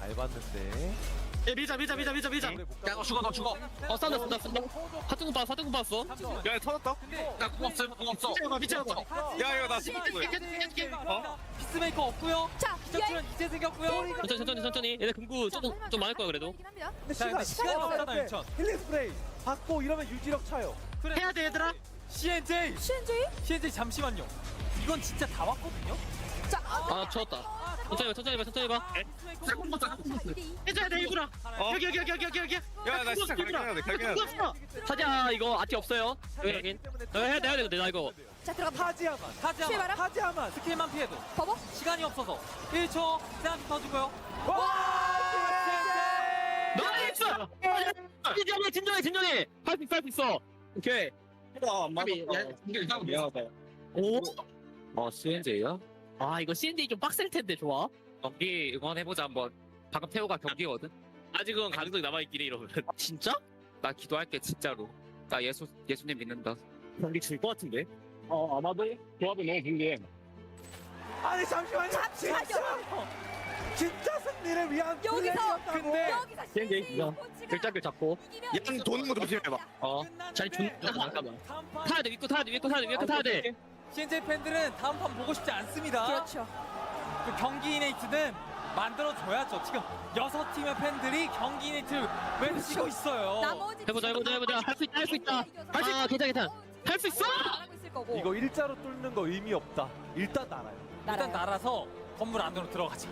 잘 봤는데. 야 밀자. 야 너 죽어. 싸운다. 사등군 봤어. 야 터졌다. 나 공 없어. 미쳐봐. 야 이거 나 피스메이커 없고요. 자, 기적출은 이제 생겼고요. 천천히. 얘네 금구 좀 많을 거야 그래도. 근데 자, 시간이 없잖아, 유천. 힐링 스프레이 받고 이러면 유지력 차요. 해야 돼 얘들아. CNJ 잠시만요. 이건 진짜 다 왔거든요. 자, 아 쳤다. 천천히 봐. 해줘야 돼 일구라. 여기. 야나 진짜 갈겨야 돼. 사자 이거 아티 없어요. 여긴. 해야 되는데 나 이거. 자 들어가. 하지야만 스킬만 피해도 버버. 시간이 없어서 1초 세한테 터지고요. 나이스. 진정해. 할 수 있어. 오케이. 미안하다. 오. CNJ야? 아 이거 CNJ 좀 빡셀 텐데 좋아. 경기 응원해보자 한번. 방금 태호가 경기거든. 아직은 가능성이 남아있긴 해 이러면. 진짜? 나 기도할게 진짜로. 나 예수님 믿는다. 경기 질 것 같은데? 아마도 조합이 너무 불리해. 아니 잠시만요. 진짜 승리를 위한 여기서 근데 CNJ 글자글 잡고. 얘는 도는 거 조심해봐. 자리 존나 잠깐만. 타야 돼 위코 타야 돼. CNJ 팬들은 다음 판 보고 싶지 않습니다. 그렇죠. 그 경기 이네이트는 만들어줘야죠. 지금 6팀의 팬들이 경기 이네이트를 외치고 있어요. 나머지 해보자. 할 수 있다. 괜찮아. 할 수 있어. 이거 일자로 뚫는 거 의미 없다. 일단 날아요. 일단 날아서 건물 안으로 들어가자.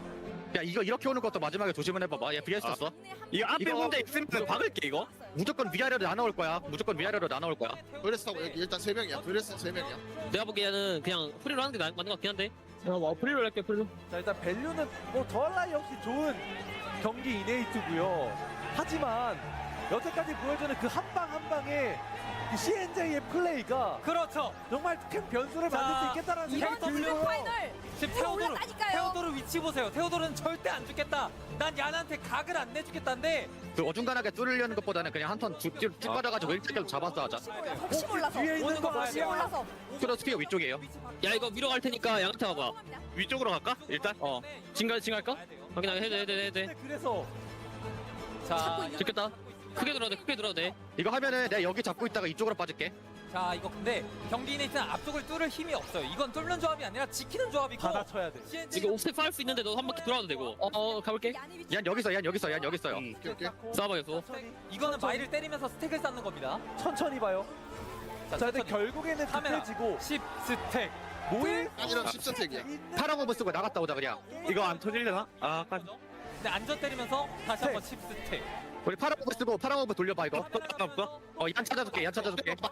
야 이거 이렇게 오는 것도 마지막에 조심은 해봐봐. 얘 BS 썼어. 이거 앞에 이거- 혼자 있으면 박을게 이거. 무조건 위아래로 나눠올 거야. 브레스 타고 여기 일단 3명이야. 브레스 3명이야. 내가 보기에는 그냥 프리로 하는 게 맞는 것 같긴 한데. 프리로 할게 프리로. 자 일단 밸류는 뭐 더할라 역시 좋은 경기 이네이트고요. 하지만 여태까지 보여주는 그 한 방 한 방에 그 CNJ의 플레이가 그렇죠. 정말 큰 변수를 자, 만들 수 있겠다라는 이번 생각이 시즌 들고요. 파이널 지금 올라가니까요. 테오도르 위치 보세요. 테오도르는 절대 안 죽겠다. 난 얀한테 각을 안 내주겠다는데 그 어중간하게 뚫으려는 것보다는 그냥 한 턴 쭉 빠져가지고 일자로 잡아서 하자. 혹시 몰라서. 뒤에 있는 거 오는 혹시 거 아니야? 몰라서. 스피어 위쪽이에요. 야 이거 위로 갈 테니까 양한테 와봐. 위쪽으로 갈까? 일단. 진갈까? 확인하게 해야 돼. 근데 그래서 자, 좋겠다. 크게 들어도 돼. 이거 하면은 내가 여기 잡고 있다가 이쪽으로 빠질게. 자 이거 근데 경기 이네이트는 앞쪽을 뚫을 힘이 없어요. 이건 뚫는 조합이 아니라 지키는 조합이고 받아쳐야 돼. CNJ 이거 옵스텝 할수 있는데 너 한 바퀴 돌아도 되고. 가볼게. 얀 여기 있어요. 오케이. 싸봐겠어. 이거는 마이를 때리면서 스택을 쌓는 겁니다. 천천히 봐요. 자 근데 천천히. 결국에는 카메라 급해지고 10 스택. 모일 아니랑 10선택이야. 파란 호브 쓰고 나갔다 오자 그냥. 이거 안 터질려나? 근데 안전 때리면서 다시 한번 10 스택. 우리 파란 호브 쓰고 파란 호브 돌려봐 이거. 없어? 얀 찾아줄게.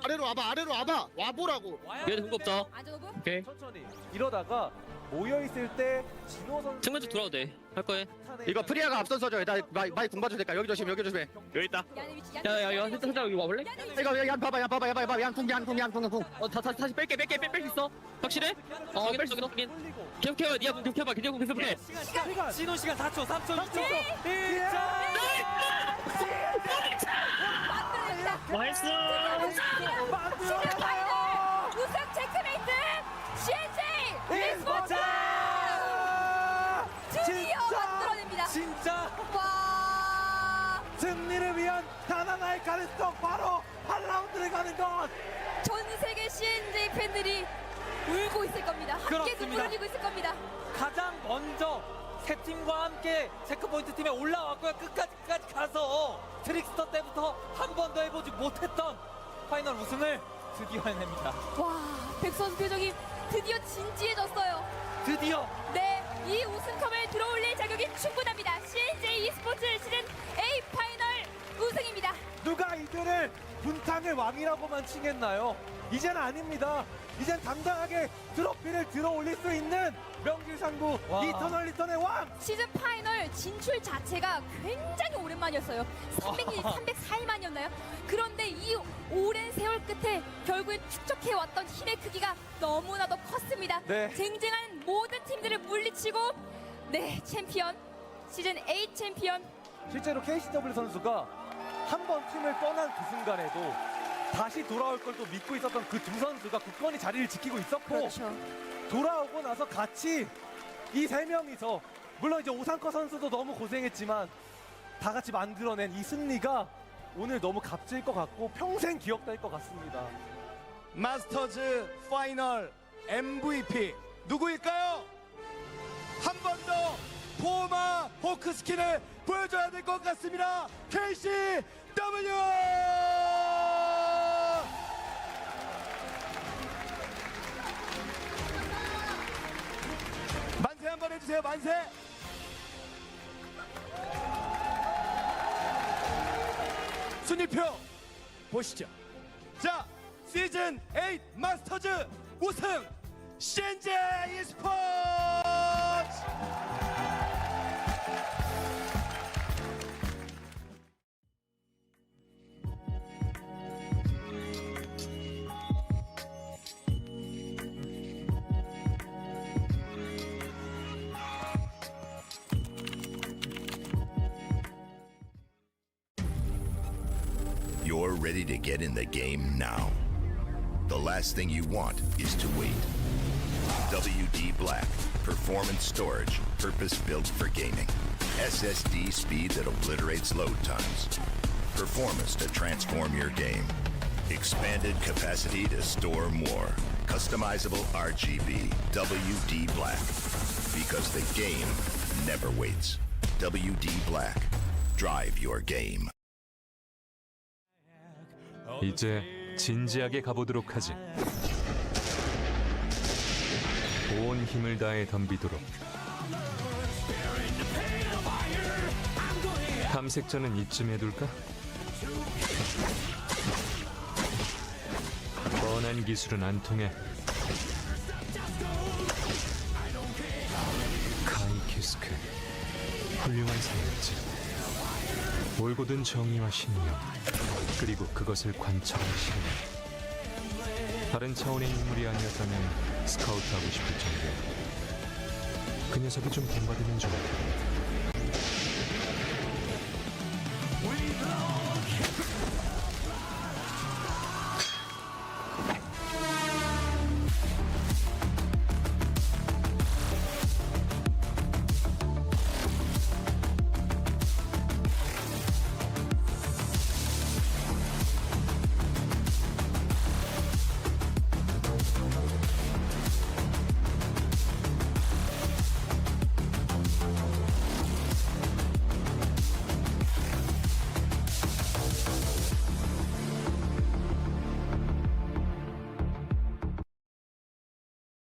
아래로 와봐. 와보라고. 얘는 그거 없어. 안전 오브. 오케이. 천천히 이러다가 모여있을 때 진호 선수 측면쪽 돌아도 돼. 할 거야. 이거 프리아가 앞선서줘. 나 마이 공 봐줄 테니까 여기 조심해. 여기 있다. 야네 위치. 야, 살짝 여기 와볼래? 이거 얀 봐봐. 얀쿵. 다시 뺄게. 뺄 수 있어. 확실해? 뺄 수 있어. 돌리고 계속해요. 니가 공 계속해봐. 계속해. 시간 신호 시간 4초, 3초, 2초, 예! 1초. 만들어냅니다. 나이스. 만들어요! 우승 체크메이트 CNJ e스포츠! 드디어 만들어냅니다. 진짜 와, 승리를 위한 단 하나의 가능성 바로 8라운드를 가는 것! 전 세계 CNJ 팬들이 울고 있을 겁니다. 함께 그렇습니다. 눈물 흘리고 있을 겁니다. 가장 먼저 세 팀과 함께 체크포인트 팀에 올라왔고요. 끝까지 가서 트릭스터 때부터 한 번도 해보지 못했던 파이널 우승을 드디어 해냅니다. 와, 백 선수 표정이 드디어 진지해졌어요. 드디어 네, 이 우승컵을 들어올릴 자격이 충분합니다. CNJ e스포츠 시즌 A 파이널 우승입니다. 누가 이들을 분탕의 왕이라고만 칭했나요? 이젠 아닙니다. 이젠 당당하게 트로피를 들어올릴 수 있는 명실상부 와. 이터널 리턴의 왕! 시즌 파이널 진출 자체가 굉장히 오랜만이었어요. 304일 만이었나요? 그런데 이 오랜 세월 끝에 결국엔 축적해왔던 힘의 크기가 너무나도 컸습니다. 네. 쟁쟁한 모든 팀들을 물리치고 네, 챔피언, 시즌 8 챔피언. 실제로 KCW 선수가 한 번 팀을 떠난 그 순간에도 다시 돌아올 걸 또 믿고 있었던 그 두 선수가 굳건히 자리를 지키고 있었고 그렇죠. 돌아오고 나서 같이 이 세 명이서 물론 이제 오상커 선수도 너무 고생했지만 다 같이 만들어낸 이 승리가 오늘 너무 값질 것 같고 평생 기억될 것 같습니다. 마스터즈 파이널 MVP 누구일까요? 한 번 더 포마 호크 스킨을 보여줘야 될 것 같습니다. KCW! 만세 한번 해주세요. 만세! 순위표 보시죠. 자, 시즌 8 마스터즈 우승 CNJ e스포츠! You're ready to get in the game now. The last thing you want is to wait. WD Black, performance storage, purpose-built for gaming. SSD speed that obliterates load times. Performance to transform your game. Expanded capacity to store more. Customizable RGB. WD Black. Because the game never waits. WD Black. Drive your game. 이제 진지하게 가보도록 하지. 온 힘을 다해 덤비도록. 탐색전은 이쯤에 둘까? 뻔한 기술은 안 통해. 카이키스크, 훌륭한 사였지. 올곧은 정의와 신념, 그리고 그것을 관철한 신념. 다른 차원의 인물이 아니었다면 스카우트하고 싶을 정도야. 그 녀석이 좀 본받으면 좋을 텐데.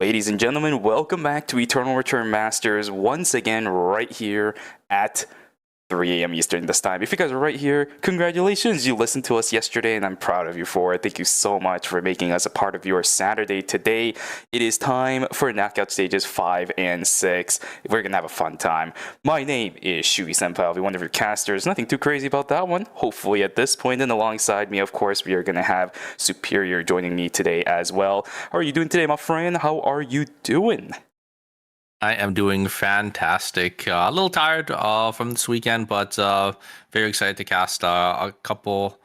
Ladies and gentlemen, welcome back to Eternal Return Masters once again right here at 3 a.m. Eastern this time. If you guys are right here, congratulations, you listened to us yesterday and I'm proud of you for it. Thank you so much for making us a part of your Saturday. Today, it is time for knockout stages 5 and 6. We're gonna have a fun time. My name is Shui Senpai. I'll be one of your casters. Nothing too crazy about that one. Hopefully at this point, and alongside me, of course, we are gonna have Superior joining me today as well. How are you doing today, my friend? How are you doing? I am doing fantastic. A little tired from this weekend, but very excited to cast a couple,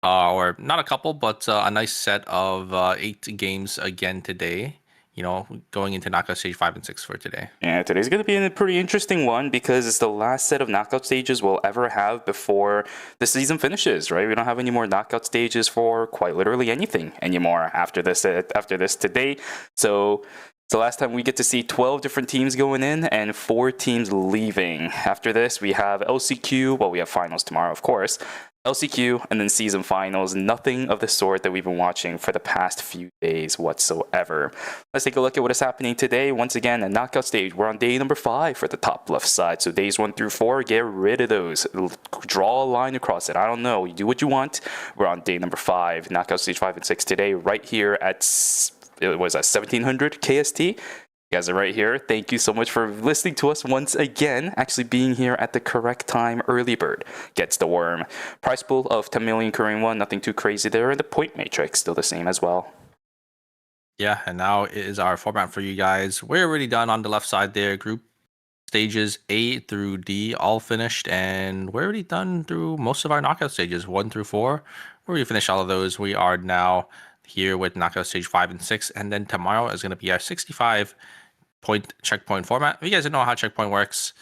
or not a couple, but a nice set of 8 games again today. You know, going into knockout stage 5 and 6 for today. Yeah, today's going to be a pretty interesting one because it's the last set of knockout stages we'll ever have before the season finishes, right? We don't have any more knockout stages for quite literally anything anymore after this today. So it's the last time we get to see 12 different teams going in and 4 teams leaving. After this, we have LCQ. Well, we have finals tomorrow, of course. LCQ and then season finals. Nothing of the sort that we've been watching for the past few days whatsoever. Let's take a look at what is happening today. Once again, a knockout stage. We're on day number 5 for the top left side. So days 1 through 4, get rid of those. Draw a line across it. I don't know. You do what you want. We're on day number 5. Knockout stage 5 and 6 today, right here at, it was at 1700 KST. You guys are right here. Thank you so much for listening to us once again. Actually being here at the correct time. Early bird gets the worm. Price pool of 10 million Korean won. Nothing too crazy there. And the point matrix still the same as well. Yeah, and now is our format for you guys. We're already done on the left side there. Group stages A through D all finished, and we're already done through most of our knockout stages 1 through 4. We already finished all of those. We are now here with knockout stage 5 and 6, and then tomorrow is going to be our 65 checkpoint format. If you guys don't know how checkpoint works,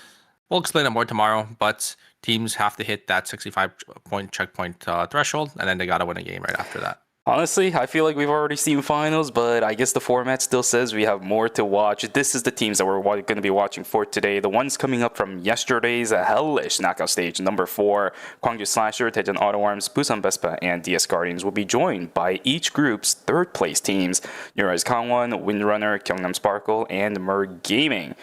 we'll explain it more tomorrow. But teams have to hit that 65-point checkpoint threshold, and then they gotta win a game right after that. Honestly, I feel like we've already seen finals, but I guess the format still says we have more to watch. This is the teams that we're going to be watching for today. The ones coming up from yesterday's hellish knockout stage. Number 4, Gwangju Slasher, Daejeon Auto Arms, Busan Vespa, and DS Guardians will be joined by each group's third-place teams, Neurize Kangwon, Windrunner, Gyeongnam Sparkle, and Merg Gaming.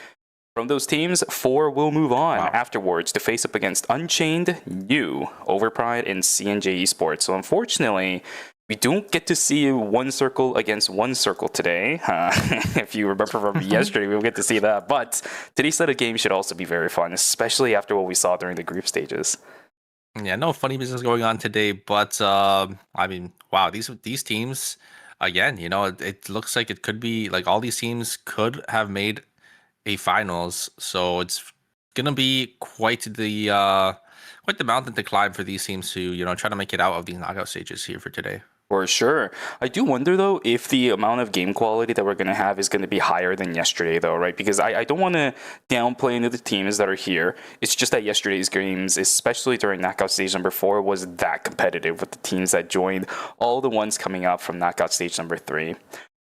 From those teams, 4 will move on afterwards to face up against Unchained, New, Overpride, and CNJ Esports. So unfortunately, we don't get to see one circle against one circle today. If you remember from yesterday, we'll get to see that. But today's set of games should also be very fun, especially after what we saw during the group stages. Yeah, no funny business going on today, but I mean, wow, these teams, again, you know, it looks like it could be like all these teams could have made a finals, so it's gonna be quite the mountain to climb for these teams to, you know, try to make it out of these knockout stages here for today. For sure. I do wonder, though, if the amount of game quality that we're going to have is going to be higher than yesterday, though, right? Because I don't want to downplay any of the teams that are here. It's just that yesterday's games, especially during knockout stage number 4, was that competitive with the teams that joined all the ones coming out from knockout stage number 3.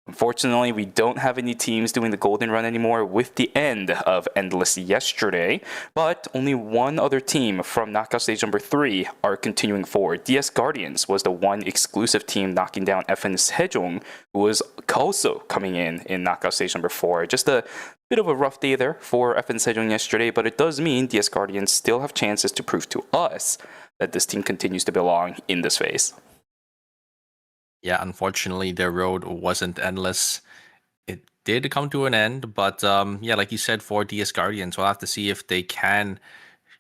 Unfortunately, we don't have any teams doing the golden run anymore with the end of Endless yesterday, but only one other team from knockout stage number 3 are continuing forward. DS Guardians was the one exclusive team knocking down FN Sejong, who was also coming in knockout stage number 4. Just a bit of a rough day there for FN Sejong yesterday, but it does mean DS Guardians still have chances to prove to us that this team continues to belong in this phase. Yeah, unfortunately, their road wasn't endless. It did come to an end, but yeah, like you said, for DS Guardians, we'll have to see if they can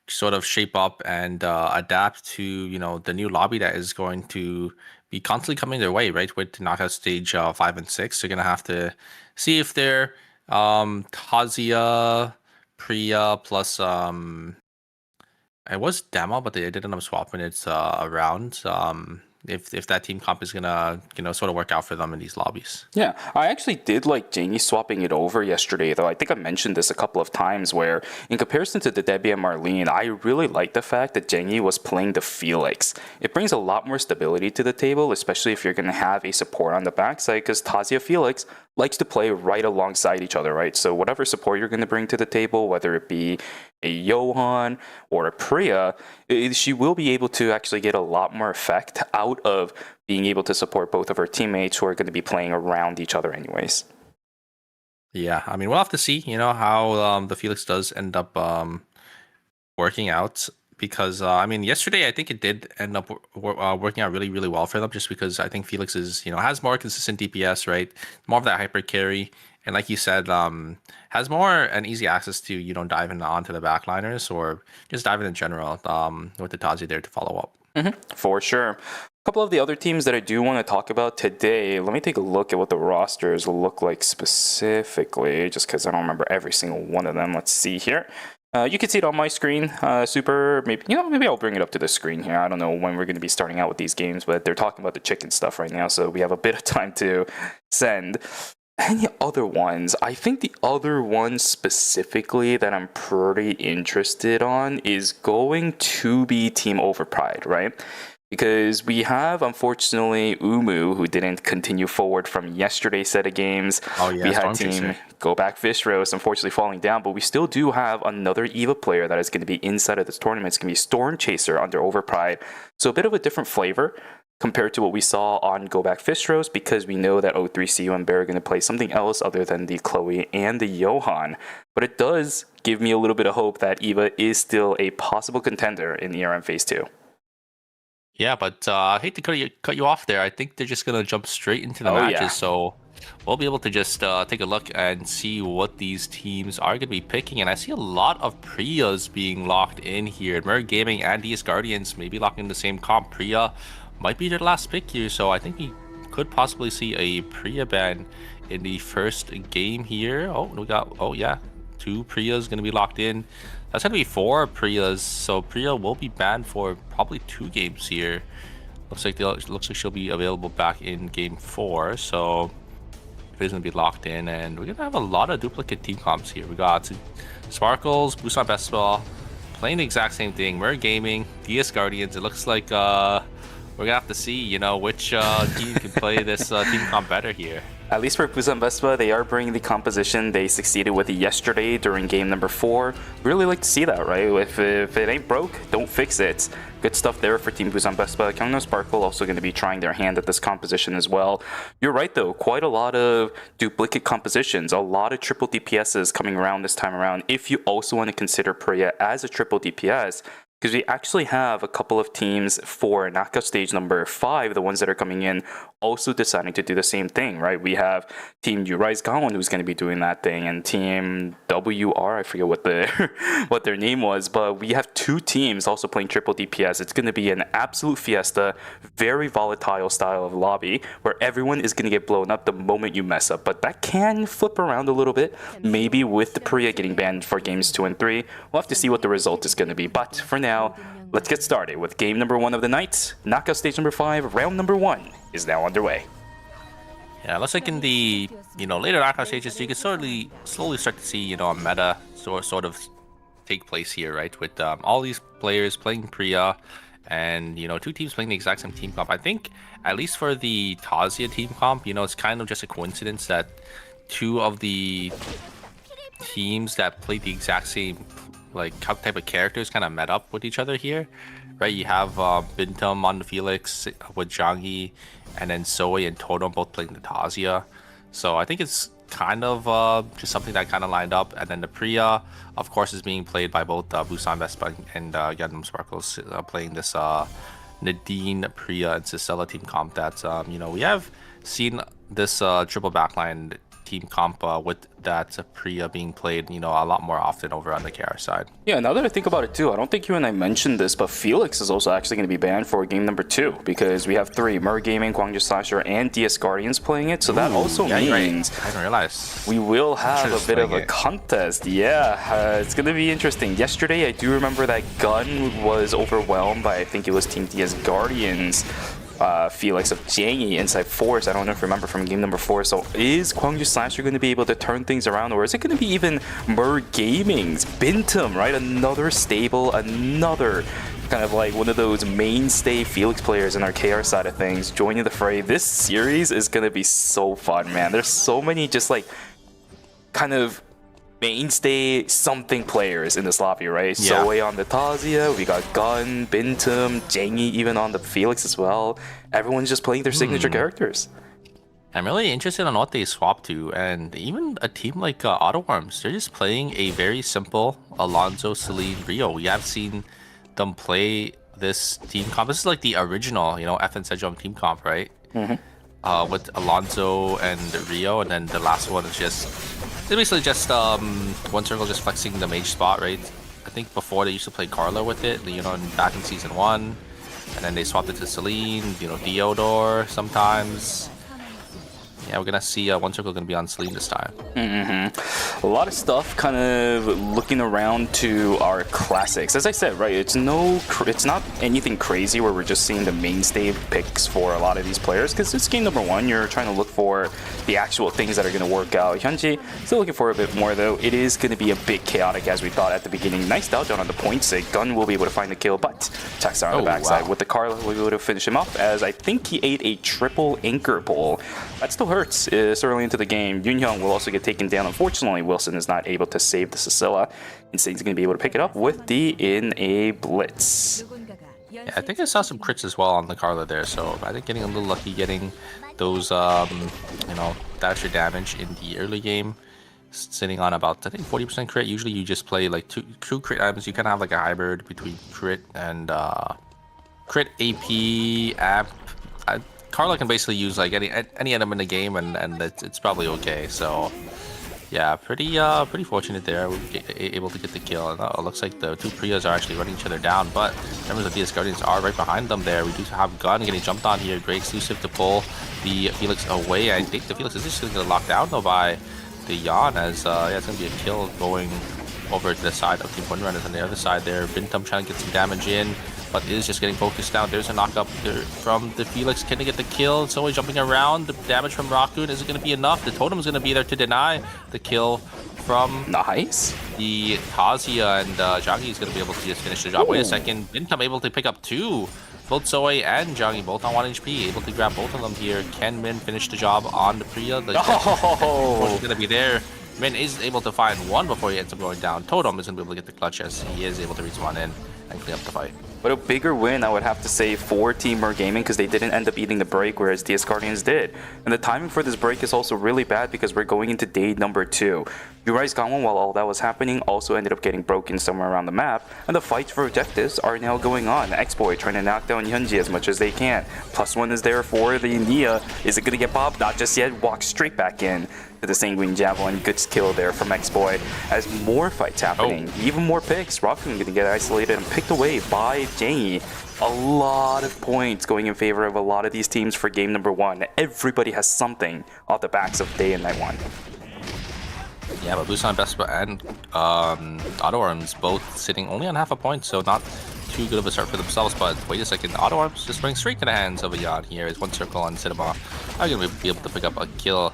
sort of shape up and adapt to, you know, the new lobby that is going to be constantly coming their way, right? With knockout stage 5 and 6, they're gonna have to see if they're Tazia, Priya plus it was Dama, but they did end up swapping it around. If that team comp is gonna, you know, sort of work out for them in these lobbies. Yeah, I actually did like Janie swapping it over yesterday, though. I think I mentioned this a couple of times where, in comparison to the Debbie and Marlene, I really like the fact that Janie was playing the Felix. It brings a lot more stability to the table, especially if you're going to have a support on the backside, because Tazia Felix likes to play right alongside each other, right? So whatever support you're going to bring to the table, whether it be a Johan or a Priya, she will be able to actually get a lot more effect out of being able to support both of her teammates who are going to be playing around each other anyways. Yeah, I mean, we'll have to see, you know, how the Felix does end up working out. Because, I mean, yesterday, I think it did end up working out really, really well for them, just because I think Felix is, you know, has more consistent DPS, right? More of that hyper carry. And like you said, has more and easy access to, you know, diving onto the backliners or just diving in general with the Tazi there to follow up. For sure. A couple of the other teams that I do want to talk about today, let me take a look at what the rosters will look like specifically, just because I don't remember every single one of them. Let's see here. You can see it on my screen. Maybe I'll bring it up to the screen here. I don't know when we're going to be starting out with these games, but they're talking about the chicken stuff right now, so we have a bit of time to send. Any other ones? I think the other one specifically that I'm pretty interested on is going to be Team Overpride, right? Because we have, unfortunately, Umu, who didn't continue forward from yesterday's set of games. Oh, yeah, we had Team Go Back Fish Roast, unfortunately falling down, but we still do have another EVA player that is going to be inside of this tournament. It's going to be Storm Chaser under Overpride. So a bit of a different flavor compared to what we saw on Go Back Fish Roast, because we know that O3CU and Bear are going to play something else other than the Chloe and the Johan. But it does give me a little bit of hope that EVA is still a possible contender in ERM Phase 2. Yeah, but I hate to cut you off there. I think they're just going to jump straight into the matches. Yeah. So we'll be able to just take a look and see what these teams are going to be picking. And I see a lot of Priyas being locked in here. Merg Gaming and DS Guardians may be locking in the same comp. Priya might be their last pick here. So I think we could possibly see a Priya ban in the first game here. Oh, we got, oh yeah, 2 Priyas going to be locked in. That's going to be 4 Priyas, so Priya will be banned for probably 2 games here. Looks like she'll be available back in game 4, so Everybody's gonna be locked in, and we're gonna have a lot of duplicate team comps here. We got Sparkles, Busan Basketball, playing the exact same thing. We're gaming, DS Guardians. It looks like we're gonna have to see, you know, which team can play this team comp better here. At least for Busan Vespa, they are bringing the composition they succeeded with yesterday during game number 4. Really like to see that, right? If it ain't broke, don't fix it. Good stuff there for Team Busan Vespa. Gyeongno Sparkle also going to be trying their hand at this composition as well. You're right though, quite a lot of duplicate compositions, a lot of triple DPSs coming around this time around. If you also want to consider Priya as a triple DPS, because we actually have a couple of teams for knockout stage number 5, the ones that are coming in, also deciding to do the same thing, right? We have Team Urize Gawon who's going to be doing that thing, and Team WR, I forget what what their name was, but we have 2 teams also playing triple DPS. It's going to be an absolute fiesta, very volatile style of lobby, where everyone is going to get blown up the moment you mess up, but that can flip around a little bit, maybe with the Priya getting banned for games 2 and 3. We'll have to see what the result is going to be, but for now, let's get started with game number 1 of the night. Knockout stage number 5, round number 1 is now underway. Yeah, looks like in the later knockout stages, you can slowly start to see a meta sort of take place here, right? With all these players playing Priya, and 2 teams playing the exact same team comp. I think at least for the Tazia team comp, it's kind of just a coincidence that 2 of the teams that played the exact same type of characters kind of met up with each other here, right? You have Bintum on the Felix with Zhangyi, and then Zoe and Totem both playing the Tazia. So I think it's kind of just something that kind of lined up. And then the Priya, of course, is being played by both Busan Vespa and Gundam Sparkles, playing this Nadine, Priya, and Cicella team comp that we have seen this triple backline team comp with that Priya being played, a lot more often over on the KR side. Yeah, now that I think about it too, I don't think you and I mentioned this, but Felix is also actually going to be banned for game number 2 because we have 3, Mer Gaming, Gwangju Slasher, and DS Guardians playing it. So that also means I didn't realize we will have a bit of a contest. Yeah, it's going to be interesting. Yesterday, I do remember that Gun was overwhelmed by, I think it was Team DS Guardians. Felix of Jangy inside Force. I don't know if you remember from game number 4. So is Gwangju Slasher going to be able to turn things around, or is it going to be even Mer Gaming's Bintum, right? Another stable, another kind of like one of those mainstay Felix players in our KR side of things joining the fray. This series is going to be so fun, man. There's so many just like kind of mainstay something players in this lobby, right? Yeah. Zoe on the Tazia, we got Gun, Bintum, Jangy even on the Felix as well. Everyone's just playing their signature characters. I'm really interested on what they swap to, and even a team like Autoworms, they're just playing a very simple Alonso, Celine, Rio. We have seen them play this team comp. This is like the original, FN Sejong team comp, right? With Alonso and Rio, and then the last one is it's basically just one circle just flexing the mage spot, right? I think before they used to play Carla with it, back in season 1, and then they swapped it to Celine, Theodore sometimes. Yeah, we're gonna see one circle gonna be on Celine this time. A lot of stuff kind of looking around to our classics. As I said, right, it's not anything crazy where we're just seeing the mainstay picks for a lot of these players, because it's game number 1. You're trying to look for the actual things that are going to work out. Hyunji, still looking for a bit more though. It is going to be a bit chaotic as we thought at the beginning. Nice down on the point sake. Gun will be able to find the kill, but Taxar on the backside with the Carla will be able to finish him up, as I think he ate a triple anchor pull. That still hurts. It's early into the game. Yoonhyung will also get taken down. Unfortunately, Wilson is not able to save the Cicilla. Instead, he's going to be able to pick it up with the in a blitz. Yeah, I think I saw some crits as well on the Carla there, so I think getting a little lucky getting those, dasher damage in the early game. Sitting on about, I think, 40% crit. Usually you just play like two crit items. You kind of have like a hybrid between crit and crit AP, amp. Carla can basically use like any item in the game, and it's probably okay. So yeah, pretty fortunate there. We were able to get the kill. And it looks like the 2 Priyas are actually running each other down, but members of DS Guardians are right behind them there. We do have Gun getting jumped on here. Great exclusive to pull the Felix away. I think the Felix is just going to get locked down though by the Yan, as it's going to be a kill going over to the side of Team Twin Runners. On the other side there, Bintum trying to get some damage in, but is just getting focused down. There's a knock-up there from the Felix. Can he get the kill? It's always jumping around. The damage from Raccoon isn't going to be enough. The totem is going to be there to deny the kill from the Tazia, and Jagi is going to be able to just finish the job. Wait a second. Bintum able to pick up two. Both Zoe and Jagi, both on 1 HP, able to grab both of them here. Can Min finish the job on the Priya? The is going to be there. Min is able to find one before he ends up going down. Totem is going to be able to get the clutch as he is able to reach one in and clean up the fight. But a bigger win, I would have to say, for Team Mer Gaming, because they didn't end up eating the break, whereas DS Guardians did. And the timing for this break is also really bad because we're going into day number 2. Yurai's Gangwon, while all that was happening, also ended up getting broken somewhere around the map, and the fights for objectives are now going on. X-Boy trying to knock down Hyunji as much as they can. +1 is there for the Nia. Is it going to get popped? Not just yet. Walks straight back in to the Sanguine Javelin. Good skill there from X-Boy. As more fights happening, even more picks. Raccoon going to get isolated and picked away by Jangyi. A lot of points going in favor of a lot of these teams for game number 1. Everybody has something off the backs of day and night 1. Yeah, but Busan, Vespa, and Auto Arms both sitting only on half a point, so not too good of a start for themselves. But wait a second, Auto Arms just running straight to the hands of a Yan here. Is one circle on Cinema. I'm going to be able to pick up a kill.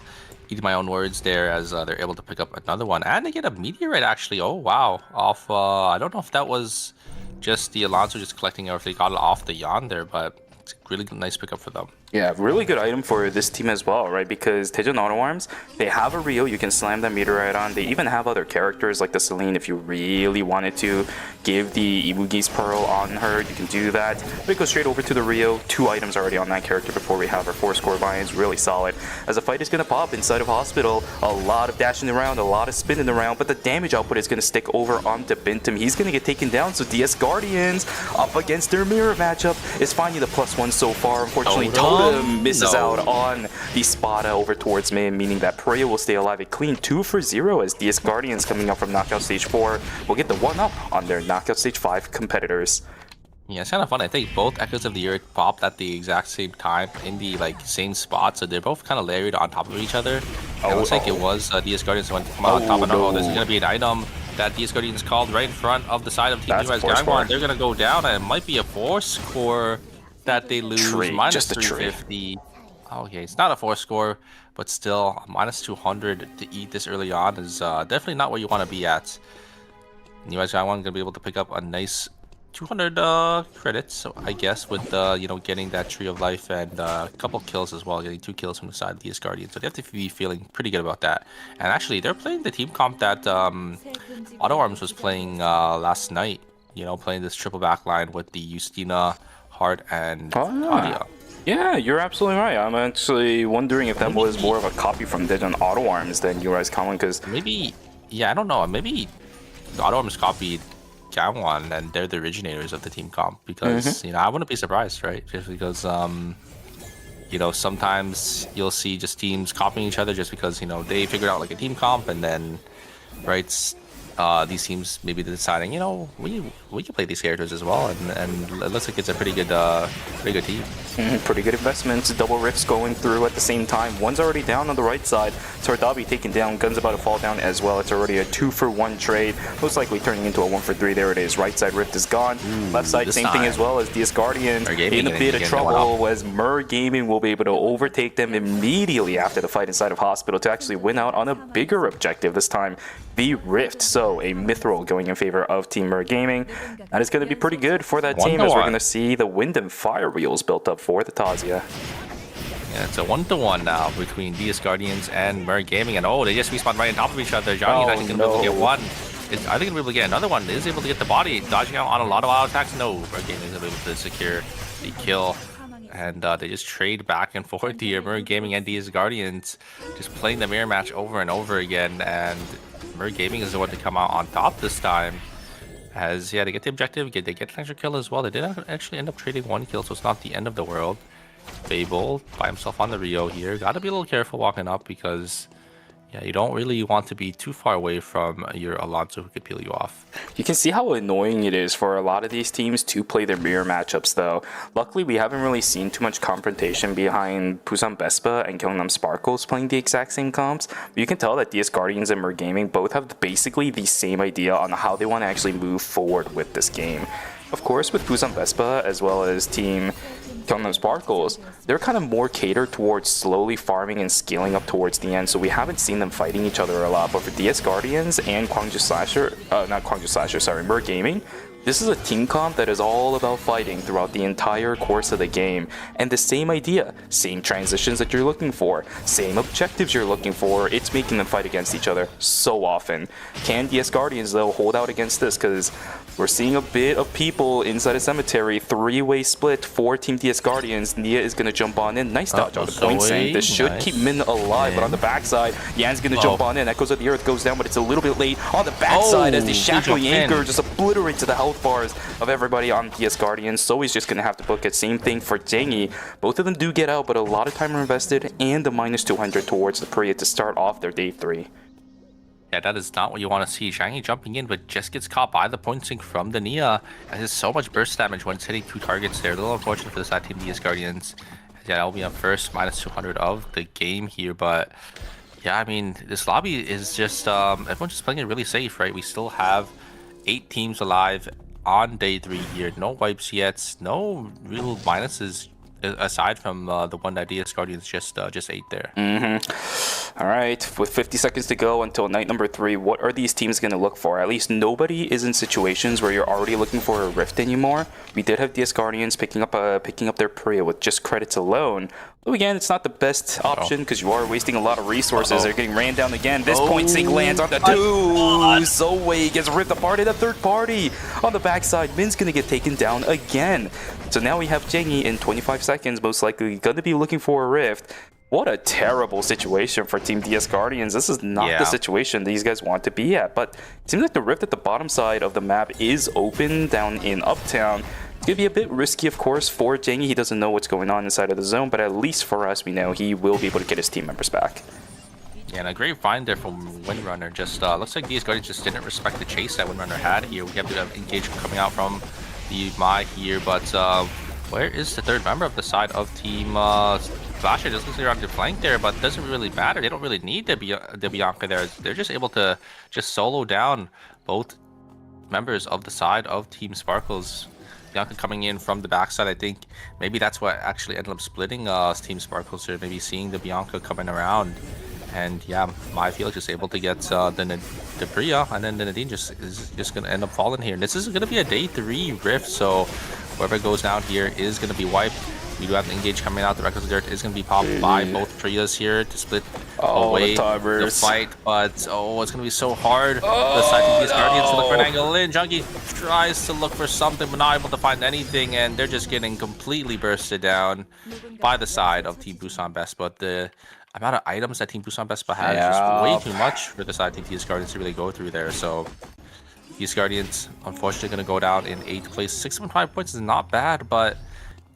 Eat my own words there as they're able to pick up another one. And they get a meteorite actually. Oh, wow. Off, I don't know if that was just the Alonso just collecting or if they got it off the Yan there, but it's a really nice pickup for them. Yeah, really good item for this team as well, right? Because Taejoon Auto Arms, they have a Rio you can slam that meteorite on. They even have other characters like the Celine if you really wanted to give the Ibugi's Pearl on her, you can do that. We go straight over to the Rio. 2 items already on that character before we have our 4-score buy-ins. Really solid. As the fight is going to pop inside of Hospital, a lot of dashing around, a lot of spinning around, but the damage output is going to stick over onto Bintum. He's going to get taken down, so DS Guardians up against their mirror matchup is finding the +1 so far. Unfortunately, Totem misses out on the Spada over towards Min, meaning that Preya will stay alive. A clean 2 for 0 as DS Guardians coming up from Knockout Stage 4 will get the 1-up on their Knockout Stage 5 competitors. Yeah, it's kind of fun. I think both Echoes of the Earth popped at the exact same time in the same spot, so they're both kind of layered on top of each other. It looks like it was DS Guardians went to come out on top. No, there's going to be an item that DS Guardians called right in front of the side of Team Yurai's Gangwon. They're going to go down, and it might be a 4-score that they lose. Minus 350. Okay, it's not a 4-score, but still minus 200 to eat this early on is definitely not where you want to be at. Yurai's Gangwon gonna be able to pick up a nice 200 credits, so I guess with getting that Tree of Life and a couple kills as well, getting 2 kills from the side of the Guardian, so they have to be feeling pretty good about that. And actually, they're playing the team comp that Auto Arms was playing last night. Playing this triple backline with the Justina, Hart, and Nadia. Yeah, you're absolutely right. I'm actually wondering if that was more of a copy from Taejoon Auto Arms than Yurai's Gangwon, because maybe, yeah, I don't know. Maybe Auto Arms copied Gangwon and they're the originators of the team comp, because I wouldn't be surprised, right? Just because sometimes you'll see just teams copying each other just because they figured out a team comp, and then these teams maybe deciding we can play these characters as well, and it looks like it's a pretty good team. Pretty good investments. Double rifts going through at the same time. One's already down on the right side. Sardabi taken down. Gun's about to fall down as well. It's already a 2-for-1 trade. Most likely turning into a 1-for-3. There it is. Right side rift is gone. Left side same thing as well as DS Guardians. In a bit of trouble as Mer Gaming will be able to overtake them immediately after the fight inside of Hospital to actually win out on a bigger objective this time. The Rift. So a Mithril going in favor of Team Mer Gaming. That is going to be pretty good for that team, as we're going to see the Wind and Fire wheels built up for the Tazia. Yeah, it's a 1-to-1 now between DS Guardians and Mer Gaming, and they just respawn right on top of each other. Johnny is actually going to be able to get one. I think going to be able to get another one. Is able to get the body, dodging out on a lot of auto attacks. No, Mer Gaming is going to be able to secure the kill. And they just trade back and forth here. Mer Gaming and DS Guardians just playing the mirror match over and over again, and Mer Gaming is the one to come out on top this time. As they get the objective, they get an extra kill as well. They did actually end up trading 1 kill, so it's not the end of the world. Fable by himself on the Rio here. Got to be a little careful walking up because Yeah, you don't really want to be too far away from your Alonso who could peel you off. You can see how annoying it is for a lot of these teams to play their mirror matchups though. Luckily, we haven't really seen too much confrontation behind Busan Vespa and Gyeongnam Sparkles playing the exact same comps. But you can tell that DS Guardians and Mer Gaming both have basically the same idea on how they want to actually move forward with this game. Of course, with Busan Vespa as well as Team Gyeongnam Sparkles, they're kind of more catered towards slowly farming and scaling up towards the end, so we haven't seen them fighting each other a lot. But for DS Guardians and Mer Gaming, this is a team comp that is all about fighting throughout the entire course of the game. And the same idea, same transitions that you're looking for, same objectives you're looking for, it's making them fight against each other so often. Can DS Guardians though hold out against this? Because we're seeing a bit of people inside a cemetery, three-way split for Team DS Guardians. Nia is going to jump on in. Nice dodge on the point sync. This should keep Min alive, but on the backside, Yan's going to jump on in. Echoes of the Earth goes down, but it's a little bit late on the backside as the Shackling Anchor just obliterates the health bars of everybody on DS Guardians. So he's just going to have to book it. Same thing for Jengi. Both of them do get out, but a lot of time are invested and the -200 towards the Priya to start off their day 3. Yeah, that is not what you want to see. Shangyi jumping in, but just gets caught by the point sync from the Nia. And there's so much burst damage when it's hitting 2 targets there. A little unfortunate for the side team DS Guardians. Yeah, that'll be on first -200 of the game here. But yeah, I mean, this lobby is just, everyone's just playing it really safe, right? We still have 8 teams alive on day 3 here. No wipes yet. No real minuses aside from the one that DS Guardians just ate there. All right, with 50 seconds to go until night number 3, what are these teams going to look for? At least nobody is in situations where you're already looking for a rift anymore. We did have DS Guardians picking up their Priya with just credits alone. Though again, it's not the best option because you are wasting a lot of resources. They're getting ran down again. This point sync lands on the 2. Zoe gets ripped apart in a third party. On the backside, Min's going to get taken down again. So now we have Jengi in 25 seconds, most likely going to be looking for a rift. What a terrible situation for Team DS Guardians. This is not the situation these guys want to be at. But it seems like the rift at the bottom side of the map is open down in Uptown. It's going to be a bit risky, of course, for Jengi. He doesn't know what's going on inside of the zone, but at least for us, we know he will be able to get his team members back. Yeah, and a great find there from Windrunner. Just looks like these Guardians just didn't respect the chase that Windrunner had here. We have to have engagement coming out from the Mai here, but where is the third member of the side of Team Flasher? Just looks like they're on the flank there, but doesn't really matter. They don't really need the Bianca there. They're just able to just solo down both members of the side of Team Sparkles. Bianca coming in from the backside. I think maybe that's what actually ended up splitting Team Sparkles here. Maybe seeing the Bianca coming around. And yeah, my Felix is able to get the Priya, and then the Nadine is just going to end up falling here. And this is going to be a day 3 rift, so whoever goes down here is going to be wiped. We do have to engage coming out. The Records of Dirt is going to be popped by both Priyas here to split away the fight. But it's going to be so hard. The side of these Guardians to look for an angle in. Junkie tries to look for something, but not able to find anything. And they're just getting completely bursted down by the side of Team Busan Vespa. But the amount of items that Team Busan Vespa has is just way too much for the side Team DS Guardians to really go through there. So these Guardians, unfortunately, going to go down in 8th place. 6.5 points is not bad, but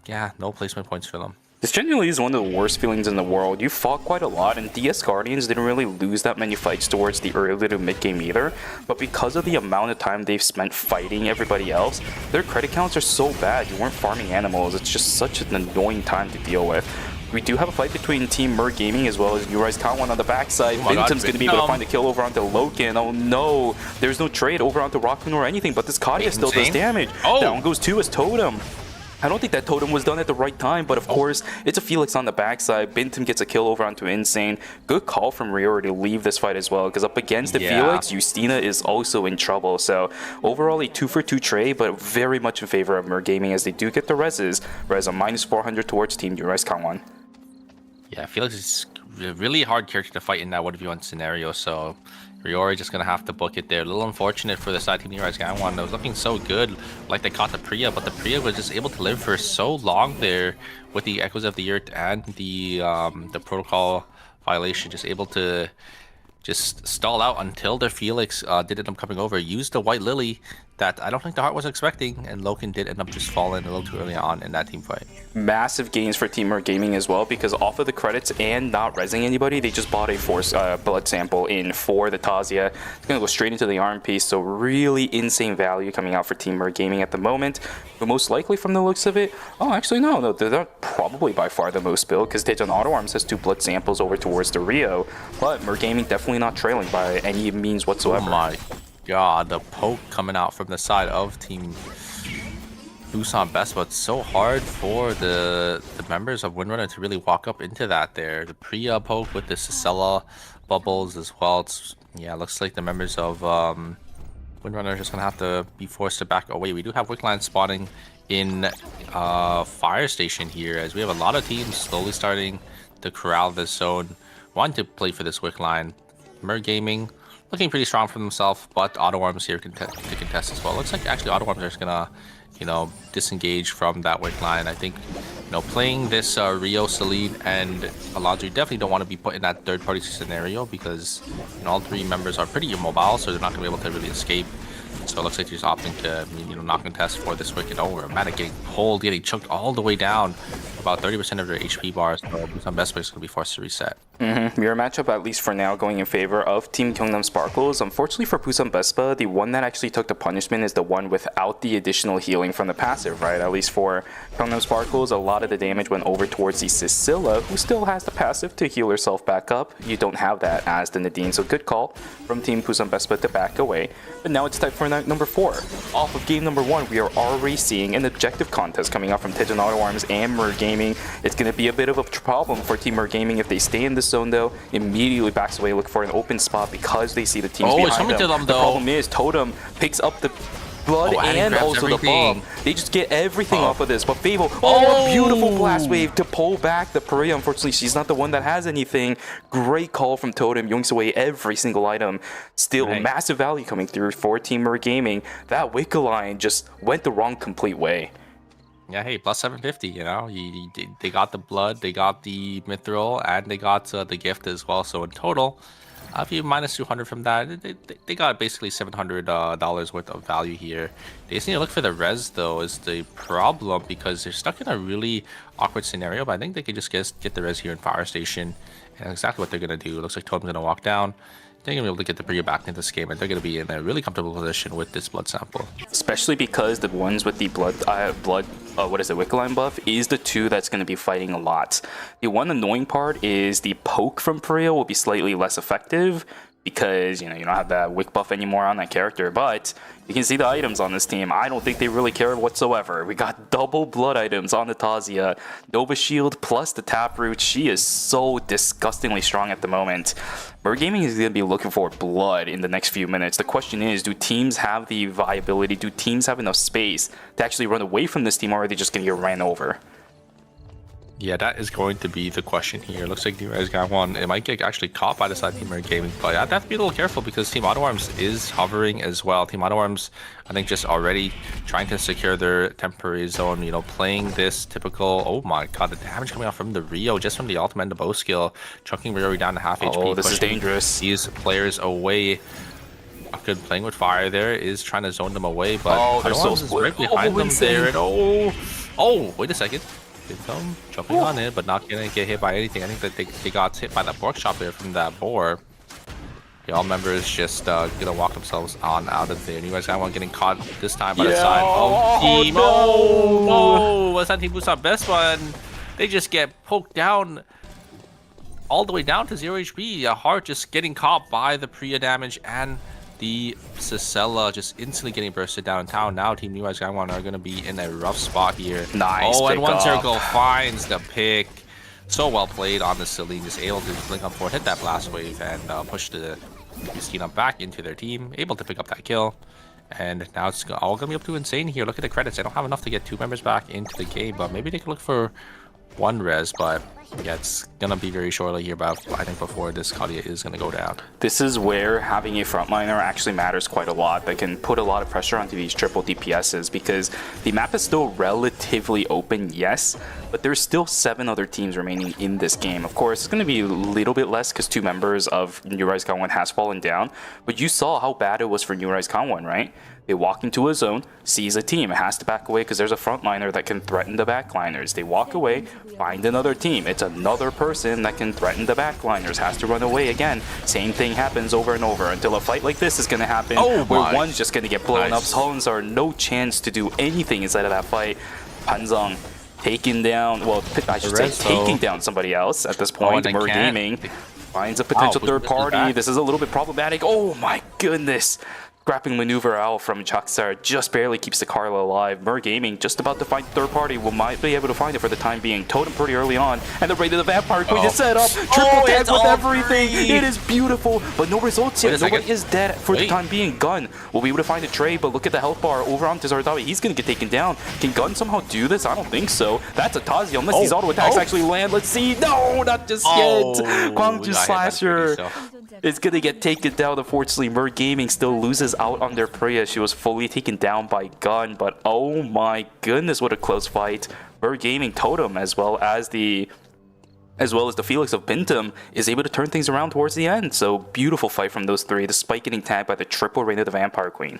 yeah, no placement points for them. This genuinely is one of the worst feelings in the world. You fought quite a lot, and DS Guardians didn't really lose that many fights towards the early to mid-game either. But because of the amount of time they've spent fighting everybody else, their credit counts are so bad. You weren't farming animals. It's just such an annoying time to deal with. We do have a fight between Team Mer Gaming as well as Uri's Kawan on the backside. Vintum's going to be able to find a kill over onto Loken. Oh no, there's no trade over onto Rockman or anything, but this Kadia still does damage. Down goes 2 as Totem. I don't think that Totem was done at the right time, but of course, it's a Felix on the backside. Bintum gets a kill over onto Insane. Good call from Riori to leave this fight as well, because up against the Felix, Justina is also in trouble. So overall, a 2-for-2 trade, but very much in favor of Mer Gaming as they do get the reses. Res on -400 towards Team Uri's Kawan. Yeah, Felix is a really hard character to fight in that 1v1 scenario, so Riori just going to have to book it there. A little unfortunate for the side Team Uri's Kawan. That was looking so good, like they caught the Priya, but the Priya was just able to live for so long there with the Echoes of the Earth and the protocol violation, just able to just stall out until their Felix did end up coming over. Used the White Lily that I don't think the Heart was expecting, and Loken did end up just falling a little too early on in that team fight. Massive gains for Teamwork Gaming as well, because off of the credits and not rezzing anybody, they just bought a force blood sample in for the Tazia. It's going to go straight into the arm piece, so really insane value coming out for Teamwork Gaming at the moment. But most likely from the looks of it, oh, actually no, they're not probably by far the most build, because Tejon Auto Arms has 2 blood samples over towards the Rio, but Mer Gaming definitely not trailing by any means whatsoever. Oh my god, the poke coming out from the side of Team Busan Best, but it's so hard for the members of Windrunner to really walk up into that there. The Priya poke with the Sicella bubbles as well. Yeah, looks like the members of Windrunner are just going to have to be forced to back away. We do have Wickline spawning in Fire Station here, as we have a lot of teams slowly starting to corral this zone, wanting to play for this Wickline. Mer Gaming looking pretty strong for themselves, but Auto Arms here to contest as well. Looks like actually Auto Arms are just gonna, you know, disengage from that wick line. I think, you know, playing this Rio, Celine, and Alonso, you definitely don't want to be put in that third-party scenario, because, you know, all 3 members are pretty immobile, so they're not gonna be able to really escape. So it looks like he's opting to, you know, knock and test for this wicked over. Matic getting pulled, getting choked all the way down. About 30% of their HP bars. So Busan Best Player is going to be forced to reset. Mirror matchup, at least for now, going in favor of Team Gyeongnam Sparkles. Unfortunately for Busan Bespa, the one that actually took the punishment is the one without the additional healing from the passive, right? At least for Gyeongnam Sparkles, a lot of the damage went over towards the Sicilla, who still has the passive to heal herself back up. You don't have that as the Nadine, so good call from Team Busan Bespa to back away. But now it's time for number 4. Off of game number 1, we are already seeing an objective contest coming out from Tejon Auto Arms and Mer Gaming. It's going to be a bit of a problem for Team Mer Gaming if they stay in this zone, though. Immediately backs away, look for an open spot because they see the teams behind it's coming them. to them, The though. problem is Totem picks up the blood and also the bomb. They just get everything off of this. But Fable, a beautiful blast wave to pull back the Paria. Unfortunately, she's not the one that has anything. Great call from Totem, yoinks away every single item. Still massive value coming through for Team Mer Gaming. That Wicca line just went the wrong complete way. Yeah, hey, plus 750, you know, they got the blood, they got the mithril, and they got the gift as well. So in total, if you minus 200 from that, they got basically $700 worth of value here. They just need to look for the res, though, is the problem, because they're stuck in a really awkward scenario. But I think they could just get the res here in Fire Station, and exactly what they're going to do. It looks like Totem's going to walk down. They're going to be able to get the Priya back into this game, and they're going to be in a really comfortable position with this blood sample. Especially because the ones with the Wicca line buff is the 2 that's going to be fighting a lot. The one annoying part is the poke from Priya will be slightly less effective, because, you know, you don't have that Wick buff anymore on that character, but you can see the items on this team. I don't think they really care whatsoever. We got double blood items on the Tazia, Nova Shield plus the Taproot. She is so disgustingly strong at the moment. Mer Gaming is going to be looking for blood in the next few minutes. The question is, do teams have the viability? Do teams have enough space to actually run away from this team, or are they just going to get ran over? Yeah, that is going to be the question here. Looks like you guys got one. It might get actually caught by the side Team Mer Gaming, but I have to be a little careful because Team Auto Arms is hovering as well. Team Auto Arms, I think, just already trying to secure their temporary zone, you know, playing this typical, oh my god, the damage coming out from the Rio, just from the ultimate and the bow skill, chucking Rio down to half HP. Oh, this is dangerous. These players away. Good playing with fire there, is trying to zone them away, but they're so split. Right behind them there. And wait a second. Jumping on it, but not gonna get hit by anything. I think that they got hit by that pork chop there from that boar. The all members just gonna walk themselves on out of there. And you guys got one getting caught this time by the side of Team. No! Was that Team Busan Best One? They just get poked down all the way down to 0 HP. A Heart just getting caught by the Priya damage, and the Sicella just instantly getting bursted downtown. Now Team New Eyes Gangwon are going to be in a rough spot here. Nice. Oh, and one circle finds the pick. So well played on the Celine, just able to blink on forward, hit that blast wave, and push the Christina back into their team, able to pick up that kill. And now it's all going to be up to Insane here. Look at the credits. They don't have enough to get 2 members back into the game, but maybe they could look for 1 res, but yeah, it's gonna be very shortly here, but I think before this Kalia is gonna go down. This is where having a frontliner actually matters quite a lot. That can put a lot of pressure onto these triple DPSs because the map is still relatively open, yes, but there's still 7 other teams remaining in this game. Of course, it's going to be a little bit less because 2 members of New Rise Gangwon has fallen down, but you saw how bad it was for New Rise Gangwon, right? They walk into a zone, sees a team, it has to back away because there's a frontliner that can threaten the backliners. They walk away, find another team. It's another person that can threaten the backliners, has to run away again. Same thing happens over and over until a fight like this is going to happen where one's just going to get blown up. Huns are no chance to do anything inside of that fight. Panzong taking down, well, I should say taking down somebody else at this point. Mer Gaming finds a potential third party. This is a little bit problematic. Oh my goodness. Grappling maneuver out from Chaksar just barely keeps the Carla alive. Mer Gaming just about to find third party. We might be able to find it for the time being. Totem pretty early on, and the Raid of the Vampire Queen is set up. Triple tag with everything. It is beautiful, but no results yet. Nobody is dead for the time being. Gun will be able to find a trade, but look at the health bar over on Tazardawi. He's going to get taken down. Can Gun somehow do this? I don't think so. That's a Tazi, unless these auto attacks actually land. Let's see. No, not just yet. Gwangju Slasher is going to get taken down. Unfortunately, Mer Gaming still loses out on their Priya. She was fully taken down by Gun, but oh my goodness, what a close fight. Mer Gaming Totem as well as the Felix of Bintum is able to turn things around towards the end. So beautiful fight from those 3, despite getting tagged by the triple Reign of the Vampire Queen.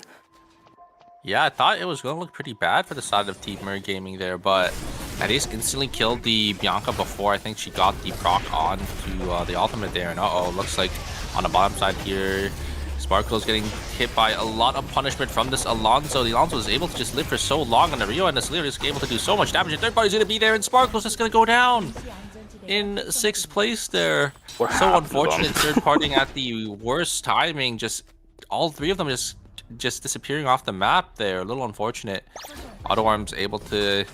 Yeah, I thought it was going to look pretty bad for the side of Team Mer Gaming there, but at least instantly killed the Bianca before I think she got the proc on to the ultimate there. And looks like on the bottom side here, Sparkle's getting hit by a lot of punishment from this Alonso. The Alonso is able to just live for so long on the Rio, and the Slayer is able to do so much damage. And third party's going to be there, and Sparkle's just going to go down in 6th place there. So unfortunate, third partying at the worst timing. Just all 3 of them just disappearing off the map there. A little unfortunate. Auto Arms able to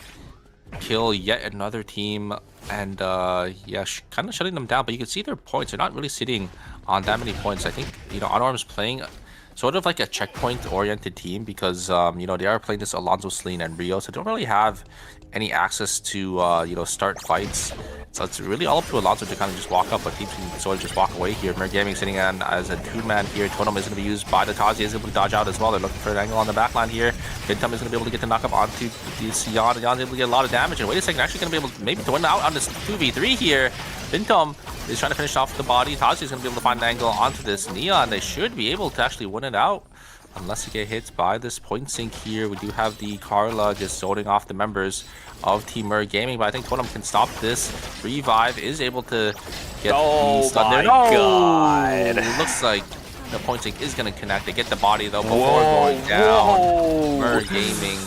kill yet another team, and yeah, kind of shutting them down. But you can see their points. They're not really sitting on that many points. I think, Auto Arms playing sort of like a checkpoint oriented team because they are playing this Alonso, Celine, and Rio, so they don't really have any access to start fights. So it's really all up to Alonso to kind of just walk up, but teams can sort of just walk away here. Mer Gaming sitting on as a 2-man here. Totem is going to be used by the Tazi, is able to dodge out as well. They're looking for an angle on the backline here. Bintum is going to be able to get the knock up onto the Sion. Sion's able to get a lot of damage. And wait a second, actually going to be able to maybe to win out on this 2v3 here. Bintum is trying to finish off the body. Tazi is going to be able to find an angle onto this Neon. They should be able to actually win it out. Unless you get hit by this point sink here. We do have the Carla just zoning off the members of Team Mer Gaming, but I think Totem can stop this. Revive is able to get the stun there. God. Looks like the point sink is going to connect. They get the body though before going down. Mer Gaming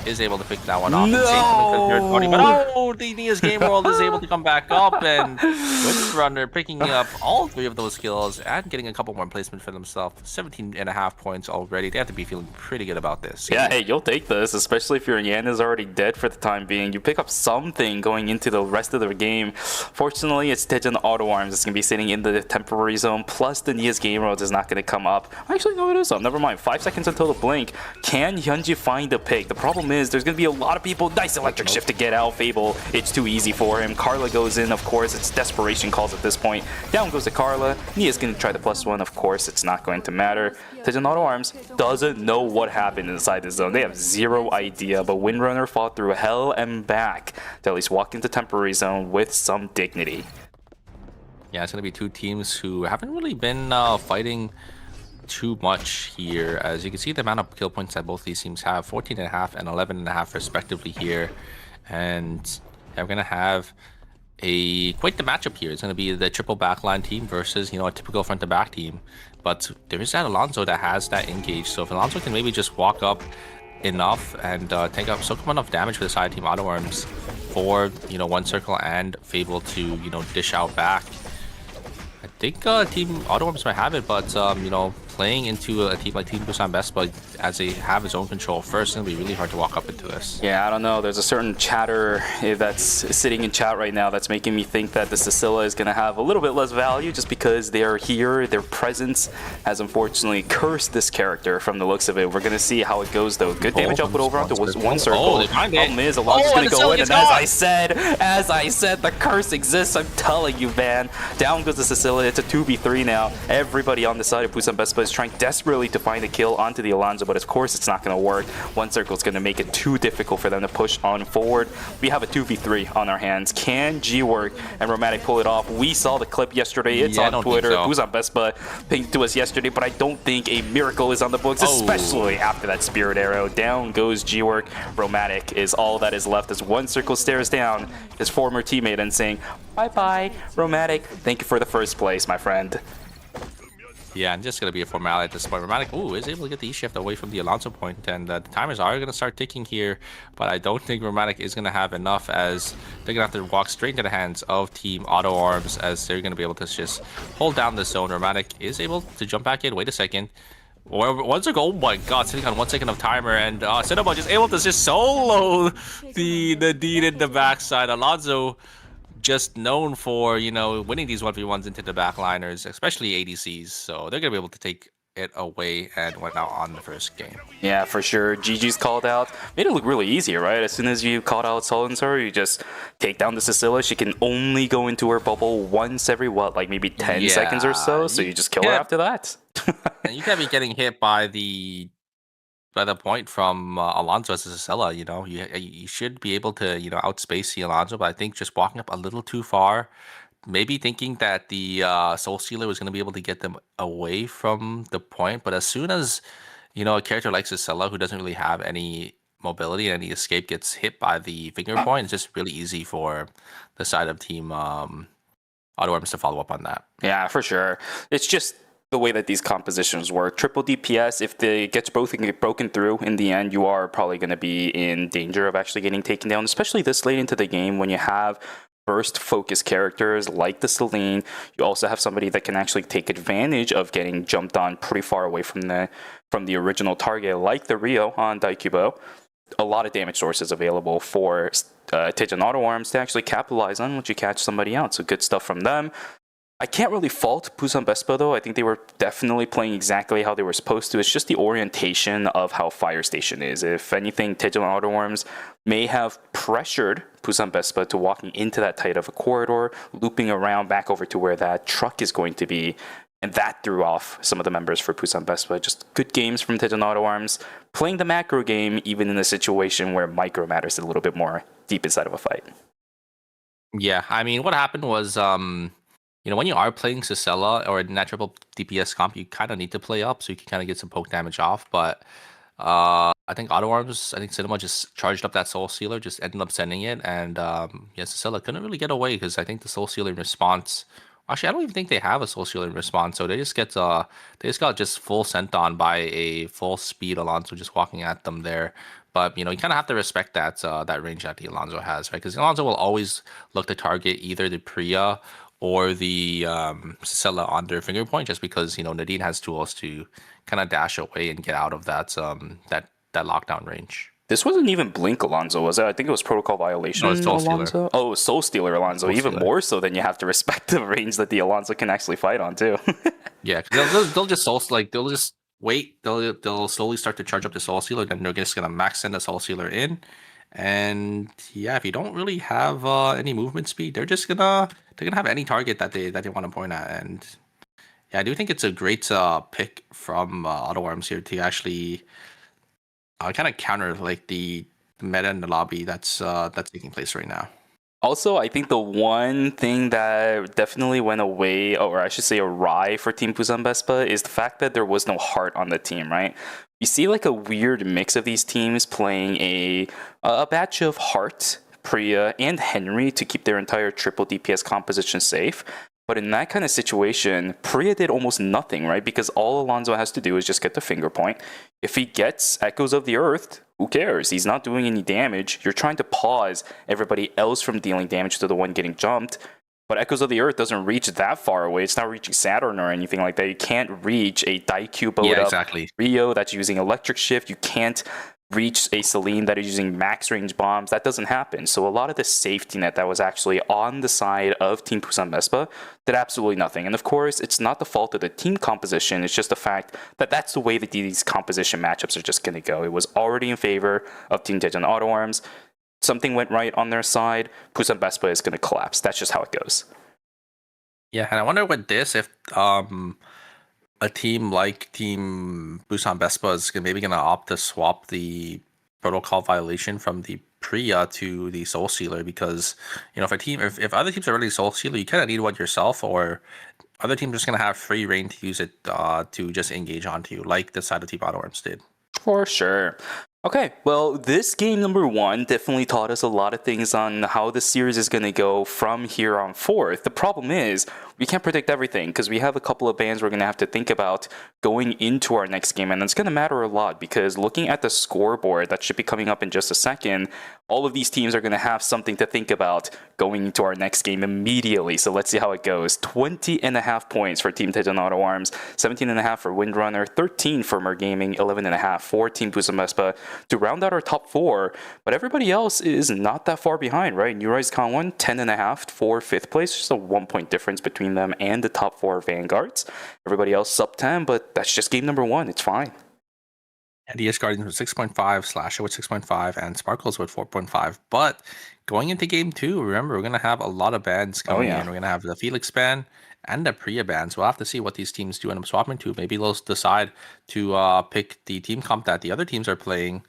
is able to pick that one off. But the Nia's Game World is able to come back up, and Windrunner picking up all 3 of those kills and getting a couple more placement for themselves. 17.5 points already. They have to be feeling pretty good about this. Yeah, hey, you'll take this, especially if your Yan is already dead for the time being. You pick up something going into the rest of the game. Fortunately, it's Tejan Auto Arms that's going to be sitting in the temporary zone, plus the Nia's Game World is not going to come up. Actually, no, it is up. Never mind. 5 seconds until the blink. Can Hyunji find a pick? The problem is there's going to be a lot of people. Nice electric shift to get out. Fable, it's too easy for him. Carla goes in, of course. It's desperation calls at this point. Down goes to Carla. Nia's going to try the +1. Of course, it's not going to matter. Tejan Auto Arms doesn't know what happened inside the zone. They have 0 idea, but Windrunner fought through hell and back to at least walk into temporary zone with some dignity. Yeah, it's going to be 2 teams who haven't really been fighting too much here. As you can see, the amount of kill points that both these teams have, 14.5 and 11.5 respectively here. And yeah, we're going to have quite the matchup here. It's going to be the triple backline team versus, a typical front to back team. But there is that Alonso that has that engage. So if Alonso can maybe just walk up enough and take up soak up enough damage for the side team Auto Arms for, one circle and Fable to, dish out back. I think Team Auto Arms might have it, but, playing into a team like Team Busan Best, but as they have its own control first, it's going to be really hard to walk up into this. Yeah, I don't know. There's a certain chatter that's sitting in chat right now that's making me think that the Sicilla is going to have a little bit less value just because they are here. Their presence has unfortunately cursed this character from the looks of it. We're going to see how it goes, though. Good damage output over onto one circle. Oh, they find it. Problem is, Alonso's going to go in, and as I said, the curse exists. I'm telling you, man. Down goes the Sicilla. It's a 2v3 now. Everybody on the side of Busan Vespa is trying desperately to find a kill onto the Alonso, but of course it's not going to work. One circle is going to make it too difficult for them to push on forward. We have a 2v3 on our hands. Can G-Work and Romantic pull it off? We saw the clip yesterday. It's on Twitter. Busan Vespa pinged to us yesterday, but I don't think a miracle is on the books, especially after that Spirit Arrow. Down goes G-Work. Romantic is all that is left as one circle stares down his former teammate and saying, bye-bye, Romantic. Thank you for the first place, my friend. Yeah, and just going to be a formality at this point. Romantic, is able to get the E-shift away from the Alonso point, and the timers are going to start ticking here, but I don't think Romantic is going to have enough, as they're going to have to walk straight into the hands of Team Auto Arms, as they're going to be able to just hold down the zone. Romantic is able to jump back in. Wait a second. Once ago, oh my god, sitting on 1 second of timer, and Cinema just able to just solo the Deed in the backside. Alonso just known for, winning these 1v1s into the backliners, especially ADCs, so they're going to be able to take it away and went out on the first game. Yeah, for sure. GG's called out. Made it look really easy, right? As soon as you called out Silencer, you just take down the Sicilla. She can only go into her bubble once every, like maybe 10 seconds or so, so you just kill her after that. And you can't be getting hit by the point from Alonso as a Sicilla. You should be able to, outspace the Alonso, but I think just walking up a little too far, maybe thinking that the Soul Stealer was going to be able to get them away from the point, but as soon as, a character like Sicilla, who doesn't really have any mobility and any escape, gets hit by the finger point, it's just really easy for the side of Team Auto Arms to follow up on that. Yeah, for sure. It's just the way that these compositions work. Triple DPS, if they get broken through in the end, you are probably going to be in danger of actually getting taken down, especially this late into the game when you have burst focus characters like the Celine. You also have somebody that can actually take advantage of getting jumped on pretty far away from the original target, like the Rio on Daikubo. A lot of damage sources available for Tejan Auto Arms to actually capitalize on once you catch somebody out. So good stuff from them. I can't really fault Busan Vespa, though. I think they were definitely playing exactly how they were supposed to. It's just the orientation of how Fire Station is. If anything, Tejan Auto Arms may have pressured Busan Vespa to walking into that tight of a corridor, looping around back over to where that truck is going to be, and that threw off some of the members for Busan Vespa. Just good games from Tejan Auto Arms, playing the macro game, even in a situation where micro matters a little bit more deep inside of a fight. Yeah, I mean, what happened was, when you are playing Sicilla or in that triple DPS comp, you kind of need to play up so you can kind of get some poke damage off. But I think Cinema just charged up that Soul Stealer, just ended up sending it. And Sicilla couldn't really get away because I think the Soul Stealer in response... Actually, I don't even think they have a Soul Stealer in response. So they just got just full sent on by a full speed Alonso just walking at them there. But, you kind of have to respect that range that the Alonso has, right? Because the Alonso will always look to target either the Priya or the Sicilla on their finger point, just because Nadine has tools to kind of dash away and get out of that lockdown range. This wasn't even Blink Alonso, was it? I think it was Protocol Violation. No, it's Soul Alonso. Stealer. Oh, it was Soul Stealer Alonso. Even more so than you have to respect the range that the Alonso can actually fight on too. Yeah, they'll just they'll just wait. They'll slowly start to charge up the Soul Stealer, then they're just gonna max send the Soul Stealer in. And yeah, if you don't really have any movement speed, they're gonna have any target that they want to point at. And yeah, I do think it's a great pick from Auto Arms here to actually kind of counter like the meta in the lobby that's taking place right now. Also, I think the one thing that definitely went away, or I should say awry for Team Busan Vespa, is the fact that there was no heart on the team, right? You see like a weird mix of these teams playing a batch of Heart, Priya, and Henry to keep their entire triple DPS composition safe. But in that kind of situation, Priya did almost nothing, right? Because all Alonso has to do is just get the finger point. If he gets Echoes of the Earth, who cares? He's not doing any damage. You're trying to pause everybody else from dealing damage to the one getting jumped. But Echoes of the Earth doesn't reach that far away. It's not reaching Saturn or anything like that. You can't reach a Daikyu build up. Exactly. Rio that's using Electric Shift. You can't reach a Celine that is using max range bombs. That doesn't happen. So a lot of the safety net that was actually on the side of Team Busan Vespa did absolutely nothing. And of course, it's not the fault of the team composition. It's just the fact that that's the way that these composition matchups are just going to go. It was already in favor of Team Daejeon Auto Arms. Something went right on their side. Busan Vespa is going to collapse. That's just how it goes. Yeah, and I wonder with this if a team like Team Busan Vespa is maybe going to opt to swap the protocol violation from the Priya to the Soul Stealer, because if other teams are really Soul Stealer, you kind of need one yourself, or other teams are just going to have free reign to use it to just engage onto you, like the side of Team Auto Arms did. For sure. Okay, well, this game number 1 definitely taught us a lot of things on how the series is going to go from here on forth. The problem is, we can't predict everything, because we have a couple of bands we're going to have to think about going into our next game, and it's going to matter a lot, because looking at the scoreboard that should be coming up in just a second, all of these teams are going to have something to think about going into our next game immediately. So let's see how it goes. 20.5 points for Team Daejeon Auto Arms, 17.5 for Windrunner, 13 for Mer Gaming, 11.5 for Team Busan Vespa to round out our top 4. But everybody else is not that far behind, right? New Rise Kangwon, 10.5 for 5th place, just a 1 point difference between them and the top 4 Vanguards. Everybody else sub 10, but that's just game number 1. It's fine. And DS Guardians with 6.5, Slasher with 6.5, and Sparkles with 4.5. But going into game 2, remember, we're going to have a lot of bands coming in. We're going to have the Felix band and the Priya band. So we'll have to see what these teams do end up swapping to. Maybe they'll decide to pick the team comp that the other teams are playing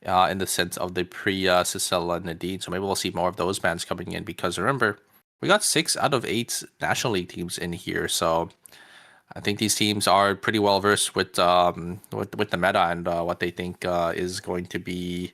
in the sense of the Priya, Cicella, and Nadine. So maybe we'll see more of those bands coming in, because remember, we got 6 out of 8 National League teams in here. So I think these teams are pretty well versed with the meta and what they think is going to be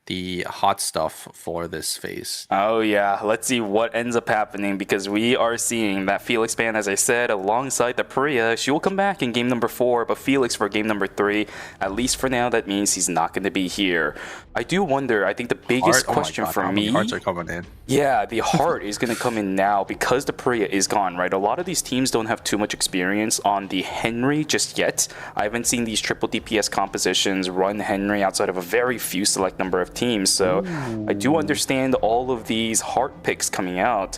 the hot stuff for this phase. Oh yeah, let's see what ends up happening, because we are seeing that Felix band, as I said, alongside the Priya. She will come back in game number 4, but Felix for game number 3, at least for now, that means he's not going to be here. I do wonder, I think the biggest question for me... Hearts are coming in. Yeah, the heart is going to come in now because the Priya is gone, right? A lot of these teams don't have too much experience on the Henry just yet. I haven't seen these triple DPS compositions run Henry outside of a very few select number of teams, so I do understand all of these heart picks coming out.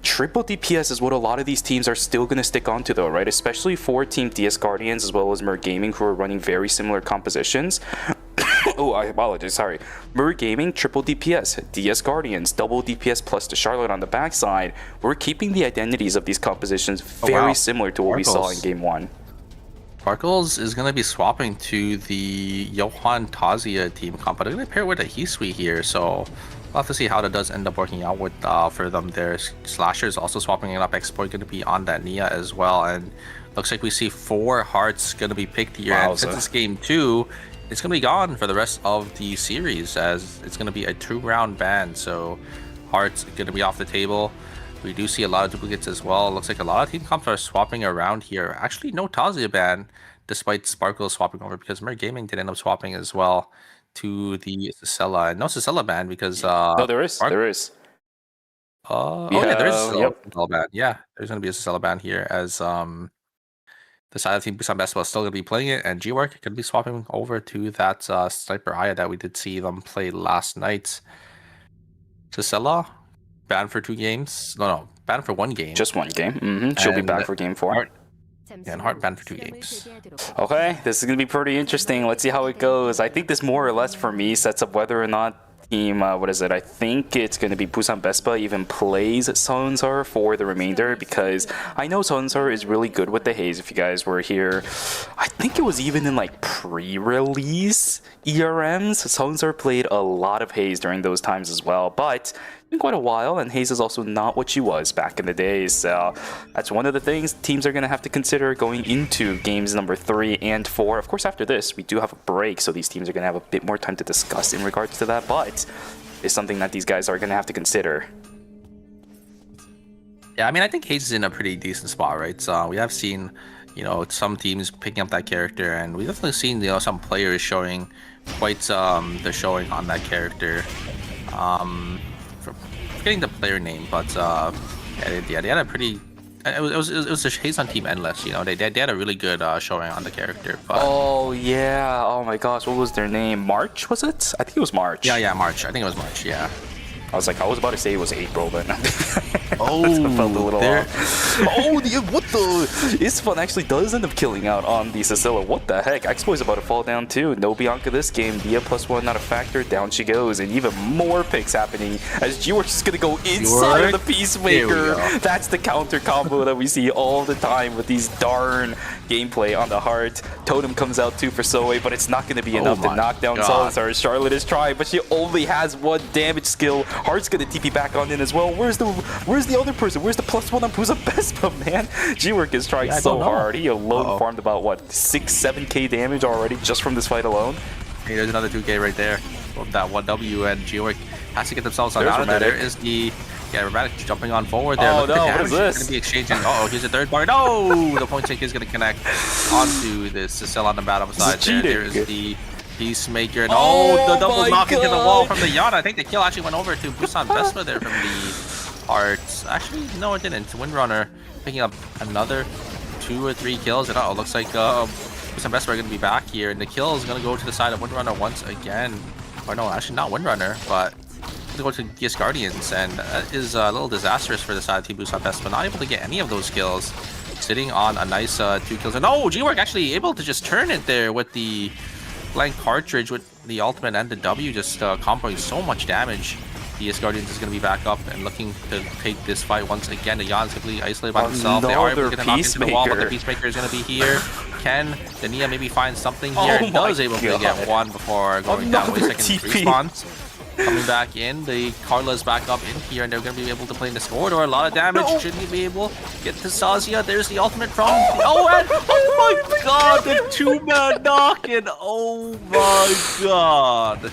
Triple DPS is what a lot of these teams are still going to stick onto though, right? Especially for Team DS Guardians as well as Mer Gaming, who are running very similar compositions. Oh, I apologize, sorry. Mer Gaming, triple DPS, DS Guardians, double DPS plus the Charlotte on the backside. We're keeping the identities of these compositions very similar to what we saw in game 1. Sparkles is going to be swapping to the Johan Tazia team comp, but they're going to pair with a Hisui here, so we'll have to see how that does end up working out with for them there. Slasher is also swapping it up. Exploit going to be on that Nia as well, and looks like we see 4 hearts going to be picked here. And since it's game 2, it's going to be gone for the rest of the series, as it's going to be a 2-round ban, so hearts going to be off the table. We do see a lot of duplicates as well. Looks like a lot of team comps are swapping around here. Actually, no Tazia ban, despite Sparkle swapping over, because Mer Gaming did end up swapping as well to the Cicella. And no Cicella ban because... no, there is. There is. Yeah, there is a Cicella ban. Yeah, there's going to be a Cicella ban here, as the side of Team Busan Basketball is still going to be playing it, and G-Work going to be swapping over to that Sniper Aya that we did see them play last night. Cicella banned for 2 games. No, banned for 1 game. Just 1 game. She'll be back for game 4. And Heart banned for 2 games. Okay, this is going to be pretty interesting. Let's see how it goes. I think this more or less for me sets up whether or not Team, what is it? I think it's going to be Busan Vespa even plays Seonseo for the remainder, because I know Seonseo is really good with the haze. If you guys were here, I think it was even in like pre-release ERMs, Seonseo played a lot of haze during those times as well, but it's been quite a while, and haze is also not what she was back in the days, so that's one of the things teams are going to have to consider going into games number 3 and 4. Of course, after this, we do have a break, so these teams are going to have a bit more time to discuss in regards to that, but it's something that these guys are going to have to consider. Yeah, I mean, I think haze is in a pretty decent spot, right? So we have seen, you know, some teams picking up that character, and we've definitely seen, you know, some players showing quite the showing on that character. Forgetting the player name, but Yeah, they had a pretty. It was a Haze on Team Endless. You know, they had a really good showing on the character. But Oh yeah. Oh my gosh, what was their name? March, was it? I think it was March. yeah, March. I think it was March. Yeah. I was about to say it was April, but Oh, felt a little there- off. Oh, what the? Isfan actually does end up killing out on the Cecilia. What the heck? Expo's about to fall down too. No Bianca this game. Dia +1 not a factor. Down she goes, and even more picks happening as G-Works is gonna go inside of the Peacemaker. That's the counter combo that we see all the time with these darn gameplay on the Heart. Totem comes out too for Soe, but it's not gonna be enough to knock down Solitaire. Charlotte is trying, but she only has one damage skill. Heart's gonna TP back on in as well. Where's the other person? Where's the +1 on Puza Vespa, man? G-Work is trying so hard. He alone farmed about, what, 6-7k damage already just from this fight alone? Hey, there's another 2k right there. From that 1W, and G-Work has to get themselves out of there. There is the... Yeah, Romantic jumping on forward there. Oh no, what is this? Going to be exchanging. Uh-oh, here's a third party. No! The point take is going to connect onto the Cecil on the bottom side there. There is the Peacemaker. No, the double knock into the wall from the Yana. I think the kill actually went over to Busan Vespa there from the Hearts. Actually, no, it didn't. Windrunner picking up another 2 or 3 kills. And looks like Busan Vespa are going to be back here. And the kill is going to go to the side of Windrunner once again. Or no, actually not Windrunner, but to go to DS Guardians, and that is a little disastrous for the side of Team Busan Vespa. Not able to get any of those kills. Sitting on a nice 2 kills. And oh, G-Work actually able to just turn it there with the blank cartridge with the ultimate and the W, just comboing so much damage. DS Guardians is going to be back up and looking to take this fight once again. The Yan's completely isolated by himself. They are able to get him knocked into the wall, but the Peacemaker is going to be here. Can Dania maybe find something here? Does able to get one before going down. Wait a second, response. Coming back in, the Carla's back up in here, and they're going to be able to play in this corridor. A lot of damage. Shouldn't he be able to get to Sazia? There's the ultimate from and oh my god, the 2-man knocking. Oh my god.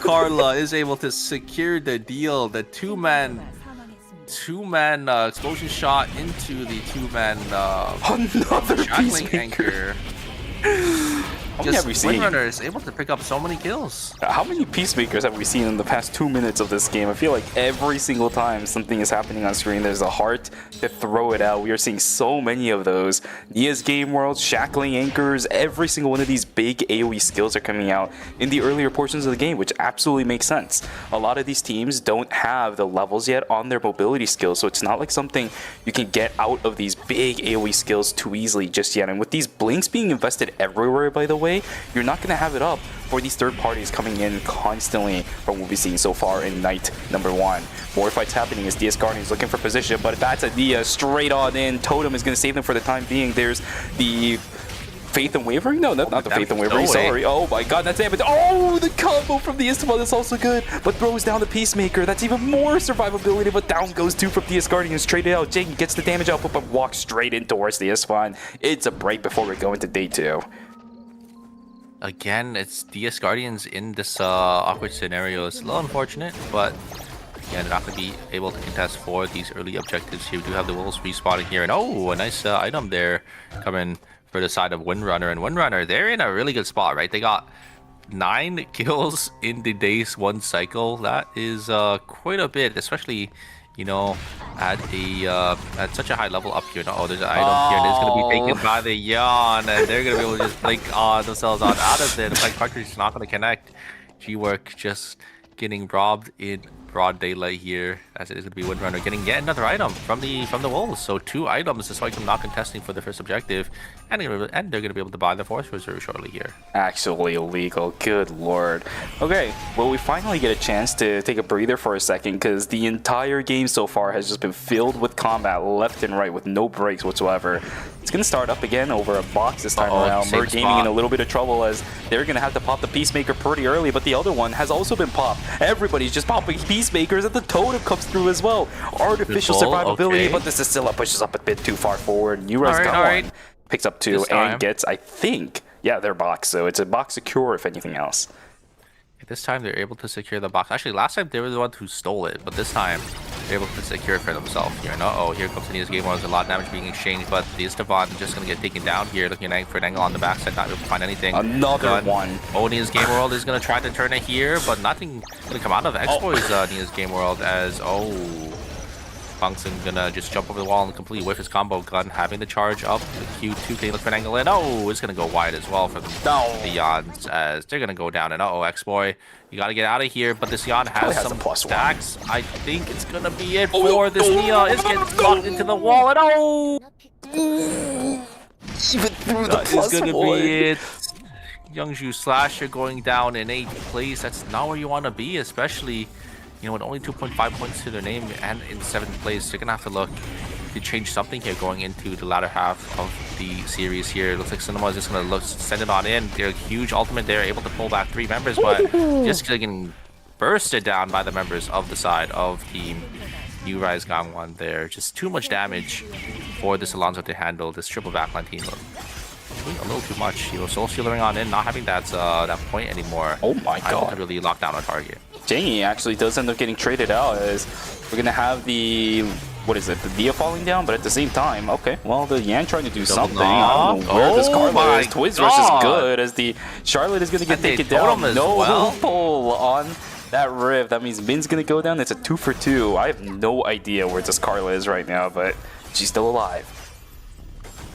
Carla is able to secure the deal. The two-man explosion shot into the 2-man another shackling anchor. How many have we seen? Windrunner is able to pick up so many kills. How many Peacemakers have we seen in the past 2 minutes of this game? I feel like every single time something is happening on screen, there's a Heart to throw it out. We are seeing so many of those. Nia's Game World, Shackling Anchors, every single one of these big AoE skills are coming out in the earlier portions of the game, which absolutely makes sense. A lot of these teams don't have the levels yet on their mobility skills, so it's not like something you can get out of these big AoE skills too easily just yet. And with these blinks being invested everywhere, by the way, you're not going to have it up for these third parties coming in constantly from what we've seen so far in night number 1. More fights happening as DS Guardians looking for position, but that's a Nia straight on in. Totem is going to save them for the time being. There's the Faith and Wavering? No, not the Faith and Wavering, sorry. Oh my god, that's damage. Oh, the combo from the Istvan is also good, but throws down the Peacemaker. That's even more survivability, but down goes 2 from DS Guardians. Straight out, Jake gets the damage output, but walks straight in towards the Istvan. It's a break before we go into day 2. Again, it's DS Guardians in this awkward scenario. It's a little unfortunate, but again, they're not going to be able to contest for these early objectives here. We do have the Wolves respawning here, and oh, a nice item there coming for the side of Windrunner. And Windrunner, they're in a really good spot, right? They got 9 kills in the days 1 cycle. That is quite a bit, especially, you know, at such a high level up here. Oh, there's an item here, and it's going to be taken by the Yan, and they're going to be able to just blink themselves out of there. The flank cartridge is not going to connect. G-Work just getting robbed in broad daylight here, as it is going to be Windrunner getting yet another item from the Wolves. So 2 items despite them not contesting for the first objective, and they're going to be able to buy the 4th reserve shortly here. Actually illegal, good lord. Okay, well, we finally get a chance to take a breather for a second, because the entire game so far has just been filled with combat left and right with no breaks whatsoever. It's going to start up again over a box this time around. Mer Gaming in a little bit of trouble as they're going to have to pop the Peacemaker pretty early, but the other one has also been popped. Everybody's just popping Peacemakers, and the Totem comes through as well. Artificial survivability, but the Cecilia pushes up a bit too far forward. Nura's got one. Picks up 2 and gets, I think, yeah, their box. So it's a box secure if anything else. This time they're able to secure the box. Actually, last time they were the ones who stole it, but this time they're able to secure it for themselves here. And uh-oh, here comes Nia's Game World. There's a lot of damage being exchanged, but the Istvan just going to get taken down here, looking for an angle on the backside, not able to find anything. Another one. Oh, Nia's Game World is going to try to turn it here, but nothing going to come out of Expo's Nia's Game World as, Bangsun gonna just jump over the wall and completely whiff his combo gun, having the charge up. The Q2 can look for an angle in. Oh, it's gonna go wide as well for the Yans as they're gonna go down. And X-Boy, you gotta get out of here. But this Yan has some stacks. I think it's gonna be it for this Nia. It's getting locked into the wall. And Even through the that plus is gonna one. be it. Youngju Slasher going down in 8th place. That's not where you want to be, especially, you know, with only 2.5 points to their name and in 7th place. They're gonna have to look to change something here going into the latter half of the series here. It looks like Cinema is just gonna send it on in. They're huge ultimate. They're able to pull back 3 members, but just getting bursted down by the members of the side of Team New Rise Gangwon there. Just too much damage for this Alonso to handle. This triple backline team doing a little too much. You know, Soul Shielding on in, not having that point anymore. Oh my god. To really lock down a target. Jangy actually does end up getting traded out as we're gonna have the, what is it, the Dia falling down, but at the same time, okay, well, the Yan trying to do something. I don't know where this Carla is. Twiz versus good as the Charlotte is gonna get taken down. No pull on that Rift. That means Min's gonna go down. It's a 2 for 2. I have no idea where this Carla is right now, but she's still alive.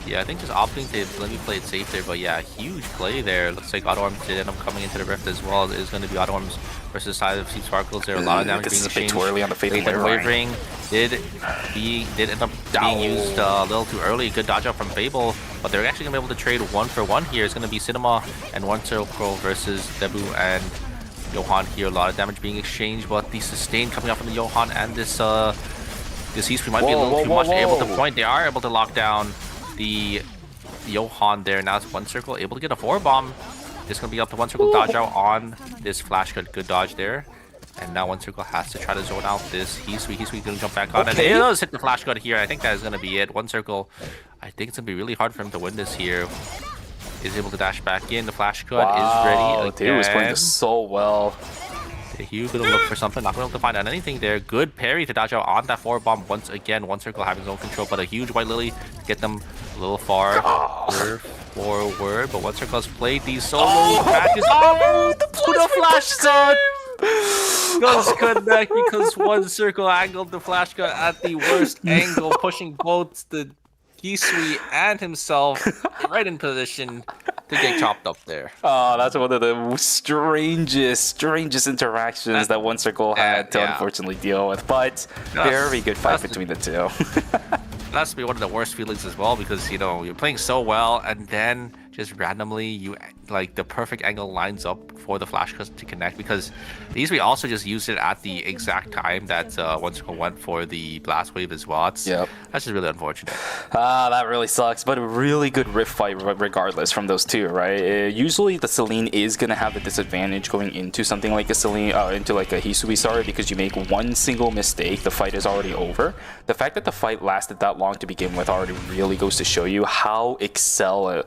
Yeah, I think just opting to let me play it safe there, but yeah, huge play there. Looks like Auto Arms did end up coming into the Rift as well. It is going to be Auto Arms versus side of Team Sparkles. There are a lot of damage being exchanged. Too early on the Fatal Wavering did end up being used a little too early. Good dodge out from Fable, but they're actually going to be able to trade 1 for 1 here. It's going to be Cinema and One Circle versus Debu and Johan here. A lot of damage being exchanged, but the sustain coming out from the Johan and this Heatstream might be a little too much able to point. They are able to lock down the Johan there. Now it's One Circle able to get a 4-bomb. It's going to be up to One Circle dodge out on this flash cut. Good dodge there. And now One Circle has to try to zone out this Heatstream. Heatstream going to jump back on. And it does hit the flash cut here. I think that is going to be it. One Circle, I think it's going to be really hard for him to win this here. Is able to dash back in. The flash cut is ready again. He was playing this so well. Hugh gonna look for something, not gonna be able to find out anything there. Good parry to dodge out on that 4-bomb once again. One Circle having his own control, but a huge White Lily to get them a little far forward. But One Circle has played these solo matches. The flash cut! Does connect because One Circle angled the flash cut at the worst angle, pushing both the Gisui and himself right in position to get chopped up there. Oh, that's one of the strangest interactions that One Circle had to unfortunately deal with. But very good fight between the two. That's be one of the worst feelings as well, because, you know, you're playing so well and then just randomly you like the perfect angle lines up for the flash cut to connect, because these we also just used it at the exact time that One Circle went for the blast wave as well. That's just really unfortunate. That really sucks, but a really good Rift fight regardless from those two, right? Usually the Celine is gonna have a disadvantage going into something like a Celine, into like a Hisui, sorry, because you make one single mistake, the fight is already over. The fact that the fight lasted that long to begin with already really goes to show you how excelled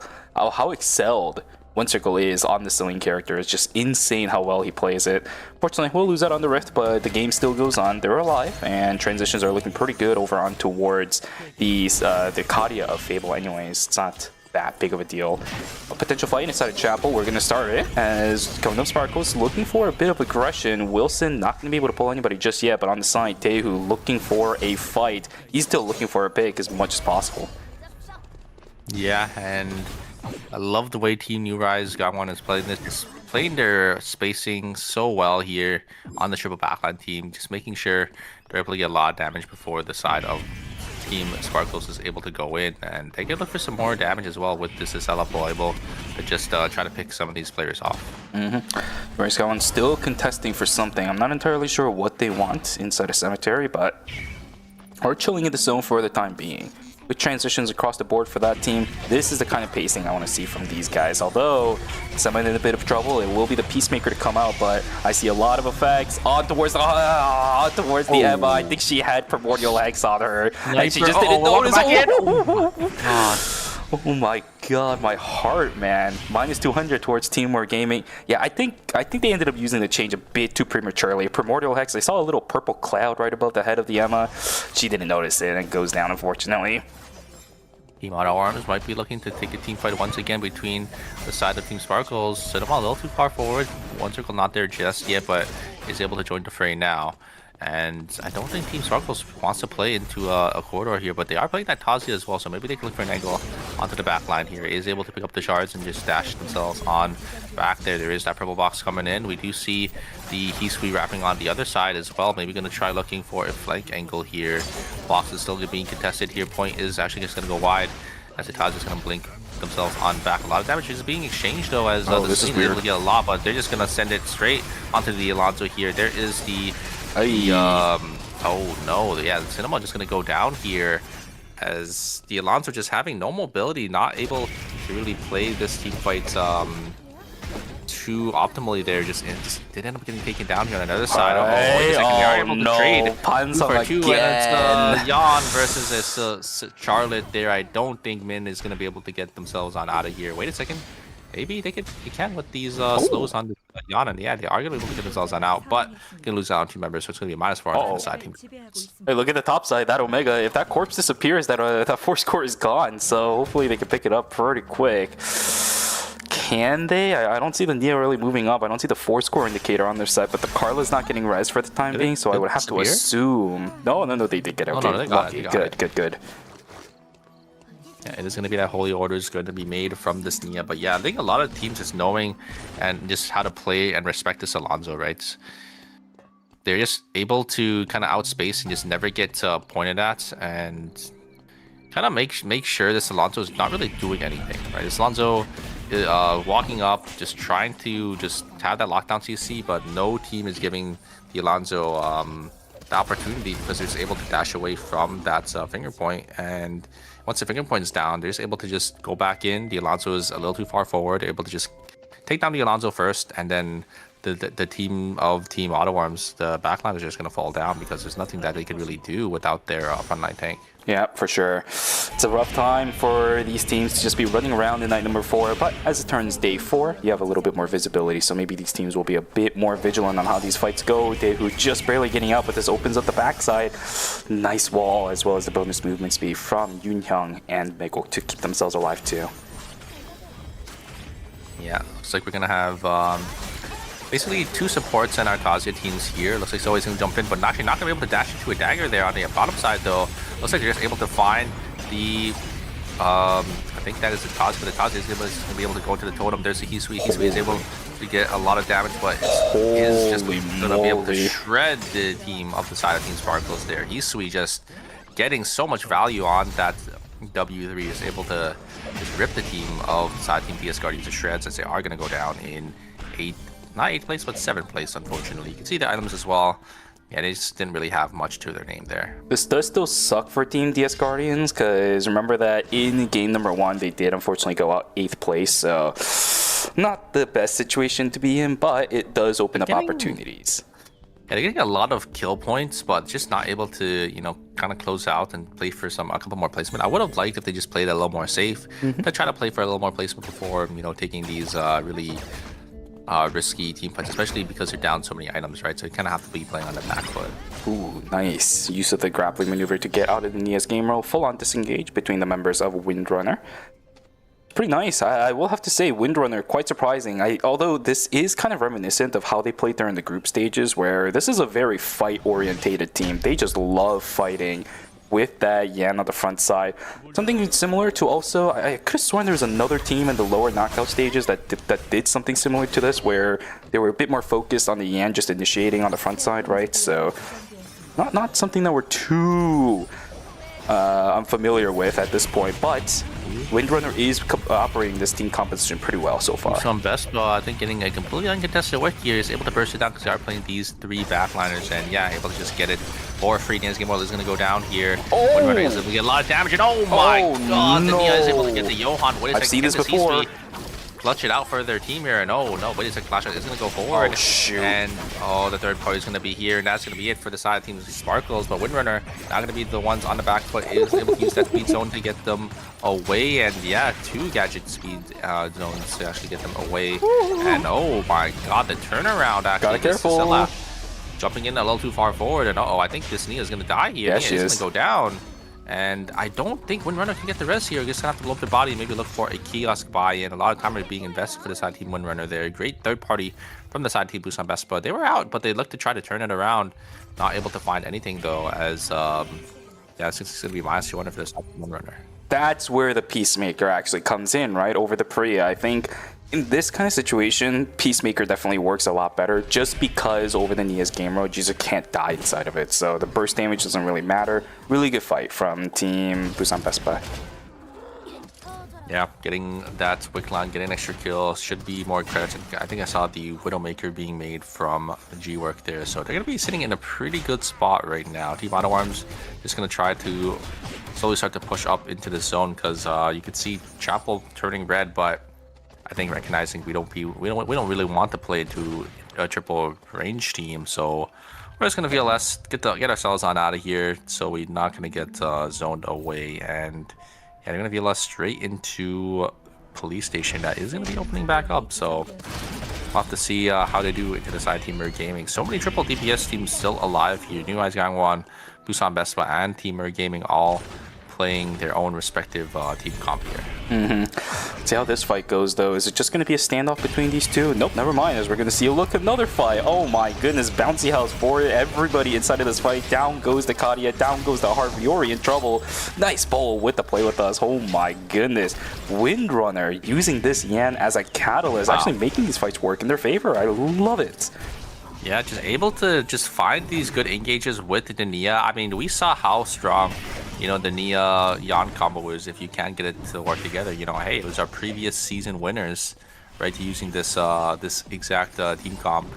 One Circle is on the Celine character. It's just insane how well he plays it. Fortunately, we'll lose out on the Rift, but the game still goes on. They're alive, and transitions are looking pretty good over on towards the Kadia of Fable anyways. It's not that big of a deal. A potential fight inside of Chapel. We're going to start it as Kingdom Sparkles looking for a bit of aggression. Wilson not going to be able to pull anybody just yet, but on the side, Taehu looking for a fight. He's still looking for a pick as much as possible. Yeah, and I love the way Team New Rise Gangwon is playing this. It's playing their spacing so well here on the triple backline team, just making sure they're able to get a lot of damage before the side of Team Sparkles is able to go in, and they can look for some more damage as well with this Isella able to just try to pick some of these players off. Rise Gangwon still contesting for something. I'm not entirely sure what they want inside a cemetery, but we're chilling in the zone for the time being. With transitions across the board for that team, this is the kind of pacing I want to see from these guys. Although someone in a bit of trouble, it will be the Peacemaker to come out, but I see a lot of effects on towards the Emma. I think she had Primordial Hex on her, and she just didn't notice. Oh my god, my heart, man. Minus 200 towards Team Wargaming. Yeah, I think they ended up using the change a bit too prematurely. Primordial Hex, I saw a little purple cloud right above the head of the Emma. She didn't notice it and it goes down, unfortunately. Team Auto Arms might be looking to take a team fight once again between the side of Team Sparkles. Cinema a little too far forward. One Circle not there just yet, but is able to join the fray now. And I don't think Team Sparkles wants to play into a corridor here, but they are playing that Tazi as well, so maybe they can look for an angle onto the back line here. Is able to pick up the shards and just dash themselves on back there. There is that purple box coming in. We do see the Hisui wrapping on the other side as well. Maybe going to try looking for a flank angle here. Box is still being contested here. Point is actually just going to go wide as the Tazi is going to blink themselves on back. A lot of damage is being exchanged though, as this is weird. able to get a lot, but they're just going to send it straight onto the Alonso here. There is the oh no, yeah, the Cinema just gonna go down here as the Alonso just having no mobility, not able to really play this team fight too optimally there. Just did end up getting taken down here on another side. Wait a second, they are able to trade for 2 again. Yan versus a Charlotte there. I don't think Min is gonna be able to get themselves on out of here. Wait a second. Maybe they can with these slows on the Yan, and yeah, they are going to be able to get themselves on out, but going to lose out on 2 members, so it's going to be a -4 on the side team. Hey, look at the top side. That Omega, if that corpse disappears, that force core is gone, so hopefully they can pick it up pretty quick. Can they? I don't see the Neo really moving up. I don't see the force core indicator on their side, but the Carla's not getting res for the time being, so I would have to assume. No, they did get it. Okay, no, they got it. Good. Yeah, it is going to be that Holy Order is going to be made from this Nia. But yeah, I think a lot of teams just knowing and just how to play and respect this Alonso, right? They're just able to kind of outspace and just never get pointed at and kind of make sure this Alonso is not really doing anything, right? This Alonso is walking up, just trying to just have that lockdown CC, but no team is giving the Alonso the opportunity because they're just able to dash away from that finger point. And once the finger point is down, they're just able to just go back in. The Alonso is a little too far forward. They're able to just take down the Alonso first, and then the team of Team Autoworms, the backline is just going to fall down because there's nothing that they can really do without their frontline tank. Yeah, for sure. It's a rough time for these teams to just be running around in night number 4, but as it turns day 4, you have a little bit more visibility, so maybe these teams will be a bit more vigilant on how these fights go. Daewoo just barely getting out, but this opens up the backside. Nice wall, as well as the bonus movement speed from Yoonhyung and Megok to keep themselves alive too. Yeah, looks like we're going to have basically 2 supports in our Kazuya teams here. Looks like Zoe's going to jump in, but actually not going to be able to dash into a dagger there on the bottom side though. Looks like they're just able to find the I think that is the Kazuya, but the Kazuya is going to be able to go into the totem. There's the Hisui. Hisui is able to get a lot of damage, but is just going to be able to shred the team of the side of Team Sparkles there. Hisui just getting so much value on that W3, is able to just rip the team of the side team DS Guardians to shreds, as they are going to go down in not 8th place, but 7th place, unfortunately. You can see the items as well. Yeah, they just didn't really have much to their name there. This does still suck for Team DS Guardians, because remember that in game number 1, they did unfortunately go out 8th place, so not the best situation to be in, but it does open up opportunities. Yeah, they're getting a lot of kill points, but just not able to, you know, kind of close out and play for a couple more placement. I would have liked if they just played a little more safe, to try to play for a little more placement before, you know, taking these really risky team fights, especially because they're down so many items, right? So you kind of have to be playing on the back foot. Ooh, nice. Use of the grappling maneuver to get out of the Nia's game roll. Full-on disengage between the members of Windrunner. Pretty nice. I will have to say, Windrunner, quite surprising. Although this is kind of reminiscent of how they played during the group stages, where this is a very fight-orientated team. They just love fighting with that Yan on the front side. Something similar to also, I could have sworn there was another team in the lower knockout stages that did something similar to this, where they were a bit more focused on the Yan just initiating on the front side, right? So not something that we're too unfamiliar with at this point, but Windrunner is operating this team composition pretty well so far. Some best, I think getting a completely uncontested work here is able to burst it down because they are playing these 3 backliners, and yeah, able to just get it for free. Nia's game is going to go down here. Windrunner is able to get a lot of damage, and oh my god, the Nia is able to get the Johan. What is I've seen this before. Clutch it out for their team here, and oh no, wait a second, Flash is going to go forward. Oh shoot. And the third party is going to be here, and that's going to be it for the side of Team Sparkles. But Windrunner not going to be the ones on the back foot, is able to use that speed zone to get them away, and yeah, 2 gadget speed zones to actually get them away. And oh my god, the turnaround actually. Gotta careful. Jumping in a little too far forward, and I think this Nia is going to die here. Yeah, Nia is going to go down. And I don't think Windrunner can get the rest here. You're just gonna have to blow up the body and maybe look for a kiosk buy-in. A lot of time is being invested for the side team Windrunner there. Great third party from the side team Busan Vespa. They were out, but they looked to try to turn it around. Not able to find anything though, as yeah, since it's gonna be -200 for the side team Windrunner. That's where the Peacemaker actually comes in, right? Over the Priya. I think in this kind of situation, Peacemaker definitely works a lot better just because over the Nia's game mode, you just can't die inside of it. So the burst damage doesn't really matter. Really good fight from Team Busan Vespa. Yeah, getting that wick line, getting an extra kill should be more credits. I think I saw the Widowmaker being made from G-Work there. So they're going to be sitting in a pretty good spot right now. Team Auto Arms just going to try to slowly start to push up into the zone because you could see Chapel turning red, but I think recognizing we don't really want to play to a triple range team, so we're just gonna VLS, get ourselves on out of here, so we're not gonna get zoned away. And yeah, they're gonna VLS straight into police station that is gonna be opening back up. So we'll have to see how they do into the side team Merc Gaming. So many triple DPS teams still alive here. New Eyes Gangwon, Busan Vespa, and Team Merc Gaming all playing their own respective team comp here. See how this fight goes though. Is it just going to be a standoff between these two? Nope, never mind, as we're going to see another fight. Oh my goodness, bouncy house for everybody inside of this fight. Down goes the Kadia, down goes the Harviori in trouble. Nice bowl with the play with us. Oh my goodness. Windrunner using this Yan as a catalyst, actually making these fights work in their favor. I love it. Yeah, just able to just find these good engages with the Nia. I mean, we saw how strong, you know, the Nia Yan combo is if you can't get it to work together. You know, hey, it was our previous season winners, right, to using this this exact team comp.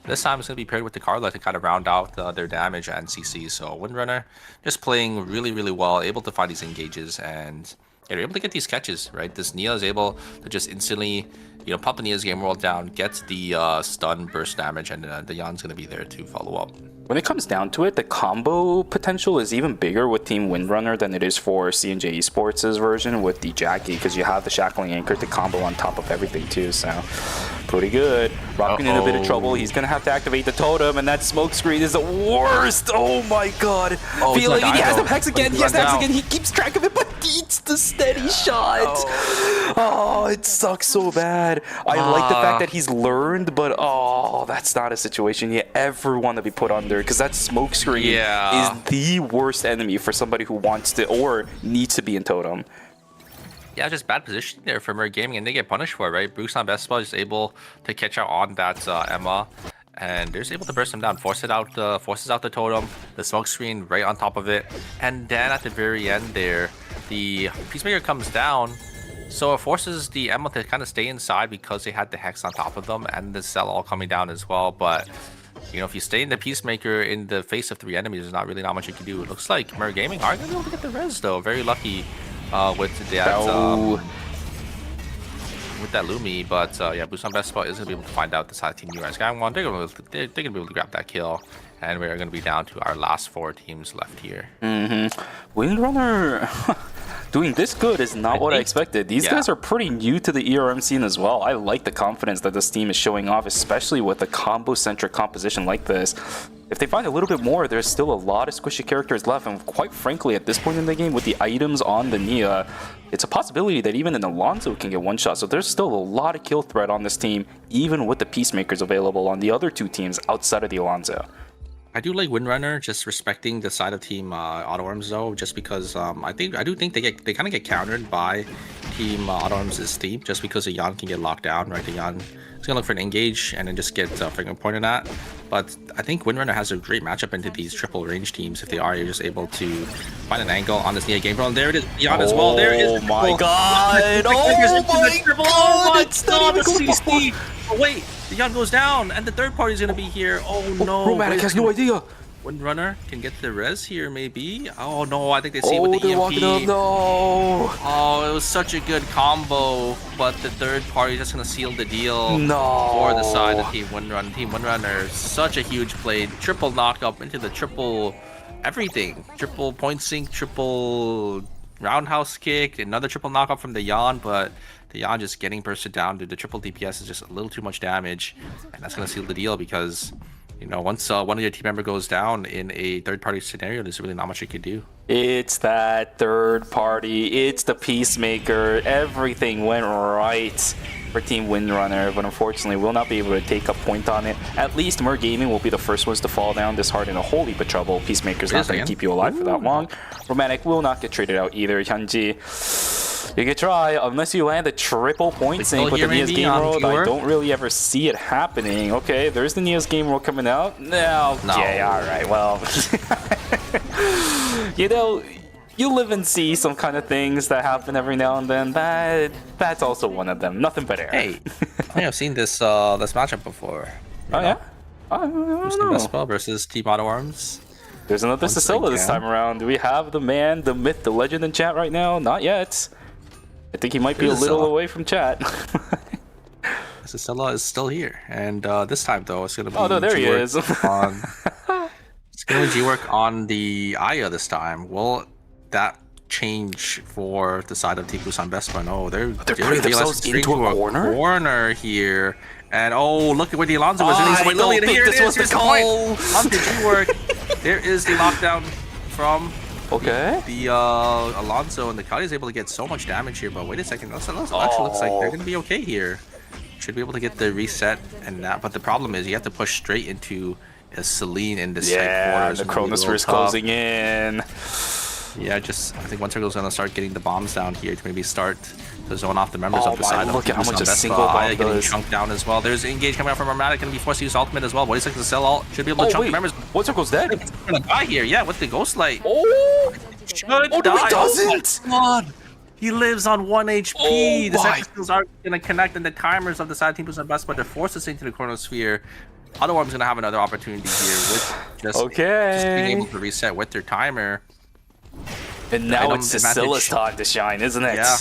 This time it's going to be paired with the Carla to kind of round out their damage and CC. So Windrunner just playing really, really well, able to find these engages, and yeah, they're able to get these catches, right? This Nia is able to just instantly, you know, pop the Nia's game world down, gets the stun burst damage, and the Yan's going to be there to follow up. When it comes down to it, the combo potential is even bigger with Team Windrunner than it is for C&J Esports' version with the Jackie, because you have the Shackling Anchor to combo on top of everything too, so pretty good. Rockin' in a bit of trouble. He's going to have to activate the totem, and that smoke screen is the worst. Oh my god. Feeling he has the Hex again. He has the Hex again. He keeps track of it, but eats the steady shot. Oh, it sucks so bad. I like the fact that he's learned, but oh, that's not a situation you ever want to be put under, because that smoke screen is the worst enemy for somebody who wants to or needs to be in totem. Yeah, just bad positioning there for Merc Gaming, and they get punished for it, right? Busan Vespa is able to catch out on that Emma, and they're just able to burst him down, forces out the totem, the smoke screen right on top of it, and then at the very end there, the Peacemaker comes down, so it forces the Emma to kind of stay inside because they had the Hex on top of them, and the Cell all coming down as well. But you know, if you stay in the Peacemaker in the face of 3 enemies, there's not not much you can do. It looks like Merc Gaming are going to be able to get the res though. Very lucky with that Lumi, but yeah, Busan Vespa is going to be able to find out the side team US Gangwon. They're going to be able to grab that kill, and we're going to be down to our last 4 teams left here. Windrunner doing this good is not what I expected. These guys are pretty new to the ERM scene as well. I like the confidence that this team is showing off, especially with a combo-centric composition like this. If they find a little bit more, there's still a lot of squishy characters left, and quite frankly, at this point in the game, with the items on the Nia, it's a possibility that even an Alonso can get one shot. So there's still a lot of kill threat on this team, even with the Peacemakers available on the other 2 teams outside of the Alonso. I do like Windrunner, just respecting the side of Team Auto Arms though, just because I do think they kind of get countered by Team Auto Arms' team, just because the Yan can get locked down, right? The Yan is gonna look for an engage and then just get finger pointed at. But I think Windrunner has a great matchup into these triple range teams if they are just able to find an angle on this Nia game. And there it is, Yan as well. There it is. Oh my god! Oh my god! It's not even CC. Oh wait, the Yan goes down, and the third party is gonna be here. Oh no! Romantic has no idea. Windrunner can get the res here, maybe. Oh no, I think they see it with the EMP. Up, no. Oh, it was such a good combo, but the third party is just gonna seal the deal no. for the side of Team Windrunner. Team Windrunner, such a huge play, triple knockup into the triple everything, triple point sync, triple roundhouse kick, another triple knockup from the Yan, but the Yan just getting bursted down. Dude, the triple DPS is just a little too much damage, and that's gonna seal the deal because you know, once one of your team member goes down in a third-party scenario, there's really not much you could do. It's that third party. It's the Peacemaker. Everything went right for Team Windrunner, but unfortunately will not be able to take a point on it. At least Mer Gaming will be the first ones to fall down this hard in a whole heap of trouble. Peacemaker's not going to keep you alive for that long. Romantic will not get traded out either. Hyunji, you can try, unless you land a triple point sync with the Neos Game World. I don't really ever see it happening. Okay, there's the Neos Game World coming out. No. Okay, alright, well. You know, you live and see some kind of things that happen every now and then. That's also one of them. Nothing but air. Hey, I think I've seen this matchup before. Oh, yeah? I don't know. Vespa versus Team Auto Arms. There's another Cicilla this time around. Do we have the man, the myth, the legend in chat right now? Not yet. I think he might be a little away from chat. Cicilla is still here, and this time though it's gonna be. Oh no, there he is. It's gonna be G-Work on the Aya this time. Will that change for the side of Team Busan Vespa? No, they're putting themselves into a corner here. And oh, look at where the Alonso was. I don't think this was the call. Onto G-Work. There is the lockdown from the Alonso, and the Kali is able to get so much damage here. But wait a second, that actually looks like they're gonna be okay here. Should be able to get the reset and that. But the problem is you have to push straight into a Celine in this side corner. The Chronosphere is closing in. Yeah, I think One Circle's gonna start getting the bombs down here to maybe start to zone off the members of the side. Look at how much a single bomb getting chunked down as well. There's engage coming out from Armatic, gonna be forced to use ultimate as well. What is it to sell all? Should be able to chunk the members. One Circle's dead. It's gonna die here, yeah, with the Ghost Light. Should die. He doesn't. Oh my God. He lives on 1 HP. The second skills are gonna connect, and the timers of the side team was best, but they're forced to sink to the Chronosphere. Otherwise, gonna have another opportunity here with just being able to reset with their timer. And now it's Cicilla's time to shine, isn't it? Yeah.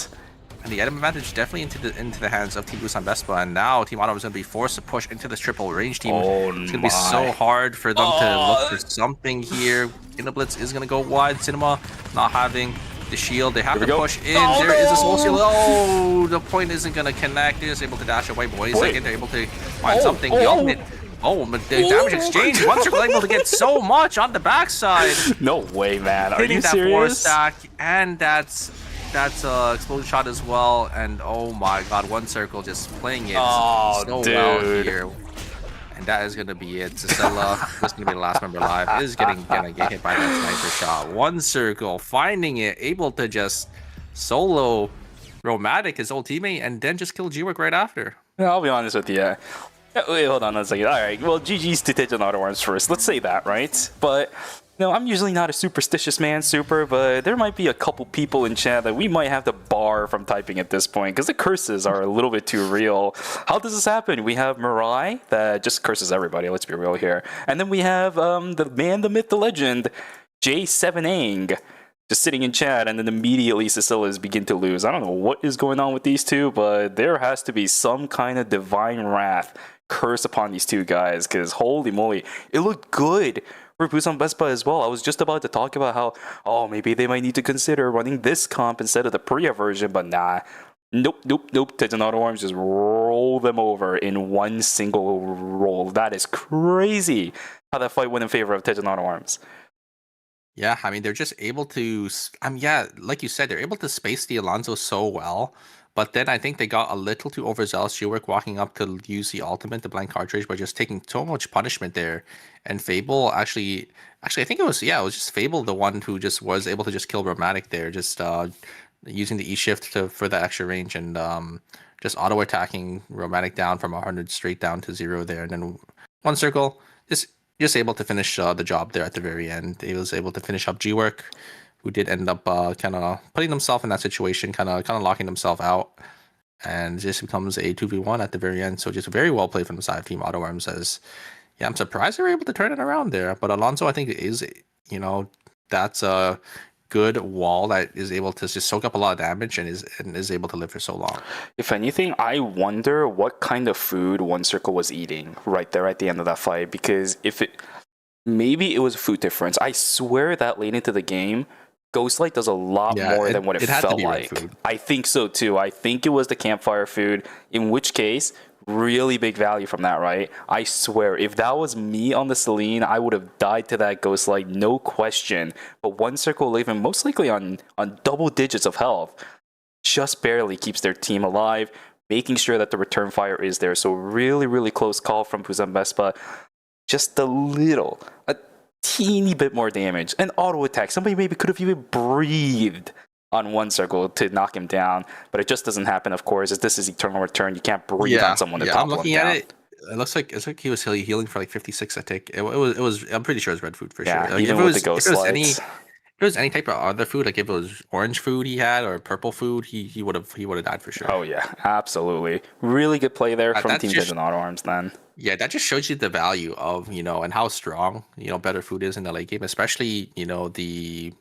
And the item advantage definitely into the hands of Team Busan Vespa, and now Team Auto is going to be forced to push into this triple range team. It's going to be so hard for them to look for something here. Blitz is going to go wide. Cinema not having the shield. They have to push in. There is a soul seal. Oh, the point isn't going to connect. They're just able to dash away. Boy, second, they're able to find something. The ultimate. Oh, but the damage exchange. One Circle able to get so much on the backside. No way, man. Are you that serious? 4-stack, and that's explosion shot as well. And oh my God, One Circle just playing it so well here. And that is gonna be it. Cicilla, this is gonna be the last member alive. Is gonna get hit by that sniper shot. One Circle finding it, able to just solo Romantic, his old teammate, and then just kill G-Work right after. I'll be honest with you. Wait, hold on a second. Alright, well, GG's to Tejan Auto Arms first. Let's say that, right? But, no, I'm usually not a superstitious man, but there might be a couple people in chat that we might have to bar from typing at this point, because the curses are a little bit too real. How does this happen? We have Mirai, that just curses everybody, let's be real here. And then we have the man, the myth, the legend, J7ang, just sitting in chat, and then immediately Cicillas begin to lose. I don't know what is going on with these two, but there has to be some kind of divine wrath curse upon these two guys, because holy moly, it looked good for Busan Vespa as well. I was just about to talk about how, maybe they might need to consider running this comp instead of the Priya version, but nah. Nope. Tejan Auto Arms just roll them over in one single roll. That is crazy how that fight went in favor of Tejan Auto Arms. Yeah, I mean, they're just able to, like you said, they're able to space the Alonso so well. But then I think they got a little too overzealous. G-Work walking up to use the ultimate, the blank cartridge, by just taking so much punishment there. And Fable actually, I think it was just Fable, the one who just was able to just kill Romantic there, just using the E-shift for the extra range and just auto-attacking Romantic down from 100 straight down to 0 there. And then One Circle, just able to finish the job there at the very end. He was able to finish up G-Work, who did end up kind of putting himself in that situation, kind of locking himself out, and just becomes a 2v1 at the very end. So just very well played from the side of Team Auto Arms. I'm surprised they were able to turn it around there. But Alonso, I think, is, that's a good wall that is able to just soak up a lot of damage and is able to live for so long. If anything, I wonder what kind of food One Circle was eating right there at the end of that fight, because maybe it was a food difference. I swear that late into the game, Ghostlight does a lot more than what it felt like. I think so too. I think it was the campfire food, in which case, really big value from that, right? I swear, if that was me on the Celine, I would have died to that Ghost Light, no question. But One Circle leaving most likely on double digits of health just barely keeps their team alive, making sure that the return fire is there. So really, really close call from Busan Vespa. Just a teeny bit more damage. An auto attack. Somebody maybe could have even breathed on One Circle to knock him down, but it just doesn't happen, of course, as this is Eternal Return. You can't breathe on someone to topple I'm looking him down. at it. It looks like he was healing for like 56 a tick. It was. I'm pretty sure it was red food for sure. Like, even with the Ghost Lights. If it was any type of other food, like if it was orange food he had or purple food, he would have died for sure. Oh yeah, absolutely. Really good play there from Team Vision Auto Arms then. Yeah, that just shows you the value of, and how strong, better food is in the late game, especially, the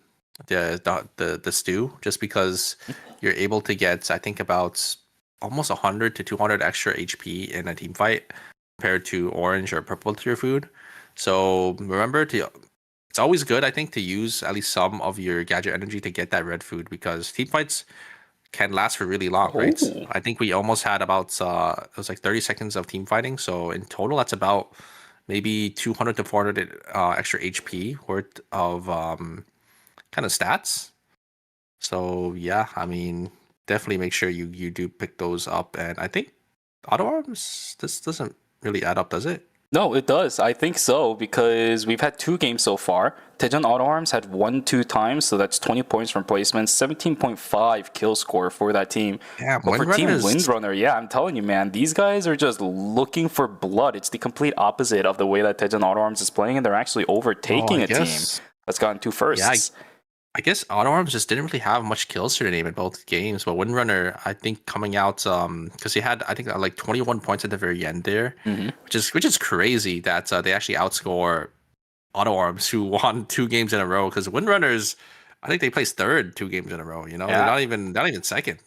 stew, just because you're able to get, I think, about almost 100 to 200 extra HP in a team fight compared to orange or purple tier food. So remember it's always good, I think, to use at least some of your gadget energy to get that red food, because team fights can last for really long, right? I think we almost had about it was like 30 seconds of team fighting. So in total, that's about maybe 200 to 400 extra HP worth of kind of stats. So yeah, I mean, definitely make sure you do pick those up. And I think Auto Arms, this doesn't really add up, does it? No, it does. I think so, because we've had 2 games so far. Daejeon Auto Arms had 1-2 times, so that's 20 points from placements, 17.5 kill score for that team. Yeah, but for Team Windrunner, yeah, I'm telling you, man, these guys are just looking for blood. It's the complete opposite of the way that Daejeon Auto Arms is playing, and they're actually overtaking a team that's gotten 2 firsts. Yeah, I guess Auto Arms just didn't really have much kills to their name in both games, but Windrunner, I think, coming out because he had, I think, like 21 points at the very end there, which is crazy that they actually outscore Auto Arms, who won 2 games in a row. Because Windrunners, I think they placed 3rd 2 games in a row. They're not even 2nd.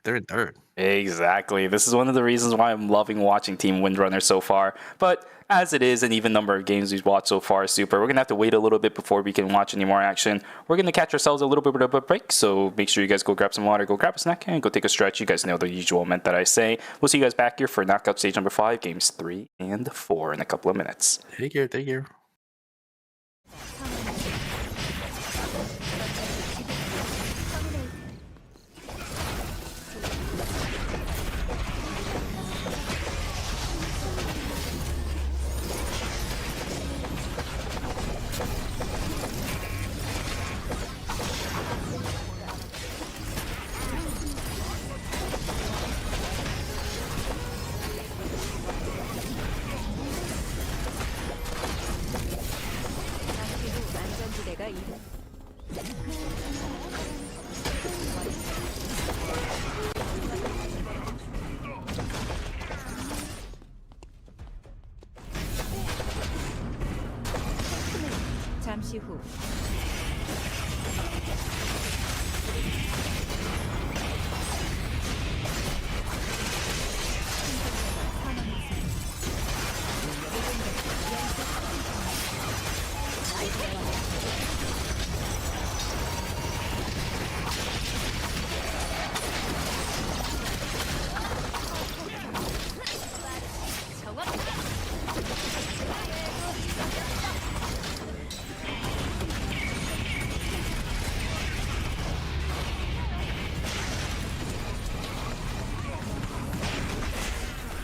They're in 3rd. Exactly. This is one of the reasons why I'm loving watching Team Windrunner so far. But as it is an even number of games we've watched so far, Super, we're going to have to wait a little bit before we can watch any more action. We're going to catch ourselves a little bit of a break, so make sure you guys go grab some water, go grab a snack, and go take a stretch. You guys know the usual moment that I say. We'll see you guys back here for knockout stage number 5, games 3 and 4 in a couple of minutes. Take care. 잠시 후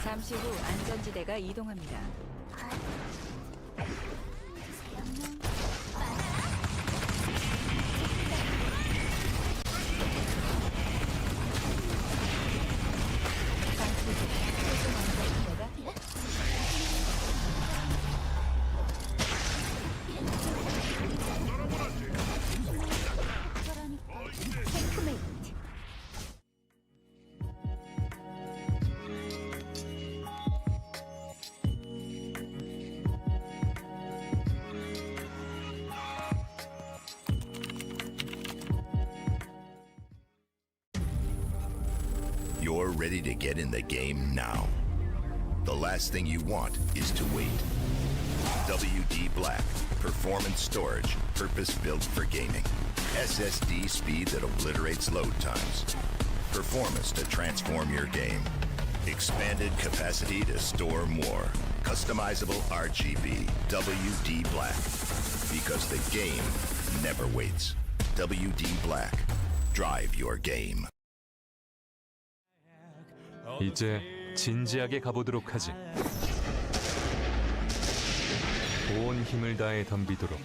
잠시 후 안전지대가 이동합니다. You're ready to get in the game now. The last thing you want is to wait. WD Black, performance storage, purpose-built for gaming. SSD speed that obliterates load times. Performance to transform your game. Expanded capacity to store more. Customizable RGB. WD Black. Because the game never waits. WD Black. Drive your game. 이제 진지하게 가보도록 하지. 온 힘을 다해 덤비도록.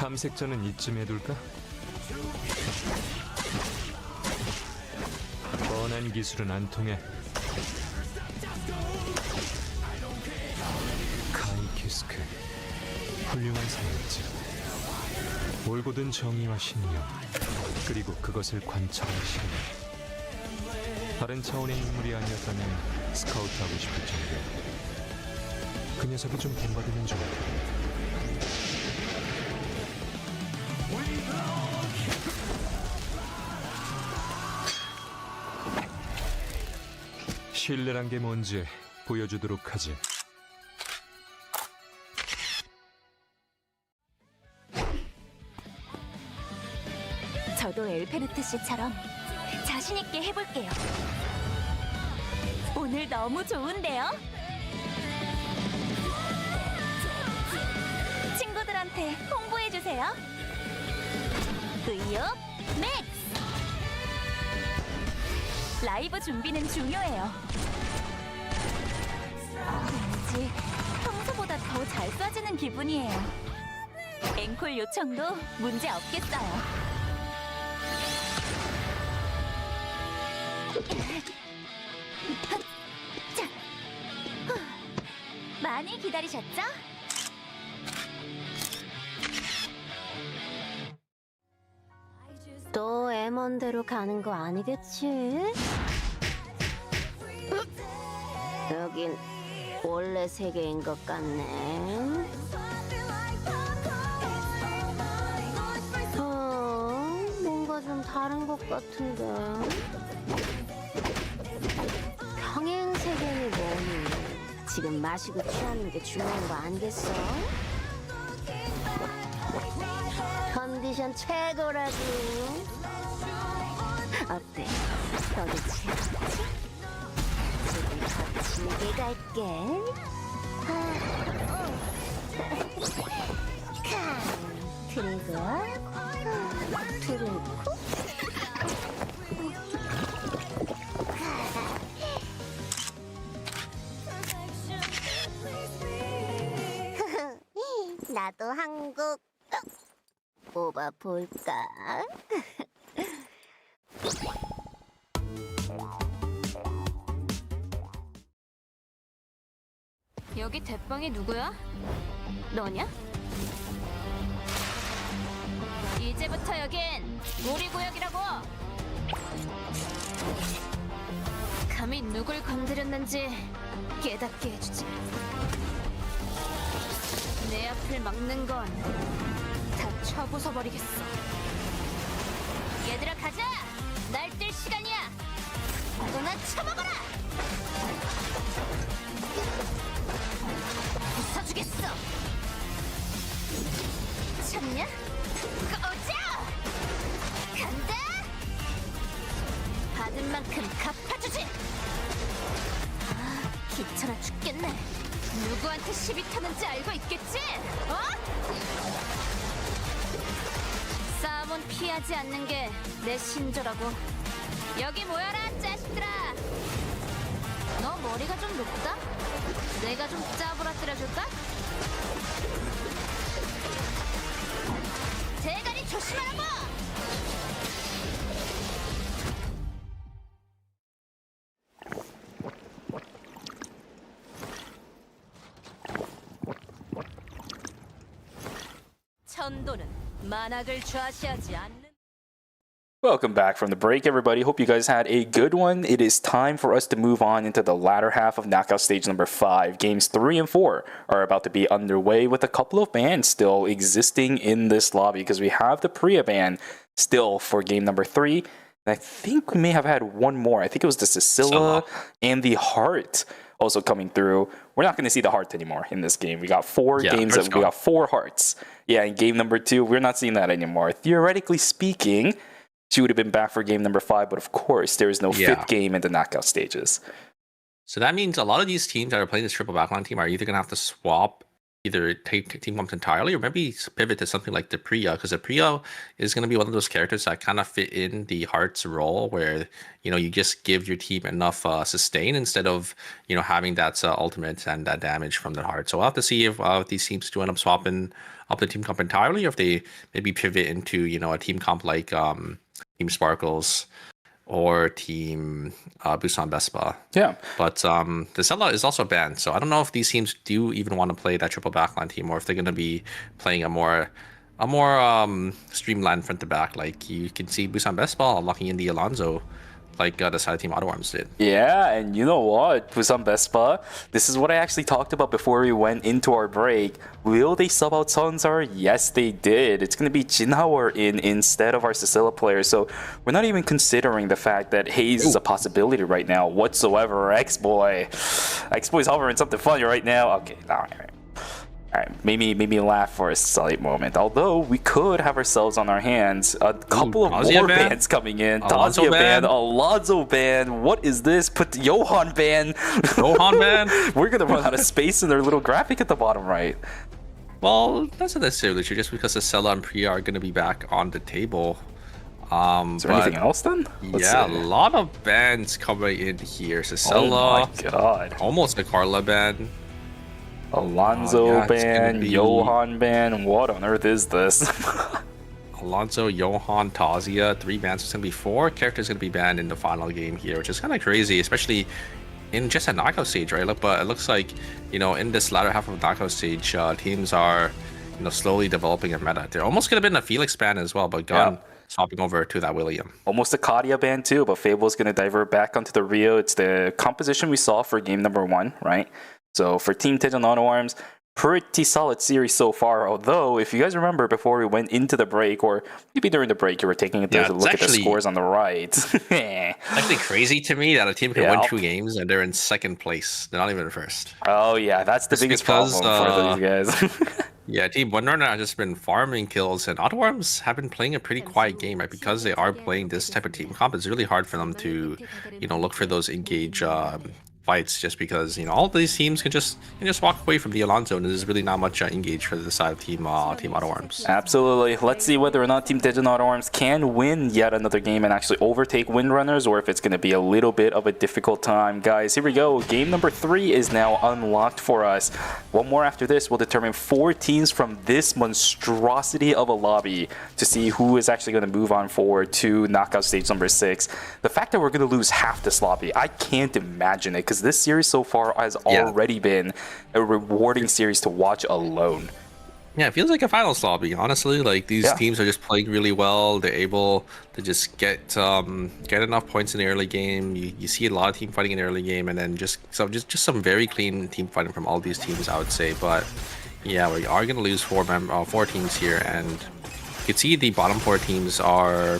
탐색전은 이쯤 해둘까? 뻔한 기술은 안 통해. 카이키스크 훌륭한 사였지. 올곧은 정의와 신념, 그리고 그것을 관철한 신념. 다른 차원의 인물이 아니었다면 스카우트하고 싶을 정도야. 그 녀석이 좀 본받으면 좋을 텐데. 신뢰란 게 뭔지 보여주도록 하지. 저도 엘페르트 씨처럼 자신 있게 해볼게요. 오늘 너무 좋은데요? 친구들한테 홍보해주세요. 의욕 맥스! 라이브 준비는 중요해요. 왠지 평소보다 더 잘 쏴지는 기분이에요. 앵콜 요청도 문제 없겠어요. 자, 많이 기다리셨죠? 또 M1대로 가는 거 아니겠지? 여긴 원래 세계인 것 같네. 뭔가 좀 다른 것 같은데. 평행 세계니 뭐니? 지금 마시고 취하는 게 중요한 거 아니겠어? 컨디션 최고라고. 어때? 너도 취했지? 지금 거칠게 갈게. 그리고 나도 한국 모바 볼까? 여기 대빵이 누구야? 너냐? 이제부터 여긴 우리 구역이라고! 감히 누굴 건드렸는지 깨닫게 해주지. 내 앞을 막는 건 다 쳐부숴버리겠어. 얘들아 가자! 날 뛸 시간이야! 너나 쳐먹어라! 부숴주겠어! 참냐? 꺼져! 간다! 받은 만큼 갚아주지! 아, 귀찮아 죽겠네. 누구한테 시비 타는지 알고 있겠지? 싸움은 피하지 않는 게 내 신조라고. 여기 모여라, 자식들아! 너 머리가 좀 높다? 내가 좀 짜부라뜨려줄까? 대가리 조심하라고! 천도는 만악을 좌시하지 않는. Welcome back from the break, everybody. Hope you guys had a good one. It is time for us to move on into the latter half of knockout stage number 5. Games 3 and 4 are about to be underway with a couple of bans still existing in this lobby because we have the Priya ban still for game number 3. And I think we may have had one more. I think it was the Scylla and the Heart also coming through. We're not going to see the Heart anymore in this game. We got 4 games that we got 4 Hearts. Yeah, in game number 2, we're not seeing that anymore. Theoretically speaking, she would have been back for game number 5. But of course, there is no fifth game in the knockout stages. So that means a lot of these teams that are playing this triple backline team are either going to have to swap, either take team comps entirely, or maybe pivot to something like the Priya, because the Priya is going to be one of those characters that kind of fit in the Hearts role, where you just give your team enough sustain instead of having that ultimate and that damage from the Heart. So we'll have to see if these teams do end up swapping up the team comp entirely, or if they maybe pivot into a team comp like Team Sparkles or Team Busan Vespa. Yeah. But the Sella is also banned, so I don't know if these teams do even want to play that triple backline team, or if they're going to be playing a more streamlined front to back. Like you can see Busan Vespa locking in the Alonso, like the side team Auto Arms did. Yeah, and you know what, Busan Vespa, this is what I actually talked about before we went into our break. Will they sub out Sunsar? Yes, they did. It's going to be Jinhao in instead of our Cecilia player, so we're not even considering the fact that Hayes is a possibility right now whatsoever. X-Boy's hovering something funny right now. Okay, all right, maybe laugh for a slight moment. Although we could have ourselves on our hands a couple of more bans coming in. Tazia ban, Alonso ban. What is this? Put Johan ban. Johan ban. We're gonna run out of space in their little graphic at the bottom right. Well, that's not necessarily true. Just because the Sella and Priya are going to be back on the table. Is there anything else then? Let's see. A lot of bans coming in here. Cecilia, oh my god, almost a Carla ban. Alonso ban, Johan ban. What on earth is this? Alonso, Johan, Tazia, 3 bans. It's going to be 4 characters going to be banned in the final game here, which is kind of crazy, especially in just a knockout stage, right? But it looks like, in this latter half of the knockout stage, teams are, slowly developing a meta. There almost could have been a Felix ban as well, but Gun swapping over to that William. Almost a Kadia ban too, but Fable's going to divert back onto the Rio. It's the composition we saw for game number 1, right? So for Team Tejan Auto Arms, pretty solid series so far. Although, if you guys remember before we went into the break, or maybe during the break, you were taking a look at the scores on the right. Actually crazy to me that a team can win 2 games and they're in second place. They're not even in first. Oh yeah, that's the biggest problem for these guys. Yeah, Team Wonderner has just been farming kills, and Auto Arms have been playing a pretty quiet game, right? Because they are playing this type of team comp, it's really hard for them to, look for those engage fights, just because all of these teams can just walk away from the Alonso, and there's really not much engage for the side of Team Auto Arms. Absolutely. Let's see whether or not Team Tejan Auto Arms can win yet another game and actually overtake Windrunners, or if it's going to be a little bit of a difficult time. Guys, here we go. Game number 3 is now unlocked for us. One more after this will determine 4 teams from this monstrosity of a lobby to see who is actually going to move on forward to knockout stage number 6. The fact that we're going to lose half this lobby, I can't imagine it, because this series so far has already been a rewarding series to watch alone. Yeah, it feels like a finals lobby, honestly. Like, these teams are just playing really well. They're able to just get enough points in the early game. You see a lot of team fighting in the early game, and then just some very clean team fighting from all these teams, I would say. But yeah, we are going to lose 4 teams here, and you can see the bottom 4 teams are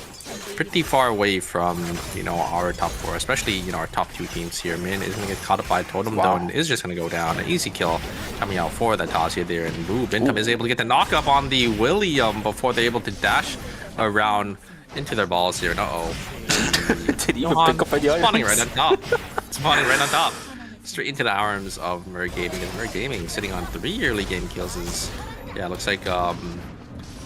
pretty far away from our top 4, especially our top 2 teams here. Min is going to get caught up by Totem though, and is just going to go down. An easy kill coming out for the Tazia there, and Bintum is able to get the knock up on the William before they're able to dash around into their balls here. Did he even pick up any items? Spawning right on top. Spawning right on top. Straight into the arms of Mer Gaming, and Mer Gaming sitting on 3 early game kills. It looks like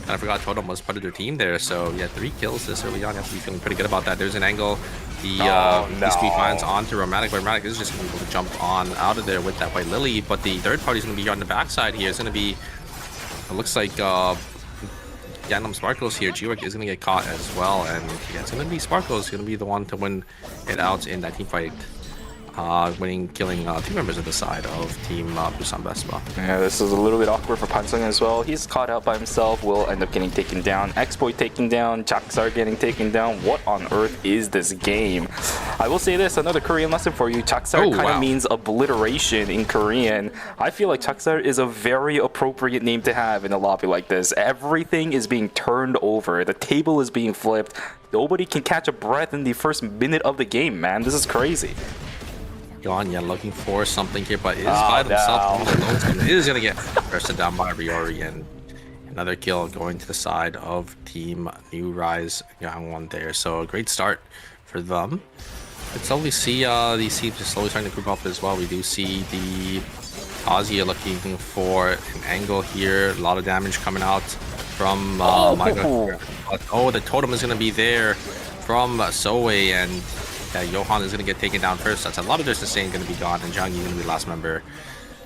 I forgot Totem was part of their team there, so yeah, 3 kills this early on. You have to be feeling pretty good about that. There's an angle. These 3 finds onto Romantic, but Romantic is just going to be able to jump on out of there with that White Lily, but the third party is going to be on the backside here. It's going to be, it looks like Yanam Sparkles here. Jiwek is going to get caught as well, and yeah, it's going to be Sparkles going to be the one to win it out in that team fight. Killing 2 members of the side of Team Busan Vespa. Yeah, this is a little bit awkward for Pansung as well. He's caught out by himself, will end up getting taken down. X-Boy taken down, Chaksar getting taken down. What on earth is this game? I will say this, another Korean lesson for you. Chaksar kind of means obliteration in Korean. I feel like Chaksar is a very appropriate name to have in a lobby like this. Everything is being turned over. The table is being flipped. Nobody can catch a breath in the first minute of the game, man. This is crazy. Yeah, looking for something here, but is by himself. Is going to get arrested down by Riori, and Another kill going to the side of Team New Rise Gangwon there. So a great start for them. We slowly see these teams just slowly starting to group up as well. We do see the Ozzy looking for an angle here. A lot of damage coming out from my God. Oh, the totem is going to be there from Soe, and Johan is going to get taken down first. That's a lot of their sustain going to be gone, and Zhang Yi going to be the last member.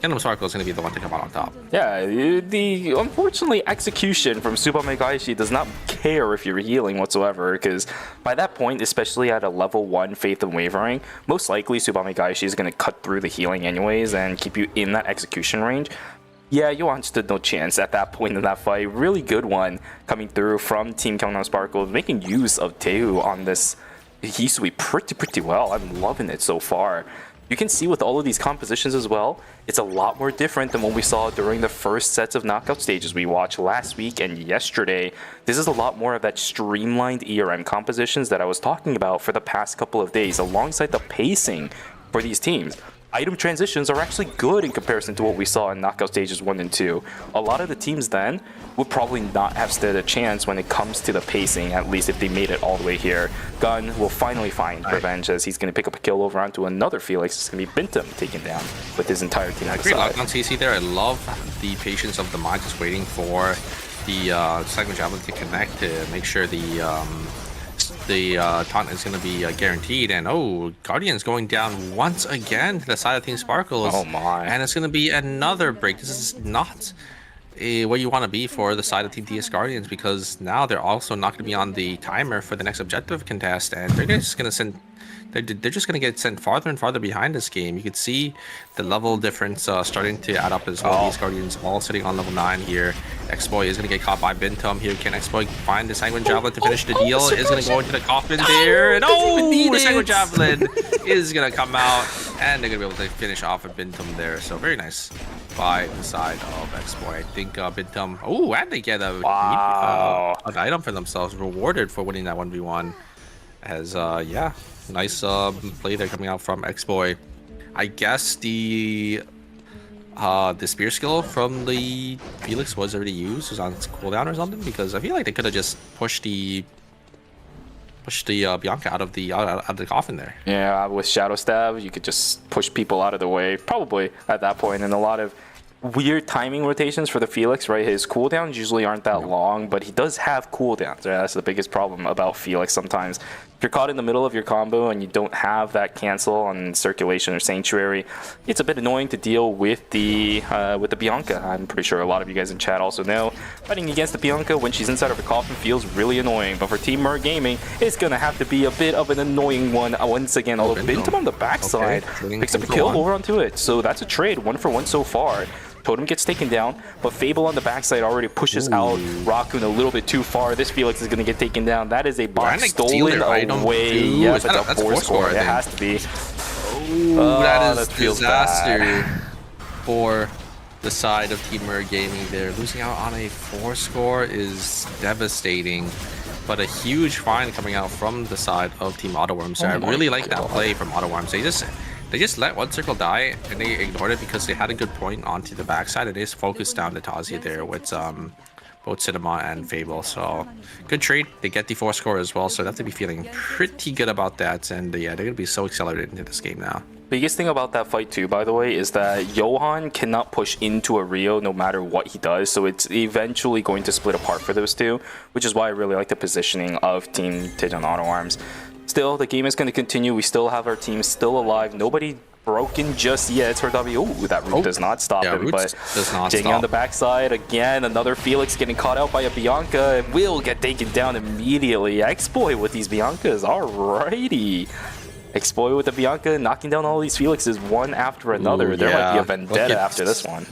Kingdom Sparkle is going to be the one to come out on top. Yeah, the unfortunately execution from Tsubame Gaishi does not care if you're healing whatsoever, because by that point, especially at a level 1 Faith and Wavering, most likely Tsubame Gaishi is going to cut through the healing anyways and keep you in that execution range. Yeah, Johan stood no chance at that point in that fight. Really good one coming through from Team Kingdom Sparkle, making use of Taehu on this Hisui pretty well. I'm loving it so far. You can see with all of these compositions as well, it's a lot more different than what we saw during the first sets of knockout stages we watched last week and yesterday. This is a lot more of that streamlined ERM compositions that I was talking about for the past couple of days, alongside the pacing for these teams. Item transitions are actually good in comparison to what we saw in knockout stages 1 and 2. A lot of the teams then would probably not have stood a chance when it comes to the pacing, at least if they made it all the way here. Gun will finally find revenge as he's going to pick up a kill over onto another Felix. It's going to be Bintum taken down with his entire team. Great lockdown CC there. I love the patience of the mind just waiting for the second javelin to connect to make sure the taunt is going to be guaranteed. And oh, Guardian's going down once again to the side of Team Sparkles. Oh my. And it's going to be another break. This is not where you want to be for the side of Team DS Guardians, because now they're also not going to be on the timer for the next objective contest, and they're just going to send they're just going to get sent farther and farther behind this game. You can see the level difference starting to add up as well. These Guardians all sitting on level 9 here. X-Boy is going to get caught by Bintum here. Can X-Boy find the Sanguine Javelin to finish the deal? Is going to go into the coffin there. And the Sanguine Javelin is going to come out, and they're going to be able to finish off with Bintum there. So very nice by the side of X-Boy. I think Bintum... Oh, and they get an item for themselves, rewarded for winning that 1v1. As, yeah... Nice play there coming out from X-Boy. I guess the spear skill from the Felix was already used. It was on its cooldown or something, because I feel like they could have just pushed the Bianca out of the coffin there. Yeah, with Shadow Stab, you could just push people out of the way, probably at that point. And a lot of weird timing rotations for the Felix, right? His cooldowns usually aren't that long, but he does have cooldowns. Right? That's the biggest problem about Felix sometimes. If you're caught in the middle of your combo and you don't have that cancel on Circulation or Sanctuary, it's a bit annoying to deal with the Bianca. I'm pretty sure a lot of you guys in chat also know fighting against the Bianca when she's inside of her coffin feels really annoying. But for Team Mer Gaming, it's gonna have to be a bit of an annoying one once again. Although Bintum on the backside picks up a kill over onto it, so that's a trade 1-for-1 so far. Totem gets taken down, but Fable on the backside already pushes out Raccoon a little bit too far. This Felix is going to get taken down. That is a box stolen away. Yes, that's a 4-score. It has to be. Oh, that is disaster for the side of Team Mer Gaming there. Losing out on a 4-score is devastating, but a huge find coming out from the side of Team AutoWorms. I really like that play from AutoWorms. They just let one circle die and they ignored it because they had a good point onto the backside, and they just focused down the Tazi there with both Cinema and Fable. So good trade. They get the 4-score as well, so they have to be feeling pretty good about that. And yeah, they're gonna be so accelerated into this game now. Biggest thing about that fight too, by the way, is that Johan cannot push into a Rio no matter what he does, so it's eventually going to split apart for those two, which is why I really like the positioning of Team Tejan Auto Arms. Still, the game is going to continue. We still have our team still alive. Nobody broken just yet. It's for W. Oh, that root does not stop him, but Jing on the backside again. Another Felix getting caught out by a Bianca and will get taken down immediately. X-Boy with these Biancas. Alrighty. X-Boy with the Bianca, knocking down all these Felixes one after another. There might be a vendetta after this one.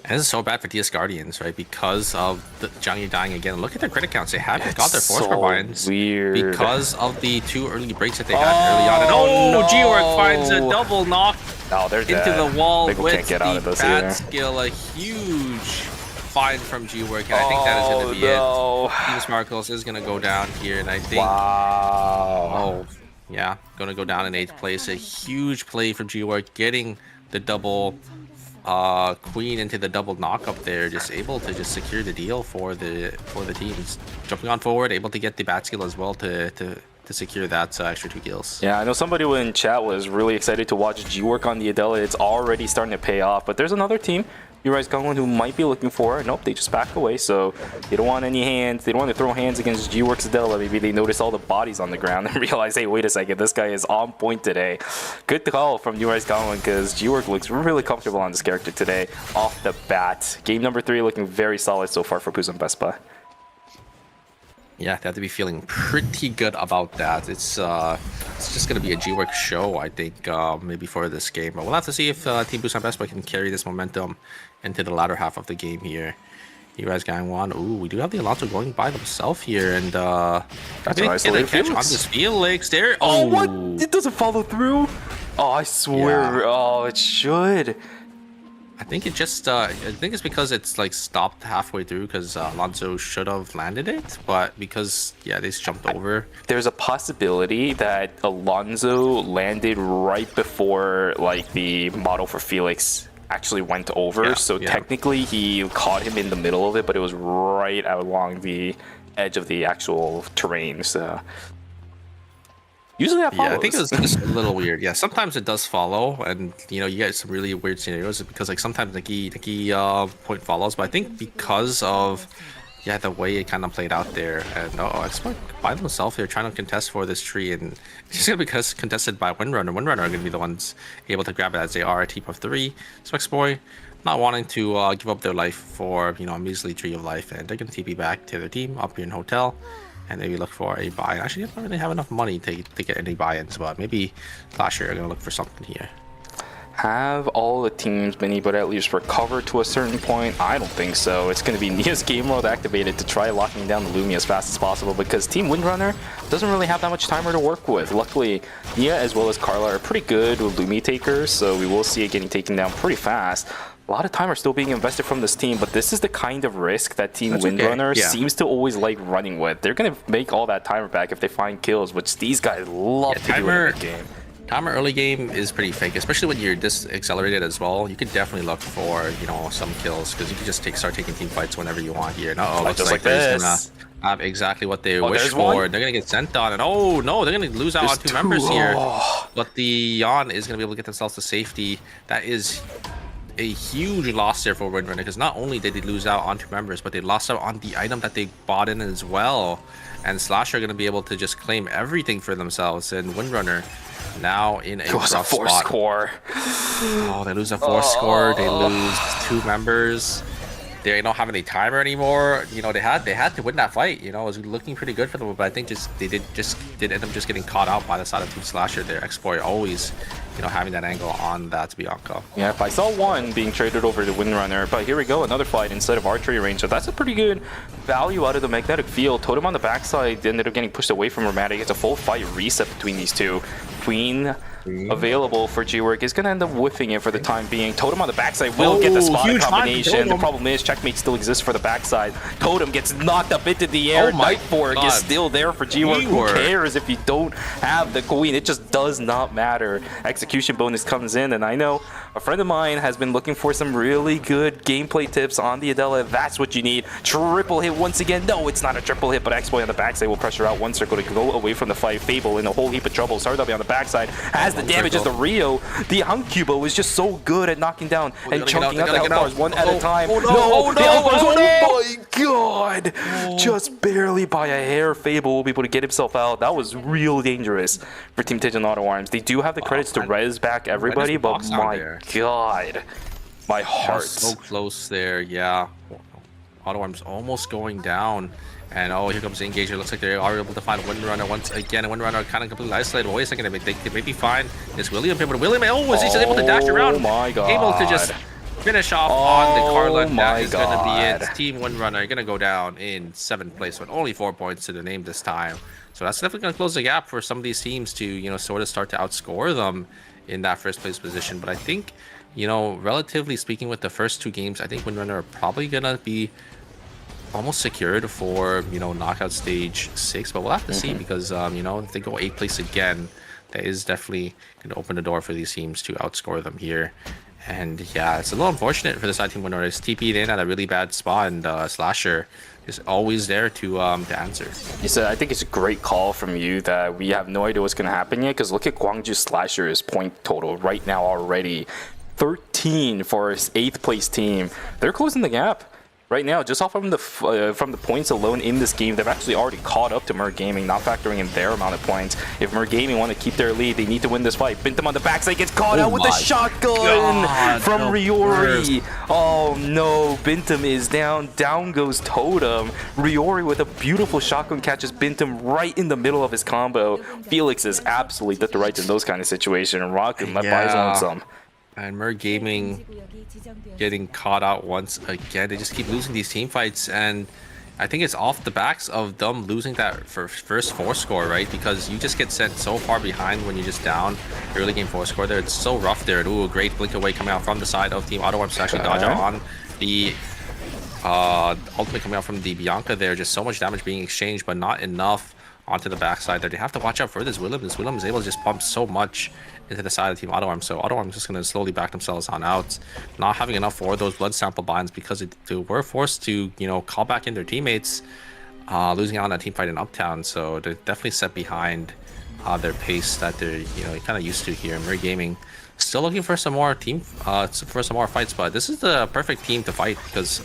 And this is so bad for DS Guardians, right? Because of the Zhang Yi dying again. Look at their crit counts. They haven't got their 4-score binds because of the 2 early breaks that they had early on. And oh, G-Work finds a double knock into the wall with the bad skill. A huge find from G-Work, and I think that is going to be it. Team Sparkles is going to go down here, and I think... Oh, yeah, going to go down in 8th place. A huge play from G-Work, getting the double Queen into the double knock up there, just able to just secure the deal for the teams. Jumping on forward, able to get the bat skill as well to secure that extra 2 kills. Yeah, I know somebody in chat was really excited to watch G work on the Adela. It's already starting to pay off, but there's another team, Uri's Gangwon, who might be looking for. Nope, they just back away, so they don't want any hands. They don't want to throw hands against G-Works Adela. Maybe they notice all the bodies on the ground and realize, hey, wait a second, this guy is on point today. Good call from Uri's Gangwon, because G-Work looks really comfortable on this character today off the bat. Game number 3 looking very solid so far for Busan Best Buy. Yeah, they have to be feeling pretty good about that. It's just going to be a G-Work show, I think, maybe for this game. But we'll have to see if Team Busan Best Buy can carry this momentum into the latter half of the game here. You guys Gangwon. Ooh, we do have the Alonso going by himself here, and that's a nice little catch on this Felix there. Oh, what? It doesn't follow through? Oh, I swear. Yeah. Oh, it should. I think it just, I think it's because it's like stopped halfway through because Alonso should have landed it, but because, yeah, they just jumped over. There's a possibility that Alonso landed right before like the model for Felix actually went over. So technically he caught him in the middle of it, but it was right out along the edge of the actual terrain. So usually that follows. Yeah, I think it was just a little weird. Yeah, sometimes it does follow, and you know, you get some really weird scenarios because like sometimes the key point follows, but I think because of the way it kind of played out there, and Exploit by themselves here trying to contest for this tree, and it's just gonna be contested by Windrunner. Windrunner are gonna be the ones able to grab it as they are a team of 3. So Exploit not wanting to give up their life for a measly tree of life, and they're gonna TP back to their team up here in Hotel. And maybe look for a buy. Actually, they don't really have enough money to get any buy-ins, but maybe last year are gonna look for something here. Have all the teams been able to at least recover to a certain point? I don't think so. It's going to be Nia's game mode activated to try locking down the Lumi as fast as possible, because Team Windrunner doesn't really have that much timer to work with. Luckily, Nia as well as Carla are pretty good with Lumi takers, so we will see it getting taken down pretty fast. A lot of time are still being invested from this team, but this is the kind of risk that Team Windrunner seems to always like running with. They're going to make all that timer back if they find kills, which these guys love to do in the game. Timer early game is pretty fake, especially when you're this accelerated as well. You could definitely look for, some kills, because you can just start taking team fights whenever you want here. No, looks like this. Gonna have exactly what they wish for. One. They're gonna get sent on, and oh no, they're gonna lose out on 2 members here. But the Yon is gonna be able to get themselves to safety. That is a huge loss there for Windrunner, because not only did they lose out on 2 members, but they lost out on the item that they bought in as well. And Slash are going to be able to just claim everything for themselves. And Windrunner now in a rough spot. 4 score. Oh, they lose a 4 score. They lose 2 members. They don't have any timer anymore. They had to win that fight. It was looking pretty good for them, but I think they did end up just getting caught out by the side of Team Slasher there. Exploit always having that angle on that Bianca. Yeah, I saw one being traded over to Windrunner, but here we go, another fight instead of archery range. So that's a pretty good value out of the magnetic field. Totem on the backside ended up getting pushed away from Romantic. It's a full fight reset between these two. Queen available for G-Work is going to end up whiffing it for the time being. Totem on the backside will get the spot combination. The problem is checkmate still exists for the backside. Totem gets knocked up into the air. Nightfork is still there for G-Work. Who cares if you don't have the Queen? It just does not matter. Execution bonus comes in, and I know a friend of mine has been looking for some really good gameplay tips on the Adela. That's what you need. Triple hit once again. No, it's not a triple hit, but Exploit on the backside will pressure out one circle to go away from the fight. Fable in a whole heap of trouble. Sardabi on the backside has the damage as the Rio. The Hankubo is just so good at knocking down and chunking out the health bars one at a time. Oh my god! Just barely by a hair, Fable will be able to get himself out. That was real dangerous for Team Titan Auto Arms. They do have the credits to res back everybody, but my god, my heart. So close there, yeah. Auto Arms almost going down. And here comes the engager. Looks like they are able to find Windrunner once again. And Windrunner kind of completely isolated. Wait a second, they may be fine. It's William here, but William, is he just able to dash around? Oh my god. Able to just finish off on the Carla. That is going to be it. Team Windrunner going to go down in 7th place with only 4 points to the name this time. So that's definitely going to close the gap for some of these teams to, sort of start to outscore them in that 1st place position. But I think, relatively speaking, with the first 2 games, I think Windrunner are probably going to be almost secured for knockout stage 6, but we'll have to see, because if they go 8th place again, that is definitely going to open the door for these teams to outscore them here. And yeah, it's a little unfortunate for the side team winner. It's TP'd in at a really bad spot, and Slasher is always there to answer. I think it's a great call from you that we have no idea what's going to happen yet, because look at Gwangju Slasher's point total right now already. 13 for his 8th place team. They're closing the gap. Right now, just off from the points alone in this game, they've actually already caught up to Mer Gaming, not factoring in their amount of points. If Mer Gaming want to keep their lead, they need to win this fight. Bintam on the backside gets caught out with a shotgun from Ryori. Oh no, Bintam is down. Down goes Totem. Ryori with a beautiful shotgun catches Bintam right in the middle of his combo. Felix is absolutely the right in those kind of situations, and Rock'em let by his own some. And Mer Gaming getting caught out once again. They just keep losing these team fights, and I think it's off the backs of them losing that first 4 score, right? Because you just get sent so far behind when you're just down early game 4 score there. It's so rough there. Ooh, a great blink away coming out from the side of Team Auto Arms to actually dodge out on the ultimate coming out from the Bianca there. Just so much damage being exchanged, but not enough onto the backside there. They have to watch out for this Willem. This Willem is able to just pump so much into the side of Team Auto Arms. So Auto Arms just going to slowly back themselves on out, not having enough for those blood sample binds because they were forced to, you know, call back in their teammates, losing out on that team fight in Uptown. So they're definitely set behind their pace that they're, you know, kind of used to here. Mer Gaming still looking for some more fights, but this is the perfect team to fight because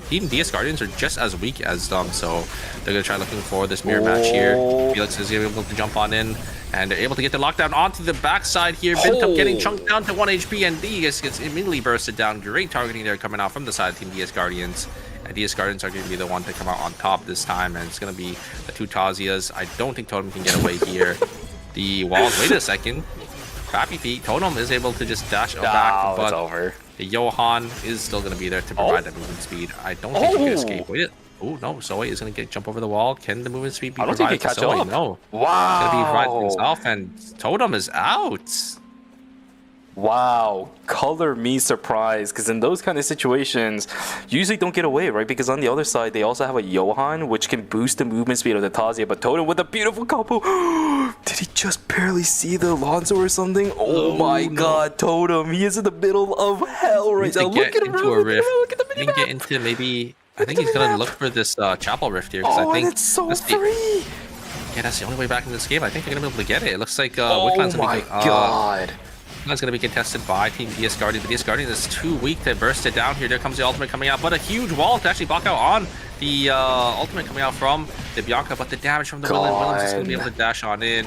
Team DS Guardians are just as weak as them, so they're gonna try looking for this mirror match here. Felix is able to jump on in, and they're able to get the lockdown onto the backside here. Bintup getting chunked down to 1 HP, and DS gets immediately bursted down. Great targeting there coming out from the side of Team DS Guardians. And DS Guardians are going to be the one to come out on top this time, and it's going to be the 2 Tazias. I don't think Totem can get away here. The walls, wait a second. Crappy feet. Totem is able to just dash back, but over. The Johan is still going to be there to provide that movement speed. I don't think he can escape. Wait. Oh no, Zoe is going to jump over the wall. Can the movement speed be provided to Zoe? No. Wow. It's going to be provided himself, and Totem is out. Wow, color me surprised, because in those kind of situations, you usually don't get away, right? Because on the other side, they also have a Johan, which can boost the movement speed of the Tazia, but Totem with a beautiful combo. Did he just barely see the Lonzo or something? Oh my god, Totem, he is in the middle of hell right now. Look at him, look at the mini get into maybe, I think he's going to look for this Chapel Rift here, because I think it's so free. Yeah, that's the only way back in this game. I think they're going to be able to get it. It looks like oh my god. That's going to be contested by Team DS Guardian. The DS Guardian is too weak to burst it down here. There comes the ultimate coming out, but a huge wall to actually block out on the ultimate coming out from the Bianca, but the damage from the Willem's is going to be able to dash on in,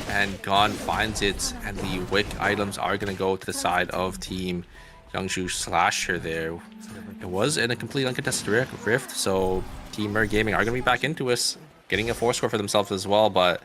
and Gun finds it, and the wick items are going to go to the side of Team Youngshu Slasher there. It was in a completely uncontested rift, so Team Mer Gaming are going to be back into us, getting a 4 score for themselves as well, but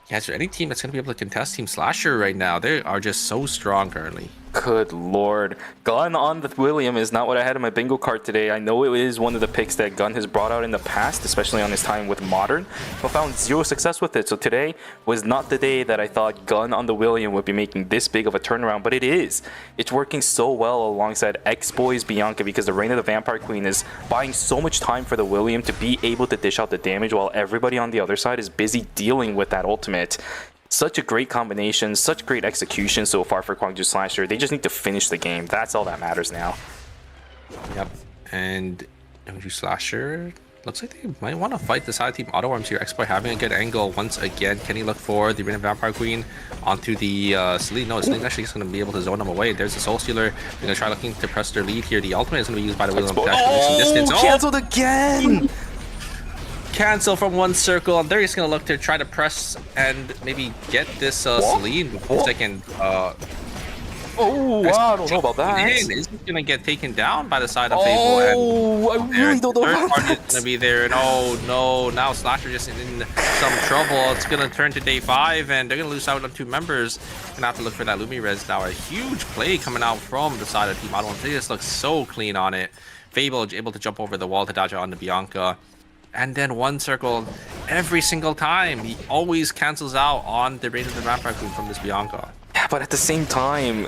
yeah, is there any team that's going to be able to contest Team Slasher right now? They are just so strong currently. Good lord. Gun on the William is not what I had in my bingo card today. I know it is one of the picks that Gun has brought out in the past, especially on his time with Modern, but found 0 success with it. So today was not the day that I thought Gun on the William would be making this big of a turnaround, but it is. It's working so well alongside X-Boy's Bianca, because the Reign of the Vampire Queen is buying so much time for the William to be able to dish out the damage while everybody on the other side is busy dealing with that ultimate. Such a great combination, such great execution so far for Gwangju Slasher. They just need to finish the game. That's all that matters now. Yep. And Gwangju Slasher looks like they might want to fight the side Team Auto Arms here. X-Boy having a good angle once again. Can he look for the Reign of Vampire Queen onto the Celine? No, Celine actually is going to be able to zone him away. There's the Soul Stealer. They're going to try looking to press their lead here. The ultimate is going to be used by the William to actually some distance. Oh, canceled again! Cancel from one circle, and they're just gonna look to try to press and maybe get this Celine before they can oh wow, I don't know about that. Is he gonna get taken down by the side of Fable? Oh, I really don't know about that. It's gonna be there, and oh no, now Slasher just in some trouble. It's gonna turn to day 5, and they're gonna lose out on 2 members. Gonna have to look for that Lumi res now. A huge play coming out from the side of Team Auto. They just look so clean on it. Fable able to jump over the wall to dodge out on the Bianca. And then one circle every single time. He always cancels out on the Reign of the Vampire Queen from this Bianca. Yeah, but at the same time,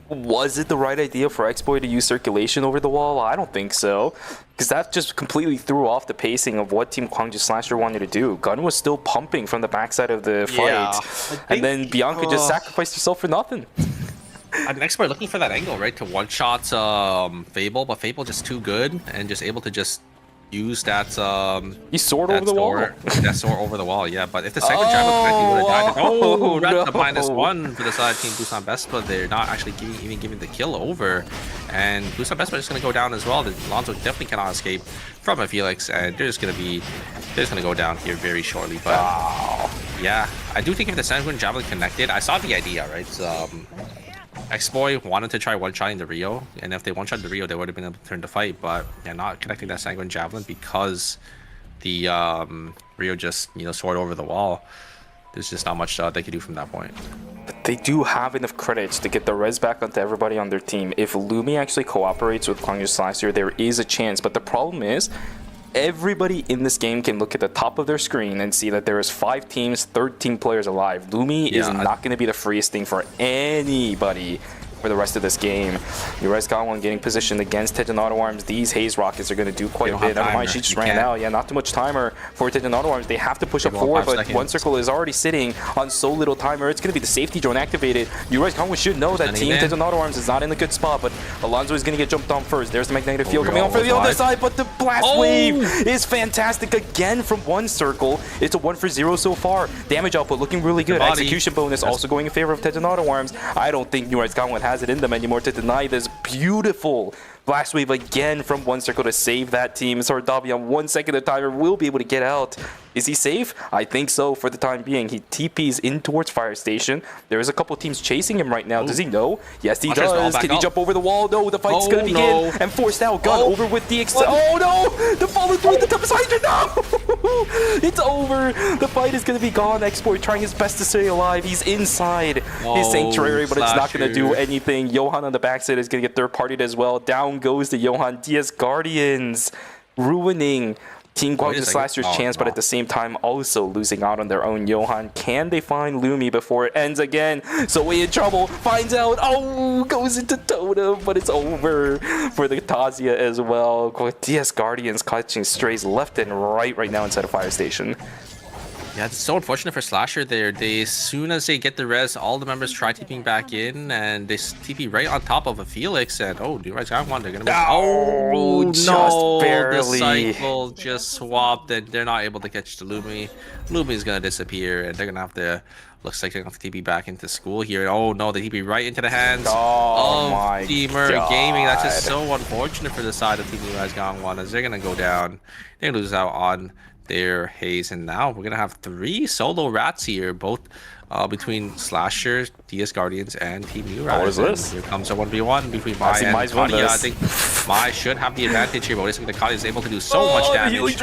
was it the right idea for X-Boy to use circulation over the wall? I don't think so. Because that just completely threw off the pacing of what Team Gwangju Slasher wanted to do. Gun was still pumping from the backside of the fight. And then Bianca just sacrificed herself for nothing. an expert looking for that angle, right? To one-shot Fable, but Fable just too good and just able to just use that He soared over the wall. That soar over the wall, yeah. But if the second javelin he would have died. Oh, that's the -1 for the side team Busan Vespa. They're not actually even giving the kill over, and Busan Vespa is going to go down as well. Lonzo definitely cannot escape from a Felix, and they're just going to go down here very shortly. But yeah, I do think if the Sanguine Javelin connected, I saw the idea, right? X-Boy wanted to try one-shotting the Rio, and if they one-shot the Rio, they would have been able to turn the fight, but yeah, not connecting that Sanguine Javelin because the Rio just, soared over the wall. There's just not much they can do from that point. But they do have enough credits to get the res back onto everybody on their team. If Lumi actually cooperates with Kwangju/Slasher, there is a chance, but the problem is, everybody in this game can look at the top of their screen and see that there is 5 teams, 13 players alive. Lumi is not going to be the freest thing for anybody for the rest of this game. Yurai's got one getting positioned against Tejan Auto Arms. These Haze Rockets are going to do quite a bit. Never mind, she just ran out. Yeah, not too much timer for Tejan Auto Arms. They have to push up forward, but One Circle is already sitting on so little timer. It's going to be the safety drone activated. Yurai's got one should know that Team Tejan Auto Arms is not in a good spot, but Alonso is going to get jumped on first. There's the magnetic field coming on for the other side, but the blast wave is fantastic again from One Circle. It's a 1 for 0 so far. Damage output looking really good. Execution bonus also going in favor of Tejan Auto Arms. I don't think Yurai's got one has it in them anymore to deny this beautiful blast wave again from One Circle to save that team. Sardabi on 1 second of timer will be able to get out. Is he safe? I think so for the time being. He TPs in towards Fire Station. There is a couple teams chasing him right now. Does he know? Yes, he does. Can he jump over the wall? No, the fight's gonna begin. And forced out. Gun over with the Oh no! The follow through the top side. No! It's over. The fight is gonna be gone. X-Boy trying his best to stay alive. He's inside his sanctuary, but it's not gonna do anything. Johan on the backside is gonna get third-partied as well. Down goes the Johan. DS Guardians ruining Team Kwangju/Slasher's chance, but at the same time also losing out on their own Johan. Can they find Lumi before it ends again? So we in trouble. Finds out. Oh, goes into Totem, but it's over for the Tazia as well. DS Guardians catching strays left and right now inside of Fire Station. Yeah, it's so unfortunate for Slasher there. As soon as they get the res, all the members try TPing back in, and they TP right on top of a Felix, and oh, do right, got one. They're gonna be just barely. The cycle just swapped, and they're not able to catch the Lumi. Lumi's gonna disappear, and they're gonna have to. Looks like they're gonna have to TP back into school here. Oh no, they TP right into the hands of Team Gaming. That's just so unfortunate for the side of Team Rise Gangwon, as they're gonna go down. They're gonna lose out on their Haze, and now we're gonna have 3 solo rats here, both between Slasher, DS Guardians, and Team Rise. What is this? Here comes a 1v1 between Mai and Kadia. I think Mai should have the advantage here, but I think the Kadia is able to do so much damage.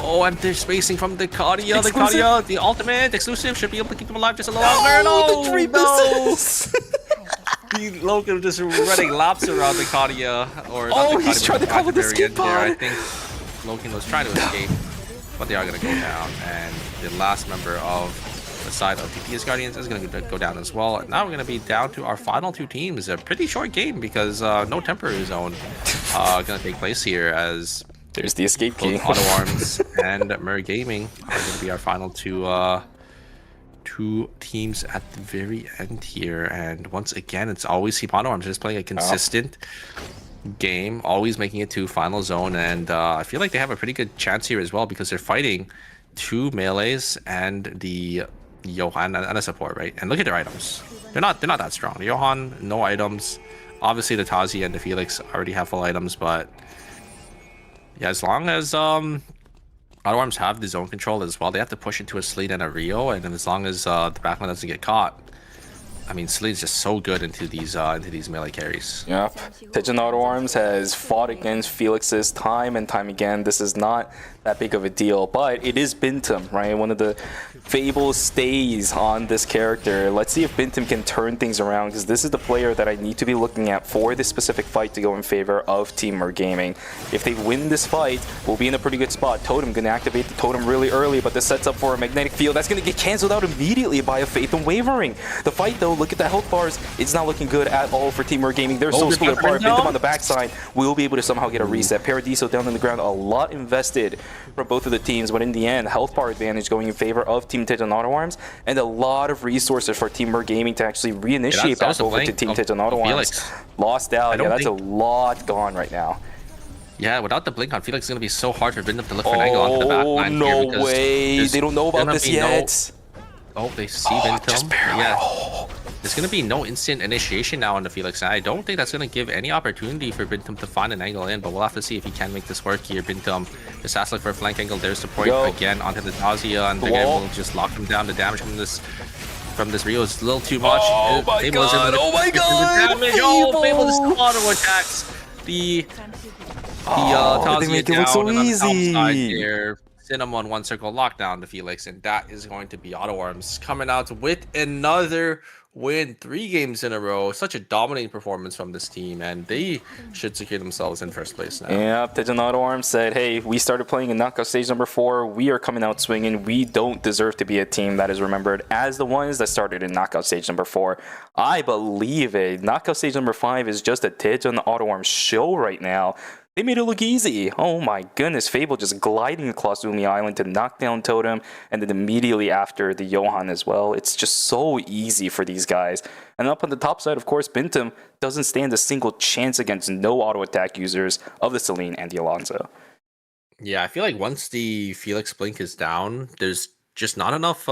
Oh, and they're spacing from the Kadia. The Kadia, the ultimate exclusive, should be able to keep them alive just a little longer. No, the dream business. Logan just running laps around the Kadia. Or he's trying to cover the skip pod. I think Logan was trying to escape, but they are going to go down, and the last member of the side of the DS Guardians is going to go down as well. Now we're going to be down to our final 2 teams. A pretty short game because no temporary zone going to take place here, as there's the escape key. Auto Arms and Mer Gaming are going to be our final 2 teams at the very end here. And once again, it's always Team Auto Arms just playing a consistent game, always making it to final zone, and I feel like they have a pretty good chance here as well because they're fighting 2 melees and the Johan and a support, right? And look at their items. They're not that strong. The Johan, no items. Obviously the Tazi and the Felix already have full items, but yeah, as long as Auto Arms have the zone control as well, they have to push into a Sleet and a Rio, and then as long as the backline doesn't get caught, I mean, Sleet's just so good into these melee carries. Yep. Tejan Auto Arms has fought against Felix's time and time again. This is not that big of a deal, but it is Bintum, right? One of the Fable stays on this character. Let's see if Bintum can turn things around, because this is the player that I need to be looking at for this specific fight to go in favor of Team Mer Gaming. If they win this fight, we'll be in a pretty good spot. Totem gonna activate the Totem really early, but this sets up for a magnetic field that's gonna get canceled out immediately by a Faith and Wavering. The fight though look at the health bars. It's not looking good at all for Teamwork Gaming. They're so they're split apart. down. Bintum on the backside will be able to somehow get a reset. Paradiso down on the ground. A lot invested from both of the teams, but in the end, health bar advantage going in favor of Team Titan Auto Arms, and a lot of resources for Teamwork Gaming to actually reinitiate back over to Team Titan Auto Arms. Lost out. Yeah, that's a lot gone right now. Yeah, without the blink on Felix, it's going to be so hard for Bintum to look for an angle onto the back line here. Oh, no way. They don't know about this yet. Oh, they see Bintum. Yeah. There's going to be no instant initiation now on the Felix. And I don't think that's going to give any opportunity for Bintum to find an angle in, but we'll have to see if he can make this work here. Bintum just has to look for a flank angle. There's the point again onto the Tazia, and they're going to just lock him down. The damage from this Rio is a little too much. Oh my god! Oh my god! Oh, Fable just auto attacks the they make it look so easy. Here, Cinnamon one circle lockdown to Felix, and that is going to be Auto Arms coming out with another win, 3 games in a row. Such a dominating performance from this team, and they should secure themselves in first place now. Yeah, Titan Auto Arms said, hey, we started playing in knockout stage number 4. We are coming out swinging. We don't deserve to be a team that is remembered as the ones that started in knockout stage number 4. I believe it. Knockout stage number 5 is just a Titan Auto Arms show right now. They made it look easy. Oh my goodness. Fable just gliding across Umi Island to knock down Totem, and then immediately after the Johan as well. It's just so easy for these guys. And up on the top side, of course, Bintum doesn't stand a single chance against no auto attack users of the Celine and the Alonso. Yeah, I feel like once the Felix blink is down, there's just not enough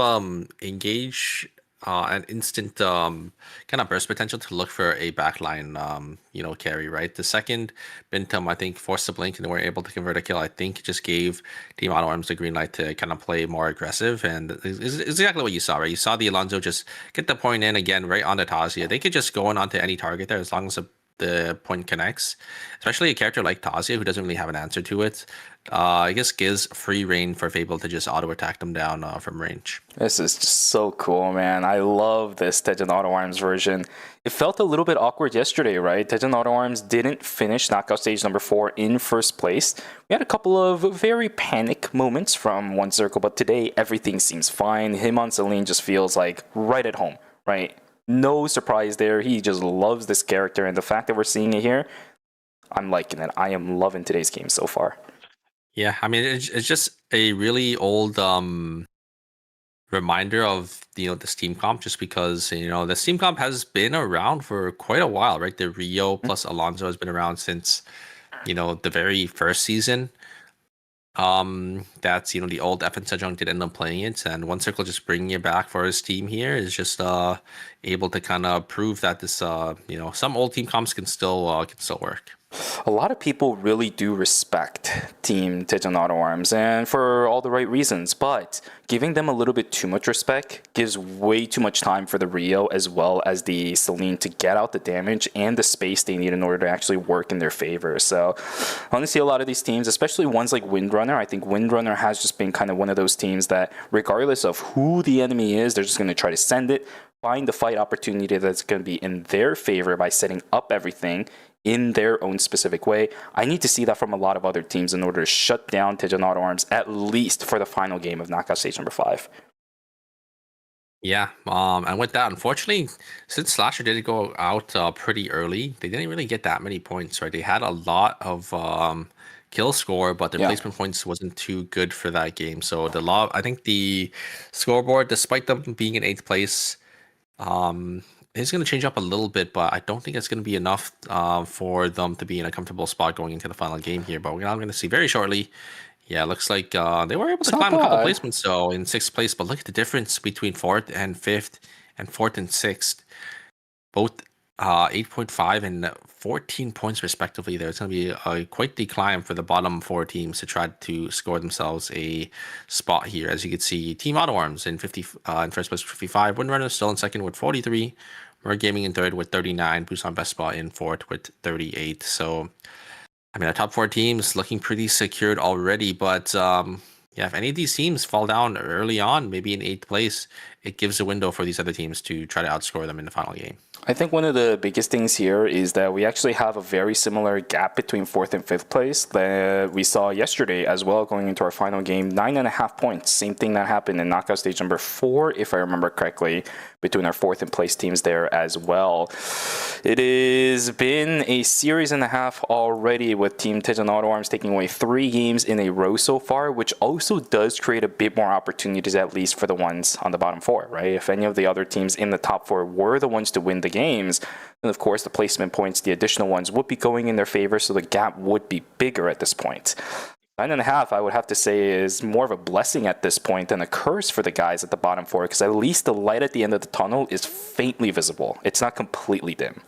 engage and instant kind of burst potential to look for a backline carry, right? The second Bintum, I think, forced the blink and they were able to convert a kill. I think just gave Team Auto Arms the green light to kind of play more aggressive, and it's exactly what you saw, right? You saw the Alonso just get the point in again right on the Tazia. They could just go in onto any target there as long as the point connects, especially a character like Tazia who doesn't really have an answer to it. I guess gives free reign for Fable to just auto attack them down from range. This is just so cool, man. I love this Titan Auto Arms version. It felt a little bit awkward yesterday, right? Titan Auto Arms didn't finish knockout stage number 4 in first place. We had a couple of very panic moments from one circle, but today everything seems fine. Him on Celine just feels like right at home, right? No surprise there. He just loves this character, and the fact that we're seeing it here, I'm liking it. I am loving today's game so far. Yeah, I mean, it's just a really old reminder of this team comp, just because this team comp has been around for quite a while, right? The Rio plus Alonso has been around since the very first season. That's the old FN Sejong did end up playing it, and One Circle just bringing it back for his team here is just able to kind of prove that this some old team comps can still work. A lot of people really do respect Team Titan Auto Arms, and for all the right reasons, but giving them a little bit too much respect gives way too much time for the Rio as well as the Celine to get out the damage and the space they need in order to actually work in their favor. So I want to see a lot of these teams, especially ones like Windrunner. I think Windrunner has just been kind of one of those teams that regardless of who the enemy is, they're just going to try to send it, find the fight opportunity that's going to be in their favor by setting up everything in their own specific way. I need to see that from a lot of other teams in order to shut down Titan Auto Arms, at least for the final game of knockout stage number 5. Yeah, and with that, unfortunately, since Slasher did go out pretty early, they didn't really get that many points, right? They had a lot of kill score, but their placement points wasn't too good for that game. So I think the scoreboard, despite them being in 8th place, it's going to change up a little bit, but I don't think it's going to be enough for them to be in a comfortable spot going into the final game here. But we're not going to see very shortly. Yeah, it looks like they were able to climb a couple placements so in 6th place, but look at the difference between 4th and 5th and 4th and 6th. Both 8.5 and 14 points respectively there. It's going to be quite the climb for the bottom 4 teams to try to score themselves a spot here. As you can see, Team Auto Arms in in first place with 55, Windrunner still in 2nd with 43, Merc Gaming in 3rd with 39, Busan Best Spot in 4th with 38. So, I mean, our top 4 teams looking pretty secured already, but yeah, if any of these teams fall down early on, maybe in 8th place, it gives a window for these other teams to try to outscore them in the final game. I think one of the biggest things here is that we actually have a very similar gap between 4th and 5th place that we saw yesterday as well going into our final game. 9.5 points. Same thing that happened in knockout stage number 4, if I remember correctly, between our 4th and place teams there as well. It has been a series and a half already with Team Tejan Auto Arms taking away 3 games in a row so far, which also does create a bit more opportunities, at least for the ones on the bottom 4, right? If any of the other teams in the top 4 were the ones to win the games, then of course the placement points, the additional ones, would be going in their favor, so the gap would be bigger at this point. 9.5, I would have to say, is more of a blessing at this point than a curse for the guys at the bottom 4, because at least the light at the end of the tunnel is faintly visible. It's not completely dim.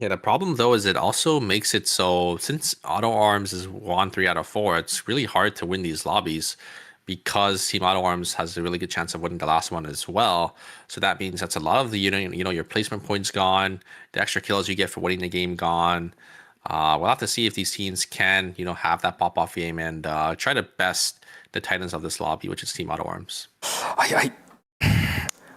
Yeah, the problem though is it also makes it so, since Auto Arms is won 3 out of 4, it's really hard to win these lobbies because Team Auto Arms has a really good chance of winning the last one as well. So that means that's a lot of the your placement points gone, the extra kills you get for winning the game gone. We'll have to see if these teams can, have that pop-off game and try to best the titans of this lobby, which is Team Auto Arms.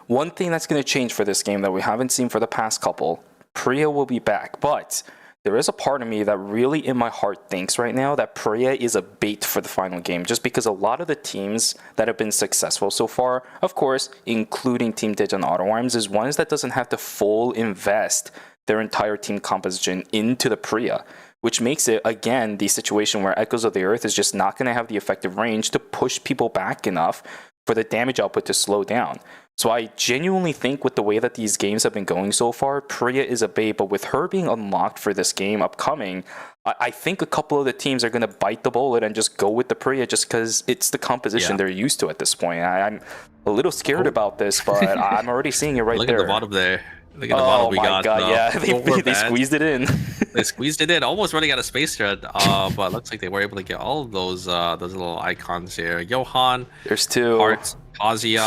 One thing that's going to change for this game that we haven't seen for the past couple, Priya will be back, but there is a part of me that really in my heart thinks right now that Priya is a bait for the final game, just because a lot of the teams that have been successful so far, of course, including Team Daejeon Auto Arms, is ones that doesn't have to full invest their entire team composition into the Priya, which makes it, again, the situation where Echoes of the Earth is just not going to have the effective range to push people back enough for the damage output to slow down. So I genuinely think with the way that these games have been going so far, Priya is a bait, but with her being unlocked for this game upcoming, I think a couple of the teams are going to bite the bullet and just go with the Priya just because it's the composition they're used to at this point. I'm a little scared about this, but I'm already seeing it right Look there. Look at the bottom there. Look at the bottle we got. God, yeah, they squeezed it in. They squeezed it in, almost running out of space here. But looks like they were able to get all of those little icons here. Johan, there's 2. Hart, Kazuya,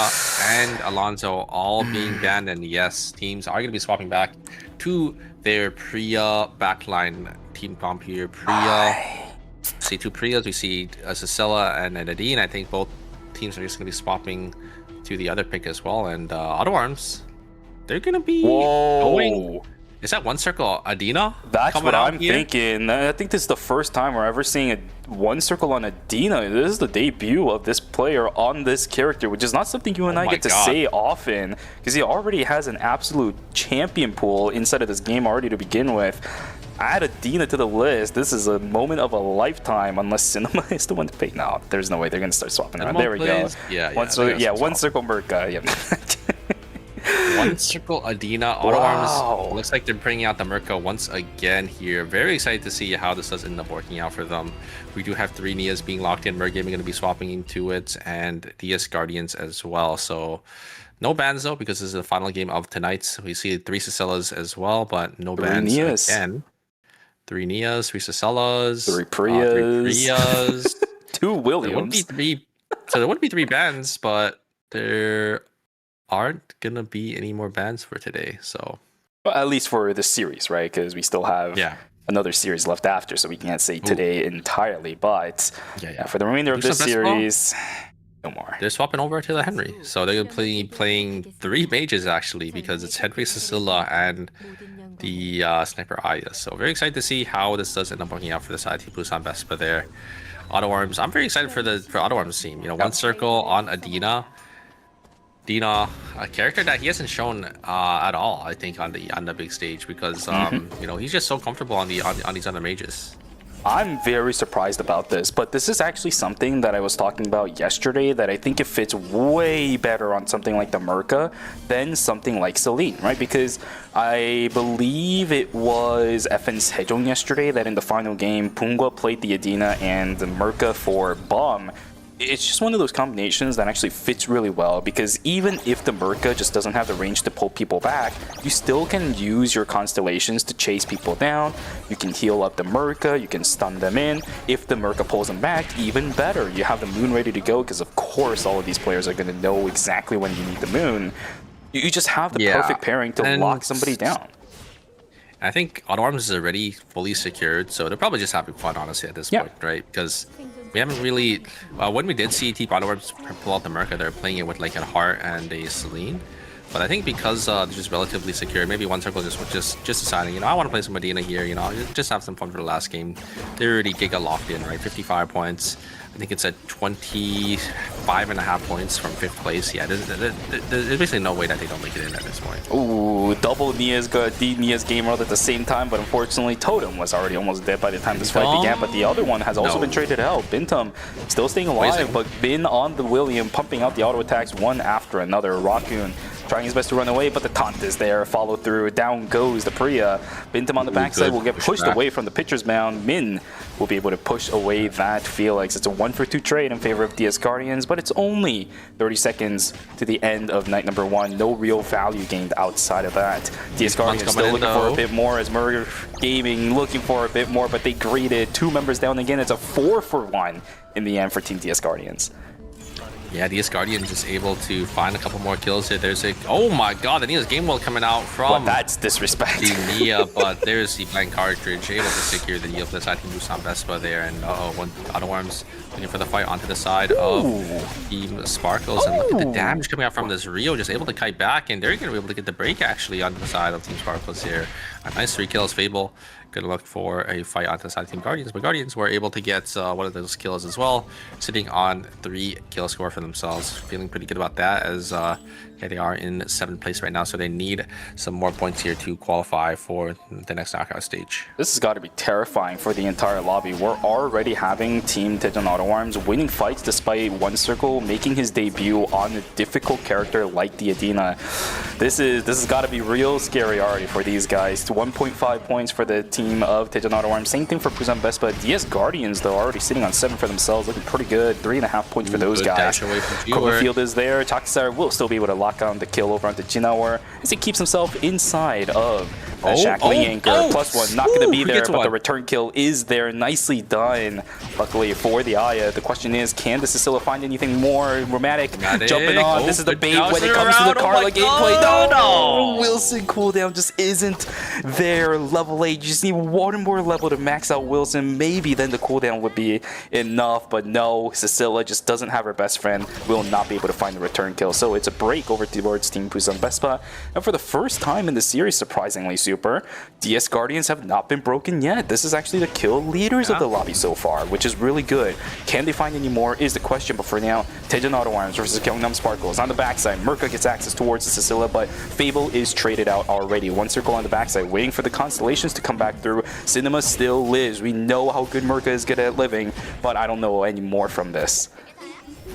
and Alonso all being banned. And yes, teams are going to be swapping back to their Priya backline team comp here. Priya. We see 2 Priyas. We see Cicella and Nadine. I think both teams are just going to be swapping to the other pick as well. And Auto Arms, they're gonna be going. Is that one circle Adina? That's what I'm thinking. I think this is the first time we're ever seeing a one circle on Adina. This is the debut of this player on this character, which is not something you and I get to say often, because he already has an absolute champion pool inside of this game already to begin with. Add Adina to the list. This is a moment of a lifetime, unless Cinema is the one to pay. No, there's no way they're gonna start swapping around. There we go. One circle Merca. Yeah. One circle Adina. Auto Arms looks like they're bringing out the Merca once again here. Very excited to see how this does end up working out for them. We do have 3 Nias being locked in. Mergaming going to be swapping into it, and DS Guardians as well. So no bans though, because this is the final game of tonight. We see 3 Cicellas as well, but no bans again. 3 Nias, 3 Cicellas, 3 Priyas, 2 Williams. There wouldn't be 3 bans, but there aren't gonna be any more bans for today, so well, at least for this series, right? Because we still have another series left after, so we can't say today entirely, but for the remainder of this series, no more. They're swapping over to the Henry, so they're gonna be playing 3 mages actually, because it's Henry, Cecilia, and the Sniper Aya. So very excited to see how this does end up working out for the side Team Busan Vespa there. Auto Arms, I'm very excited for Auto Arms team. One circle on Adina, a character that he hasn't shown at all, I think, on the big stage, because he's just so comfortable on these other mages. I'm very surprised about this, but this is actually something that I was talking about yesterday that I think it fits way better on something like the Merca than something like Celine, right? Because I believe it was FN Sejong yesterday that in the final game, Pungwa played the Adina and the Merca for Bomb. It's just one of those combinations that actually fits really well, because even if the Merca just doesn't have the range to pull people back, you still can use your constellations to chase people down. You can heal up the Merca, you can stun them in. If the Merca pulls them back, even better. You have the moon ready to go, because of course all of these players are going to know exactly when you need the moon. You just have the perfect pairing to lock somebody down. I think Auto Arms is already fully secured, so they're probably just having fun, honestly, at this point, right? Because we haven't really. When we did see BattleRoyale pull out the Merca, they're playing it with like a Heart and a Celine. But I think because they're just relatively secure, maybe One Circle just deciding, you know, I want to play some Medina here, you know, just have some fun for the last game. They're already Giga locked in, right? 55 points. I think it's at 25.5 points from 5th place. Yeah, there's basically no way that they don't make it in at this point. Ooh, double Nia's game world at the same time, but unfortunately Totem was already almost dead by the time this fight began. But the other one has also been traded out. Bintum still staying alive, but been on the William, pumping out the auto attacks one after another. Raccoon trying his best to run away, but the taunt is there. Follow through. Down goes the Priya. Bintum on the backside will get pushed away from the pitcher's mound. Min will be able to push away that Felix. It's a 1-for-2 trade in favor of DS Guardians, but it's only 30 seconds to the end of night number 1. No real value gained outside of that. DS Guardians still looking for a bit more, as Murray Gaming looking for a bit more, but they graded 2 members down again. It's a 4-for-1 in the end for Team DS Guardians. Yeah, DS Guardian just able to find a couple more kills here. There's a, oh my god, the Nia's game world coming out from well, that's disrespect. The Nia, but there's the blank cartridge able to secure the Nia for the side. Team Busan Vespa there, and one Auto Arms looking for the fight onto the side of Team Sparkles. And look at the damage coming out from this Rio, just able to kite back, and they're going to be able to get the break actually onto the side of Team Sparkles here. A nice 3 kills. Fable gonna look for a fight onto the side of Team Guardians, but Guardians were able to get one of those kills as well, sitting on 3 kill score for themselves. Feeling pretty good about that, as yeah, they are in 7th place right now, so they need some more points here to qualify for the next knockout stage. This has got to be terrifying for the entire lobby. We're already having Team Tejon Auto Arms winning fights despite One Circle making his debut on a difficult character like the Adina. This has got to be real scary already for these guys. 1.5 points for the team of Tejon Auto Arms. Same thing for Busan Vespa. DS Guardians, though, already sitting on 7 for themselves, looking pretty good. 3.5 points for those guys. Cloverfield is there. Takasar will still be able to lock on the kill over onto Jinawar as he keeps himself inside of shackling anchor. +1 not going to be there, but the return kill is there. Nicely done. Luckily for the Aya, the question is, can the Sicilla find anything more? Romantic jumping on. This is the bait when it comes to the Carla gameplay. No! Wilson cooldown just isn't there. Level 8. You just need one more level to max out Wilson. Maybe then the cooldown would be enough, but no. Sicilla just doesn't have her best friend. Will not be able to find the return kill. So it's a break over towards Team Busan Vespa. And for the first time in the series, surprisingly, Super, DS Guardians have not been broken yet. This is actually the kill leaders of the lobby so far, which is really good. Can they find any more is the question, but for now, Tejon Auto Arms versus Gyeongnam Sparkles. On the backside, Merca gets access towards the Sicilla, but Fable is traded out already. One Circle on the backside, waiting for the Constellations to come back through. Cinema still lives. We know how good Merca is good at living, but I don't know any more from this.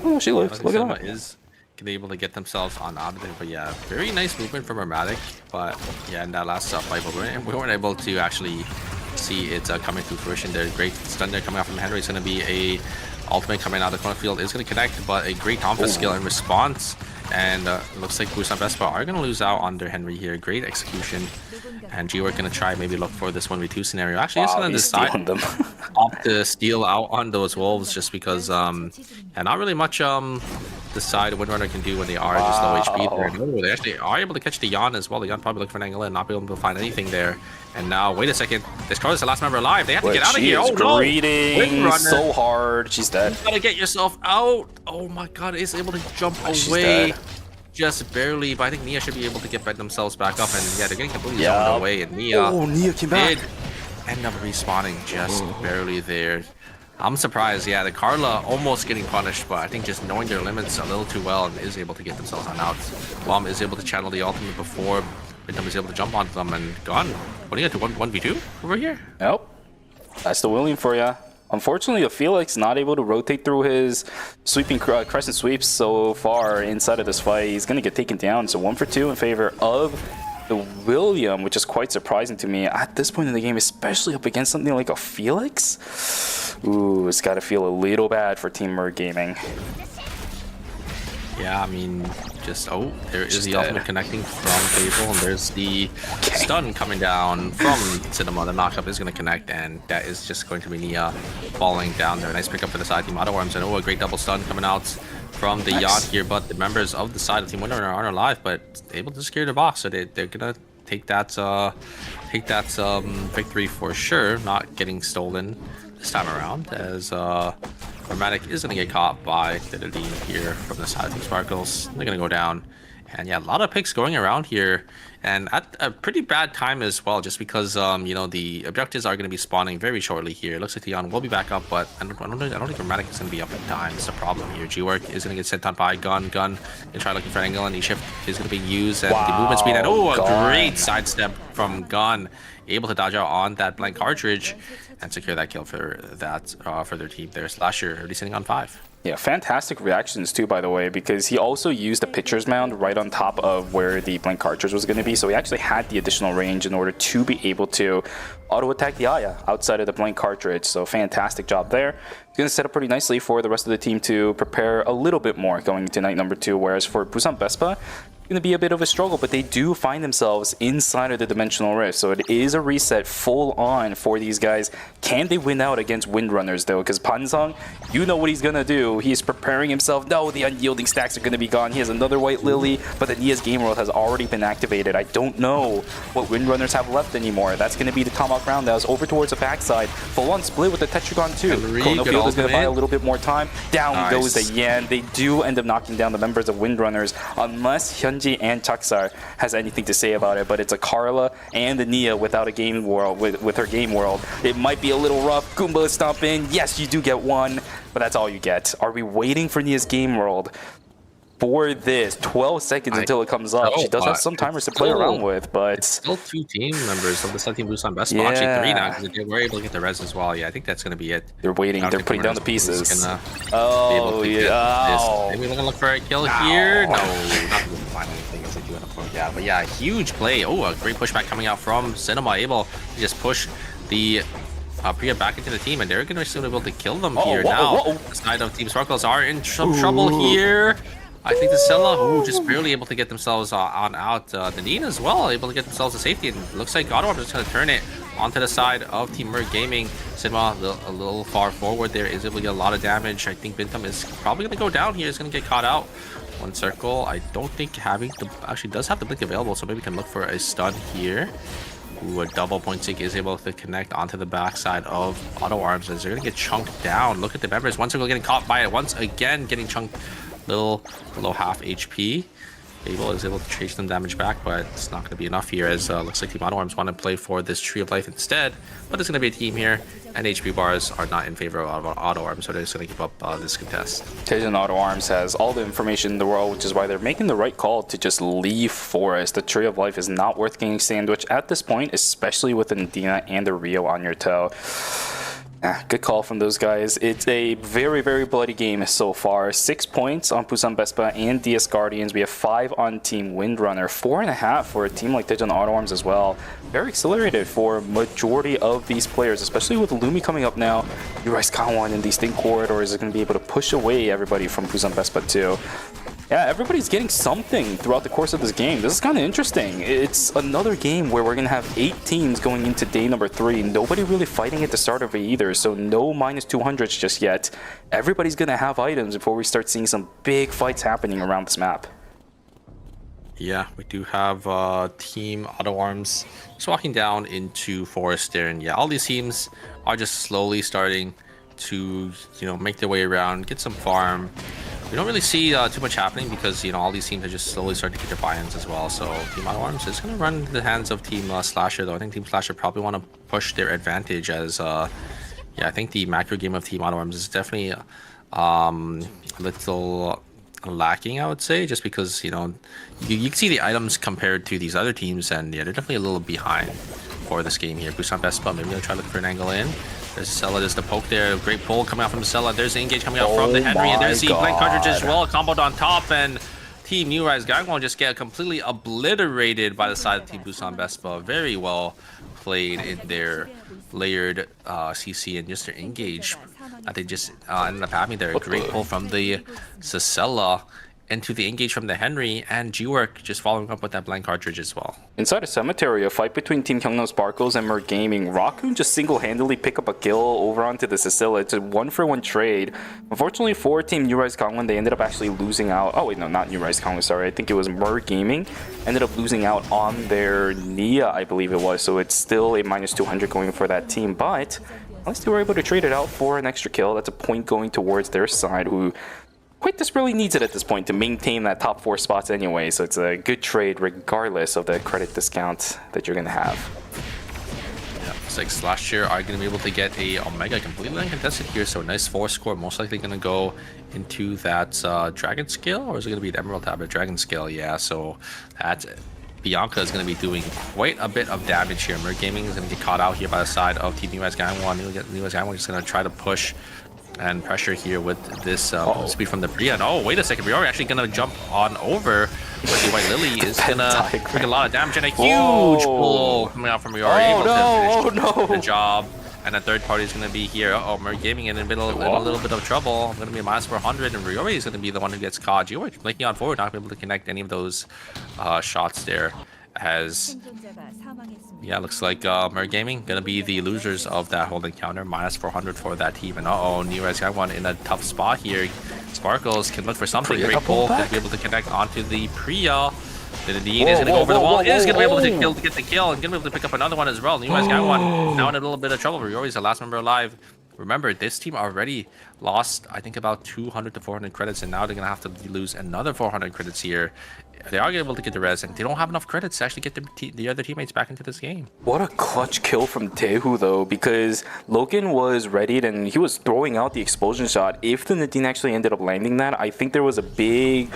Oh, she lives. Look at that. Is able to get themselves on out of there, but yeah, very nice movement from Ermatic. But yeah, in that last fight, but we weren't able to actually see it coming to fruition. There's great stun there coming out from Henry. It's going to be a ultimate coming out of the corner field. Is going to connect, but a great Tomfa skill in response. And looks like Busan Vespa are going to lose out on their Henry here. Great execution. And G-Work going to try maybe look for this 1v2 scenario. Actually, it's going to decide opt to steal out on those wolves just because and not really much decide what Windrunner can do when they are just low HP there. No, they actually are able to catch the Yan as well. The Yan probably look for an angle and not be able to find anything there. And now, wait a second. This card is the last member alive. They have to get out of here. Oh no! Windrunner so hard. She's dead. You gotta get yourself out. Oh my god, is able to jump away. Just barely, but I think Nia should be able to get themselves back up, and yeah, they're getting completely zoned away, and Nia, Nia came back. Did end up respawning just barely there. I'm surprised, yeah, the Carla almost getting punished, but I think just knowing their limits a little too well and is able to get themselves on out. Bomb is able to channel the ultimate before Bintum is able to jump onto them and gone. What do you got to 1v2 over here? Nope. That's the William for ya. Unfortunately, Felix not able to rotate through his sweeping crescent sweeps so far inside of this fight. He's going to get taken down. So 1-for-2 in favor of the William, which is quite surprising to me at this point in the game, especially up against something like a Felix. Ooh, it's got to feel a little bad for Team Mer Gaming. Yeah, I mean, just, there is the ultimate connecting from Fable, and there's the stun coming down from Cinema. The knockup is going to connect, and that is just going to be Nia falling down there. Nice pickup for the side team Auto Arms, and a great double stun coming out from the Yacht here, but the members of the side of Team Winner aren't alive, but able to secure the box, so they're going to take that victory for sure, not getting stolen this time around, as Dramatic is going to get caught by the lead here from the side of Team Sparkles. They're going to go down. And yeah, a lot of picks going around here. And at a pretty bad time as well, just because, the objectives are going to be spawning very shortly here. It looks like Theon will be back up, but I don't think Dramatic is going to be up in time. It's a problem here. G-Work is going to get sent on by Gun. Gun and try looking for an angle, and E-Shift is going to be used. And the movement speed, and a great sidestep from Gun. Able to dodge out on that blank cartridge and secure that kill for that for their team there. Slasher already sitting on 5. Yeah, fantastic reactions too, by the way, because he also used the pitcher's mound right on top of where the blank cartridge was going to be, so he actually had the additional range in order to be able to auto-attack the Aya outside of the blank cartridge, so fantastic job there. It's going to set up pretty nicely for the rest of the team to prepare a little bit more going into night number 2, whereas for Busan Vespa, going to be a bit of a struggle, but they do find themselves inside of the dimensional rift, so it is a reset full on for these guys. Can they win out against Windrunners though? Because Pansang, you know what he's gonna do. He's preparing himself. No, the unyielding stacks are gonna be gone. He has another white lily, but the Nia's game world has already been activated. I don't know what Windrunners have left anymore. That's gonna be the tomahawk roundhouse over towards the backside. Full on split with the Tetragon too. Chronofield is gonna buy a little bit more time. Down goes the Yan. They do end up knocking down the members of Windrunners unless Hyunji and Chaksar has anything to say about it, but it's a Carla and the Nia without a game world, with her game world. It might be a little rough. Goomba stomp in. Yes, you do get one, but that's all you get. Are we waiting for Nia's game world for this? 12 seconds until it comes up. She does have some timers to play around with, but it's still 2 team members of the Sun Team Busan Vespa. Actually 3 now, because they were able to get the res as well. Yeah, I think that's going to be it. They're waiting. They're putting down the pieces. Oh, yeah. Maybe they're going to look for a kill here. No, not going to find anything as they do in a point. Yeah, but yeah, huge play. Oh, a great pushback coming out from Cinema, able to just push the Priya back into the team, and they're going to soon be able to kill them here now. The side of Team Sparkles are in some trouble here. I think the Scylla, just barely able to get themselves on out. The Nina as well, able to get themselves to safety, and looks like Godorb is just going to turn it onto the side of Team Merc Gaming. Cinema a little far forward there, is able to get a lot of damage. I think Bintam is probably going to go down here, is going to get caught out. One circle, I don't think having the, actually does have the blink available, so maybe we can look for a stun here. Ooh, a double point seek is able to connect onto the backside of Auto Arms, as they're going to get chunked down. Look at the members, one circle getting caught by it, once again getting chunked little below half HP. Abel is able to chase them damage back, but it's not going to be enough here, as looks like Team Auto Arms want to play for this Tree of Life instead. But it's going to be a team here, and HP bars are not in favor of Auto Arms, so they're just going to give up this contest. Tejan Auto Arms has all the information in the world, which is why they're making the right call to just leave Forest. The Tree of Life is not worth getting sandwiched at this point, especially with the Nadina and the Rio on your toe. Good call from those guys. It's a very, very bloody game so far. 6 points on Busan Vespa and DS Guardians. We have 5 on Team Windrunner. 4.5 for a team like Tejan Auto Arms as well. Very accelerated for majority of these players, especially with Lumi coming up now. Urice Kawan in these thin corridors is going to be able to push away everybody from Busan Vespa too. Yeah, everybody's getting something throughout the course of this game. This is kind of interesting. It's another game where we're going to have 8 teams going into day number 3. Nobody really fighting at the start of it either, so no minus 200s just yet. Everybody's going to have items before we start seeing some big fights happening around this map. Yeah, we do have Team Auto Arms just walking down into Forest there, and yeah, all these teams are just slowly starting to, make their way around, get some farm. We don't really see too much happening because, all these teams are just slowly starting to get their buy-ins as well. So Team Auto Arms is going to run into the hands of Team Slasher, though. I think Team Slasher probably want to push their advantage, as, I think the macro game of Team Auto Arms is definitely a little lacking, I would say, just because, you can see the items compared to these other teams, and yeah, they're definitely a little behind for this game here. Busan Vespa, maybe they'll try to look for an angle in. There's Sella, there's the poke there. Great pull coming out from Sella. There's the engage coming out from the Henry, and there's the blank cartridge as well, comboed on top, and Team New Rise Gangwon just get completely obliterated by the side of Team Busan Vespa. Very well played in their layered CC and just their engage that they just ended up having there. A great pull from the Sella into the engage from the Henry, and G-Work just following up with that blank cartridge as well. Inside a cemetery, a fight between Team Gyeongnam Sparkles and Merc Gaming. Raccoon just single-handedly pick up a kill over onto the Sicilla. It's a 1-for-1 trade. Unfortunately for Team New Rise Gangwon, they ended up actually losing out. Oh wait, no, not New Rise Gangwon, sorry. I think it was Merc Gaming. Ended up losing out on their Nia, I believe it was. So it's still a minus 200 going for that team, but At least they were able to trade it out for an extra kill. That's a point going towards their side, who quite desperately needs it at this point to maintain that top 4 spots anyway. So it's a good trade regardless of the credit discount that you're going to have. Yeah, looks like Slash here are going to be able to get a Omega completely uncontested here. So a nice 4 score. Most likely going to go into that Dragon Scale, or is it going to be an Emerald Tablet Dragon Scale? Yeah, so that's it. Bianca is going to be doing quite a bit of damage here. Mer Gaming is going to get caught out here by the side of Team US Gangwon. US Gangwon is going to try to push and pressure here with this speed from the Bria. And oh, wait a second, Briori actually going to jump on over with the White Lily. Is going to bring a lot of damage and a huge pull coming out from Briori. Oh no! The job. And the third party is going to be here. Uh-oh, Mer Gaming in a little bit of trouble. Going to be a -400, and Ryori is going to be the one who gets caught. George making on forward, not able to connect any of those shots there. As yeah, looks like Mer Gaming going to be the losers of that whole encounter. -400 for that team. And uh-oh, Newres got one in a tough spot here. Sparkles can look for something. Great pull. Going to be able to connect onto the Priya. The Nadine is going to go over the wall. Is going to be able to get the kill and going to be able to pick up another one as well. You guys got one. Now in a little bit of trouble. Ryori's the last member alive. Remember, this team already lost, I think, about 200 to 400 credits, and now they're going to have to lose another 400 credits here. They are able to get the res, and they don't have enough credits to actually get the other teammates back into this game. What a clutch kill from Taehu, though, because Logan was readied and he was throwing out the explosion shot. If the Nadine actually ended up landing that, I think there was a big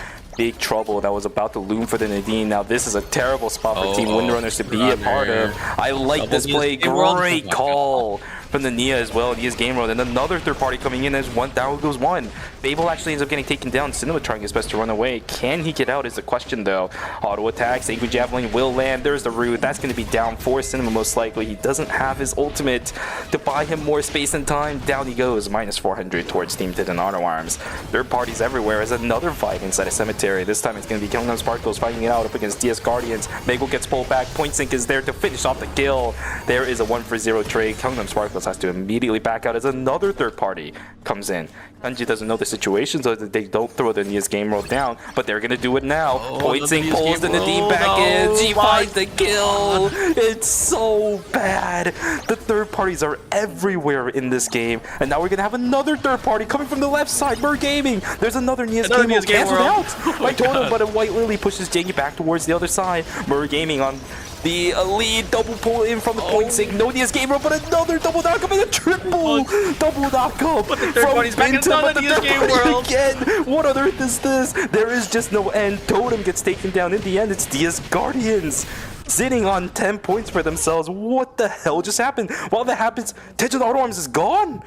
trouble that was about to loom for the Nadine. Now, this is a terrible spot for Team Windrunners to be a part of. I like this play. Great call from the Nia as well. Nia's game road, and another third party coming in as one. Down goes one. Babel actually ends up getting taken down. Cinema trying his best to run away. Can he get out is the question, though. Auto attacks. Angry Javelin will land. There's the root. That's going to be down for Cinema most likely. He doesn't have his ultimate to buy him more space and time. Down he goes. -400 towards Team Titan Auto Arms. Third parties everywhere as another fight inside a cemetery. This time it's going to be Gangnam Sparkles fighting it out up against DS Guardians. Mego gets pulled back. Point Sync is there to finish off the kill. There is a 1-for-0 trade. Gangnam Sparkles has to immediately back out as another third party comes in. Kanji doesn't know the situation, so they don't throw the Nia's game roll down, but they're going to do it now. Point Sync pulls the Nadine back in. She finds the kill. It's so bad. The third parties are everywhere in this game, and now we're going to have another third party coming from the left side. Mer Gaming. There's another Nia's game roll canceled out. I told him, but a White Lily pushes Jangy back towards the other side. Mer Gaming on the lead, double pull in from the Point Sync. No Nia's game roll, but another double knockup and a triple double knockup. But the third party's back into the Nia's game world again. What on earth is this? There is just no end. Totem gets taken down. In the end, it's DS Guardians sitting on 10 points for themselves. What the hell just happened? While that happens, Titan Auto Arms is gone.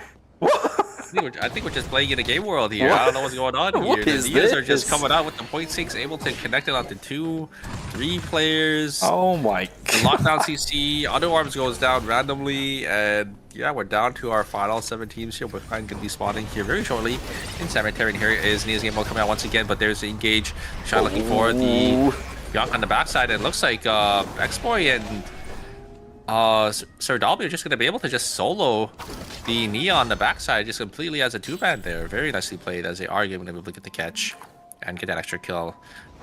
I think we're just playing in a game world here. I don't know what's going on here. The Nias are just coming out with the Point Syncs, able to connect it onto 2, 3 players. Oh my god. Lockdown CC, Auto Arms goes down randomly, and yeah, we're down to our final 7 teams here. We're going to be spawning here very shortly in Cemetery, and here is Nia's game mode coming out once again, but there's the engage shot looking for the Bianca on the backside, and it looks like X-Boy and Sir Dalby are just going to be able to just solo the Nia on the backside just completely as a 2-man there. Very nicely played, as they are going to be able to get the catch and get that extra kill.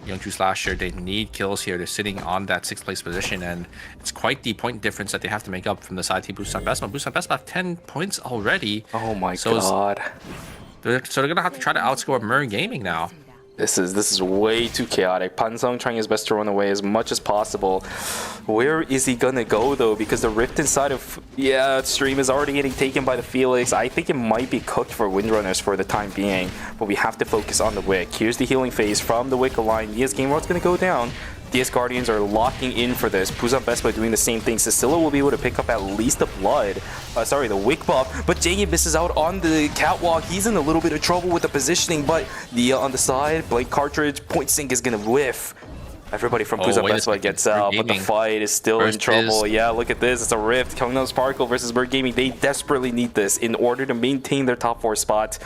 Youngju Slasher, they need kills here. They're sitting on that 6th place position, and it's quite the point difference that they have to make up from the side team. Busan Besma. Busan Besma have 10 points already. Oh my god. So they're going to have to try to outscore Mer Gaming now. This is way too chaotic. Pansung trying his best to run away as much as possible. Where is he gonna go though? Because the rift inside of stream is already getting taken by the Felix. I think it might be cooked for Windrunners for the time being, but we have to focus on the Wick. Here's the healing phase from the Wick line. Nia's game world's gonna go down. DS Guardians are locking in for this. Busan Bespa doing the same thing. Cecilia will be able to pick up at least the blood. The Wick buff. But Jangy misses out on the catwalk. He's in a little bit of trouble with the positioning, but Nia on the side. Blade Cartridge. Point Sync is going to whiff. Everybody from Busan Bespa gets out, but the fight is still in trouble. Yeah, look at this. It's a rift. Gangnam Sparkle versus Bird Gaming. They desperately need this in order to maintain their top 4 spot.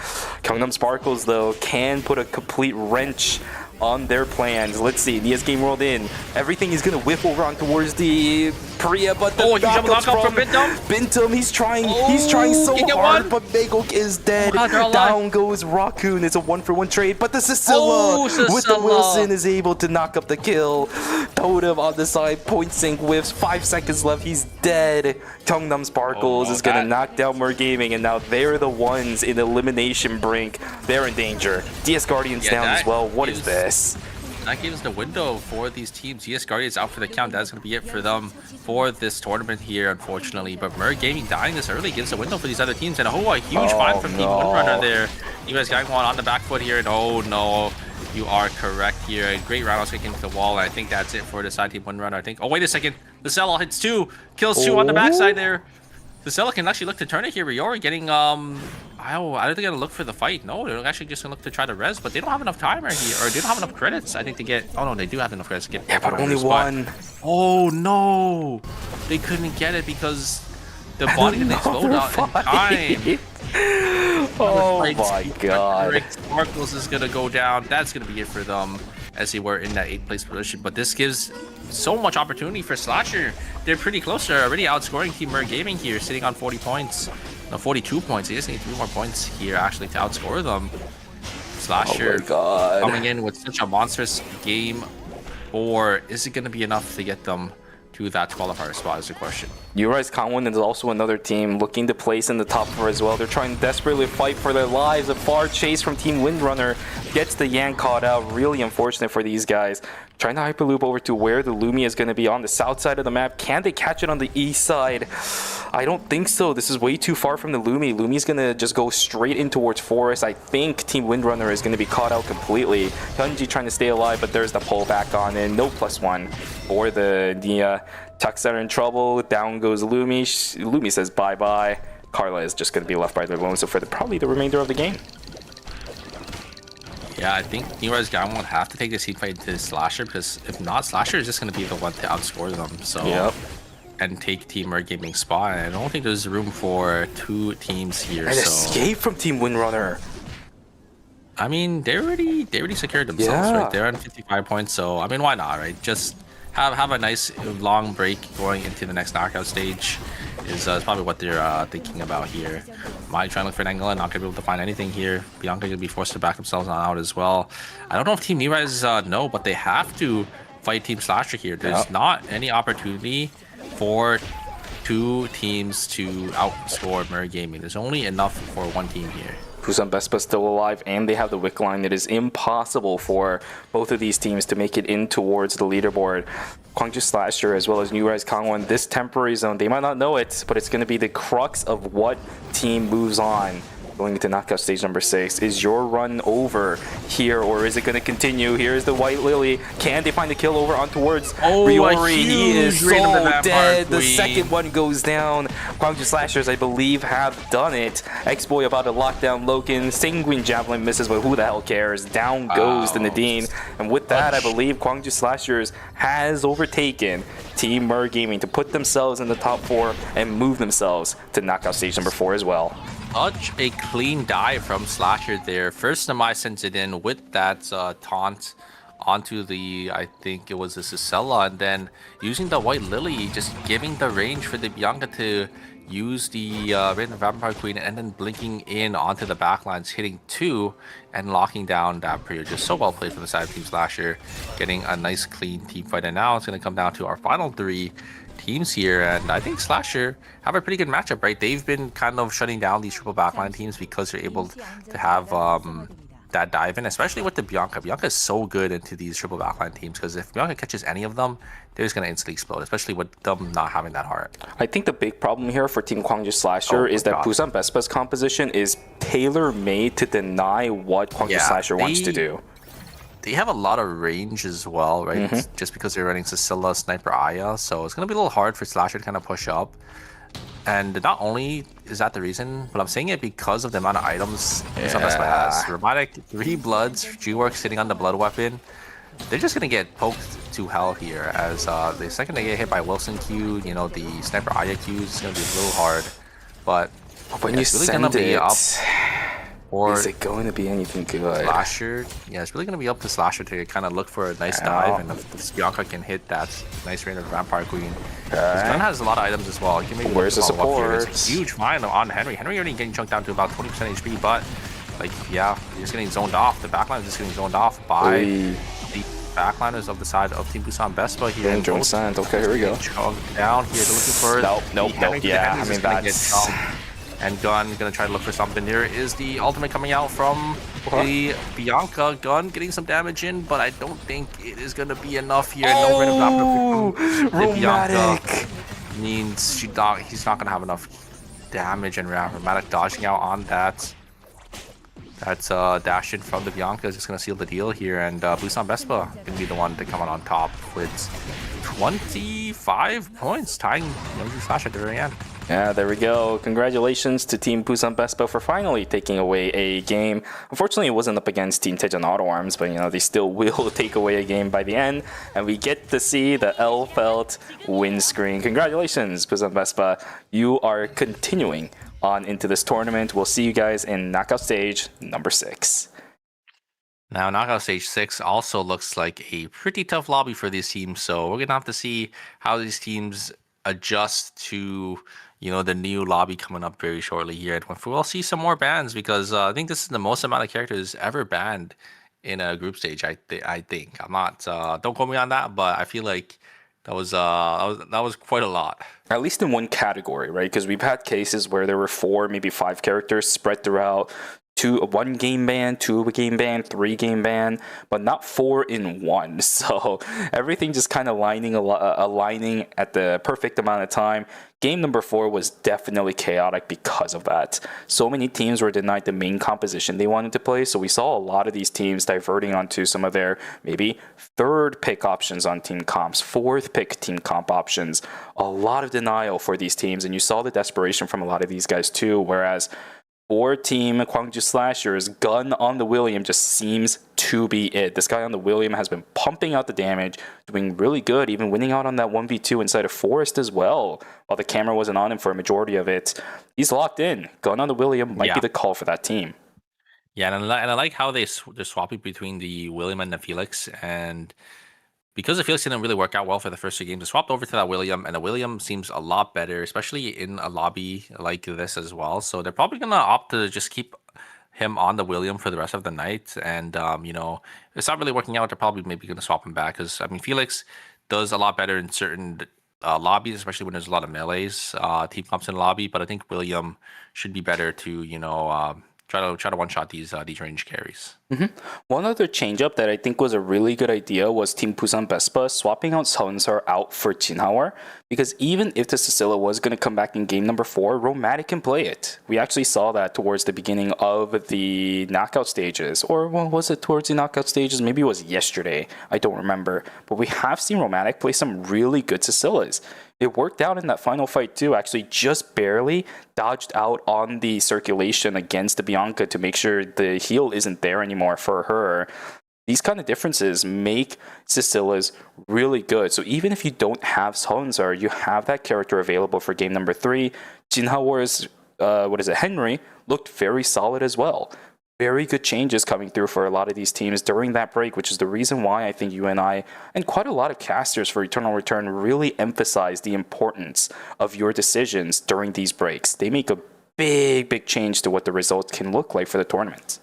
Gangnam Sparkles, though, can put a complete wrench on their plans. Let's see, Nia's game rolled in. Everything is gonna whip over on towards the Priya, but the knockup from Bintum. Bintum, he's trying so hard, but Megok is dead. Down goes Raccoon. It's a 1-for-1 trade, but the Scylla with the Wilson is able to knock up the kill. Totem on the side, point sync whiffs, 5 seconds left, he's dead. Gangnam Sparkles is gonna knock down Mer Gaming, and now they're the ones in elimination brink. They're in danger. DS Guardians down as well. What is this? That gives the window for these teams. DS Guardians out for the count. That's going to be it for them for this tournament here, unfortunately. But Mer Gaming dying this early gives a window for these other teams. And a huge find from Team Windrunner there. You guys got one on the back foot here. And oh no, you are correct here. A great round kicking into the wall. And I think that's it for the side Team Windrunner. I think. Oh, wait a second. The Cell hits 2. Kills 2 on the backside there. The Cell can actually look to turn it here. Riori getting I don't think they're gonna look for the fight. No, they're actually just gonna look to try to res, but they don't have enough timer here, or they don't have enough credits. I think to get. Oh no, they do have enough credits to get. Yeah, but only one. Oh no, they couldn't get it because the body didn't explode out in time. Oh my god. Sparkles is gonna go down. That's gonna be it for them as they were in that 8th place position. But this gives so much opportunity for Slasher. They're pretty close. They're already outscoring Team Mer Gaming here, sitting on 40 points. No, 42 points. They just need 3 more points here actually to outscore them. Slasher coming in with such a monstrous game, or is it going to be enough to get them to that qualifier spot is the question. Uri's Kangwon is also another team looking to place in the top 4 as well. They're trying to desperately fight for their lives. A far chase from Team Windrunner gets the Yang caught out. Really unfortunate for these guys. Trying to hyperloop over to where the Lumia is going to be on the south side of the map. Can they catch it on the east side? I don't think so. This is way too far from the Lumi. Lumi's going to just go straight in towards Forest. I think Team Windrunner is going to be caught out completely. Hyunji trying to stay alive, but there's the pull back on in. No +1 for the Nia. Tucks are in trouble. Down goes Lumi. Lumi says bye-bye. Carla is just going to be left by their lone, so for probably the remainder of the game. Yeah, I think Nero's Gamma will have to take this heat fight to Slasher, because if not, Slasher is just going to be the one to outscore them. So, and take Team Mer Gaming spot. And I don't think there's room for 2 teams here. And escape from Team Windrunner. I mean, they already secured themselves, right? They're on 55 points, so I mean, why not, right? Just have a nice long break going into the next knockout stage is probably what they're thinking about here. Might try to look for an angle and not gonna be able to find anything here. Bianca gonna be forced to back themselves on out as well. I don't know if Team Nerise know, but they have to fight Team Slasher here. There's not any opportunity for 2 teams to outscore Mer Gaming. There's only enough for 1 team here. Busan Vespa still alive, and they have the wick line. It is impossible for both of these teams to make it in towards the leaderboard. Gwangju Slasher as well as New Rise Kangwon, this temporary zone, they might not know it, but it's going to be the crux of what team moves on. Going into knockout stage number 6. Is your run over here, or is it going to continue? Here's the White Lily. Can they find the kill over on towards Riori? He is so dead. The second one goes down. Gwangju Slashers, I believe, have done it. X-Boy about to lock down Loken. Sanguine Javelin misses, but who the hell cares? Down goes the Nadine. And with that, I believe Gwangju Slashers has overtaken Team Mer Gaming to put themselves in the top 4 and move themselves to knockout stage number 4 as well. Such a clean dive from Slasher there. First, Namai sends it in with that taunt onto the, I think it was the Cicella, and then using the White Lily, just giving the range for the Bianca to use the Radiant Vampire Queen, and then blinking in onto the backlines, hitting 2 and locking down that period. Just so well played from the side of Team Slasher, getting a nice clean team fight. And now it's going to come down to our final 3 teams here, and I think Slasher have a pretty good matchup, right? They've been kind of shutting down these triple backline teams because they're able to have that dive in, especially with the Bianca. Bianca is so good into these triple backline teams, because if Bianca catches any of them, they're just going to instantly explode, especially with them not having that heart. I think the big problem here for Team Gwangju Slasher is that Busan Vespa's composition is tailor-made to deny what Gwangju Slasher wants to do. They have a lot of range as well, right? Just because they're running Cecilia, Sniper, Aya, so it's going to be a little hard for Slasher to kind of push up. And not only is that the reason, but I'm saying it because of the amount of items Busan Vespa has. Robotic, 3 Bloods, G-Work sitting on the Blood Weapon. They're just going to get poked to hell here, as the second they get hit by Wilson Q, you know, the Sniper Aya Q is going to be a little hard. But when you it's really send going to be up. Or Is it going to be anything good? Slasher. Yeah, it's really going to be up to Slasher to kind of look for a nice dive, and if this Bianca can hit that nice range of Vampire Queen. This gun has a lot of items as well. You can maybe Where's the follow up here. support? It's a huge find on Henry. Henry already getting chunked down to about 20% HP, but like, yeah, he's getting zoned off. The backline is just getting zoned off by the backliners of the side of Team Busan Vespa here. Danger Sand. Okay, here we go. Down here, they're looking for Nope. Yeah, I mean, that's... And Gun gonna try to look for something. There is the ultimate coming out from the Bianca. Gun getting some damage in, but I don't think it is gonna be enough here. No rid of Romantic means he's not gonna have enough damage, and Romantic dodging out on that. That's dash in from the Bianca is just gonna seal the deal here, and Busan Vespa gonna be the one to come out on top with 25 points, tying Youngju Slash at the very end. Yeah, there we go. Congratulations to Team Busan Vespa for finally taking away a game. Unfortunately, it wasn't up against Team Tejan Auto Arms, but they still will take away a game by the end, and we get to see the L-Felt win screen. Congratulations, Busan Vespa. You are continuing on into this tournament. We'll see you guys in knockout stage number 6. Now, knockout stage 6 also looks like a pretty tough lobby for these teams, so we're gonna have to see how these teams adjust to the new lobby coming up very shortly here, and we'll see some more bans, because I think this is the most amount of characters ever banned in a group stage. I think I'm not. Don't quote me on that, but I feel like that was quite a lot. At least in one category, right? Because we've had cases where there were 4, maybe 5 characters spread throughout. 1 game ban, 2 game ban, 3 game ban, but not 4 in 1. So everything just kind of aligning at the perfect amount of time. Game number 4 was definitely chaotic because of that. So many teams were denied the main composition they wanted to play, so we saw a lot of these teams diverting onto some of their maybe 3rd pick options on team comps, 4th pick team comp options. A lot of denial for these teams, and you saw the desperation from a lot of these guys too, whereas for Team Gwangju Slashers, Gun on the William just seems to be it. This guy on the William has been pumping out the damage, doing really good, even winning out on that 1v2 inside of Forest as well, while the camera wasn't on him for a majority of it. He's locked in. Gun on the William might be the call for that team. Yeah, and I like how they're swapping between the William and the Felix, and because the Felix didn't really work out well for the first 2 games, they swapped over to that William, and the William seems a lot better, especially in a lobby like this as well. So they're probably going to opt to just keep him on the William for the rest of the night. And, if it's not really working out, they're probably maybe going to swap him back. Because, Felix does a lot better in certain lobbies, especially when there's a lot of melees, team comps in the lobby. But I think William should be better to, try to one-shot these range carries. One other change-up that I think was a really good idea was Team Busan Vespa swapping out Seonsar out for Jinhawar, because even if the Cecilia was going to come back in game number 4, Romantic can play it. We actually saw that towards the beginning of the knockout stages, or was it towards the knockout stages? Maybe it was yesterday. I don't remember. But we have seen Romantic play some really good Cecilias. It worked out in that final fight too, actually just barely dodged out on the circulation against the Bianca to make sure the heal isn't there anymore for her. These kind of differences make Cecilia's really good. So even if you don't have Seonsar, you have that character available for game number 3. Jinhawar's, Henry, looked very solid as well. Very good changes coming through for a lot of these teams during that break, which is the reason why I think you and I, and quite a lot of casters for Eternal Return, really emphasize the importance of your decisions during these breaks. They make a big change to what the results can look like for the tournament.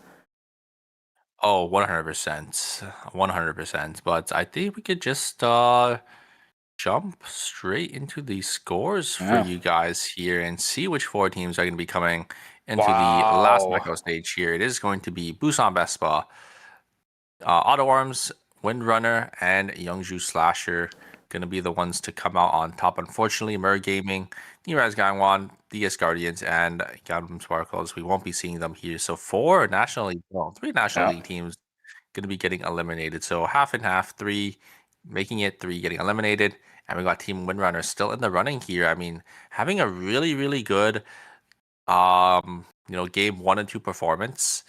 Oh, 100%. 100%. But I think we could just jump straight into the scores for you guys here and see which 4 teams are going to be coming into the last knockout stage here. It is going to be Busan Vespa, Auto Arms, Windrunner, and Youngju Slasher going to be the ones to come out on top. Unfortunately, Mer Gaming, Niraz Gangwon, DS Guardians, and Gangnam Sparkles, we won't be seeing them here. So 3 National League teams going to be getting eliminated. So half and half, 3 making it, 3 getting eliminated. And we got Team Windrunner still in the running here. Having a really good game 1 and 2 performance.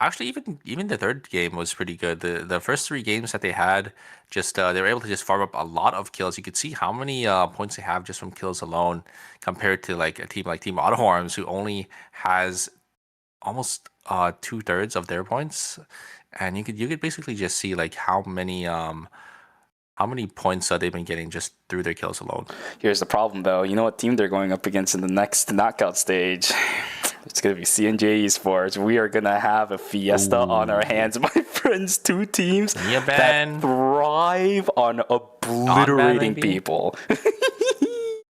Actually, even the 3rd game was pretty good. The first 3 games that they had, just they were able to just farm up a lot of kills. You could see how many points they have just from kills alone, compared to like a team like Team Auto Arms, who only has almost 2/3 of their points, and you could basically just see like how many points they've been getting just through their kills alone. Here's the problem, though. You know what team they're going up against in the next knockout stage? It's going to be CNJ Esports. We are going to have a fiesta on our hands, my friends. Two teams that thrive on obliterating people.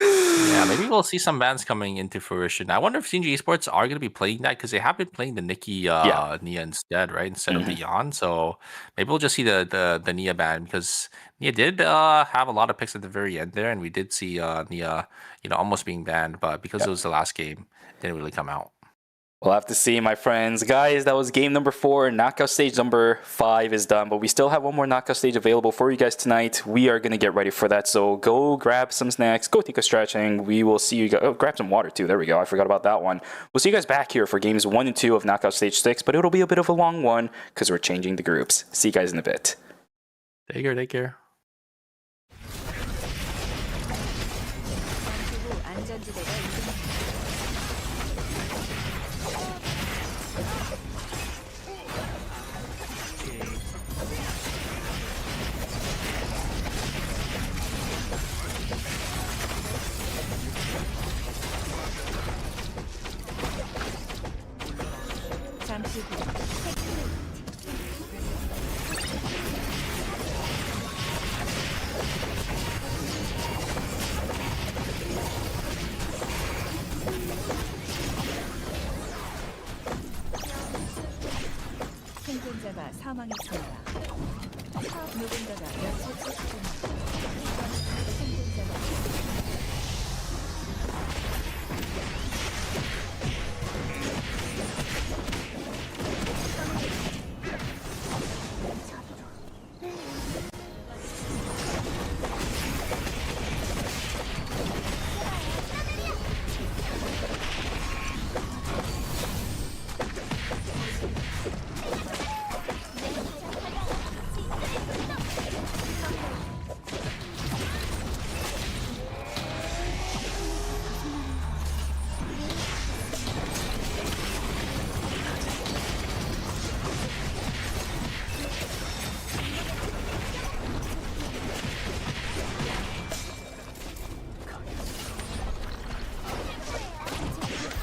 Yeah, maybe we'll see some bans coming into fruition. I wonder if CNG Esports are going to be playing that, because they have been playing the Nikki Nia instead, right? Instead of the Yon. So maybe we'll just see the Nia ban, because Nia did have a lot of picks at the very end there, and we did see Nia, almost being banned, but because it was the last game, it didn't really come out. We'll have to see, my friends. Guys, that was game number 4. Knockout stage number 5 is done, but we still have one more knockout stage available for you guys tonight. We are going to get ready for that, so go grab some snacks, go take a stretching. We will see you guys. Oh, grab some water too. There we go. I forgot about that one. We'll see you guys back here for games 1 and 2 of knockout stage 6, but it'll be a bit of a long one because we're changing the groups. See you guys in a bit. Take care, take care. 잠시 후 생존자가 사망했습니다. 누군가가 며칠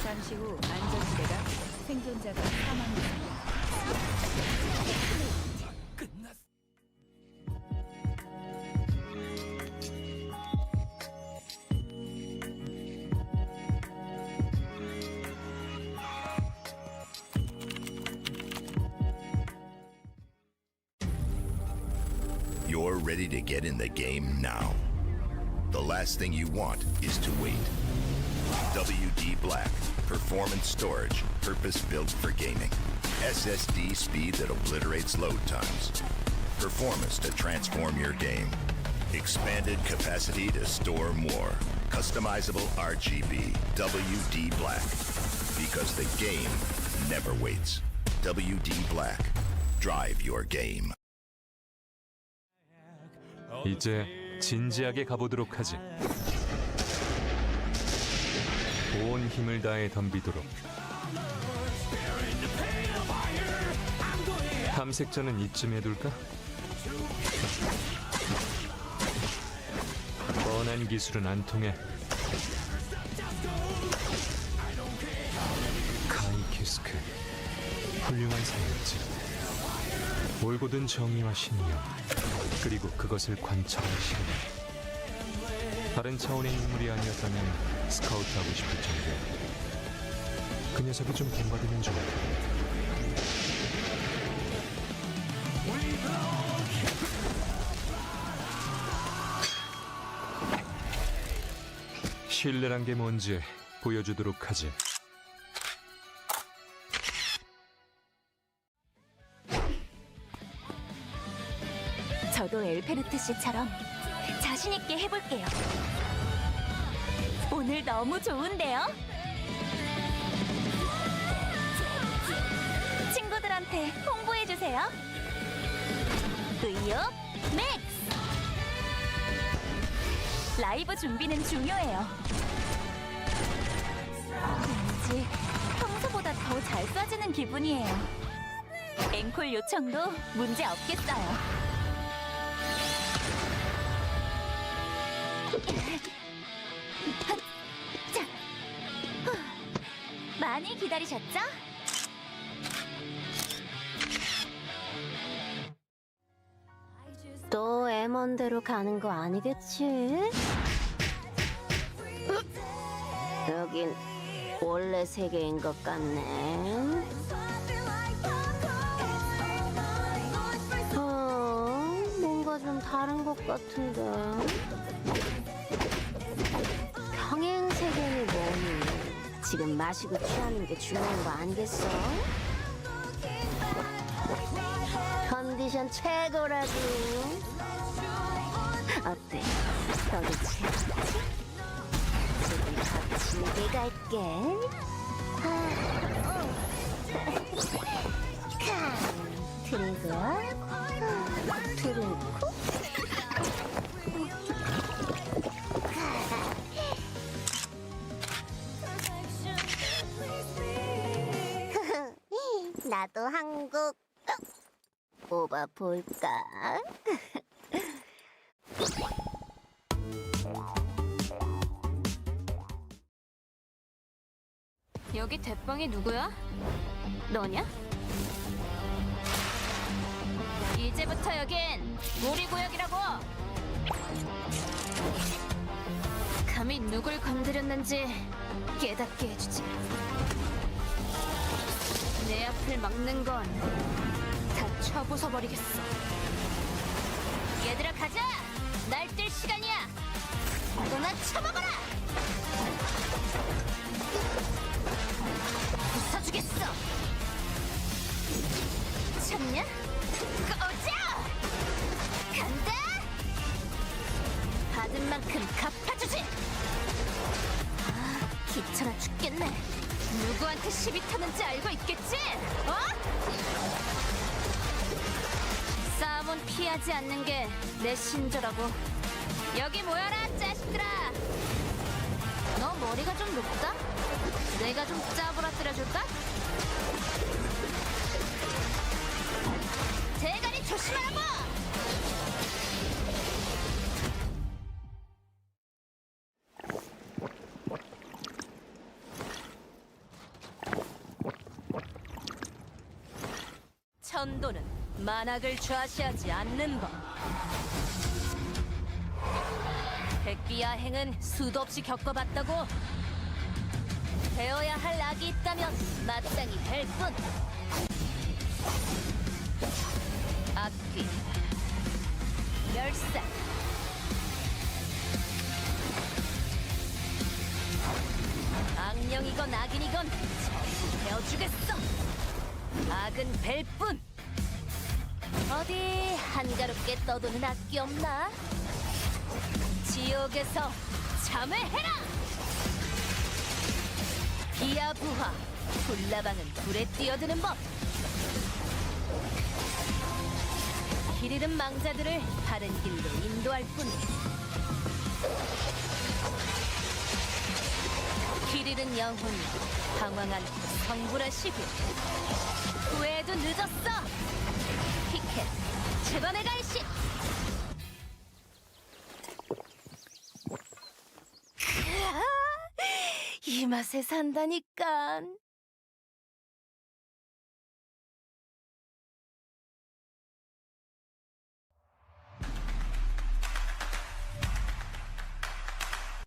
잠시 후 안전지대가 생존자가 사망했습니다. You're ready to get in the game now. The last thing you want is to wait. WD Black, performance storage, purpose-built for gaming. SSD speed that obliterates load times. Performance to transform your game. Expanded capacity to store more. Customizable RGB. WD Black. Because the game never waits. WD Black. Drive your game. 이제 진지하게 가보도록 하지. 온 힘을 다해 덤비도록. 탐색자는 이쯤 해둘까? 뻔한 기술은 안 통해. 카이키스크, 훌륭한 사였지. 올곧은 정의와 신념, 그리고 그것을 관철할 신념. 다른 차원의 인물이 아니었다면 스카우트하고 싶을 정도야. 그 녀석이 좀 본받으면 좋을 텐데. 신뢰란 게 뭔지 보여주도록 하지. 저도 엘페르트 씨처럼 자신 있게 해볼게요. 오늘 너무 좋은데요? 친구들한테 홍보해주세요. 의욕 맥스! 라이브 준비는 중요해요. 왠지 평소보다 더 더 잘 쏴지는 기분이에요. 앵콜 요청도 문제 없겠어요. 자, 많이 기다리셨죠? 또 M1대로 가는 거 아니겠지? 여긴 원래 세계인 것 같네. 뭔가 좀 다른 것 같은데. 평행 세계니 뭐니? 지금 마시고 취하는 게 중요한 거 아니겠어? 컨디션 최고라고. 어때? 너도 최고지? 지금 거칠게 갈게. 트리고 나도 한국 모바 볼까? 여기 대빵이 누구야? 너냐? 이제부터 여긴 우리 구역이라고! 감히 누굴 건드렸는지 깨닫게 해주지. 내 앞을 막는 건 다 쳐부숴버리겠어. 얘들아 가자! 날 뛸 시간이야! 너나 쳐먹어라! 부숴주겠어! 참냐? 꺼져! 간다! 받은 만큼 갚아주지! 아, 귀찮아 죽겠네. 누구한테 시비 타는지 알고 있겠지? 싸움은 피하지 않는 게 내 신조라고. 여기 모여라, 자식들아! 너 머리가 좀 높다? 내가 좀 짜부라뜨려줄까? 대가리 조심하라고! 천도는 만악을 좌시하지 않는 법. 백비야행은 수도 없이 겪어봤다고. 배워야 할 악이 있다면 마땅히 뵐 뿐. 악귀, 멸사, 악령이건 악인이건 전부 베어주겠어. 악은 뵐 뿐. 어디 한가롭게 떠도는 악기 없나? 지옥에서 참회해라! 비야부하, 불나방은 불에 뛰어드는 법. 길 잃은 망자들을 바른 길로 인도할 뿐. 길 잃은 영혼이 방황 않고 성불하시고. 후회도 늦었어. 피켓, 제번의 갈시. 이 맛에 산다니까.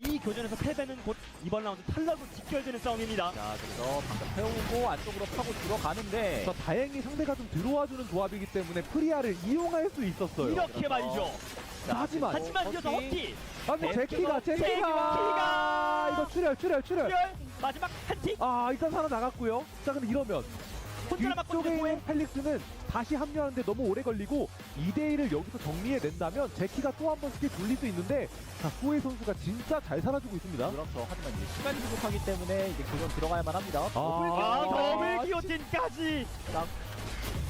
이 교전에서 패배는 곧 이번 라운드 탈락으로 직결되는 싸움입니다. 자, 그래서 방금 태우고 안쪽으로 파고 들어가는데 다행히 상대가 좀 들어와주는 조합이기 때문에 프리아를 이용할 수 있었어요. 이렇게 말이죠. 자, 하지만 이어서 허티. 아니 제키가 이거 출혈. 마지막 한 틱. 아, 일단 살아나갔고요. 자, 근데 이러면 혼자 남았거든요. 뒤쪽에 있는 펠릭스는 다시 합류하는데 너무 오래 걸리고 2대1을 여기서 정리해낸다면 제키가 또 한 번 스킬 돌릴 수 있는데, 자, 후웨이 선수가 진짜 잘 살아주고 있습니다. 그렇죠. 하지만 이제 시간이 부족하기 때문에 이제 그건 들어가야만 합니다. 더블 기어틴까지.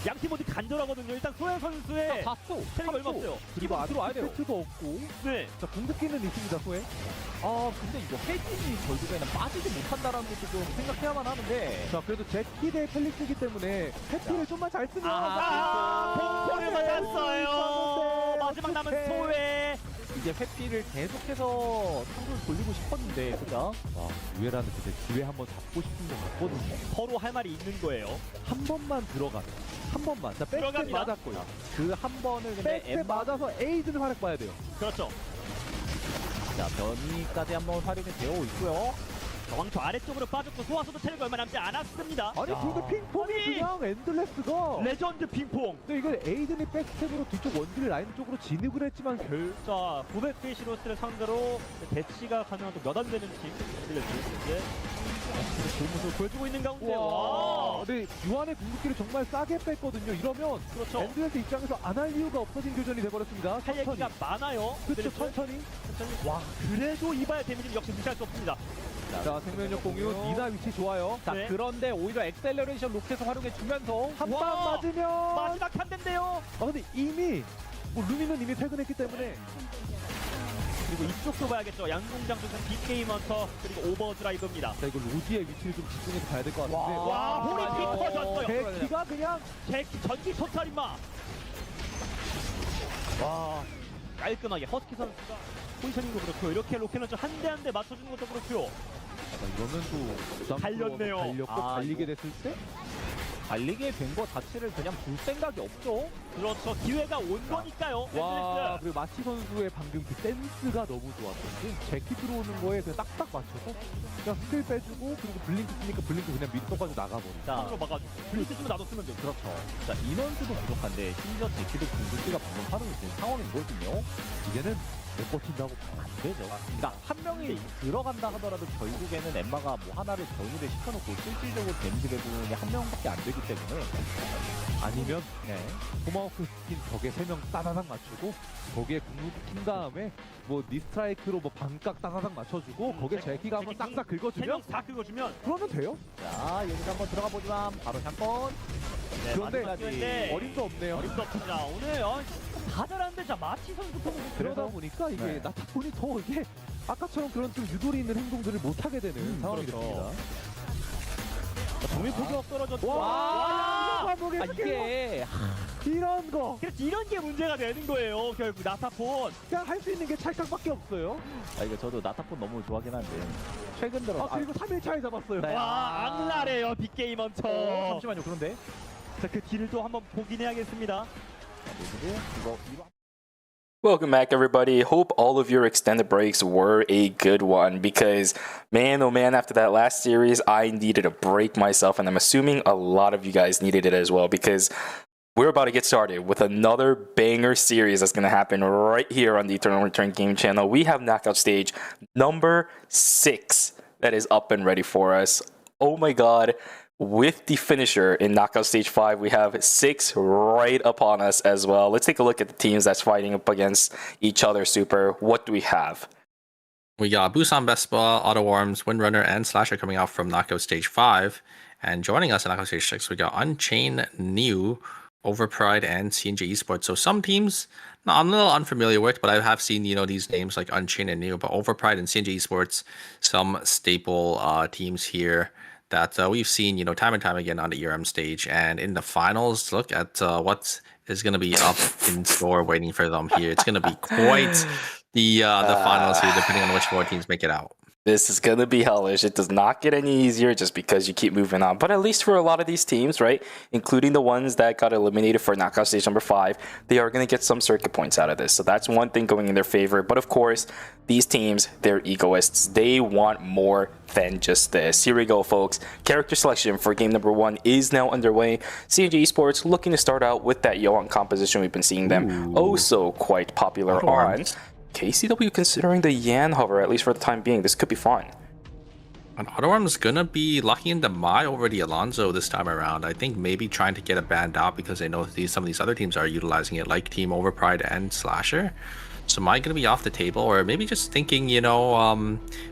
양팀 모두 간절하거든요. 일단 소영 선수의 체력이 얼마 없어요. 그리고 아직 들어와야 돼요. 세트가 없고. 네. 자, 궁극기는 있습니다, 소에. 근데 이거 혜진이 결국에는 빠지지 못한다라는 것도 좀 생각해야만 하는데. 자, 그래도 제키 대 펠릭스이기 때문에 해피를 좀만 잘 쓰면. 공포를 맞았어요. 마지막 남은 소회. 이제 회피를 계속해서 탕을 돌리고 싶었는데, 그죠? 유해라는 그때 기회 한번 잡고 싶은 것 같거든요. 서로 할 말이 있는 거예요. 한 번만 들어가면. 한 번만. 자, 백스텝 들어갑니다. 맞았고요. 그 한 번을 근데 백스텝 맞아서 에이드는 활약 봐야 돼요. 그렇죠. 자, 변이까지 한번 활용이 되어 있고요. 왕초 아래쪽으로 빠졌고 소화수도 체력이 얼마 남지 않았습니다. 아니, 근데 핑퐁이 아니. 그냥 엔들레스가. 레전드 핑퐁. 근데 이거 에이든이 백스텝으로 뒤쪽 원딜 라인 쪽으로 진입을 했지만 자, 900페이시 로스를 상대로 대치가 가능한 몇 안 되는 팀 들려주는데 좋은 모습을 보여주고 있는 가운데 와. 근데 유한의 궁극기를 정말 싸게 뺐거든요. 이러면 그렇죠. 엔들레스 입장에서 안 할 이유가 없어진 교전이 돼버렸습니다. 할 얘기가 많아요. 그렇죠. 그래서 천천히. 와, 그래도 이바의 데미지는 역시 무시할 수 없습니다. 자, 생명력 공유. 니나 위치 좋아요. 자, 네. 그런데 오히려 엑셀러레이션 로켓을 활용해주면서 한 방 와. 맞으면. 마지막 한 대인데요. 근데 이미 뭐 루미는 이미 퇴근했기 때문에. 그리고 이쪽도 봐야겠죠. 양궁장 쪽은 빅게임 헌터 그리고 오버드라이브입니다. 자, 이거 로지의 위치를 좀 집중해서 봐야 될 것 같은데. 와, 호리피 터졌어요. 제키가 그냥. 제키 전기 토탈 임마. 와, 깔끔하게 허스키 선수가 포지셔닝도 그렇고 이렇게 로켓런처 한 대 한 대 맞춰주는 것도 그렇고요. 이러면 또 달렸네요. 달렸고 달리게 됐을 때 달리게 된 거 자체를 그냥 볼 생각이 없죠. 그렇죠. 기회가 온 거니까요. 와, 그리고 마치 선수의 방금 그 댄스가 너무 좋았던 게 제키 들어오는 거에 그냥 딱딱 맞춰서 그냥 스킬 빼주고 그리고 블링크 쓰니까 블링크 그냥 밑 떠가지고 나가버리고. 자, 으로 막아주고 블리스 쓰면 나도 쓰면 돼. 그렇죠. 자, 인원수도 부족한데 심지어 제키도 궁극기가 방금 활용이 된 상황이거든요. 이제는 못 버틴다고 봐요. 안 되죠. 그러니까 한 명이 들어간다 하더라도 결국에는 엠마가 뭐 하나를 정의를 시켜놓고 실질적으로 데미지 배분이 한 명밖에 안 되기 때문에 아니면 토마호크 스킨 벽에 3명 따다닥 맞추고 거기에 궁극기 킨 다음에 뭐 니스트라이크로 뭐 반각 따다닥 맞춰주고 거기에 제키가 한번 싹싹 긁어주면 다 긁어주면 그러면 돼요. 자, 여기서 한번 들어가 보지만 바로 샷건. 네, 그런데 마지막에 어림도 없네요. 어림도 없습니다. 오늘 다 잘하는데 자 마치 선수부터 그러다 보니까 이게 나타폰이 더 이게 아까처럼 그런 좀 유도리 있는 행동들을 못 하게 되는 상황이 그렇죠. 됩니다. 정밀 포격 떨어졌고 와, 이게 이런 거 그렇지, 이런 게 문제가 되는 거예요. 결국 나타폰. 그냥 할 수 있는 게 찰칵밖에 없어요. 이거 저도 나타폰 너무 좋아하긴 한데 최근 들어 그리고 3일 차에 잡았어요. 네. 와, 악랄해요 빅게임 헌터. 잠시만요. 그런데 자, 그 딜을 또 한번 보긴 해야겠습니다. 이거 Welcome back, everybody. Hope all of your extended breaks were a good one because, man, oh man, after that last series, I needed a break myself, and I'm assuming a lot of you guys needed it as well because we're about to get started with another banger series that's going to happen right here on the Eternal Return Game channel. We have knockout stage number 6 that is up and ready for us. Oh my god. With the finisher in knockout stage 5, we have 6 right upon us as well. Let's take a look at the teams that's fighting up against each other. Super, what do we have? We got Busan Vespa, Auto Worms, Windrunner, and Slasher coming out from knockout stage 5. And joining us in knockout stage 6, we got Unchained, New, Overpride, and CNJ Esports. So some teams I'm a little unfamiliar with, but I have seen, these names like Unchained and New, but Overpride and CNJ Esports, some staple teams here that we've seen, time and time again on the ERM stage. And in the finals, look at what is going to be up in store waiting for them here. It's going to be quite the finals here, depending on which 4 teams make it out. This is going to be hellish. It does not get any easier just because you keep moving on. But at least for a lot of these teams, right, including the ones that got eliminated for knockout stage number 5, they are going to get some circuit points out of this. So that's one thing going in their favor. But of course, these teams, they're egoists. They want more than just this. Here we go, folks. Character selection for game number 1 is now underway. CNJ Esports looking to start out with that Young composition. We've been seeing them also quite popular on KCW, considering the Yan hover, at least for the time being. This could be fun. And Auto-Arm's gonna be lucky in the Mai over the Alonso this time around. I think maybe trying to get a band out because they know some of these other teams are utilizing it, like Team Overpride and Slasher. So am I going to be off the table, or maybe just thinking, maybe it's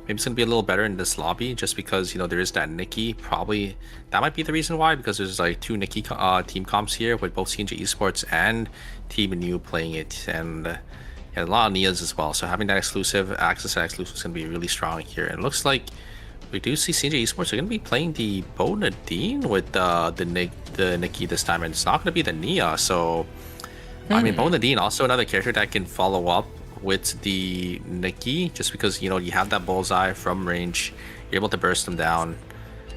going to be a little better in this lobby just because, there is that Nikki. Probably that might be the reason why, because there's like 2 Nikki team comps here with both CNJ Esports and Team New playing it, and a lot of Nias as well. So having that exclusive access to that exclusive is going to be really strong here. And it looks like we do see CNJ Esports are going to be playing the Bo Nadine with the Nikki this time, and it's not going to be the Nia. So I mean, Bo Nadine also another character that can follow up with the Nikki, just because you have that bullseye from range, you're able to burst them down,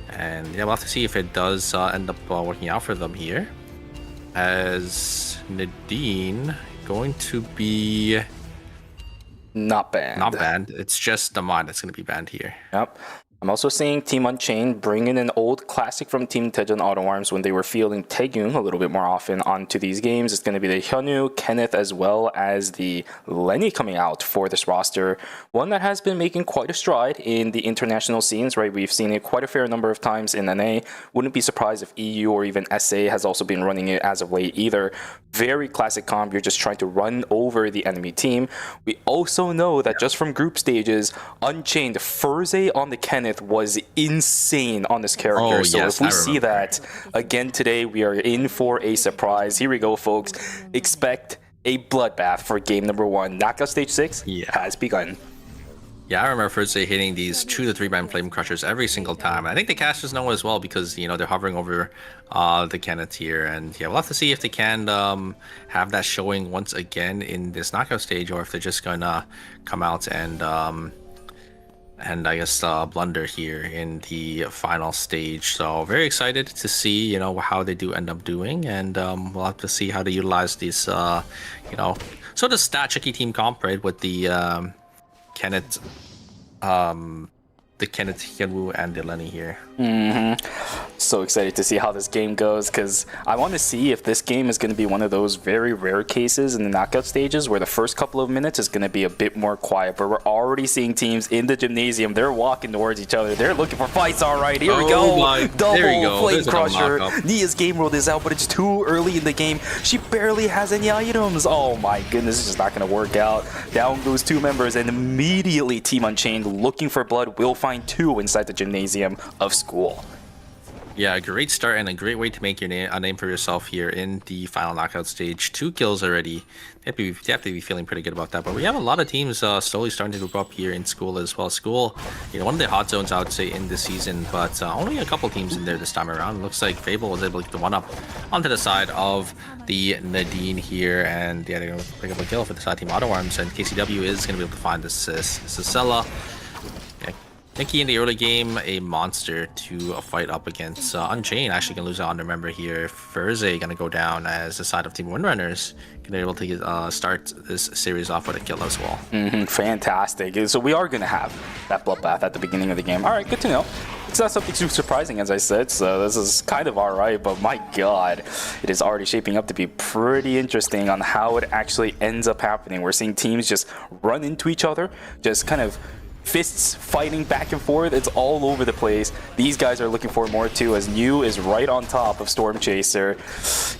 and yeah, we'll have to see if it does end up working out for them here. As Nadine going to be not banned. Not banned. It's just the mod that's going to be banned here. Yep. I'm also seeing Team Unchained bring in an old classic from Team Taejon Auto Arms when they were fielding Taegyung a little bit more often onto these games. It's going to be the Hyunwoo, Kenneth, as well as the Lenny coming out for this roster. One that has been making quite a stride in the international scenes, right? We've seen it quite a fair number of times in NA. Wouldn't be surprised if EU or even SA has also been running it as of late either. Very classic comp. You're just trying to run over the enemy team. We also know that just from group stages, Unchained, Furze on the Kenneth was insane on this character. Oh, so yes, if we see that again today, we are in for a surprise. Here we go, folks. Expect a bloodbath for game number 1. Knockout stage 6 has begun. Yeah, I remember first hitting these 2 to 3 man flame crushers every single time. I think the casters know as well because they're hovering over the Kenneth here, and yeah, we'll have to see if they can have that showing once again in this knockout stage, or if they're just gonna come out and I guess blunder here in the final stage. So very excited to see how they do end up doing, and we'll have to see how they utilize these sort of stat checky team comp, right, with the Kenneth, Hyunwoo, and the Lenny here. So excited to see how this game goes, because I want to see if this game is going to be one of those very rare cases in the knockout stages where the first couple of minutes is going to be a bit more quiet, but we're already seeing teams in the gymnasium. They're walking towards each other. They're looking for fights. All right, here we go. Double Flame Crusher. Nia's game world is out, but it's too early in the game. She barely has any items. Oh my goodness, it's just not going to work out. Down goes 2 members, and immediately Team Unchained, looking for blood, will find 2 inside the gymnasium of school. Yeah, a great start and a great way to make your a name for yourself here in the final knockout stage. 2 kills already. You have to be feeling pretty good about that. But we have a lot of teams slowly starting to group up here in school as well. School, one of the hot zones, I would say, in this season, but only a couple teams in there this time around. Looks like Fable was able to get the 1-up onto the side of the Nadine here, and yeah, they're going to pick up a kill for the side team Auto Arms, and KCW is going to be able to find this Cicella. Nikki in the early game, a monster to fight up against. Unchained actually can lose out on the member here. Furze gonna go down as the side of Team Windrunners. Gonna be able to start this series off with a kill as well. Fantastic. So we are gonna have that bloodbath at the beginning of the game. All right, good to know. It's not something too surprising, as I said, so this is kind of alright, but my god, it is already shaping up to be pretty interesting on how it actually ends up happening. We're seeing teams just run into each other, just kind of fists fighting back and forth. It's all over the place. These guys are looking for more too, as New is right on top of Storm Chaser.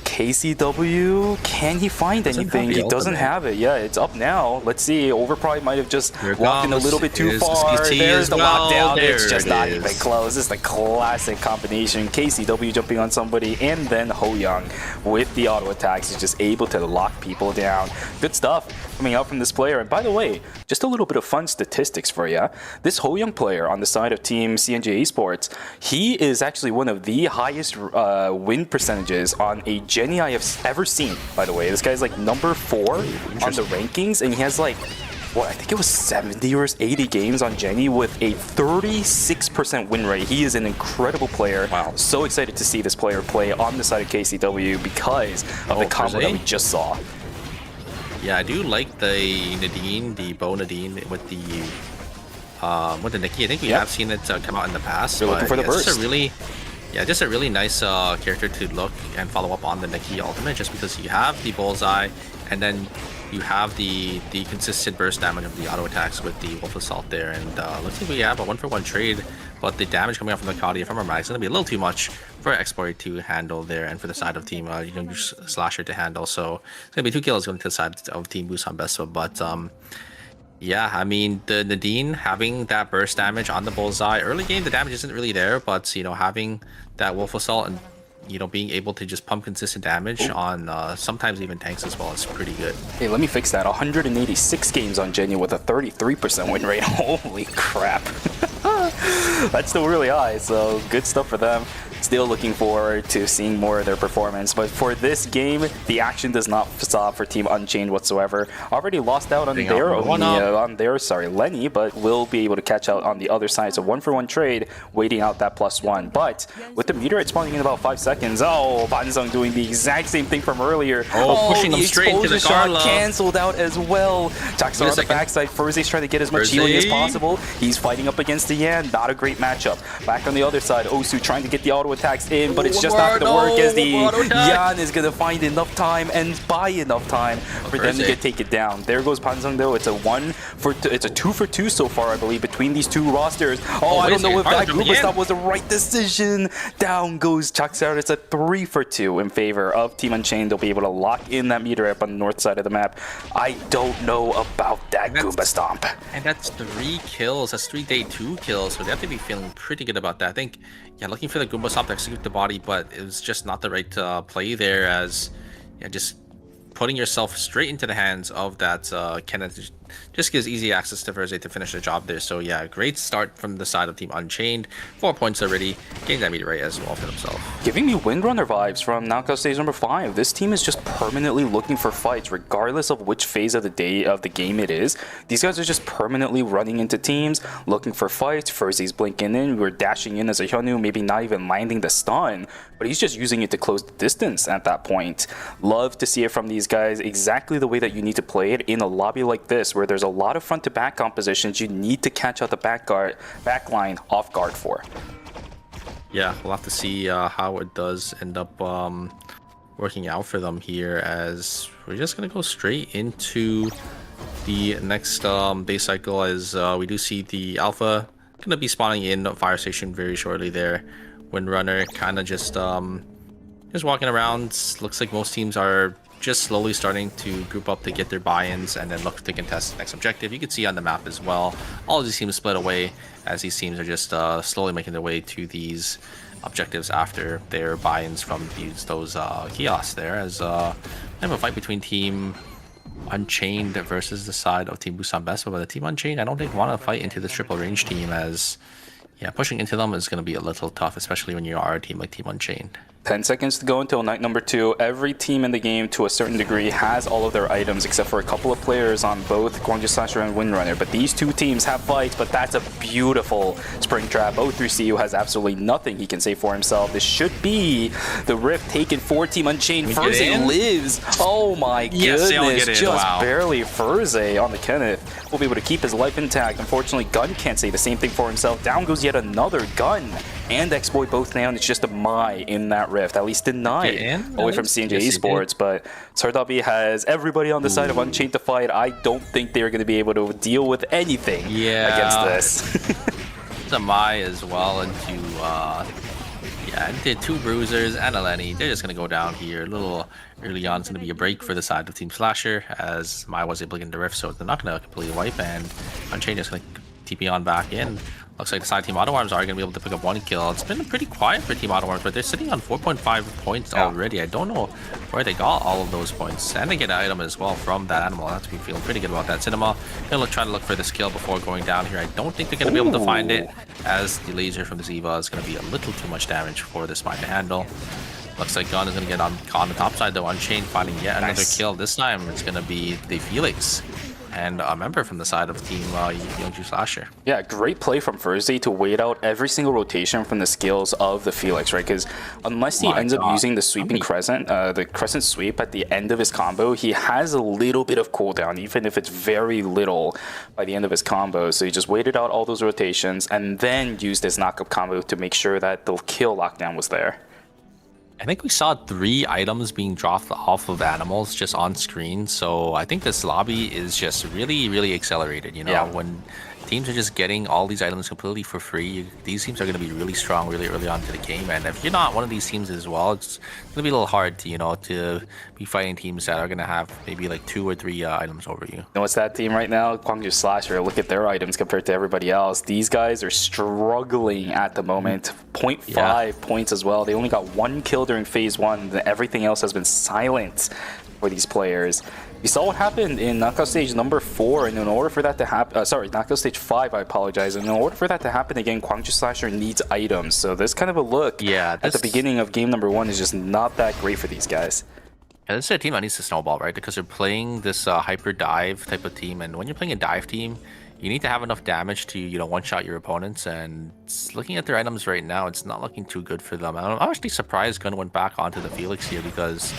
KCW, can he find anything? He doesn't have it. Yeah, it's up now. Let's see. Overpride might have just walked in a little bit too far. There's the lockdown. It's just not even close. This is the classic combination. KCW jumping on somebody, and then Ho Young with the auto attacks is just able to lock people down. Good stuff coming out from this player. And by the way, just a little bit of fun statistics for you. This Ho Young player on the side of Team CNJ Esports, he is actually one of the highest win percentages on a Jenny I have ever seen, by the way. This guy's like number 4 on the rankings, and he has like, what, I think it was 70 or 80 games on Jenny with a 36% win rate. He is an incredible player. Wow. So excited to see this player play on the side of KCW because of the combo that we just saw. Yeah, I do like the Nadine, the Bo Nadine with the Nikki. I think we have seen it come out in the past. You're looking for the burst. It's a really yeah, just a really nice character to look and follow up on the Nikki ultimate, just because you have the bullseye, and then you have the consistent burst damage of the auto attacks with the Wolf Assault there. And looks like we have a 1-for-1 trade, but the damage coming out from the Kadia from our mag is going to be a little too much for Exploit to handle there, and for the side of Team Slasher to handle. So it's going to be 2 kills going to the side of Team Busan Bessa. But yeah, I mean, the Nadine having that burst damage on the bullseye early game, the damage isn't really there, but having that Wolf Assault and being able to just pump consistent damage on sometimes even tanks as well is pretty good. Hey, let me fix that. 186 games on Genya with a 33% win rate. Holy crap. That's still really high, so good stuff for them. Still looking forward to seeing more of their performance. But for this game, the action does not stop for Team Unchained whatsoever. Already lost out on their Lenny, but will be able to catch out on the other side. So 1-for-1 trade, waiting out that +1. But with the meteorite spawning in about 5 seconds, Bansung doing the exact same thing from earlier. Pushing them straight into the shot canceled out as well. Jackson on the backside. Furze's trying to get as much healing as possible. He's fighting up against the Yan. Not a great matchup. Back on the other side, Osu trying to get the auto attacks in, but it's just not going to work, as the Yan is going to find enough time and buy enough time for them to take it down. There goes Pansung though. It's a 2-for-2 so far, I believe, between these two rosters. I don't know if that Goomba stop was the right decision. Down goes Chaksar. It's a 3-for-2 in favor of Team Unchained. They'll be able to lock in that meter up on the north side of the map. I don't know about that Goomba stomp. And that's 3 kills. That's 3 day 2 kills. So they have to be feeling pretty good about that. I think, yeah, looking for the Goomba stomp to execute the body, but it was just not the right play there, as just putting yourself straight into the hands of that Kenneth just gives easy access to Verze to finish the job there. So yeah, great start from the side of Team Unchained. 4 points already, getting that meteorite as well for themselves. Giving me Windrunner vibes from Knockout Stage number 5. This team is just permanently looking for fights, regardless of which phase of the day of the game it is. These guys are just permanently running into teams, looking for fights. Verze's blinking in, we're dashing in as a Hyunwoo, maybe not even landing the stun, but he's just using it to close the distance at that point. Love to see it from these guys, exactly the way that you need to play it in a lobby like this, where there's a lot of front to back compositions you need to catch out the back line off guard for. Yeah, we'll have to see how it does end up working out for them here, as we're just gonna go straight into the next base cycle, as we do see the Alpha gonna be spawning in Fire Station very shortly there. Windrunner kind of just walking around. Looks like most teams are just slowly starting to group up to get their buy-ins and then look to contest the next objective. You can see on the map as well, all of these teams split away, as these teams are just slowly making their way to these objectives after their buy-ins from those kiosks there, as have a fight between Team Unchained versus the side of Team Busan Bessa. But the Team Unchained, I don't think want to fight into this triple range team, as yeah, pushing into them is going to be a little tough, especially when you are a team like Team Unchained. 10 seconds to go until night number 2. Every team in the game, to a certain degree, has all of their items, except for a couple of players on both Gwangju Slasher and Windrunner. But these two teams have fights, but that's a beautiful spring trap. O3CU has absolutely nothing he can say for himself. This should be the rift taken for Team Unchained. Furze lives. Oh my goodness, just barely. Furze on the Kenneth will be able to keep his life intact. Unfortunately, Gun can't say the same thing for himself. Down goes yet another Gun and Exploit both down. It's just a Mai in that rift, at least denied away from CNJ Esports. But Sardabi has everybody on the side of Unchained to fight. I don't think they're going to be able to deal with anything against this. It's a Mai as well into into 2 bruisers and a Lenny. They're just going to go down here. A little early on, it's going to be a break for the side of Team Slasher, as Mai was able to get into rift, so they're not going to completely wipe, and Unchained is going to TP on back in. Looks like the side Team Auto Arms are going to be able to pick up 1 kill. It's been pretty quiet for Team Auto Arms, but they're sitting on 4.5 points already. I don't know where they got all of those points. And they get an item as well from that animal. That's me feeling pretty good about that. Cinema going to try to look for this kill before going down here. I don't think they're going to be able to find it, as the laser from the Ziva is going to be a little too much damage for this mine to handle. Looks like Gun is going to get on the top side though. Unchained finding yet another kill. This time it's going to be the Felix. and a member from the side of Team Youngju Slasher. Yeah, great play from Thursday to wait out every single rotation from the skills of the Felix, right? Because unless he ends up using the sweeping crescent, the crescent sweep at the end of his combo, he has a little bit of cooldown, even if it's very little by the end of his combo. So he just waited out all those rotations and then used his knockup combo to make sure that the kill lockdown was there. I think we saw 3 items being dropped off of animals just on screen. So I think this lobby is just really, really accelerated. You know, when teams are just getting all these items completely for free, these teams are going to be really strong really early on to the game. And if you're not one of these teams as well, it's going to be a little hard to, you know, to be fighting teams that are going to have maybe like 2 or 3 items over you. And what's that team right now? Gwangju Slasher. Look at their items compared to everybody else. These guys are struggling at the moment. 0.5 points as well. They only got 1 kill during phase 1. Everything else has been silent for these players. We saw what happened in knockout stage number 4, and in order for that to happen, knockout stage 5, I apologize. And in order for that to happen again, Gwangju Slasher needs items. So this kind of a look at the beginning of game number 1 is just not that great for these guys. Yeah, this is a team that needs to snowball, right? Because they're playing this hyper dive type of team, and when you're playing a dive team, you need to have enough damage to, you know, one-shot your opponents. And looking at their items right now, it's not looking too good for them. I'm actually surprised Gun went back onto the Felix here because,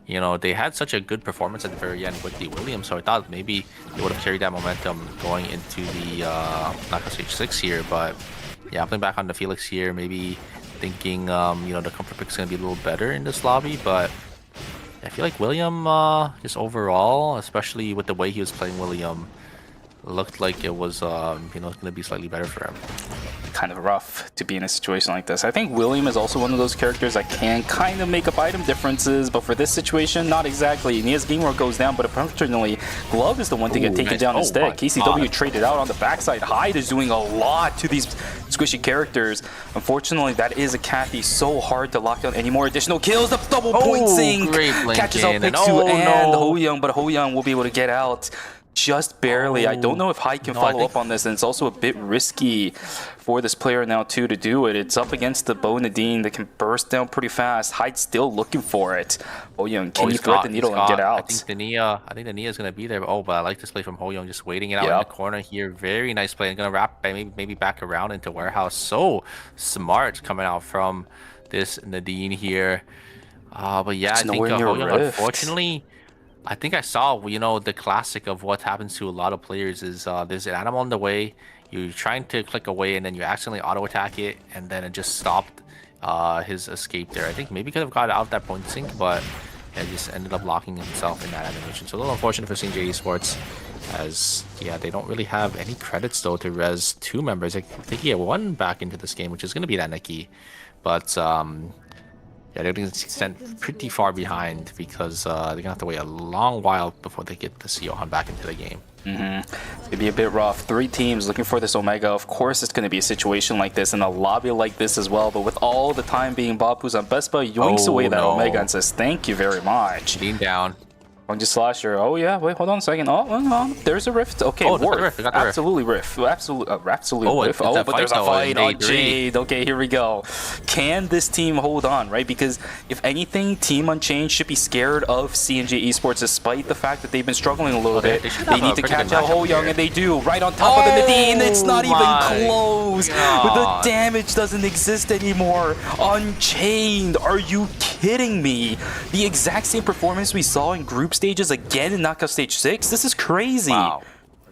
you know, they had such a good performance at the very end with the Williams, so I thought maybe they would have carried that momentum going into the knockout stage 6 here. But yeah, playing back on the Felix here, maybe thinking, you know, the comfort pick is going to be a little better in this lobby. But I feel like William, just overall, especially with the way he was playing William, looked like it was, you know, going to be slightly better for him. Kind of rough to be in a situation like this. I think William is also one of those characters that can kind of make up item differences, but for this situation, not exactly. Nia's game work goes down, but unfortunately, Glove is the one to get taken down instead. KCW traded out on the backside. Hyde is doing a lot to these squishy characters. Unfortunately, that is a Kathy so hard to lock down. Any more additional kills? The double point sync catches out Pixu and Ho Young, but Ho Young will be able to get out just barely. I don't know if Hyde can follow up on this, and it's also a bit risky for this player now too to do it. It's up against the Bo Nadine that can burst down pretty fast. Hyde's still looking for it. Ho Young, can you thread the needle and get out? I think the Nia is gonna be there. But I like this play from Ho Young, just waiting it out in the corner here. Very nice play. And gonna wrap maybe back around into warehouse. So smart coming out from this Nadine here. But yeah, I think Ho Young, unfortunately, I think I saw, you know, the classic of what happens to a lot of players is there's an animal in the way, you're trying to click away, and then you accidentally auto-attack it, and then it just stopped his escape there. I think maybe could have got out of that point sync, but it just ended up locking himself in that animation. So a little unfortunate for CJ Esports, as, yeah, they don't really have any credits, though, to res 2 members. I think he had 1 back into this game, which is going to be that Neki. But, yeah, they're being sent pretty far behind because they're going to have to wait a long while before they get the Siohan back into the game. It's going to be a bit rough. 3 teams looking for this Omega. Of course, it's going to be a situation like this in a lobby like this as well. But with all the time being Bapu's on Bespa, yoinks away that Omega and says, thank you very much. Lean down. Gwangju Slasher. Oh, yeah. Wait, hold on a second. Oh, there's a rift. Okay, Rift. Absolutely rift. Absolutely rift. Oh, but there's a fight on Jade. Okay, here we go. Can this team hold on, right? Because if anything, Team Unchained should be scared of CNJ Esports, despite the fact that they've been struggling a little bit. They need to catch out Ho Young, and they do. Right on top of the Nadine. It's not even close. But the damage doesn't exist anymore. Unchained. Are you kidding me? The exact same performance we saw in group stages again in knockout stage 6. This is crazy. Wow.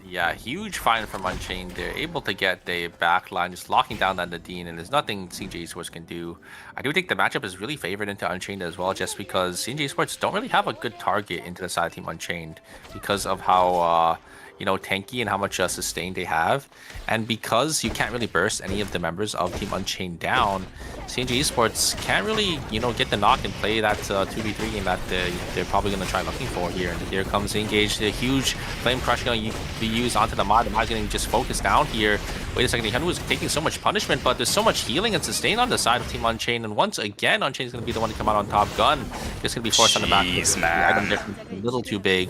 Yeah, huge find from Unchained. They're able to get the back line, just locking down that Nadine, and there's nothing CNJ Esports can do. I do think the matchup is really favored into Unchained as well, just because CNJ Esports don't really have a good target into the side of Team Unchained because of how you know, tanky and how much sustain they have, and because you can't really burst any of the members of Team Unchained down, CNJ Esports can't really, you know, get the knock and play that 2v3 game that they're probably going to try looking for here. And here comes the engage, the huge flame crush going to be used onto the mod. The mod's getting just focused down here. Wait a second, Hyunwoo is taking so much punishment, but there's so much healing and sustain on the side of Team Unchained, and once again, Unchained is going to be the one to come out on top. Gun just going to be forced on the back. Item difference a little too big,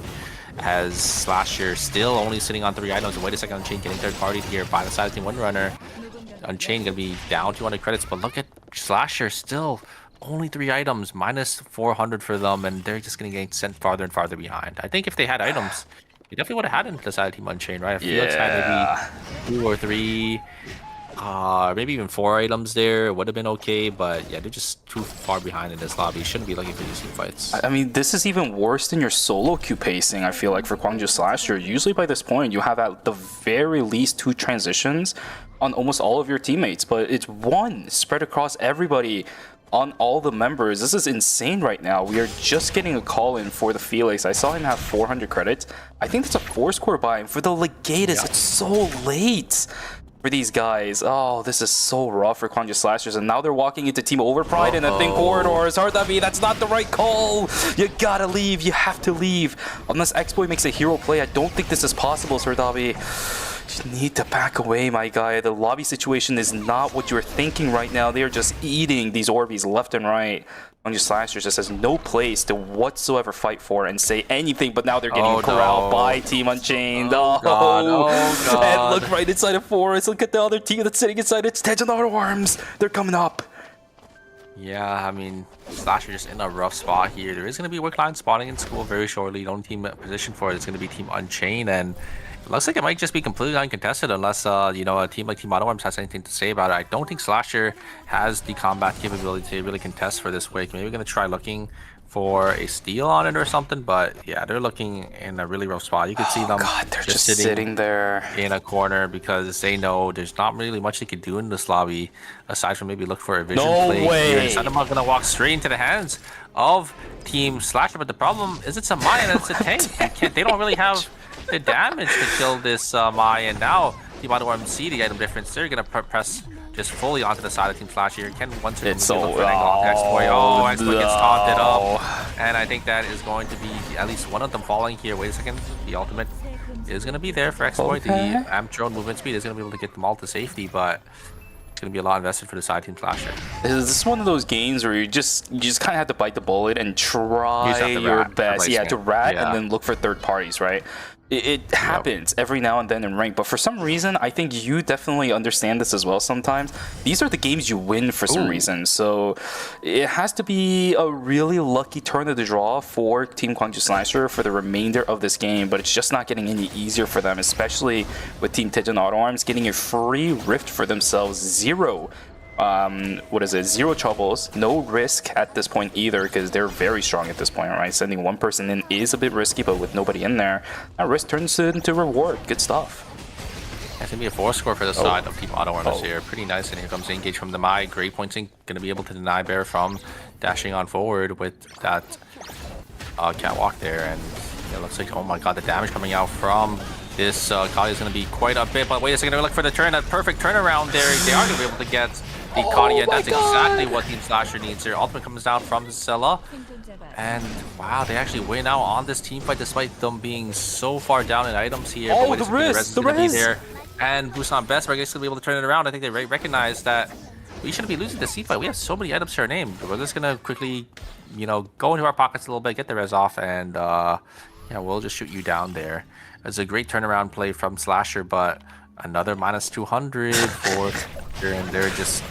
as Slasher still only sitting on 3 items. Wait a second, Unchained getting third party here by the side of Team Windrunner. Unchained gonna be down 200 credits, but look at Slasher, still only 3 items, minus 400 for them, and they're just gonna get sent farther and farther behind. I think if they had items, you definitely would have had it decided Team Unchained, right? Felix had maybe 2 or 3, maybe even 4 items there. Would have been okay, but yeah, they're just too far behind in this lobby. Shouldn't be looking for these team fights. I mean, this is even worse than your solo queue pacing, I feel like, for Gwangju Slasher. Usually by this point, you have at the very least 2 transitions on almost all of your teammates, but it's 1 spread across everybody on all the members. This is insane right now. We are just getting a call in for the Felix. I saw him have 400 credits. I think that's a 4-score buy. And for the Legatus, it's so late for these guys. Oh, this is so rough for Gwangju Slashers. And now they're walking into Team Overpride in the thin corridors. Hardabi, that's not the right call. You gotta leave. You have to leave. Unless X-Boy makes a hero play, I don't think this is possible, Hardabi. You need to back away, my guy. The lobby situation is not what you're thinking right now. They are just eating these Orbeez left and right. Gwangju Slashers just has no place to whatsoever fight for and say anything, but now they're getting corralled by Team Unchained. And look right inside of Forest. Look at the other team that's sitting inside. It's Tejan Arms. They're coming up. Yeah, I mean, Slasher just in a rough spot here. There is going to be Wick Line spawning in school very shortly. The only team position for it is going to be Team Unchained, and it looks like it might just be completely uncontested unless, you know, a team like Team Arms has anything to say about it. I don't think Slasher has the combat capability to really contest for this Wick. Maybe we're going to try looking for a steal on it or something, but yeah, they're looking in a really rough spot. You can see them they're just sitting there in a corner because they know there's not really much they could do in this lobby aside from maybe look for a vision play. Sanema gonna walk straight into the hands of Team Slasher, but the problem is it's a Mai and it's a tank. They don't really have the damage to kill this Mai, and now Team Arms see the item difference. They're gonna press just fully onto the side of Team Slasher. Can once it's so X-Boy. Oh, X-Boy gets taunted up, and I think that is going to be at least one of them falling here. Wait a second, the ultimate is going to be there for X-Boy. The amp drone movement speed is going to be able to get them all to safety, but it's going to be a lot invested for the side Team Slasher. This is one of those games where you just kind of have to bite the bullet and try your best, to rat and then look for third parties, right? It happens every now and then in rank, but for some reason, I think you definitely understand this as well sometimes. These are the games you win for some reason, so it has to be a really lucky turn of the draw for Team Gwangju Slasher for the remainder of this game, but it's just not getting any easier for them, especially with Team Tejan Arms getting a free rift for themselves. Zero troubles, no risk at this point either, because they're very strong at this point, right? Sending one person in is a bit risky, but with nobody in there, that risk turns into reward. Good stuff. That's gonna be a 4-score for the side of Team Arms here. Pretty nice, and here comes the engage from the Mai. Great pointing, gonna be able to deny Bear from dashing on forward with that catwalk there, and it looks like, oh my god, the damage coming out from this Kali is gonna be quite a bit, but wait a second, they're looking for the turn, that perfect turnaround there. They are gonna be able to get the Kali, and that's exactly what Team Slasher needs here. Ultimate comes down from Zilla, and wow, they actually win out on this team fight despite them being so far down in items here. Oh, the res is gonna be there, and Busan Best are going to be able to turn it around. I think they recognize that we shouldn't be losing the team fight. We have so many items to our name. We're just gonna quickly, you know, go into our pockets a little bit, get the res off, and yeah, we'll just shoot you down there. It's a great turnaround play from Slasher, but another minus 200 for and they're just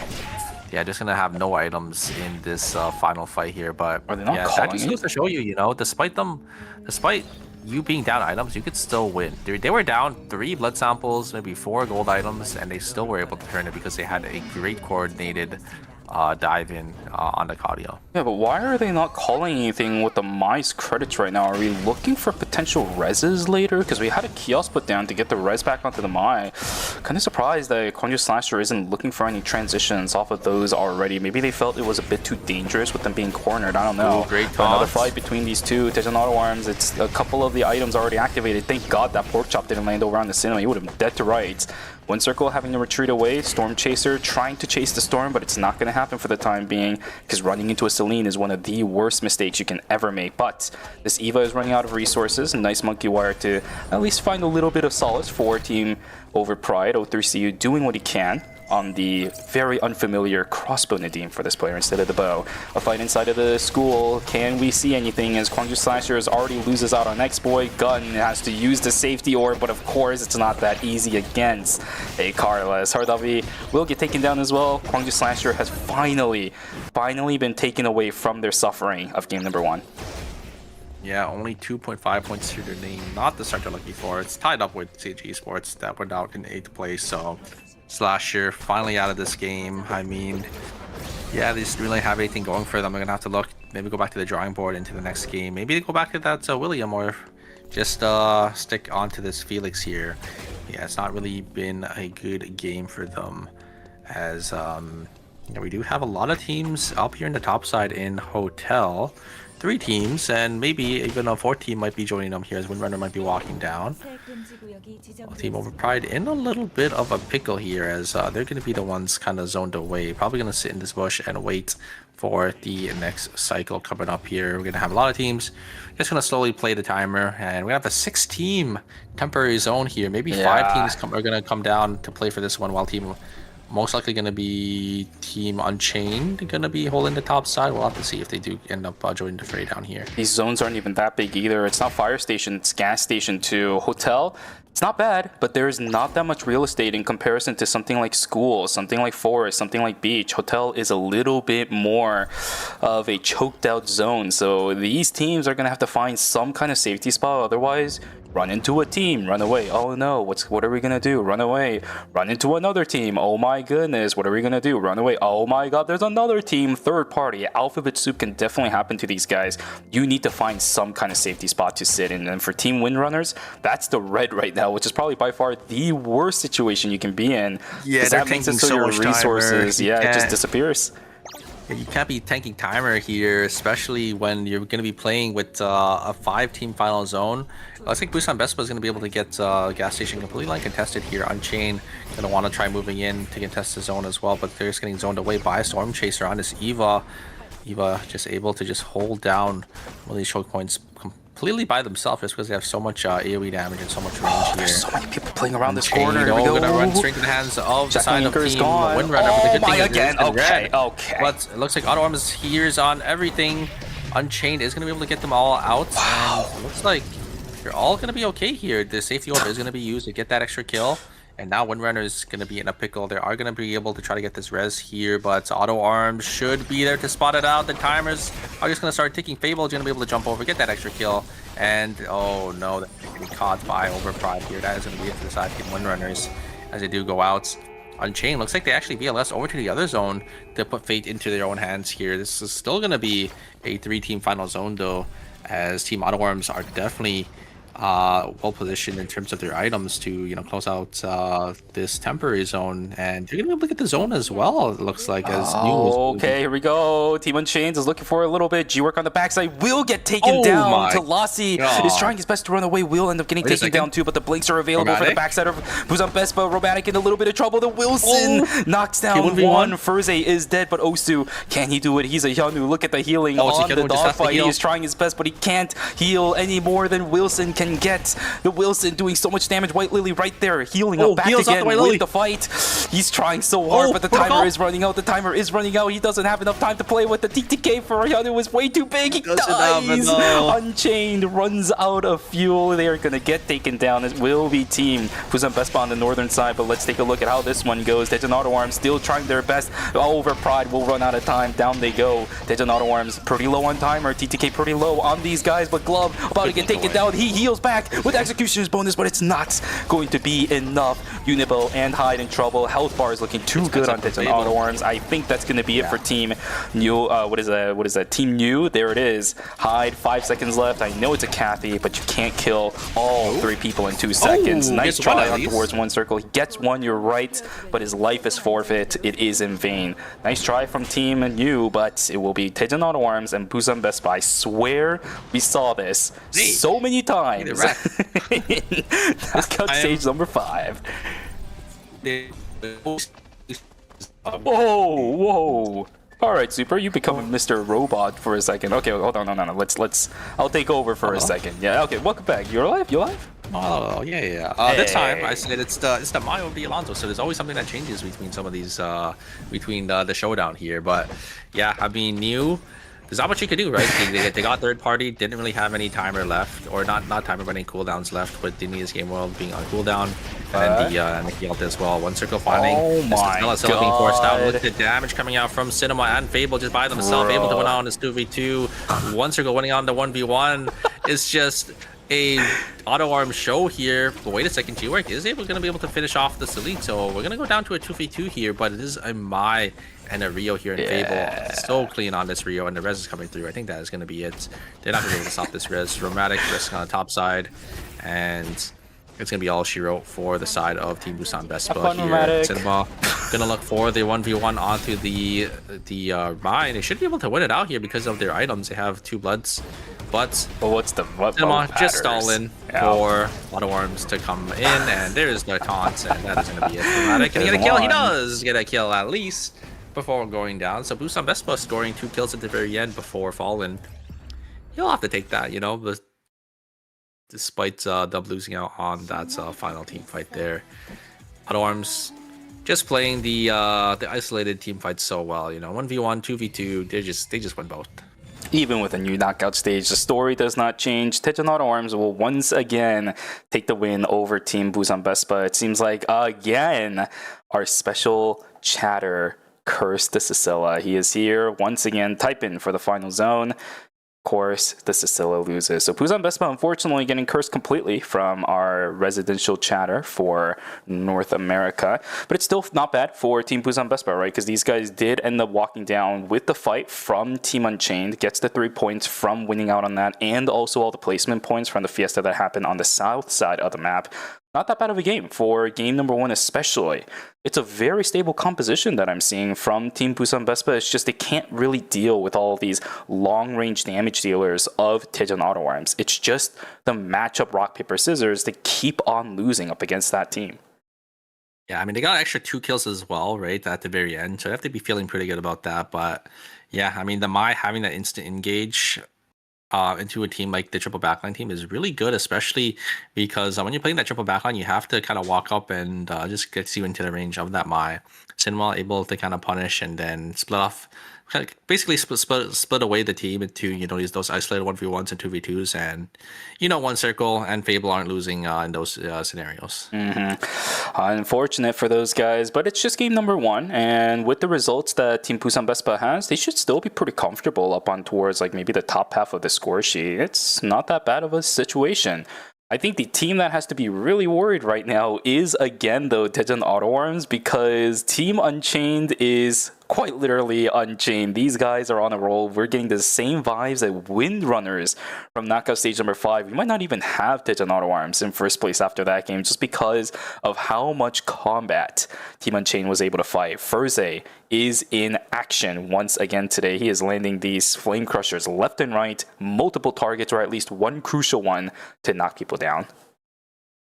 gonna have no items in this final fight here. But yeah, that just goes to show you, you know, despite you being down items, you could still win. They were down 3 blood samples, maybe 4 gold items, and they still were able to turn it because they had a great coordinated dive in on the cardio. Yeah, but why are they not calling anything with the Mai's credits right now? Are we looking for potential reses later? Because we had a kiosk put down to get the res back onto the Mai. Kind of surprised that Gwangju Slasher isn't looking for any transitions off of those already. Maybe they felt it was a bit too dangerous with them being cornered. I don't know. Great another fight between these two. Tejan Arms, it's a couple of the items already activated. Thank God that pork chop didn't land over on the cinema. He would have been dead to rights. One Circle having to retreat away. Storm Chaser trying to chase the storm, but it's not going to happen for the time being because running into a Celine is one of the worst mistakes you can ever make. But this Eva is running out of resources. Nice monkey wire to at least find a little bit of solace for Team Overpride. 03CU doing what he can on the very unfamiliar crossbow Nadim for this player instead of the bow. A fight inside of the school. Can we see anything as Gwangju Slashers already loses out on X-Boy? Gun has to use the safety orb, but of course it's not that easy against a Carlos. Hardavi will get taken down as well. Gwangju Slasher has finally been taken away from their suffering of game number 1. Yeah, only 2.5 points to their name. Not the start they're looking for. It's tied up with CG Sports that went out in 8th place. So Slasher finally out of this game. I mean, yeah, they just really have anything going for them. They're gonna have to look, maybe go back to the drawing board into the next game. Maybe they go back to that William, or just stick onto this Felix here. Yeah, it's not really been a good game for them, as yeah, we do have a lot of teams up here in the top side in Hotel. 3 teams, and maybe even a 4th team might be joining them here, as Windrunner might be walking down. Team Overpride in a little bit of a pickle here, as they're going to be the ones kind of zoned away. Probably going to sit in this bush and wait for the next cycle coming up here. We're going to have a lot of teams. Just going to slowly play the timer, and we have a 6-team temporary zone here. Maybe 5 teams are going to come down to play for this one, while team most likely going to be Team Unchained going to be holding the top side. We'll have to see if they do end up joining the fray down here. These zones aren't even that big either. It's not fire station, it's gas station too. Hotel, it's not bad, but there's not that much real estate in comparison to something like school, something like forest, something like beach. Hotel is a little bit more of a choked out zone. So these teams are going to have to find some kind of safety spot. Otherwise, run into a team, run away. Oh no, what are we gonna do? Run away. Run into another team. Oh my goodness, what are we gonna do? Run away. Oh my god, there's another team. Third party. Alphabet soup can definitely happen to these guys. You need to find some kind of safety spot to sit in. And for Team Windrunners, that's the red right now, which is probably by far the worst situation you can be in. Yeah, they're that makes it taking so so your much resources, timer. it just disappears. You can't be tanking timer here, especially when you're going to be playing with a 5-team final zone. I think Busan Vespa is going to be able to get gas station completely uncontested here. Unchained going to want to try moving in to contest the zone as well, but they're just getting zoned away by Storm Chaser on this Eva. Eva just able to just hold down one of these choke points completely by themselves, just because they have so much AoE damage and so much range here. There's so many people playing around this corner. Here we go. Gonna run straight to the hands of the side of Team Windrunner. Oh my, again. Okay. But it looks like Auto Arms hears on everything. Unchained is going to be able to get them all out. And it looks like they're all going to be okay here. The safety orb is going to be used to get that extra kill. And now Windrunner is going to be in a pickle. They are going to be able to try to get this res here, but Auto Arms should be there to spot it out. The timers are just going to start ticking. Fable is going to be able to jump over, get that extra kill. And oh no, they're going to be caught by Overpride here. That is going to be it for the side Team Windrunners as they do go out. Unchained looks like they actually BLS over to the other zone to put fate into their own hands here. This is still going to be a 3-team final zone though, as Team Auto Arms are definitely well positioned in terms of their items to, you know, close out this temporary zone, and you're gonna be able to get the zone as well, it looks like, as okay, here we go. Team Unchained is looking for a little bit. G-Work on the backside will get taken down. Talasi is trying his best to run away, will end up getting taken down too, but the blinks are available for the backside of Busan Vespa. Robotic in a little bit of trouble. The Wilson knocks down one. Furze is dead, but Osu, can he do it? He's a Hyunwoo. Look at the healing on the dogfight. He is trying his best, but he can't heal any more than Wilson can get. The Wilson doing so much damage. White Lily right there, healing up back again with the fight. He's trying so hard, but the timer is running out. The timer is running out. He doesn't have enough time to play with. The TTK for Hyunwoo is way too big. He dies. Unchained runs out of fuel. They are going to get taken down. It will be Team Busan Vespa on the northern side, but let's take a look at how this one goes. Dejan Auto Arms still trying their best. Overpride will run out of time. Down they go. Dejan Auto Arms pretty low on timer. TTK pretty low on these guys, but Glove about to get taken down. He heals back with Executioner's bonus, but it's not going to be enough. Unibo and Hyde in trouble. Health bar is looking too good on Dejan Auto Arms. I think that's going to be it for Team New. What is that? Team New. There it is. Hyde, 5 seconds left. I know it's a Kathy, but you can't kill all 3 people in 2 seconds. Nice try on towards one circle. He gets one, you're right, but his life is forfeit. It is in vain. Nice try from Team New, but it will be Dejan Auto Arms and Busan Vespa. I swear we saw this so many times. Knockout stage number 5. Whoa. All right, Super, you become Mr. Robot for a second. Okay, hold on, no. Let's. I'll take over for a second. Yeah. Okay. Welcome back. You're alive. You alive? Oh yeah. This time I said it's the Mayo v Alonso, so there's always something that changes between some of these between the showdown here. But yeah, I mean, New. There's not much you could do, right? They got third party, didn't really have any timer left, or not timer, but any cooldowns left, with Dini's Game World being on cooldown, and then the Nikki ult as well. One circle finding. Oh my god. Still being forced out. Look at the damage coming out from Cinema and Fable just by themselves, able to win on this 2v2. One circle winning on the 1v1, it's just a auto arm show here. But wait a second, G-Work is going to be able to finish off this elite. So we're going to go down to a 2v2 here, but it is a Mai and a Rio here in Fable. So clean on this Rio, and the res is coming through. I think that is going to be it. They're not going to be able to stop this res. Dramatic risk on the top side, and it's going to be all Shiro for the side of Team Busan Vespa here. Cinema going to look for the 1v1 onto the Mai. They should be able to win it out here because of their items. They have 2 bloods. But what's the Cinema just stalling for Auto Arms to come in, and there's the taunt, and that is going to be it. Dramatic. Can he get a kill? He does get a kill at least before going down. So Busan Vespa scoring 2 kills at the very end before Fallen. He'll have to take that, you know, but despite Dub losing out on that final team fight there. Auto Arms just playing the isolated team fight so well, you know, 1v1, 2v2, they just win both. Even with a new knockout stage, the story does not change. Daejeon Auto Arms will once again take the win over Team Busan Vespa. It seems like, again, our special chatter cursed the Sicilla. He is here once again. Type in for the final zone. Of course, the Sicilla loses. So Busan Vespa, unfortunately, getting cursed completely from our residential chatter for North America. But it's still not bad for Team Busan Vespa, right? Because these guys did end up walking down with the fight from Team Unchained. Gets the 3 points from winning out on that, and also all the placement points from the fiesta that happened on the south side of the map. Not that bad of a game for game number 1 especially. It's a very stable composition that I'm seeing from Team Busan Vespa. It's just they can't really deal with all of these long-range damage dealers of Daejeon Auto Arms. It's just the matchup rock, paper, scissors that keep on losing up against that team. Yeah, I mean, they got an extra 2 kills as well, right, at the very end. So I have to be feeling pretty good about that. But yeah, I mean, the Mai having that instant engage into a team like the triple backline team is really good, especially because when you're playing that triple backline, you have to kind of walk up and just get you into the range of that Mai. Sinwell able to kind of punish and then split off, basically split away the team into, you know, those isolated 1v1s and 2v2s, and, you know, One Circle and Fable aren't losing in those scenarios. Unfortunate for those guys, but it's just game number 1, and with the results that Team Busan Vespa has, they should still be pretty comfortable up on towards like maybe the top half of the score sheet. It's not that bad of a situation. I think the team that has to be really worried right now is, again, though, Daejeon Auto Arms, because Team Unchained is quite literally unchained. These guys are on a roll. We're getting the same vibes as Windrunners from knockout stage number 5. We might not even have Daejeon Auto Arms in first place after that game, just because of how much combat Team Unchained was able to fight. Furze is in action once again today. He is landing these flame crushers left and right, multiple targets, or at least one crucial one to knock people down.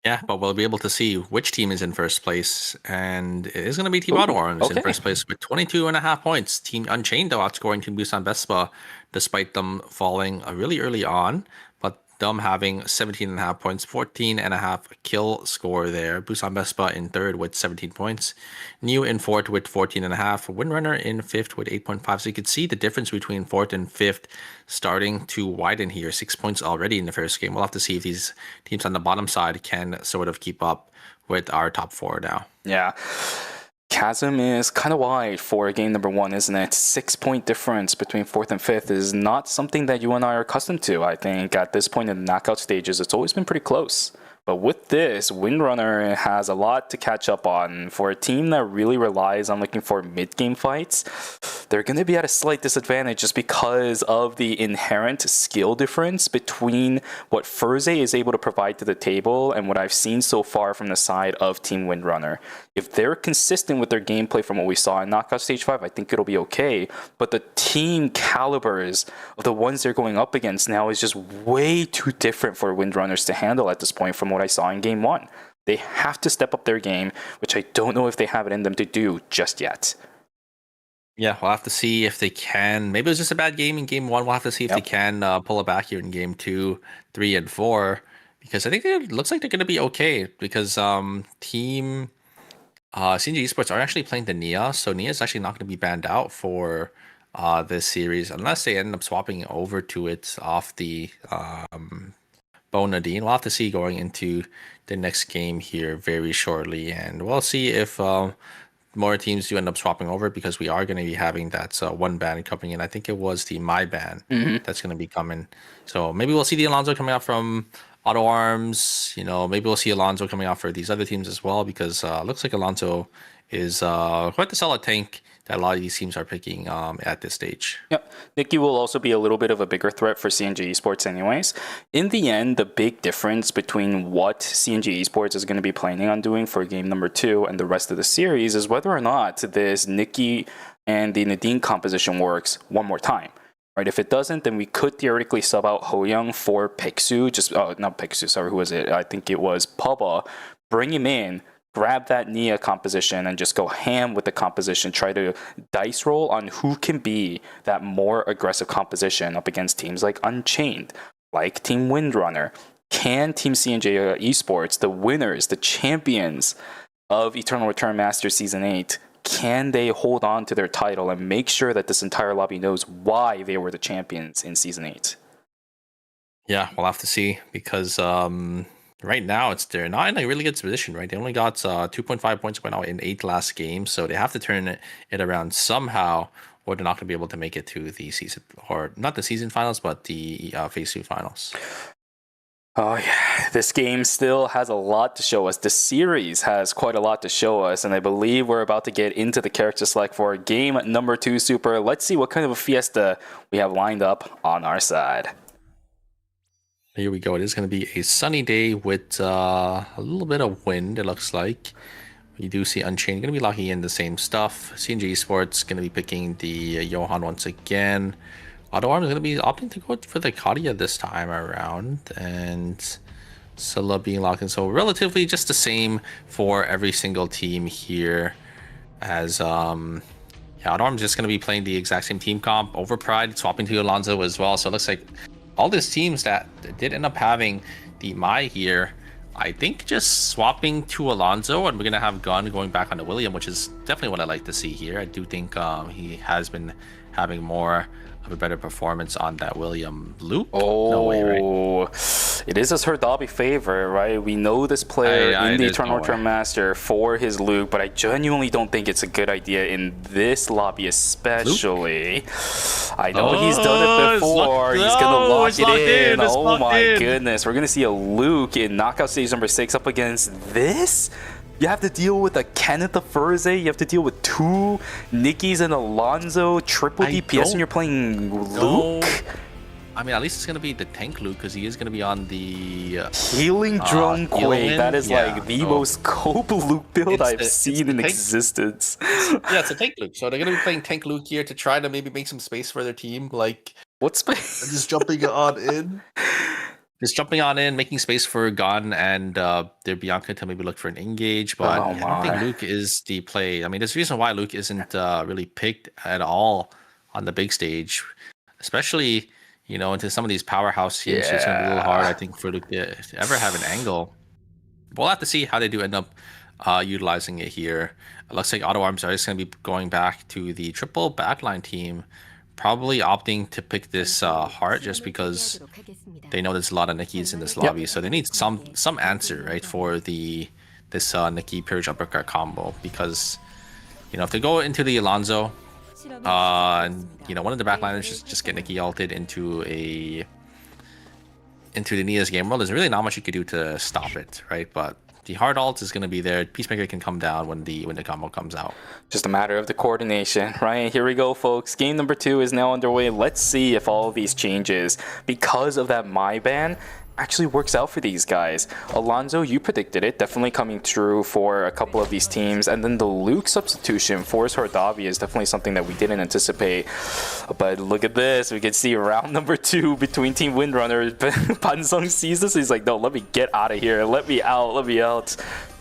Yeah, but we'll be able to see which team is in first place, and it is going to be Team Auto Arms in first place with 22.5 points. Team Unchained, though, outscoring Team Busan Vespa, despite them falling really early on, but them having 17.5 points, 14.5 kill score there. Busan Vespa in third with 17 points. New in fourth with 14.5. Windrunner in fifth with 8.5. So you can see the difference between fourth and fifth starting to widen here. 6 points already in the first game. We'll have to see if these teams on the bottom side can sort of keep up with our top 4 now. Yeah. Chasm is kind of wide for game number 1, isn't it? 6-point difference between 4th and 5th is not something that you and I are accustomed to. I think at this point in the knockout stages, it's always been pretty close. But with this, Windrunner has a lot to catch up on. For a team that really relies on looking for mid-game fights, they're going to be at a slight disadvantage just because of the inherent skill difference between what Furze is able to provide to the table and what I've seen so far from the side of Team Windrunner. If they're consistent with their gameplay from what we saw in Knockout Stage 5, I think it'll be okay. But the team calibers of the ones they're going up against now is just way too different for Windrunners to handle at this point from what I saw in Game 1. They have to step up their game, which I don't know if they have it in them to do just yet. Yeah, we'll have to see if they can. Maybe it was just a bad game in Game 1. We'll have to see if they can pull it back here in Game 2, 3, and 4. Because I think it looks like they're going to be okay. Because Team CNG Esports are actually playing the Nia. So Nia is actually not going to be banned out for this series. Unless they end up swapping over to it off the Bonadine. We'll have to see going into the next game here very shortly. And we'll see if more teams do end up swapping over because we are going to be having that one ban coming in. I think it was the My ban that's going to be coming. So maybe we'll see the Alonso coming out from Auto Arms. You know, maybe we'll see Alonso coming out for these other teams as well, because looks like Alonso is quite the solid tank that a lot of these teams are picking at this stage. Yep. Nikki will also be a little bit of a bigger threat for CNG Esports anyways. In the end, the big difference between what CNG Esports is going to be planning on doing for game number 2 and the rest of the series is whether or not this Nikki and the Nadine composition works one more time. Right? If it doesn't, then we could theoretically sub out Hoyoung for Peksu. Not Peksu, sorry, who was it? I think it was Pubba. Bring him in, grab that Nia composition and just go ham with the composition. Try to dice roll on who can be that more aggressive composition up against teams like Unchained, like Team Windrunner. Can Team CNJ Esports, the winners, the champions of Eternal Return Masters Season 8, can they hold on to their title and make sure that this entire lobby knows why they were the champions in Season 8? Yeah, we'll have to see, because right now they're not in a really good position, right? They only got 2.5 points right now in 8 last games, so they have to turn it around somehow, or they're not going to be able to make it to the season, or not the season finals, but the Phase 2 finals. Oh yeah, this game still has a lot to show us. The series has quite a lot to show us, and I believe we're about to get into the character select for game number 2 Super. Let's see what kind of a fiesta we have lined up on our side. Here we go. It is going to be a sunny day with a little bit of wind, it looks like. You do see Unchained going to be locking in the same stuff. CNG Esports going to be picking the Johan once again. Auto Arm is going to be opting to go for the Kadia this time around. And Scylla being locked in. So relatively just the same for every single team here. As Auto Arm is just going to be playing the exact same team comp. Over Pride swapping to Alonso as well. So it looks like all these teams that did end up having the Mai here, I think just swapping to Alonso, and we're going to have Gunn going back on the William, which is definitely what I like to see here. I do think he has been having more of a better performance on that William. Luke? Oh, no way, right? It is a Sir Dobby favorite, right? We know this player in the Eternal Return Master for his Luke, but I genuinely don't think it's a good idea in this lobby especially. Luke? I know he's done it before. He's going to lock it in. Oh my goodness. We're going to see a Luke in knockout stage number 6 up against this? You have to deal with a Kenneth the Furze. You have to deal with 2 Nickies and Alonso, triple DPS, and you're playing Luke? I mean, at least it's going to be the tank Luke, because he is going to be on the Healing Drone Quake. That is like the most cope Luke build I've seen in existence. Yeah, it's a tank Luke. So they're going to be playing tank Luke here to try to maybe make some space for their team. Like, what space? Just jumping on in. Just jumping on in, making space for Gon and their Bianca to maybe look for an engage, but I don't think Luke is the play. I mean, there's a reason why Luke isn't really picked at all on the big stage, especially, you know, into some of these powerhouse teams. It's going to be a little hard, I think, for Luke to ever have an angle. We'll have to see how they do end up utilizing it here. It looks like Auto Arms are just going to be going back to the triple backline team, probably opting to pick this Heart just because they know there's a lot of Nickies in this lobby, so they need some answer, right, for this Nikki Purge uppercut combo, because, you know, if they go into the Alonso, and, you know, one of the backliners just get Nikki ulted into the Nia's game world, there's really not much you could do to stop it, right? But the hard ult is going to be there. Peacemaker can come down when the combo comes out. Just a matter of the coordination, right? Here we go, folks. Game number 2 is now underway. Let's see if all of these changes, because of that My ban, actually works out for these guys. Alonso, you predicted it, definitely coming true for a couple of these teams. And then the Luke substitution for Sordavi is definitely something that we didn't anticipate. But look at this. We can see round number 2 between Team Windrunner. Pansung sees this. He's like, no, let me get out of here. Let me out. Let me out.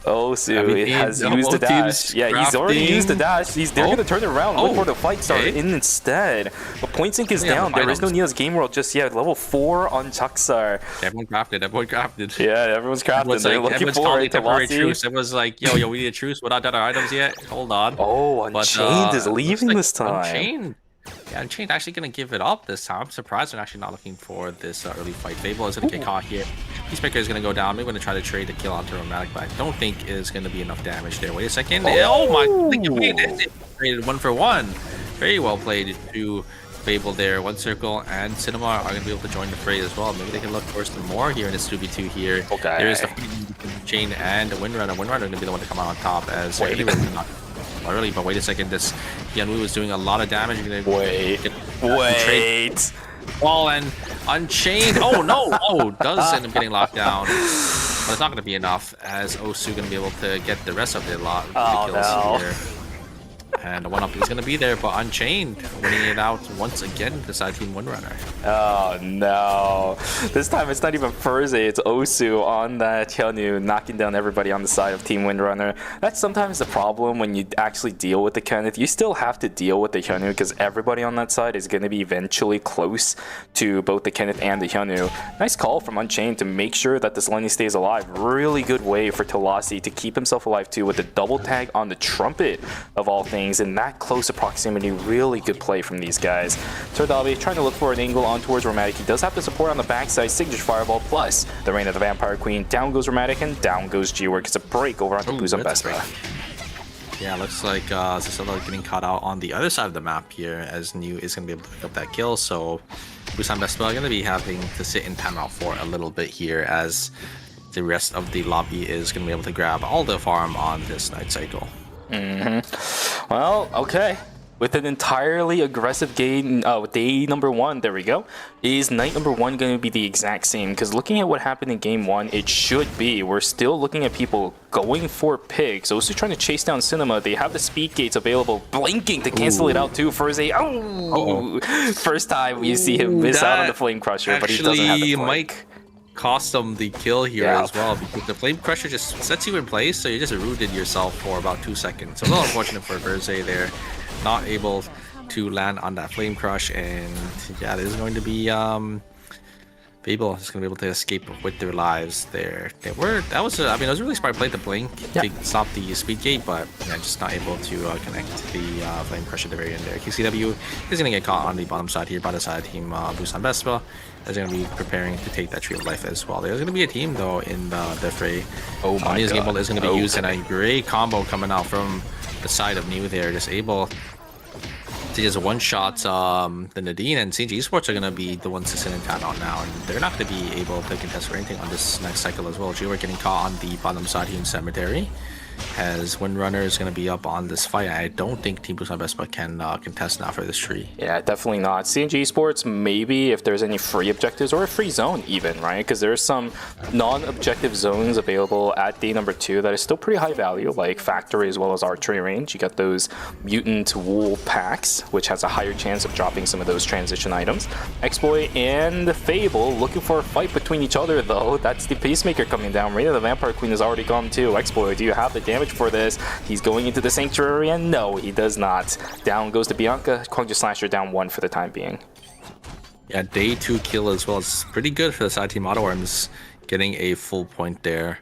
Oh, so it has used the dash. Yeah, he's already used the dash. They're going to turn it around. Look for the fight started in instead. But point sync is down. There is no Neo's Game World just yet. Level 4 on Chaksar. Everyone crafted. Yeah, everyone's crafted. They're looking forward to temporary truce. It was like, yo, we need a truce. We're not done our items yet. Hold on. Oh, Unchained is leaving this time. Unchained Yeah, Unchained actually going to give it up this time. I'm surprised they're actually not looking for this early fight. Fable is going to get caught here. Peacemaker is going to go down. Maybe going to try to trade the kill onto Romantic, but I don't think it's going to be enough damage there. Wait a second. Oh my, traded 1 for 1. Very well played to Fable there. One Circle and Cinema are going to be able to join the fray as well. Maybe they can look for some more here in this 2v2 here. Okay. There is the Chain and the Windrunner. Windrunner going to be the one to come out on top as not early, but wait a second. This Yanwu is doing a lot of damage. You're gonna Wait. Ball and Unchained. Oh no! Oh, does end up getting locked down, but it's not going to be enough as Osu going to be able to get the rest of the kills here. And the 1-up is going to be there, but Unchained winning it out once again to side team Windrunner. Oh no. This time it's not even Furze, it's Osu on that Hyunwoo, knocking down everybody on the side of Team Windrunner. That's sometimes the problem when you actually deal with the Kenneth. You still have to deal with the Hyunwoo because everybody on that side is going to be eventually close to both the Kenneth and the Hyunwoo. Nice call from Unchained to make sure that this Lenny stays alive. Really good way for Tolasi to keep himself alive too with the double tag on the trumpet of all things. In that close proximity, really good play from these guys. Sardabi trying to look for an angle on towards Romantic. He does have the support on the backside, Signature Fireball plus the Reign of the Vampire Queen. Down goes Romantic and down goes G-Work. It's a break over onto Busan Vespa. Yeah, looks like Zasela getting caught out on the other side of the map here as New is going to be able to pick up that kill. So Busan Vespa are going to be having to sit in timeout for a little bit here as the rest of the lobby is going to be able to grab all the farm on this night cycle. Well, okay. With an entirely aggressive game, day number 1, there we go. Is night number 1 going to be the exact same? Because looking at what happened in game 1, it should be. We're still looking at people going for picks. Also trying to chase down Cinema. They have the speed gates available, blinking to cancel it out too. Furze, first time we see him miss out on the Flame Crusher, but he doesn't have the flank. Cost them the kill here as well because the Flame Crusher just sets you in place, so you just rooted yourself for about 2 seconds. So a little unfortunate for Verze there, not able to land on that Flame Crush, and yeah, this is going to be Fable is going to be able to escape with their lives there. It was a really smart play to blink to stop the speed gate, but yeah, just not able to connect the Flame Crush at the very end there. KCW is going to get caught on the bottom side here by the side team Busan Vespa. Is going to be preparing to take that Tree of Life as well. There's going to be a team though in the fray. Oh my god. Gamble is going to be used, and a great combo coming out from the side of New there, just able to just one-shot the Nadine, and CG Esports are going to be the ones to sit in timeout now, and they're not going to be able to contest for anything on this next cycle as well. G-Work getting caught on the bottom side here in Cemetery. As Windrunner is going to be up on this fight. I don't think Team Busan Vespa can contest now for this tree. Yeah, definitely not. CNG Esports, maybe if there's any free objectives or a free zone even, right? Because there's some non-objective zones available at day number 2 that is still pretty high value, like Factory as well as Archery Range. You got those Mutant Wool packs, which has a higher chance of dropping some of those transition items. Exploit and Fable looking for a fight between each other though. That's the Peacemaker coming down. Reign of the Vampire Queen has already gone too. Exploit, do you have the damage for this? He's going into the Sanctuary, and no, he does not. Down goes to Bianca. Kwangju Slasher down 1 for the time being. Yeah, day 2 kill as well. It's pretty good for the side team. Auto Arms getting a full point there.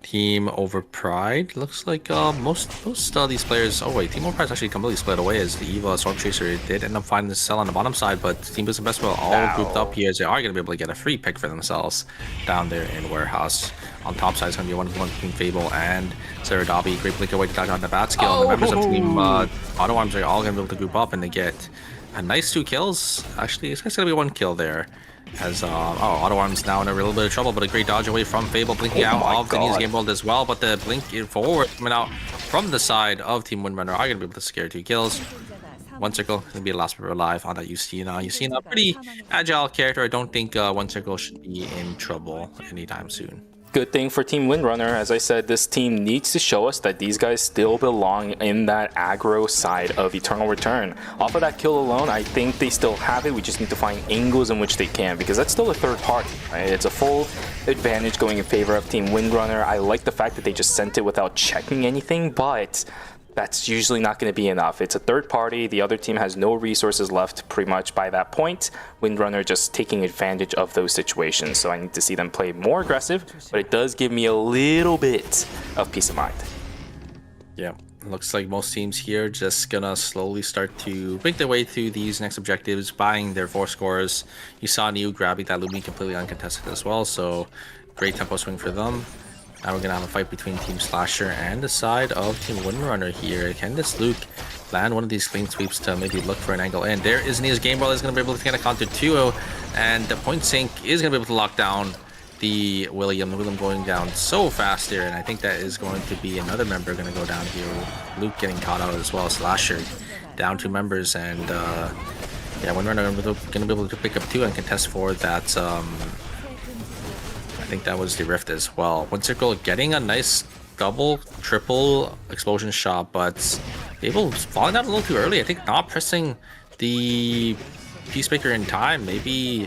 Team Over Pride looks like most of these players. Oh wait, Team Over Pride actually completely split away as the Eva Storm Chaser did end up finding the cell on the bottom side, but Team Busan Vespa all grouped up here as they are going to be able to get a free pick for themselves down there in Warehouse. On top side is going to be 1-1 between Fable and Sarah Dobby. Great blink away to knock down the bat skill. The members of Team Auto Arms are all going to be able to group up, and they get a nice 2 kills. Actually, it's going to be 1 kill there. As Auto Arms now in a little bit of trouble, but a great dodge away from Fable, blinking out of the News Game World as well. But the blink forward coming out from the side of Team Windrunner are going to be able to scare 2 kills. 1 Circle going to be the last member alive on that Justina. Justina, a pretty agile character. I don't think 1 Circle should be in trouble anytime soon. Good thing for Team Windrunner. As I said, this team needs to show us that these guys still belong in that aggro side of Eternal Return. Off of that kill alone, I think they still have it. We just need to find angles in which they can, because that's still a third party, right? It's a full advantage going in favor of Team Windrunner. I like the fact that they just sent it without checking anything, but that's usually not going to be enough. It's a third party. The other team has no resources left pretty much by that point. Windrunner just taking advantage of those situations. So I need to see them play more aggressive, but it does give me a little bit of peace of mind. Yeah, Looks like most teams here just gonna slowly start to make their way through these next objectives, buying their 4 scores. You saw New grabbing that Lumi completely uncontested as well, so great tempo swing for them. Now we're gonna have a fight between Team Slasher and the side of Team Windrunner here. Can this Luke land one of these clean sweeps to maybe look for an angle? And there is Nia's game ball is gonna be able to get a counter 2, and the point sync is gonna be able to lock down the William going down so fast here, and I think that is going to be another member going to go down here. Luke getting caught out as well. Slasher down 2 members, and yeah, Windrunner going to be able to pick up 2 and contest for that. I think that was the Rift as well. One Circle getting a nice double, triple explosion shot, but Able falling down a little too early. I think not pressing the Peacemaker in time. Maybe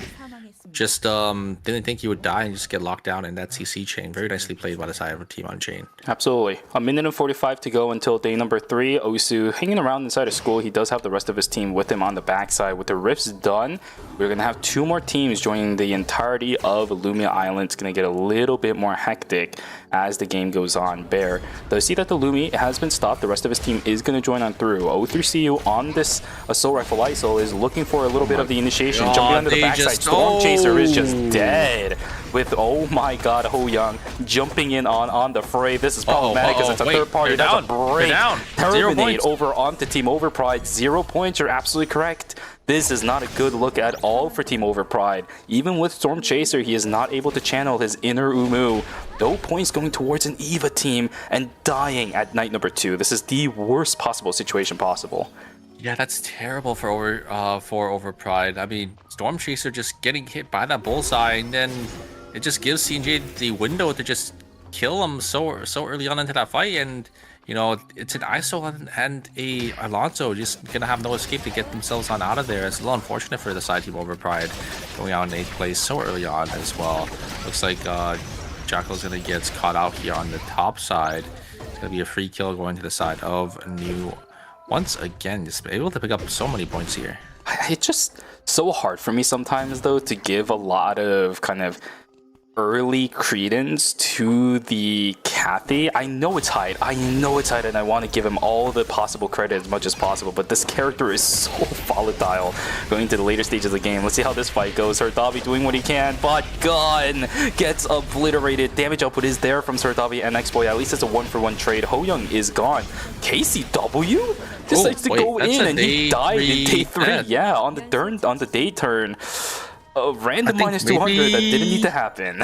just didn't think he would die and just get locked down in that CC chain. Very nicely played by the side of a team on chain. Absolutely. A minute and 45 to go until day number 3. Osu hanging around inside of school. He does have the rest of his team with him on the backside. With the rifts done, we're going to have 2 more teams joining the entirety of Lumia Island. It's going to get a little bit more hectic as the game goes on. Bear does see that the Lumi has been stopped. The rest of his team is going to join on through. O3CU on this assault rifle ISO is looking for a little bit of the initiation. Jumping onto the backside. Storm Chaser is just dead with, oh my god, Ho Young jumping in on the fray. This is problematic because it's a third party. That's a break. Terminate over onto Team Overpride. 0 points. You're absolutely correct. This is not a good look at all for Team Overpride. Even with Storm Chaser, he is not able to channel his inner Umu. No points going towards an EVA team and dying at night number 2. This is the worst possible situation possible. Yeah, that's terrible for Overpride. I mean, Storm Chaser just getting hit by that bullseye, and then it just gives CNJ the window to just kill him so early on into that fight. And you know, it's an ISO and a Alonso just gonna have no escape to get themselves on out of there. It's a little unfortunate for the side Team Overpride going out in 8th place so early on as well. Looks like Jackal's gonna get caught out here on the top side. It's gonna be a free kill going to the side of New. Once again, just able to pick up so many points here. It's just so hard for me sometimes, though, to give a lot of kind of early credence to the Kathy. I know it's Hyde. And I want to give him all the possible credit as much as possible, but this character is so volatile going into the later stages of the game. Let's see how this fight goes. Sertavi doing what he can, but Gun gets obliterated. Damage output is there from Sertavi and X-Boy. At least it's a 1-for-1 trade. Ho Young is gone. KCW decides to go in, and he died in day 3. Yeah, on the day turn. A random minus 200 that didn't need to happen.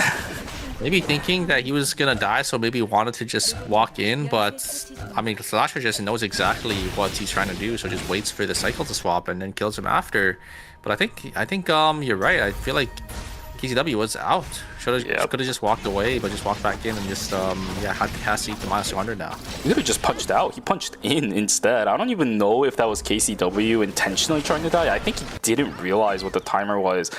Maybe thinking that he was gonna die, so maybe wanted to just walk in, but I mean, Slasher just knows exactly what he's trying to do, so just waits for the cycle to swap and then kills him after. But I think you're right. I feel like KCW was out. Could have just walked away, but just walked back in and just has to eat the minus 200 now. He could have just punched out. He punched in instead. I don't even know if that was KCW intentionally trying to die. I think he didn't realize what the timer was.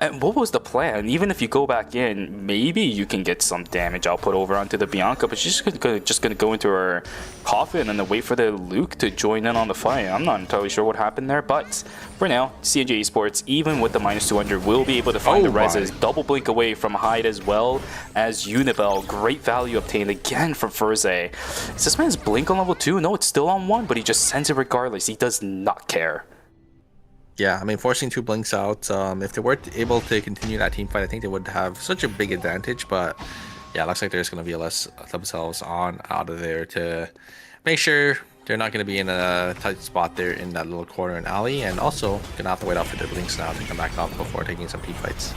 And what was the plan? Even if you go back in, maybe you can get some damage output over onto the Bianca, but she's just gonna go into her coffin and then wait for the Luke to join in on the fight. I'm not entirely sure what happened there, but for now, CNJ Esports, even with the minus 200, will be able to find the reses. Double blink away from Hyde as well as Unibel. Great value obtained again from Furze. Is this man's blink on level 2? No, it's still on 1, but he just sends it regardless. He does not care. Yeah, I mean, forcing 2 blinks out, if they were able to continue that team fight, I think they would have such a big advantage, but yeah, looks like there's going to be less themselves on out of there to make sure they're not going to be in a tight spot there in that little corner and alley, and also going to have to wait out for their blinks now to come back up before taking some team fights.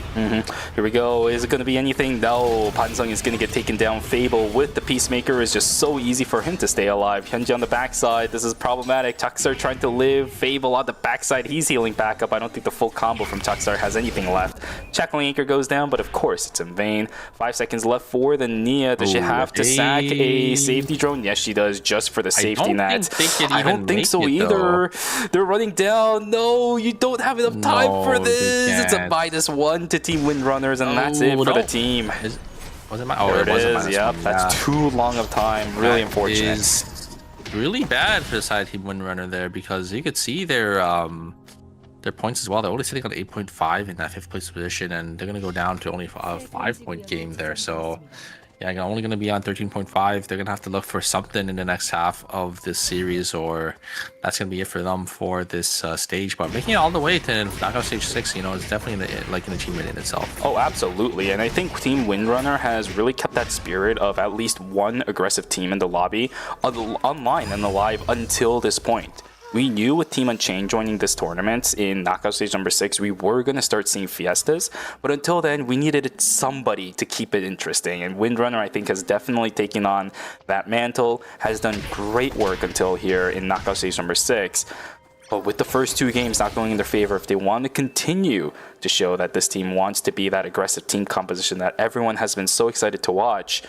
Here we go. Is it going to be anything? No. Pansung is going to get taken down. Fable with the Peacemaker is just so easy for him to stay alive. Hyunji on the backside. This is problematic. Tuxar trying to live. Fable on the backside. He's healing back up. I don't think the full combo from Tuxar has anything left. Shackling Anchor goes down, but of course it's in vain. 5 seconds left for the Nia. Does she have to sack a safety drone? Yes, she does, just for the safety net. I don't think so either. They're running down. No, you don't have enough time for this. It's a -1 to Team Windrunners, and that's it for the team. Was it my? Oh, it is. Yep, that's too long of time. Really unfortunate. Is really bad for the side Team Windrunner there, because you could see their points as well. They're only sitting on 8.5 in that 5th place position, and they're gonna go down to only a 5-point game there. So yeah, only going to be on 13.5. They're going to have to look for something in the next half of this series, or that's going to be it for them for this stage. But making it all the way to knockout stage 6, you know, is definitely like an achievement in itself. Oh, absolutely. And I think Team Windrunner has really kept that spirit of at least one aggressive team in the lobby online and alive until this point. We knew with Team Unchained joining this tournament in knockout stage number 6, we were going to start seeing fiestas, but until then, we needed somebody to keep it interesting, and Windrunner, I think, has definitely taken on that mantle, has done great work until here in knockout stage number 6, but with the first 2 games not going in their favor, if they want to continue to show that this team wants to be that aggressive team composition that everyone has been so excited to watch,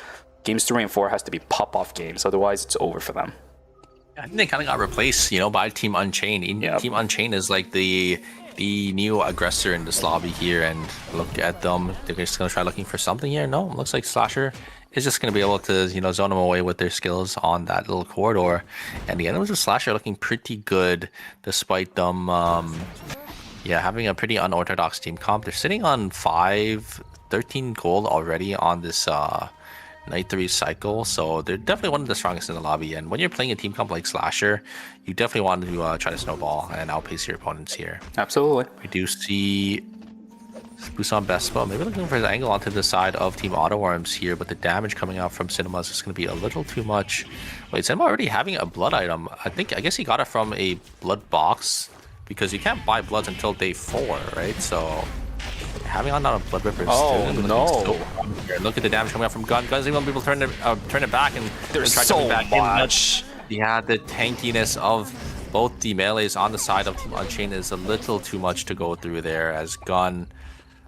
games 3 and 4 has to be pop-off games, otherwise it's over for them. I think they kind of got replaced, you know, by Team Unchained. Yep. Team Unchained is like the new aggressor in this lobby here, and look at them. They're just going to try looking for something here. No, looks like Slasher is just going to be able to, you know, zone them away with their skills on that little corridor. And the enemies of Slasher looking pretty good, despite them, having a pretty unorthodox team comp. They're sitting on 13 gold already on this Night 3 cycle, so they're definitely one of the strongest in the lobby. And when you're playing a team comp like Slasher, you definitely want to try to snowball and outpace your opponents here. Absolutely. We do see Busan Vespa maybe looking for his angle onto the side of Team Auto Arms here, but the damage coming out from Cinema is just going to be a little too much. Wait, Cinema already having a blood item. I guess he got it from a blood box, because you can't buy bloods until day 4, right? So having on a blood ripper is oh no! Look at the damage coming out from Gun. Gun's even people turn it back, and there's try so back much. Yeah, the tankiness of both the melees on the side of Team Unchained is a little too much to go through there, as Gun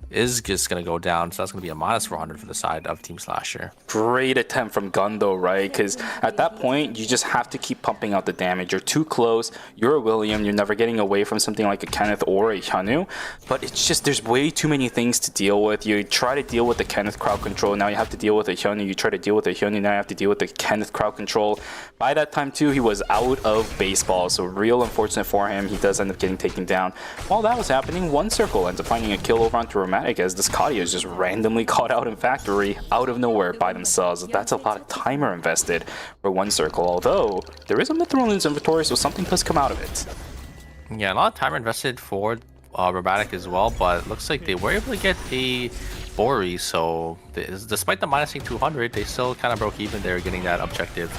is just going to go down, so that's going to be a minus 400 for the side of Team Slasher. Great attempt from Gun though, right? Because at that point, you just have to keep pumping out the damage. You're too close, you're a William, you're never getting away from something like a Kenneth or a Hyunwoo, but it's just, there's way too many things to deal with. You try to deal with the Kenneth crowd control, now you have to deal with a Hyunwoo, you try to deal with a Hyunwoo, now you have to deal with the Kenneth crowd control. By that time too, he was out of baseball, so real unfortunate for him. He does end up getting taken down. While that was happening, One Circle ends up finding a kill over onto Romantic, as this Kadia is just randomly caught out in Factory out of nowhere by themselves. That's a lot of timer invested for One Circle, although there is a Mithril in his inventory, so something does come out of it. Yeah, a lot of timer invested for Robotic as well, but it looks like they were able to get a Bori, so despite the minusing 200, they still kind of broke even there getting that objective.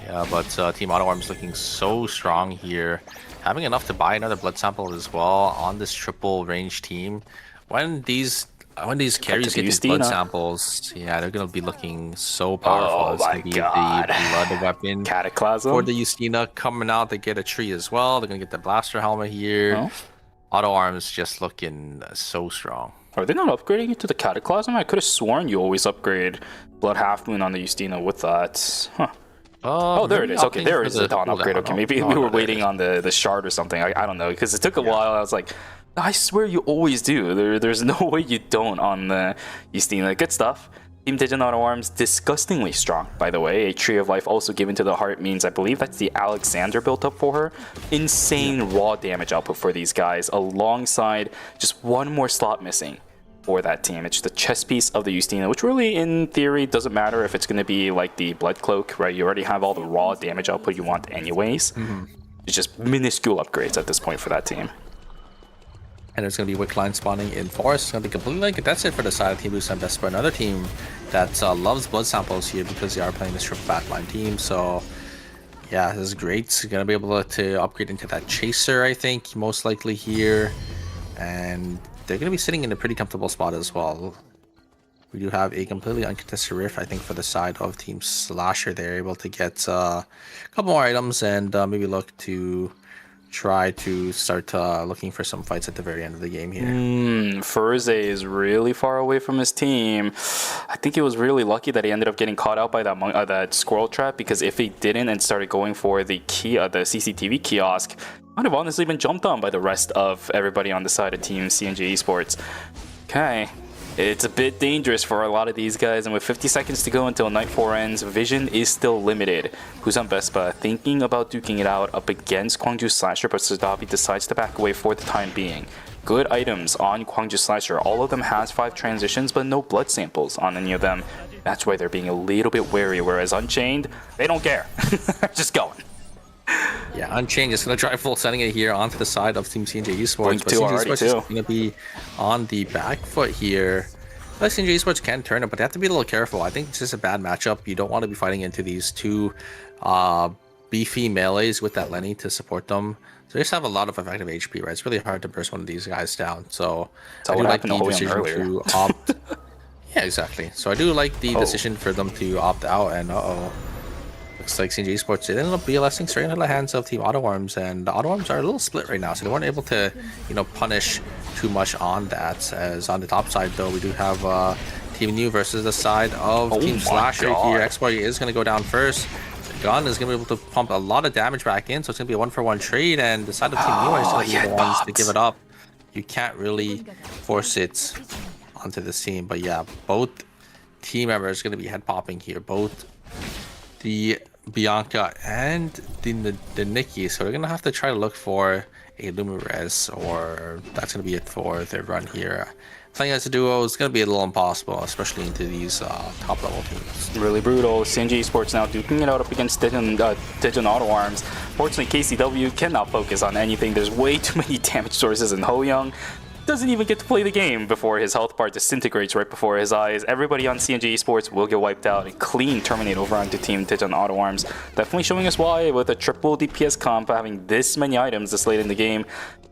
Yeah, but Team Auto Arms looking so strong here, having enough to buy another blood sample as well on this triple range team. When these carries get these blood samples, yeah, they're gonna be looking so powerful. Oh it's my gonna be god! The blood weapon Cataclysm for the Justina coming out. They get a tree as well. They're gonna get the blaster helmet here. Oh. Auto Arms just looking so strong. Are they not upgrading it to the Cataclysm? I could have sworn you always upgrade Blood Half Moon on the Justina with that. Huh. Oh, there it is. Okay, there is the Dawn upgrade. Okay, maybe we were waiting on the shard or something. I don't know, because it took a while. I was like, I swear you always do. There's no way you don't on the Justina. Good stuff. Team Digital Auto Arms, disgustingly strong, by the way. A Tree of Life also given to the heart means I believe that's the Alexander built up for her. Insane raw damage output for these guys, alongside just one more slot missing for that team. It's the chest piece of the Justina, which really, in theory, doesn't matter if it's going to be like the Blood Cloak, right? You already have all the raw damage output you want anyways. It's just minuscule upgrades at this point for that team. And there's going to be Wick Line spawning in Forest. It's going to be completely like that's it for the side of Team Busan Vespa. Another team that loves blood samples here because they are playing this triple backline team. So, yeah, this is great. Going to be able to upgrade into that Chaser, I think, most likely here. And they're going to be sitting in a pretty comfortable spot as well. We do have a completely uncontested riff, I think, for the side of Team Slasher. They're able to get a couple more items and maybe look to try to start looking for some fights at the very end of the game here. Furze is really far away from his team. I think he was really lucky that he ended up getting caught out by that squirrel trap, because if he didn't and started going for the CCTV kiosk, might have honestly been jumped on by the rest of everybody on the side of Team CNJ Esports. Okay. It's a bit dangerous for a lot of these guys, and with 50 seconds to go until Night 4 ends, vision is still limited. Busan Vespa thinking about duking it out up against Gwangju Slasher, but Sadabi decides to back away for the time being. Good items on Gwangju Slasher. All of them has 5 transitions, but no blood samples on any of them. That's why they're being a little bit wary, whereas Unchained, they don't care. Just going. Yeah, Unchained is going to try full sending it here onto the side of Team CNJ Esports. Blink But two CNJ already Esports is too. going to be on the back foot here. But CNJ Esports can turn it, but they have to be a little careful. I think this is a bad matchup. You don't want to be fighting into these two beefy melees with that Lenny to support them. So they just have a lot of effective HP, right? It's really hard to burst one of these guys down. So I do like the decision to opt. Yeah, exactly. So I do like the decision for them to opt out. And looks like CNJ Esports ended up BLSing straight into the hands of Team AutoArms, and the AutoArms are a little split right now, so they weren't able to, punish too much on that. As on the top side, though, we do have Team New versus the side of Team Slasher here. X-Boy is going to go down first. The gun is going to be able to pump a lot of damage back in, so it's going to be a 1-for-1 trade, and the side of Team New is going to be the ones to give it up. You can't really force it onto this team, but yeah, both team members are going to be head popping here. Both the Bianca and the Nikki, so they're gonna have to try to look for a Lumirez, or that's gonna be it for their run here. Playing as a duo is gonna be a little impossible, especially into these top level teams. Really brutal. CNJ Esports now duking it out up against Dijon AutoArms. Fortunately, KCW cannot focus on anything. There's way too many damage sources, and Ho Young doesn't even get to play the game before his health bar disintegrates right before his eyes. Everybody on CNJ Esports will get wiped out. A clean terminate over onto Team Dijon AutoArms. Definitely showing us why, with a triple DPS comp having this many items this late in the game,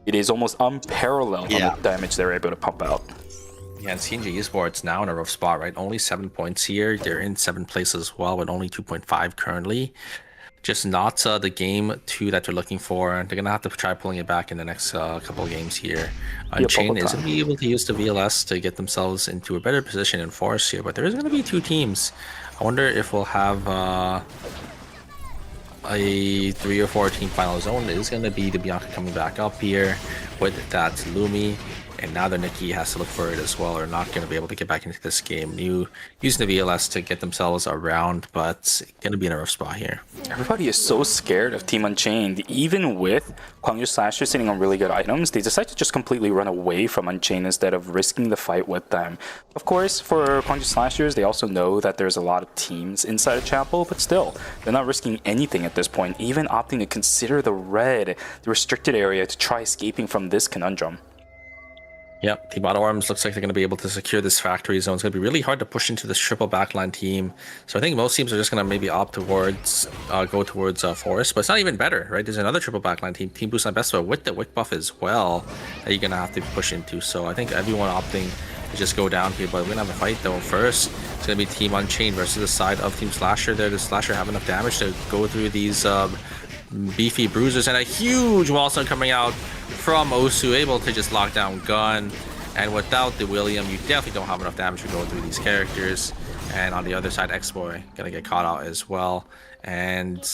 it is almost unparalleled on the damage they're able to pump out. Yeah, and CNJ Esports now in a rough spot, right? Only 7 points here. They're in 7th place as well, with only 2.5 currently. Just not the game 2 that they're looking for. They're going to have to try pulling it back in the next couple of games here. Unchained is going to be able to use the VLS to get themselves into a better position in Forest here, but there is going to be 2 teams. I wonder if we'll have a 3 or 4 team final zone. It is going to be the Bianca coming back up here with that Lumi. And now the Nikki has to look for it as well. They're not going to be able to get back into this game. New using the VLS to get themselves around, but going to be in a rough spot here. Everybody is so scared of Team Unchained. Even with Gwangju Slasher sitting on really good items, they decide to just completely run away from Unchained instead of risking the fight with them. Of course, for Gwangju Slashers, they also know that there's a lot of teams inside of Chapel, but still, they're not risking anything at this point, even opting to consider the red, the restricted area, to try escaping from this conundrum. Yep, Team AutoArms looks like they're going to be able to secure this factory zone. It's going to be really hard to push into this triple backline team. So I think most teams are just going to maybe opt towards, go towards Forest. But it's not even better, right? There's another triple backline team, Team Busan Best, with the Wick buff as well, that you're going to have to push into. So I think everyone opting to just go down here. But we're going to have a fight though. First, it's going to be Team Unchained versus the side of Team Slasher there. Does Slasher have enough damage to go through these beefy bruisers, and a huge wall stun coming out from Osu, able to just lock down Gun. And without the William, you definitely don't have enough damage to go through these characters. And on the other side, X-Boy gonna get caught out as well. And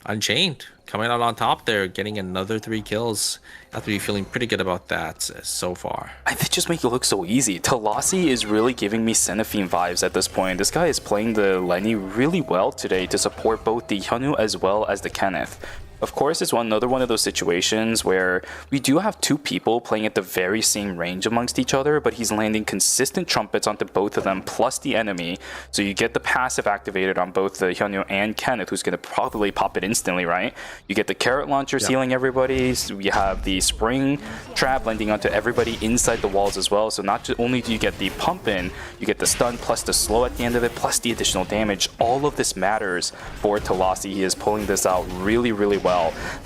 Unchained coming out on top there, getting another 3 kills. You have to be feeling pretty good about that so far. They just make it look so easy. Talasi is really giving me Seraphine vibes at this point. This guy is playing the Lenny really well today to support both the Hyunwoo as well as the Kenneth. Of course, it's another one of those situations where we do have 2 people playing at the very same range amongst each other, but he's landing consistent trumpets onto both of them, plus the enemy. So you get the passive activated on both the Hyunwoo and Kenneth, who's going to probably pop it instantly, right? You get the carrot launcher sealing everybody. So you have the spring trap landing onto everybody inside the walls as well. So not only do you get the pump in, you get the stun plus the slow at the end of it, plus the additional damage. All of this matters for Talasi. He is pulling this out really, really well.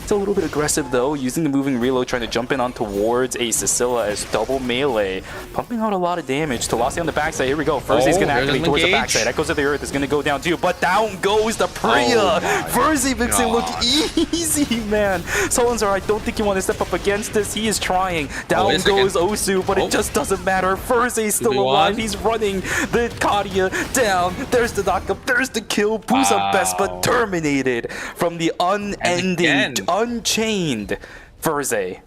It's a little bit aggressive though, using the moving reload, trying to jump in on towards a Cecilia as double melee, pumping out a lot of damage. Talasi on the backside, here we go. First he's going to activate towards the backside. Echoes of the Earth is going to go down too, but down goes the Priya. Verzi makes it look easy, man. Solonzar, I don't think you want to step up against this. He is trying. Down goes Osu, but it just doesn't matter. Verzi is still alive. He's running the Kadia down. There's the knockup. There's the kill. Busan Best, but terminated from the unending, Unchained Verze.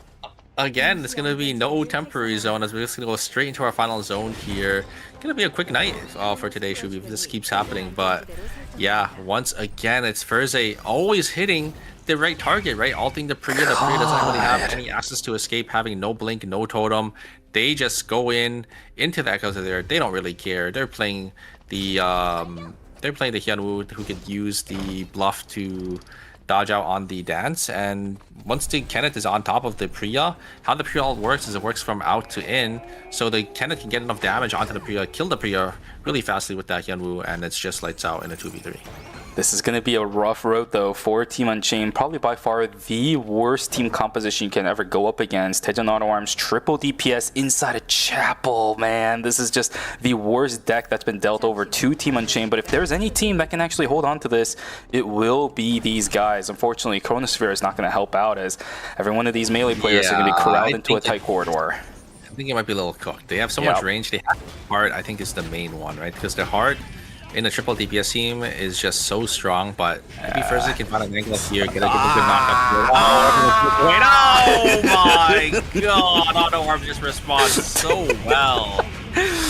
Again, it's going to be no temporary zone, as we're just going to go straight into our final zone here. Going to be a quick night for today, Shubi, if this keeps happening. But yeah, once again, it's Verze always hitting the right target, right? Alting the Priya. The Priya doesn't really have any access to escape, having no blink, no totem. they just go into that because they don't really care. They're playing the Hyunwoo who could use the bluff to dodge out on the dance, and once the Kenneth is on top of the Priya, how the Priya ult works is it works from out to in, so the Kenneth can get enough damage onto the Priya, kill the Priya really fastly with that Hyunwoo, and it's just lights out in a 2v3. This is going to be a rough road, though, for Team Unchained. Probably by far the worst team composition you can ever go up against. Tejan Auto Arms, triple DPS inside a chapel, man. This is just the worst deck that's been dealt over to Team Unchained. But if there's any team that can actually hold on to this, it will be these guys. Unfortunately, Chronosphere is not going to help out, as every one of these melee players are going to be corralled into a tight corridor. I think it might be a little cooked. They have so much range. They have heart, I think, is the main one, right? Because the heart in a triple DPS team is just so strong, but maybe first they can find an angle here, get a good knockup. Oh my god! Auto Arm just responds so well.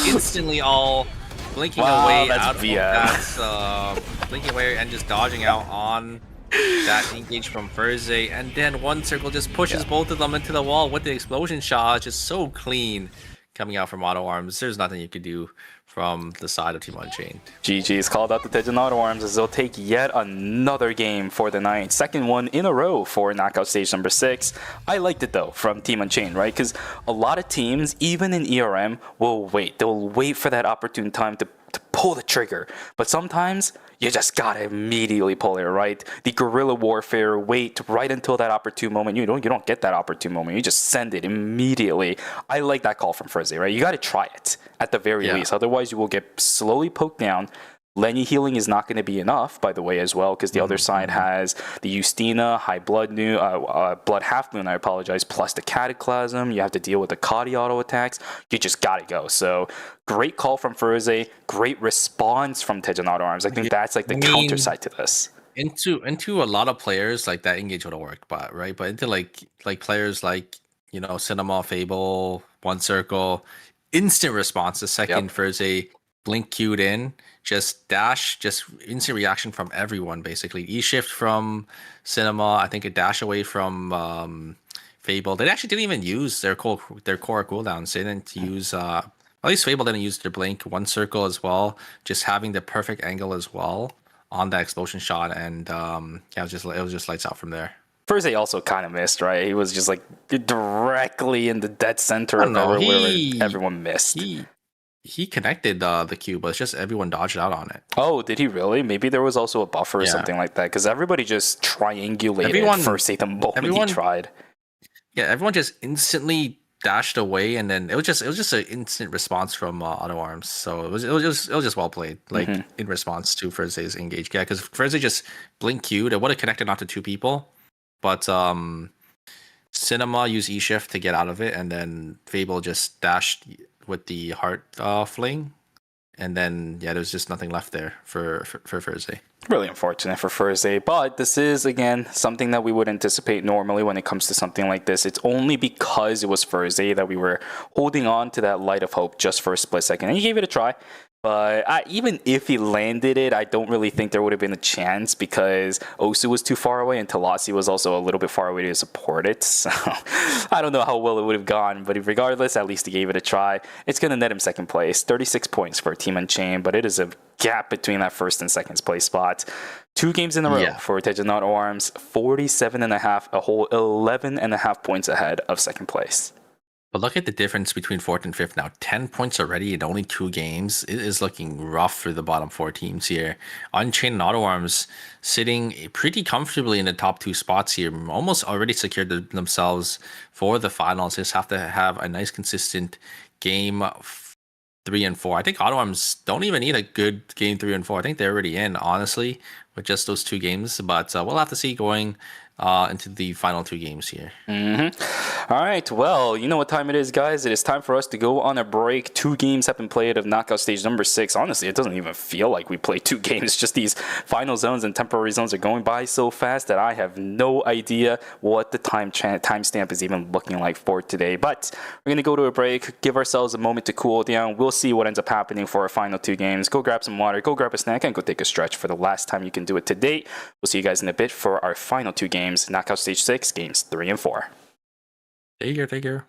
Instantly all blinking away out of that, blinking away and just dodging out on that engage from Furze, and then one circle just pushes both of them into the wall with the explosion shot. Just so clean coming out from Auto Arms. There's nothing you could do from the side of Team Unchained. GG's called out the Tejan Auto Arms as they'll take yet another game for the night. Second one in a row for knockout stage number 6. I liked it though from Team Unchained, right? Because a lot of teams, even in ERM, will wait. They'll wait for that opportune time to pull the trigger. But sometimes you just gotta immediately pull it, right? The guerrilla warfare, wait right until that opportune moment. You don't get that opportune moment. You just send it immediately. I like that call from Furze, right? You gotta try it at the very least. Otherwise, you will get slowly poked down. Lenny healing is not going to be enough, by the way, as well, because the other side has the Justina, High Blood Blood Half Moon, I apologize, plus the Cataclysm. You have to deal with the Kadi auto attacks. You just got to go. So great call from Furze, great response from Tejan Auto Arms. I think that's like the counter side to this. Into a lot of players, like that engage would have worked, but right, but into like players like, you know, Cinema, Fable, One Circle, instant response the second Furze blink queued in, just dash, just instant reaction from everyone basically. E-shift from Cinema, I think a dash away from Fable. They actually didn't even use their core cooldowns. They didn't use at least Fable didn't use their blink. One Circle as well, just having the perfect angle as well on that explosion shot, and it was just lights out from there. Furze also kind of missed, right? He was just like directly in the dead center of where everyone missed. He connected the Q, but it's just everyone dodged out on it. Oh, did he really? Maybe there was also a buffer or something like that, because everybody just triangulated Furze the moment he tried. Yeah, everyone just instantly dashed away, and then it was just an instant response from Auto Arms. So it was just well played, like in response to Furze's engage. Yeah, because Furze just blink Q'd. It would have connected onto 2 people, but Cinema used E-shift to get out of it, and then Fable just dashed with the heart fling, and then there's just nothing left there for Furze. Really unfortunate for Furze, but this is again something that we would anticipate normally when it comes to something like this. It's only because it was Furze that we were holding on to that light of hope just for a split second, and he gave it a try. But even if he landed it, I don't really think there would have been a chance, because Osu was too far away and Talasi was also a little bit far away to support it. So I don't know how well it would have gone, but regardless, at least he gave it a try. It's going to net him second place, 36 points for Team Unchained, but it is a gap between that first and second place spot. 2 games in a row for Tejan Auto Arms, 47.5, a whole 11.5 points ahead of second place. But look at the difference between 4th and 5th now. 10 points already in only 2 games. It is looking rough for the bottom 4 teams here. Unchained and Auto Arms sitting pretty comfortably in the top 2 spots here. Almost already secured themselves for the finals. Just have to have a nice consistent game 3 and 4. I think Auto Arms don't even need a good game 3 and 4. I think they're already in, honestly, with just those 2 games. But we'll have to see going into the final 2 games here. All right, well, you know what time it is, guys. It is time for us to go on a break. 2 games have been played of knockout stage number 6. Honestly, it doesn't even feel like we played 2 games. Just these final zones and temporary zones are going by so fast that I have no idea what the timestamp is even looking like for today. But we're going to go to a break, give ourselves a moment to cool down. We'll see what ends up happening for our final 2 games. Go grab some water, go grab a snack, and go take a stretch for the last time you can do it to date. We'll see you guys in a bit for our final 2 games, knockout stage 6, games 3 and 4. Take care.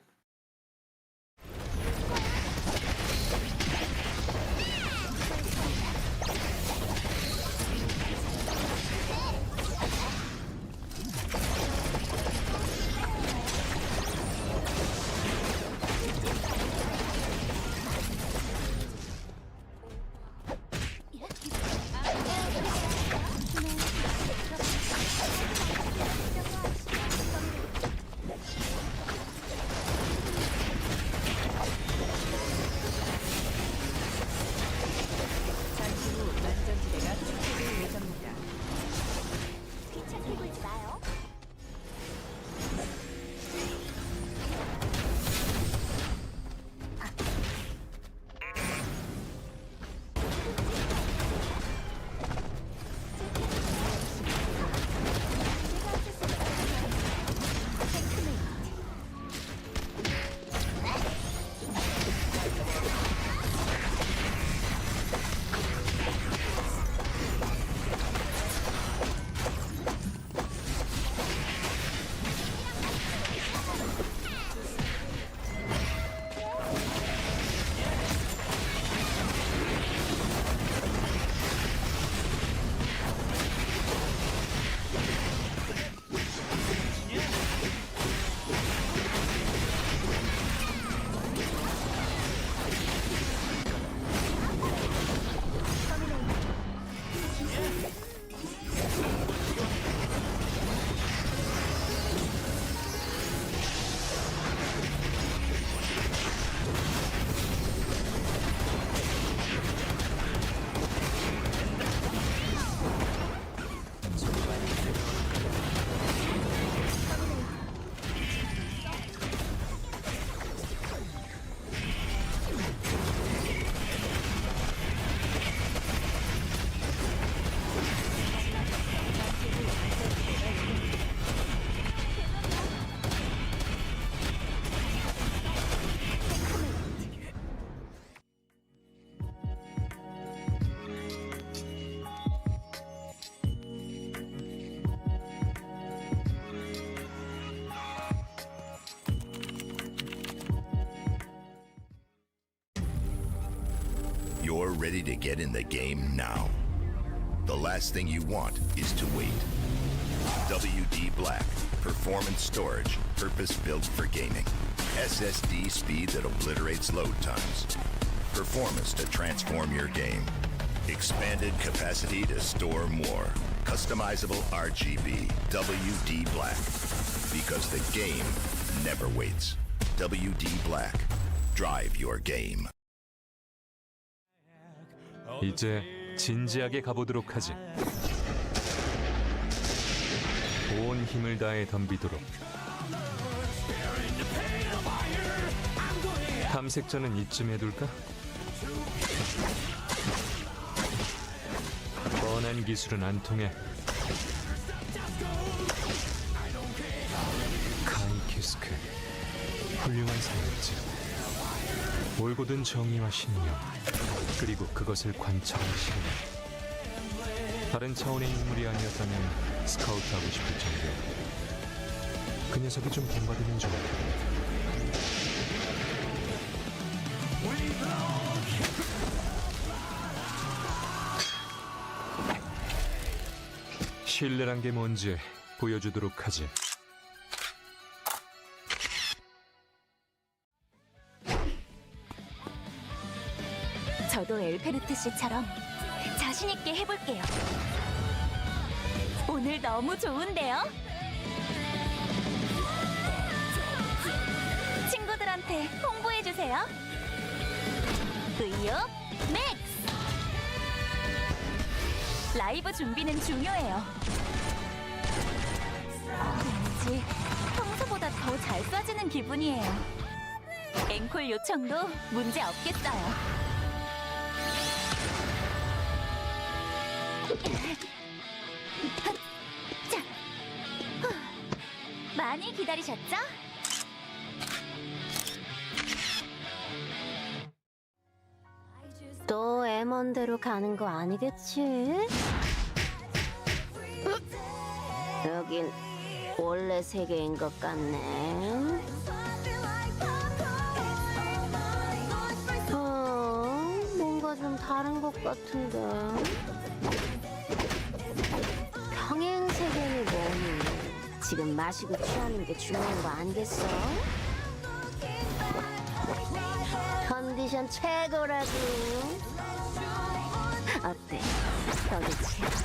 You're ready to get in the game now. The last thing you want is to wait. WD Black. Performance storage. Purpose-built for gaming. SSD speed that obliterates load times. Performance to transform your game. Expanded capacity to store more. Customizable RGB. WD Black. Because the game never waits. WD Black. Drive your game. 이제 진지하게 가보도록 하지. 온 힘을 다해 덤비도록. 탐색자는 이쯤 해둘까? 뻔한 기술은 안 통해. 카이키스크, 훌륭한 사역지. 올곧은 정의와 신념, 그리고 그것을 관찰할 시간. 다른 차원의 인물이 아니었다면 스카우트하고 싶을 정도야. 그 녀석이 좀 본받으면 좋을 텐데. 신뢰란 게 뭔지 보여주도록 하지. 저도 엘페르트 씨처럼 자신 있게 해볼게요. 오늘 너무 좋은데요? 친구들한테 홍보해주세요. 의욕 맥스! 라이브 준비는 중요해요. 왠지 평소보다 더 잘 쏴지는 기분이에요. 앵콜 요청도 문제 없겠어요. 자, 많이 기다리셨죠? 또 M1대로 가는 거 아니겠지? 여긴 원래 세계인 것 같네. 뭔가 좀 다른 것 같은데. 평행 세계니 뭐니? 지금 마시고 취하는 게 중요한 거 아니겠어? 컨디션 최고라고. 어때? 너도 취했지?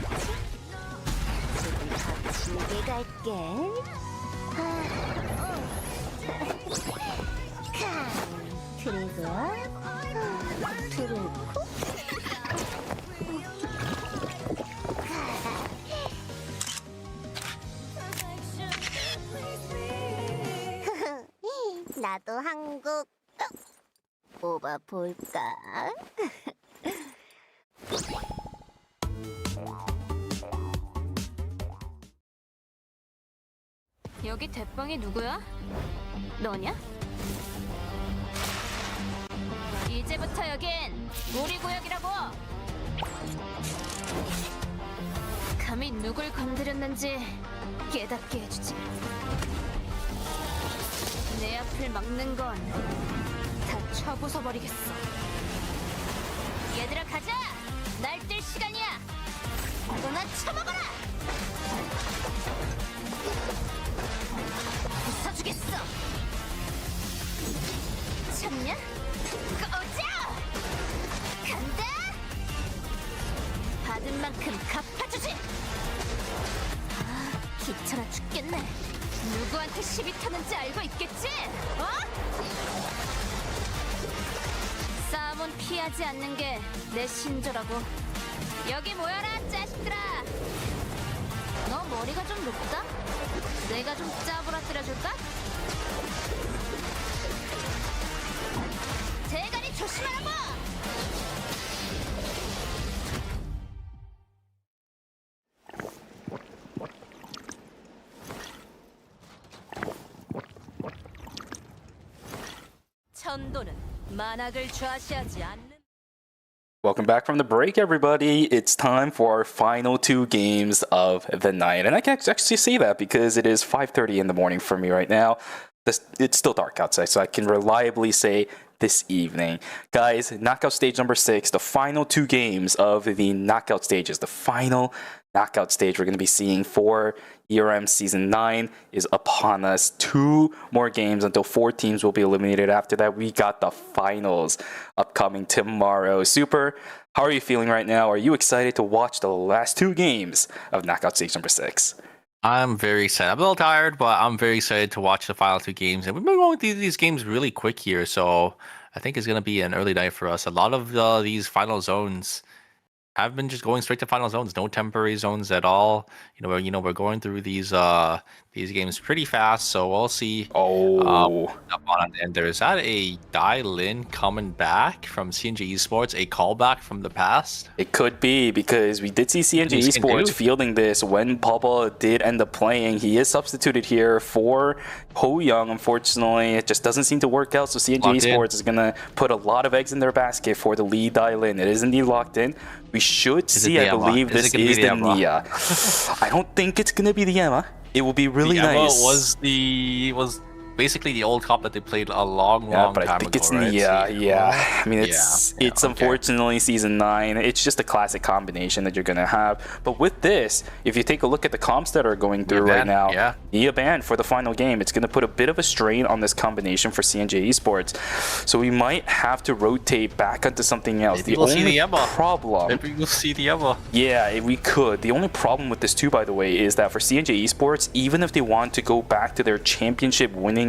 지금 거칠게 갈게. 그리고 트루코. 나도 한국 모바 볼까? 여기 대빵이 누구야? 너냐? 이제부터 여긴 우리 구역이라고! 감히 누굴 건드렸는지 깨닫게 해주지. 내 앞을 막는 건 다 쳐부숴버리겠어. 얘들아 가자! 날뛸 시간이야! 너나 쳐먹어라! 부숴주겠어! 참냐? 꺼져! 간다! 받은 만큼 갚아주지! 아, 귀찮아 죽겠네. 누구한테 시비 타는지 알고 있겠지? 어? 싸움은 피하지 않는 게 내 신조라고. 여기 모여라, 자식들아! 너 머리가 좀 높다? 내가 좀 짜부러뜨려줄까? 대가리 조심하라고! 천도는 만악을 좌시하지 않는. Welcome back from the break, everybody. It's time for our final two games of the night. And I can actually say that because it is 5:30 in the morning for me right now. it's still dark outside, so I can reliably say this evening. Guys, knockout stage number 6, the final 2 games of the knockout stages. The final knockout stage we're going to be seeing for ERM Season 9 is upon us. 2 more games until 4 teams will be eliminated. After that, we got the finals upcoming tomorrow. Super, how are you feeling right now? Are you excited to watch the last 2 games of knockout stage number 6? I'm very excited. I'm a little tired, but I'm very excited to watch the final 2 games. And we've been going through these games really quick here, so I think it's going to be an early night for us. A lot of these final zones have been just going straight to final zones, no temporary zones at all. We're going through these games pretty fast, so we'll see. And there's that a Dai Lin coming back from CNJ Esports, a callback from the past. It could be, because we did see CNJ Esports fielding this when Bubba did end up playing. He is substituted here for Ho Young. Unfortunately, it just doesn't seem to work out, so CNJ Esports is going to put a lot of eggs in their basket for the lead Dai Lin. It is indeed locked in. We should see, I believe this is the Nia. I don't think it's going to be the Emma. It will be really nice. Was basically the old cop that they played a long time ago. I think it's right? Nia. Yeah. I mean, it's unfortunately Season 9. It's just a classic combination that you're going to have. But with this, if you take a look at the comps that are going through right now, Nia banned for the final game. It's going to put a bit of a strain on this combination for CNJ Esports. So we might have to rotate back onto something else. Maybe the only problem... Maybe we'll see the Emma. Yeah, we could. The only problem with this too, by the way, is that for CNJ Esports, even if they want to go back to their championship winning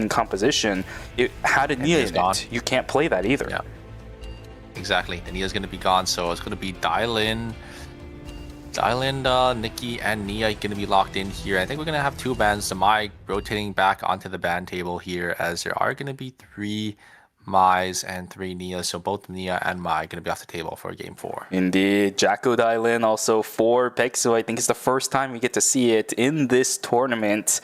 composition, it had a Nia in it. You can't play that either. Yeah. Exactly. The Nia's going to be gone, so it's going to be Dai Lin, Nikki, and Nia going to be locked in here. I think we're going to have 2 bans. The Mai rotating back onto the ban table here, as there are going to be 3 Mai's and 3 Nias, so both Nia and Mai going to be off the table for game 4. Indeed. Jacko Dai Lin also for Pexu. I think it's the first time we get to see it in this tournament.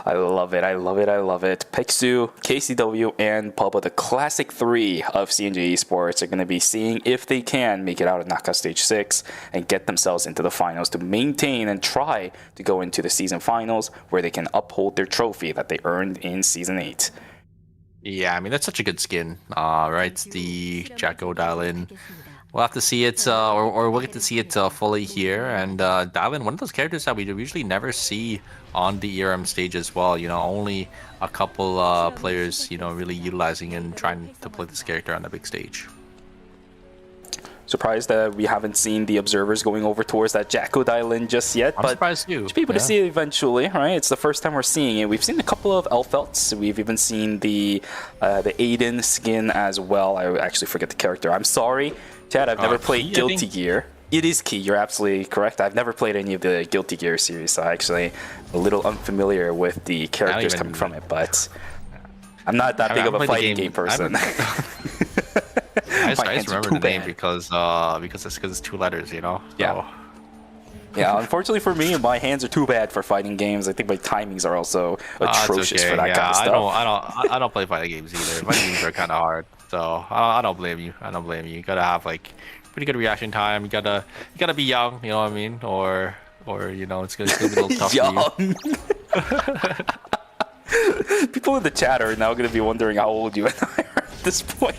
I love it. I love it. I love it. Pexu, KCW, and Pubba, the classic 3 of CNJ Esports, are going to be seeing if they can make it out of knockout stage 6 and get themselves into the finals to maintain and try to go into the season finals where they can uphold their trophy that they earned in Season 8. Yeah, I mean, that's such a good skin, right? The Jacko Dai Lin. We'll have to see it, or we'll get to see it fully here. And Dai Lin, one of those characters that we usually never see on the ERM stage as well. Only a couple players, really utilizing and trying to play this character on the big stage. Surprised that we haven't seen the observers going over towards that Jacko Dai Lin just yet. I'm surprised too. Should be able to see it eventually, right? It's the first time we're seeing it. We've seen a couple of Elfelts. We've even seen the Aiden skin as well. I actually forget the character. I'm sorry, Chad. I've never played Guilty Gear. It is Key. You're absolutely correct. I've never played any of the Guilty Gear series, so I'm actually a little unfamiliar with the characters coming from it. But I'm not that big of a fighting game person. I just remember the name because it's 2 letters, So. Yeah, unfortunately for me, my hands are too bad for fighting games. I think my timings are also atrocious for that kind of stuff. I don't play fighting games either. My games are kind of hard, so I don't blame you. I don't blame you. You gotta have like pretty good reaction time. You gotta be young, you know what I mean? Or it's gonna be a little tough for you. People in the chat are now gonna be wondering how old you and I are at this point.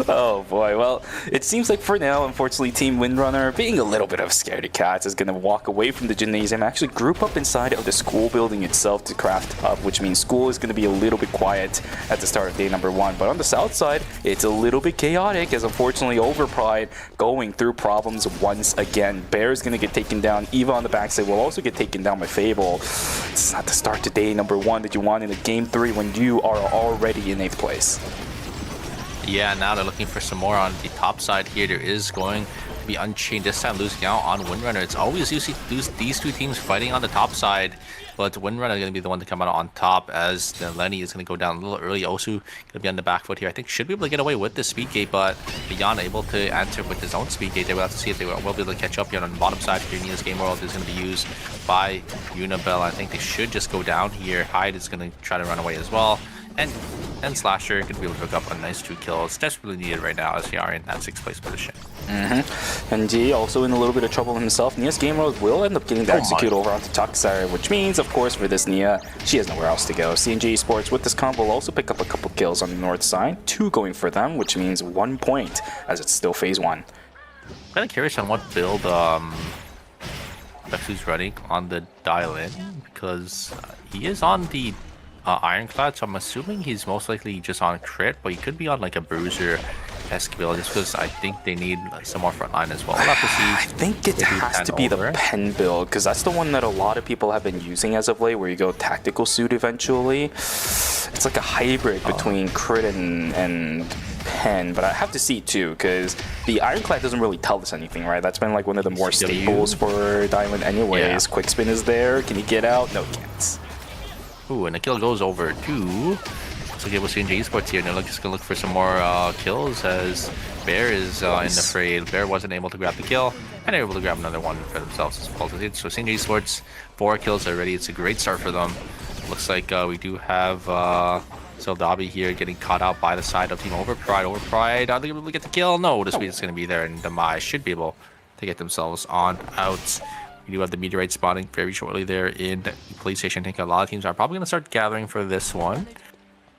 Oh boy, well, it seems like for now, unfortunately, Team Windrunner, being a little bit of a scaredy cat, is going to walk away from the gymnasium, actually group up inside of the school building itself to craft up, which means school is going to be a little bit quiet at the start of day number 1. But on the south side, it's a little bit chaotic, as unfortunately Overpride going through problems once again. Bear's going to get taken down. Eva on the backside will also get taken down by Fable. It's not the start to day number 1 that you want in a game 3 when you are already in 8th place. Yeah, now they're looking for some more on the top side here. There is going to be Unchained, this time losing out on Windrunner. It's always usually these 2 teams fighting on the top side, but Windrunner is going to be the one to come out on top, as the Lenny is going to go down a little early. Osu going to be on the back foot here. I think should be able to get away with the speed gate, but Beyond able to answer with his own speed gate. They will have to see if they will be able to catch up here on the bottom side. Here, Nia's Game World is going to be used by Unibel. I think they should just go down here. Hyde is going to try to run away as well. and Slasher could be able to pick up a nice 2 kills. Desperately needed right now as they are in that 6th place position. And G also in a little bit of trouble himself. Nia's game mode will end up getting the execute over onto Takusari, which means, of course, for this Nia, she has nowhere else to go. CNG Esports with this combo will also pick up a couple kills on the north side. 2 going for them, which means 1 point as it's still phase 1. I'm kind of curious on what build Bexu's running on the dial-in, because he is on the Ironclad, so I'm assuming he's most likely just on crit, but he could be on like a bruiser-esque build, just because I think they need some more frontline as well. We'll have to see. I think it has to be the pen build, because that's the one that a lot of people have been using as of late, where you go tactical suit eventually. It's like a hybrid between crit and pen, but I have to see too, because the Ironclad doesn't really tell us anything, right? That's been like one of the more staples for Diamond anyways. Yeah. Quick spin is there. Can he get out? No, he can't. Ooh, and the kill goes over to... So okay, we'll see CNG Esports here, and they're just going to look for some more kills as Bear is in the fray. Bear wasn't able to grab the kill, and they're able to grab another one for themselves as well. So CNG Esports, 4 kills already. It's a great start for them. Looks like we do have Sildabi here getting caught out by the side of Team Overpride. Overpride, are they able to get the kill? No, this week is going to be there, and Demai should be able to get themselves on out. We do have the meteorite spawning very shortly there in the police station. I think a lot of teams are probably going to start gathering for this one,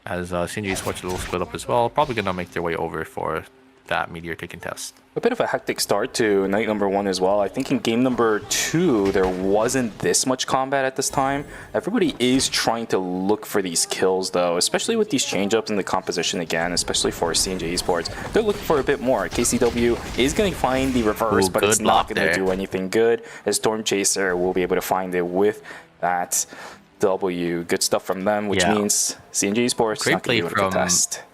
as CNG Esports will split up as well. Probably going to make their way over for that meteor to contest. A bit of a hectic start to night number 1 as well. I think in game number 2 there wasn't this much combat at this time. Everybody is trying to look for these kills though, especially with these change-ups in the composition again, especially for CNG Esports. They're looking for a bit more. KCW is going to find the reverse, but it's not going to do anything good, as Storm Chaser will be able to find it with that W. Good stuff from them, which means CNG Esports not going to be able to contest.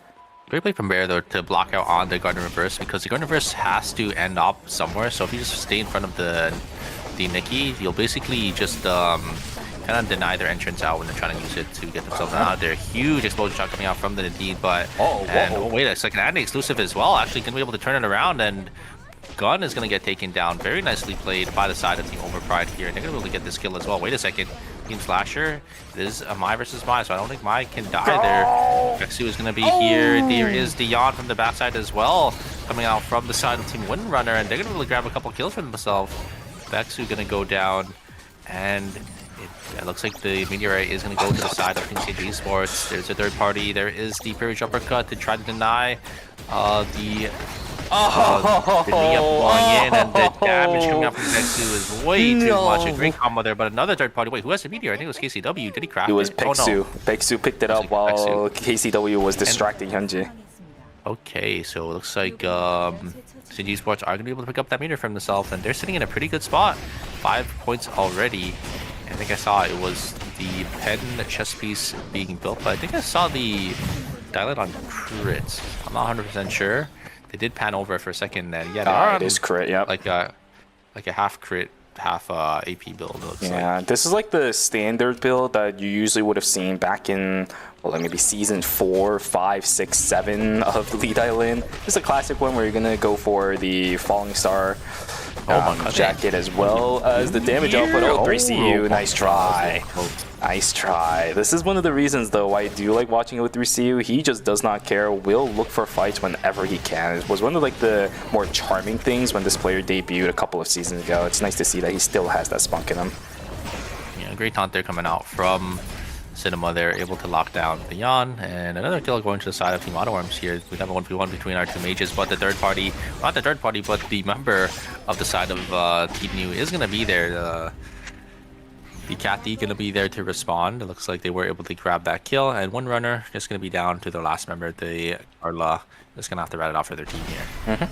Great play from Bear though to block out on the Garden Reverse, because the Garden Reverse has to end up somewhere. So if you just stay in front of the Nikki, you'll basically just kind of deny their entrance out when they're trying to use it to get themselves out there. Huge explosion shot coming out from the Nadine, but wait a second, and exclusive as well. Actually gonna be able to turn it around, and Gun is gonna get taken down. Very nicely played by the side of Team Overpride here, and they're gonna be able to get this kill as well. Wait a second. Team Slasher, it is a Mai versus Mai, so I don't think Mai can die there. Vexu is going to be here. There is Dion from the backside as well, coming out from the side of Team Windrunner, and they're going to really grab a couple kills for themselves. Vexu going to go down, and it looks like the meteorite is going to go to the side of Team CNG Esports. There's a third party. There is the Purge Uppercut to try to deny the Nia blowing in, and the damage coming out from Vexu is way too much. A great combo there, but another third party. Wait, who has the meteor? I think it was KCW. Did he craft it? It was Pexu. Pexu picked it up while KCW was distracting Hyunji. Okay, so it looks like CNG Esports are going to be able to pick up that meteor for themselves, and they're sitting in a pretty good spot. 5 points already. I think I saw it was the pen chess piece being built, but I think I saw the dial-in on crits. I'm not 100% sure. They did pan over for a second, and yeah, it is crit. Yep. Like a half crit, half AP build. This is like the standard build that you usually would have seen back in, well, like maybe season 4, 5, 6, 7 of the Lead Island. It's a classic one where you're gonna go for the Falling Star jacket as well as the damage output. 3CU, nice try. Nice try. This is one of the reasons though why I do like watching it with 3CU. He just does not care, will look for fights whenever he can. It was one of like the more charming things when this player debuted a couple of seasons ago. It's nice to see that he still has that spunk in him. Yeah, great taunt there coming out from Cinema. They're able to lock down the Yon, and another kill going to the side of Team Auto Arms here. We have a 1v1 between our two mages, but the third party, not the third party, but the member of the side of Team New is going to be there. The Kathy going to be there to respond. It looks like they were able to grab that kill, and one runner just going to be down to their last member. The Carla is going to have to rat it out for their team here.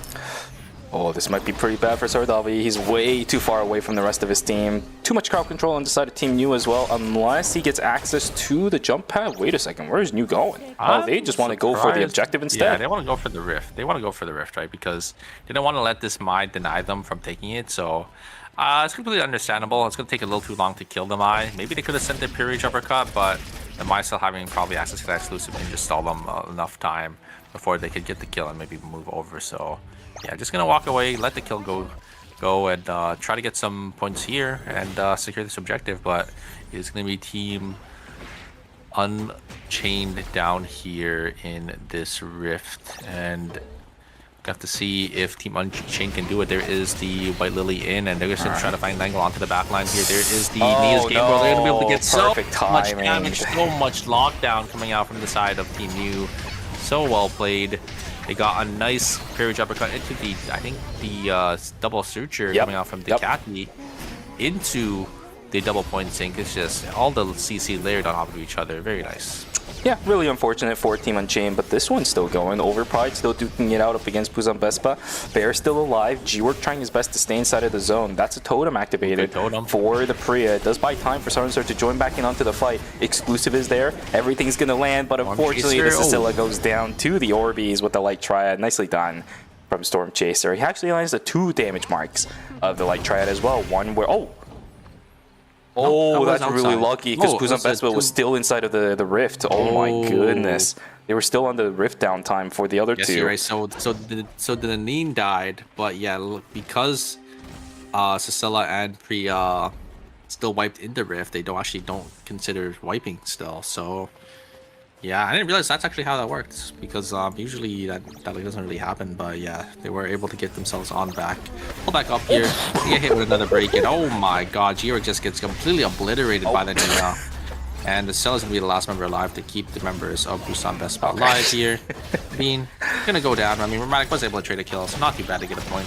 Oh, this might be pretty bad for Sardavi. He's way too far away from the rest of his team. Too much crowd control on the side of Team New as well, unless he gets access to the jump pad. Wait a second, where's New going? Oh, they just want to go for the objective instead. Yeah, they want to go for the rift. They want to go for the rift, right? Because they don't want to let this Mai deny them from taking it, so it's completely understandable. It's going to take a little too long to kill the Mai. Maybe they could have sent the Purge Uppercut, but the Mai still having probably access to that exclusive can just stall them enough time before they could get the kill and maybe move over. So yeah, just gonna walk away, let the kill go, and try to get some points here and secure this objective. But it's gonna be Team Unchained down here in this rift, and got to see if Team Unchained can do it. There is the White Lily in, and they're just gonna try to find an angle onto the back line here. There is the Nia's game where they're gonna be able to get so much damage, so much lockdown coming out from the side of Team U. So well played. They got a nice parry uppercut into the, I think, the double suture coming out from the Cathy into the double point sink. It's just all the CC layered on top of each other. Very nice. Yeah, really unfortunate for Team Unchained, but this one's still going. Overpride still duking it out up against Busan Vespa. Bear still alive. G-Work trying his best to stay inside of the zone. That's a totem activated for the Priya. It does buy time for Sarnsar to join back in onto the fight. Exclusive is there. Everything's going to land, but unfortunately the Scylla goes down to the Orbeez with the Light Triad. Nicely done from Storm Chaser. He actually lands the 2 damage marks of the Light Triad as well. One where... Oh, that's really lucky because Busan Vespa was still inside of the rift. Oh my goodness. They were still on the rift downtime for the other two. You're right. So the Nanine died, but yeah, look, because Scylla and Priya still wiped in the rift, they don't consider wiping still. So yeah, I didn't realize that's actually how that works, because usually that doesn't really happen. But yeah, they were able to get themselves on back. Pull back up here. They get hit with another break, and oh my god, G-Work just gets completely obliterated by the Nia. And the Cell is gonna be the last member alive to keep the members of Busan Vespa alive here. I mean, gonna go down. I mean, Ramatic was able to trade a kill, so not too bad to get a point.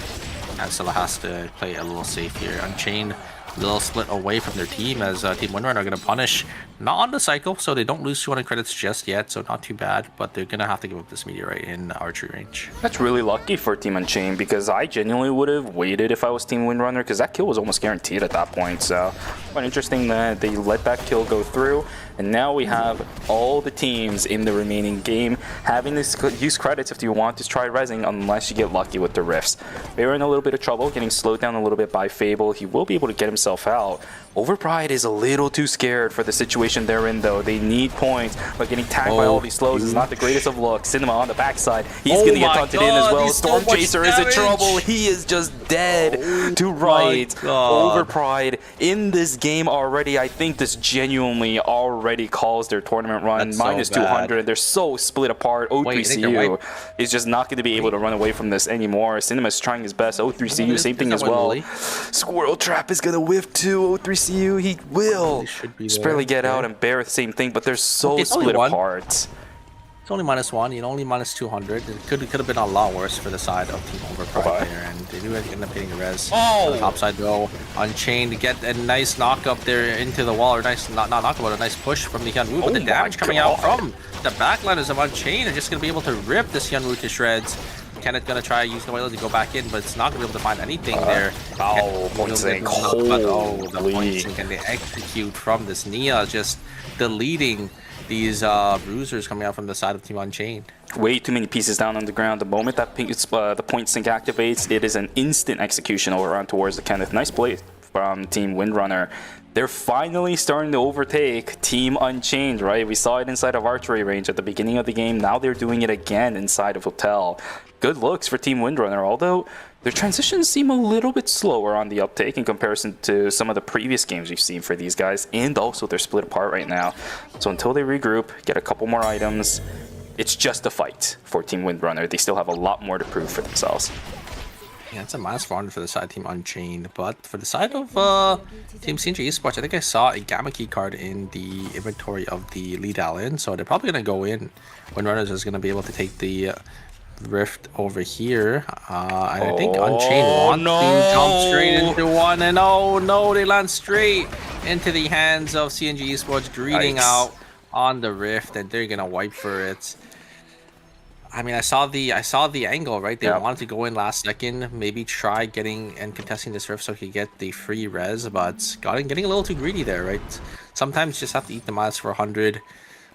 And Scylla has to play a little safe here. Unchained, a little split away from their team, as Team Windrunner are going to punish. Not on the cycle, so they don't lose 200 credits just yet, so not too bad, but they're going to have to give up this meteorite in archery range. That's really lucky for Team Unchained, because I genuinely would have waited if I was Team Windrunner, because that kill was almost guaranteed at that point. So quite interesting that they let that kill go through. And now we have all the teams in the remaining game having to use credits if you want to try resing, unless you get lucky with the rifts. They were in a little bit of trouble, getting slowed down a little bit by Fable. He will be able to get himself out. Overpride is a little too scared for the situation they're in, though. They need points, but getting tagged by all these slows is not the greatest of looks. Cinema on the backside. He's going to get taunted in as well. Storm Chaser is in trouble. He is just dead to right. Overpride in this game already. I think this genuinely already calls their tournament run. Minus 200. They're so split apart. O3CU is just not going to be able to run away from this anymore. Cinema's trying his best. O3CU, same thing as well. Squirrel Trap is going to whiff too. O3CU, he will just barely get out, and Bear, the same thing, but they're so split apart. It's only -1, you know, only minus 200. It could have been a lot worse for the side of Team Overpride there, and they do end up getting the res. On the top side though, Unchained to get a nice knock up there into the wall, or nice, not knock up, but a nice push from the Hyunwoo, but the damage coming out from the backliners of Unchained are just going to be able to rip this Hyunwoo to shreds. Kenneth gonna try using the Whale to go back in, but it's not gonna be able to find anything there. Point sink. The point sink, and they execute from this. Nia just deleting these bruisers coming out from the side of Team Unchained. Way too many pieces down on the ground. The moment that the point sink activates, it is an instant execution over on towards the Kenneth. Nice play from Team Windrunner. They're finally starting to overtake Team Unchained, right? We saw it inside of archery range at the beginning of the game. Now they're doing it again inside of Hotel. Good looks for Team Windrunner, although their transitions seem a little bit slower on the uptake in comparison to some of the previous games we've seen for these guys, and also they're split apart right now. So until they regroup, get a couple more items, it's just a fight for Team Windrunner. They still have a lot more to prove for themselves. Yeah, it's a -400 for the side Team Unchained, but for the side of Team CNG Esports, I think I saw a Gamma Key card in the inventory of the lead Allen, so they're probably going to go in. Windrunners is going to be able to take the rift over here, and I think Unchained want to jump straight into one, and oh no, they land straight into the hands of CNG Esports, greeting out on the rift, and they're going to wipe for it. I mean, I saw the angle, right? They wanted to go in last second, maybe try getting and contesting this rift so he could get the free res, but getting a little too greedy there, right? Sometimes you just have to eat the -400,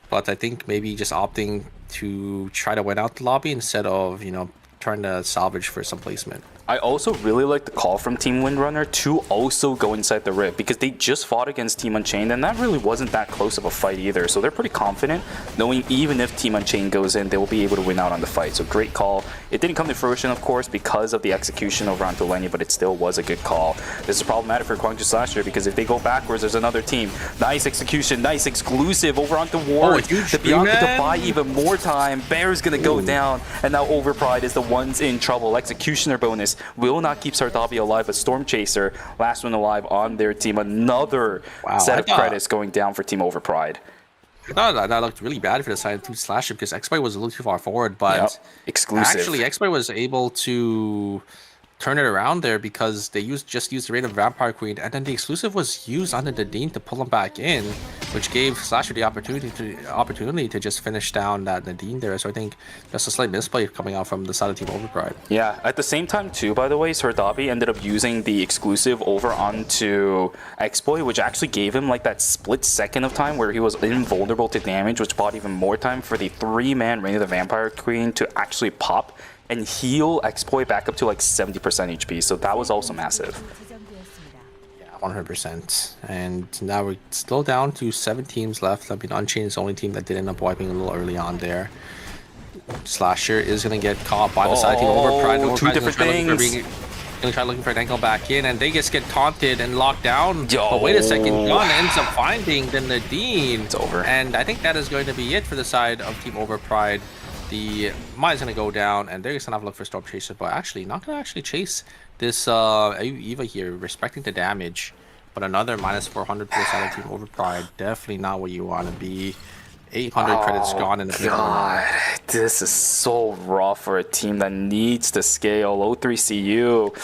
but I think maybe just opting to try to win out the lobby instead of, you know, trying to salvage for some placement. I also really like the call from Team Windrunner to also go inside the Rift, because they just fought against Team Unchained and that really wasn't that close of a fight either. So they're pretty confident knowing even if Team Unchained goes in, they will be able to win out on the fight. So great call. It didn't come to fruition, of course, because of the execution over onto Lenny, but it still was a good call. This is problematic for Gwangju Slasher because if they go backwards, there's another team. Nice execution, nice exclusive over onto Ward. The Bianca to buy even more time. Bear's gonna go down, and now Overpride is the ones in trouble. Executioner bonus will not keep Sardabi alive, but Storm Chaser, last one alive on their team. Another set of credits going down for Team Overpride. I thought that looked really bad for the side of Slasher because X-Boy was a little too far forward, but exclusive. Actually, X-Boy was able to turn it around there because they just used the rate of Vampire Queen, and then the exclusive was used on the Nadine to pull him back in, which gave Slasher the opportunity to just finish down that Nadine there. So I think just a slight misplay coming out from the side of Team Overpride. Yeah, at the same time too, by the way, Sardabi ended up using the exclusive over onto X-Boy, which actually gave him like that split second of time where he was invulnerable to damage, which bought even more time for the 3-man Reign of the Vampire Queen to actually pop and heal X-Boy back up to like 70% HP. So that was also massive. Yeah, 100%. And now we're still down to 7 teams left. I mean, Unchained is the only team that did end up wiping a little early on there. Slasher is going to get caught by the side team Overpride. Two different things. Gonna try looking for an ankle back in, and they just get taunted and locked down. But wait a second, Gun ends up finding the Nadine. It's over. And I think that is going to be it for the side of Team Overpride. The Maya's gonna go down, and they're just gonna have a look for Storm Chaser, but actually not gonna chase this Eva here, respecting the damage. But another minus 400 for the side of Team Overpride. Definitely not where you want to be. 800 credits gone in the God, this is so rough for a team that needs to scale. O3CU,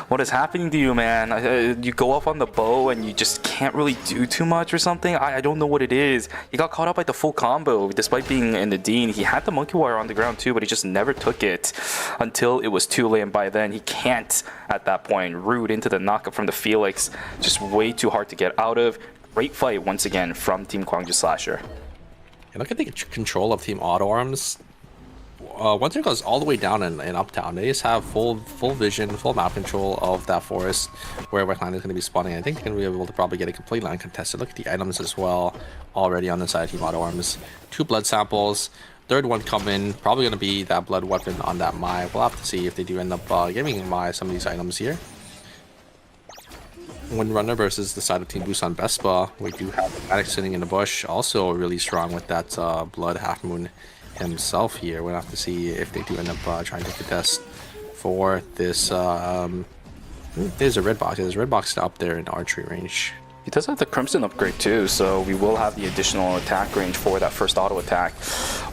what is happening to you, man? You go up on the bow and you just can't really do too much or something. I don't know what it is. He got caught up by the full combo despite being in the Dean. He had the monkey wire on the ground too, but he just never took it until it was too late. And by then he can't at that point. Rude into the knockup from the Felix. Just way too hard to get out of. Great fight once again from Team Gwangju Slasher. And look at the control of Team Auto Arms. Once it goes all the way down in Uptown, they just have full vision, full map control of that forest where Clan is going to be spawning. I think they're going to be able to probably get a complete line contested. Look at the items as well, already on the side of Team Auto Arms. 2 blood samples. Third one coming, probably going to be that blood weapon on that Mai. We'll have to see if they do end up giving Mai some of these items here. Windrunner versus the side of Team Busan Vespa. We do have Maddox sitting in the bush, also really strong with that Blood Half Moon himself here. We'll have to see if they do end up trying to contest for this. There's a red box. There's a red box up there in archery range. He does have the Crimson upgrade too, so we will have the additional attack range for that first auto attack.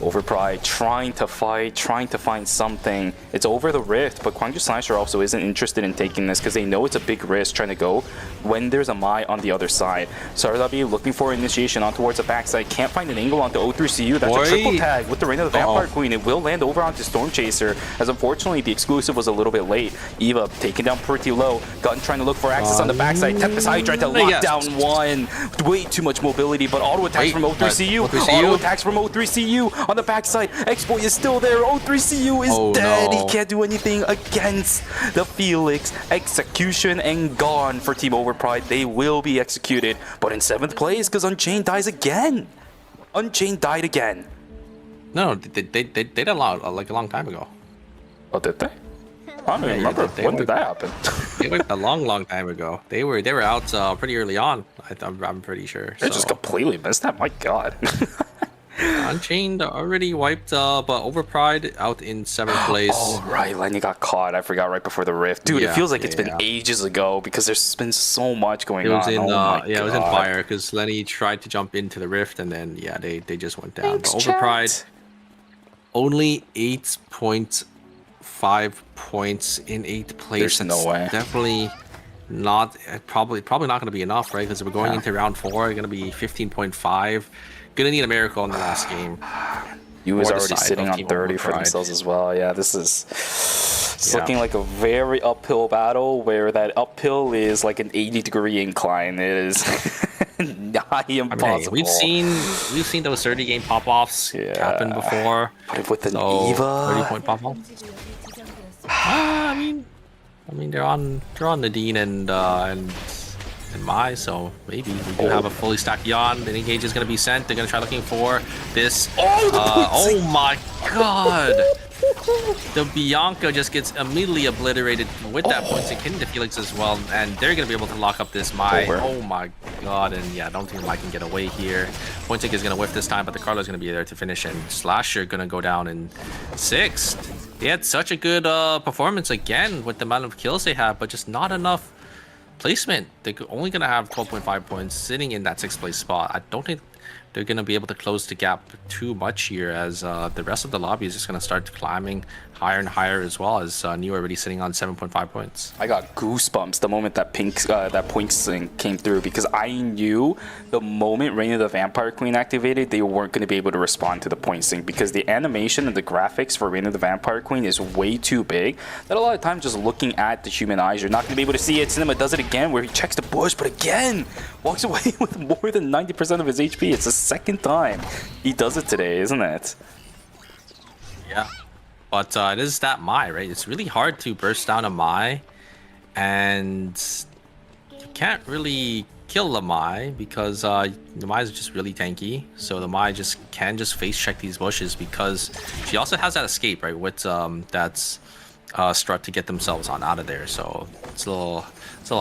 Overpride trying to fight, trying to find something. It's over the Rift, but Gwangju Slasher also isn't interested in taking this because they know it's a big risk trying to go when there's a Mai on the other side. Sardabi looking for initiation on towards the backside. Can't find an angle onto O3CU. That's a triple tag with the Reign of the Vampire Queen. It will land over onto Storm Chaser, as unfortunately the exclusive was a little bit late. Eva taken down pretty low. Gun trying to look for access on the backside. Tempest Hydra to lock down one. Way too much mobility, but auto attacks from O3CU. Auto attacks from O3CU on the backside. X-Boy is still there. O3CU is dead. He can't do anything against the Felix. Execution and gone for Team Overpride. They will be executed, but in 7th place because Unchained dies again. Unchained died again. No, they did a lot, like a long time ago. Oh, did they? I don't even remember. When did that happen? They went a long time ago. They were out pretty early on. I'm pretty sure. They just completely missed that. My God. Unchained already wiped, but Overpride out in 7th place. Oh right, Lenny got caught. I forgot right before the Rift. Dude, it feels like it's been ages ago because there's been so much going on. It was in fire because Lenny tried to jump into the Rift and then they just went down. Thanks, but Overpride only 8.5 points in 8th place. There's no way. Definitely not. Probably not going to be enough, right? Because we're going into round 4. Going to be 15.5. Gonna need a miracle in the last game. You was already sitting on 30 for themselves as well. Yeah, this is looking like a very uphill battle where that uphill is like an 80-degree incline. It is nigh impossible. I mean, we've seen those 30-game pop-offs happen before. But with an Eva 30-point pop-off. I mean, I mean, they're on Nadine and Mai, so maybe we do have a fully stacked Yon. The engage is going to be sent. They're going to try looking for this. Oh my god! The Bianca just gets immediately obliterated with that points and hitting the Felix as well, and they're going to be able to lock up this Mai. Oh my god, and yeah, I don't think Mai can get away here. Pointsink is going to whiff this time, but the Carlo is going to be there to finish, and Slasher going to go down in 6th. They had such a good performance again with the amount of kills they have, but just not enough placement. They're only going to have 12.5 points sitting in that 6th place spot. I don't think they're going to be able to close the gap too much here, as the rest of the lobby is just going to start climbing higher and higher, as well as New already sitting on 7.5 points. I got goosebumps the moment that Pointsink came through, because I knew the moment Reign of the Vampire Queen activated, they weren't going to be able to respond to the Pointsink, because the animation and the graphics for Reign of the Vampire Queen is way too big that a lot of times just looking at the human eyes, you're not going to be able to see it. Cinema does it again where he checks the bush, but again walks away with more than 90% of his HP. It's the second time he does it today, isn't it? Yeah. But it is that Mai, right? It's really hard to burst down a Mai, and you can't really kill the Mai because the Mai is just really tanky. So the Mai can just face check these bushes, because she also has that escape, right? With that's strut to get themselves on out of there. So it's a little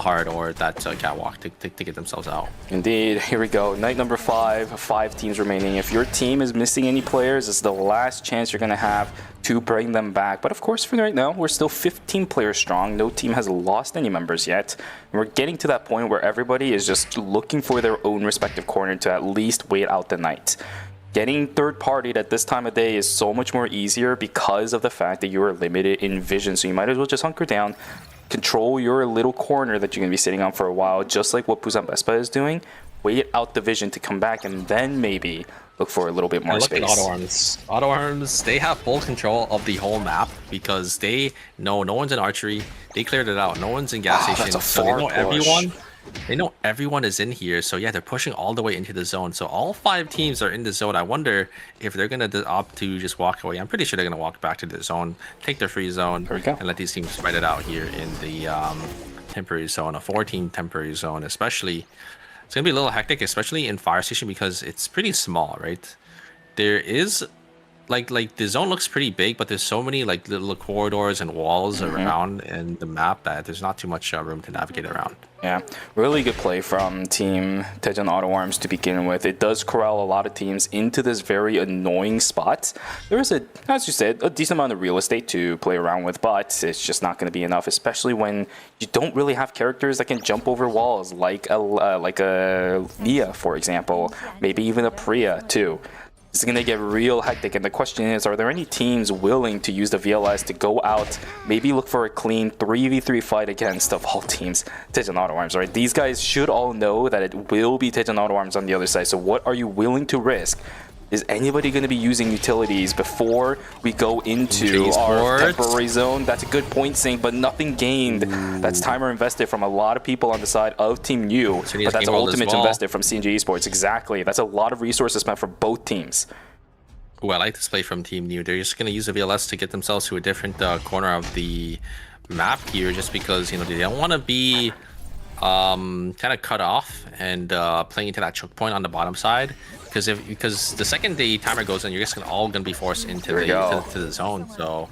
hard, or that catwalk to get themselves out. Indeed. Here we go. Night number 5. 5 teams remaining. If your team is missing any players, it's the last chance you're going to have to bring them back. But of course, for right now, we're still 15 players strong. No team has lost any members yet. And we're getting to that point where everybody is just looking for their own respective corner to at least wait out the night. Getting third-partied at this time of day is so much more easier because of the fact that you are limited in vision. So you might as well just hunker down, control your little corner that you're going to be sitting on for a while, just like what Busan Vespa is doing. Wait out the vision to come back, and then maybe look for a little bit more space. Look at Auto Arms. Auto Arms, they have full control of the whole map because they know no one's in archery. They cleared it out. No one's in gas station. That's a so they know push. everyone. They know everyone is in here. So yeah, they're pushing all the way into the zone. So all 5 teams are in the zone. I wonder if they're going to opt to just walk away. I'm pretty sure they're going to walk back to the zone, take their free zone, and let these teams spread it out here in the temporary zone, a 4-team temporary zone. Especially, it's going to be a little hectic, especially in Fire Station, because it's pretty small, right? There is like the zone looks pretty big, but there's so many like little corridors and walls around in the map that there's not too much room to navigate around. Yeah, really good play from Team Daejeon Auto Arms to begin with. It does corral a lot of teams into this very annoying spot. There is, as you said, a decent amount of real estate to play around with, but it's just not going to be enough, especially when you don't really have characters that can jump over walls, like a Nia, for example, maybe even a Priya too. It's going to get real hectic, and the question is, are there any teams willing to use the VLS to go out, maybe look for a clean 3v3 fight against, of all teams, Daejeon Auto Arms, right? These guys should all know that it will be Daejeon Auto Arms on the other side, so what are you willing to risk? Is anybody going to be using utilities before we go into our temporary zone? That's a good point, Sync, but nothing gained. That's timer invested from a lot of people on the side of Team New, but that's ultimate invested from CNG Esports. Exactly. That's a lot of resources spent for both teams. Ooh, I like this play from Team New. They're just going to use the VLS to get themselves to a different corner of the map here, just because, you know, they don't want to be kind of cut off and playing into that choke point on the bottom side. Because the second the timer goes in, you're just all gonna be forced into the zone. So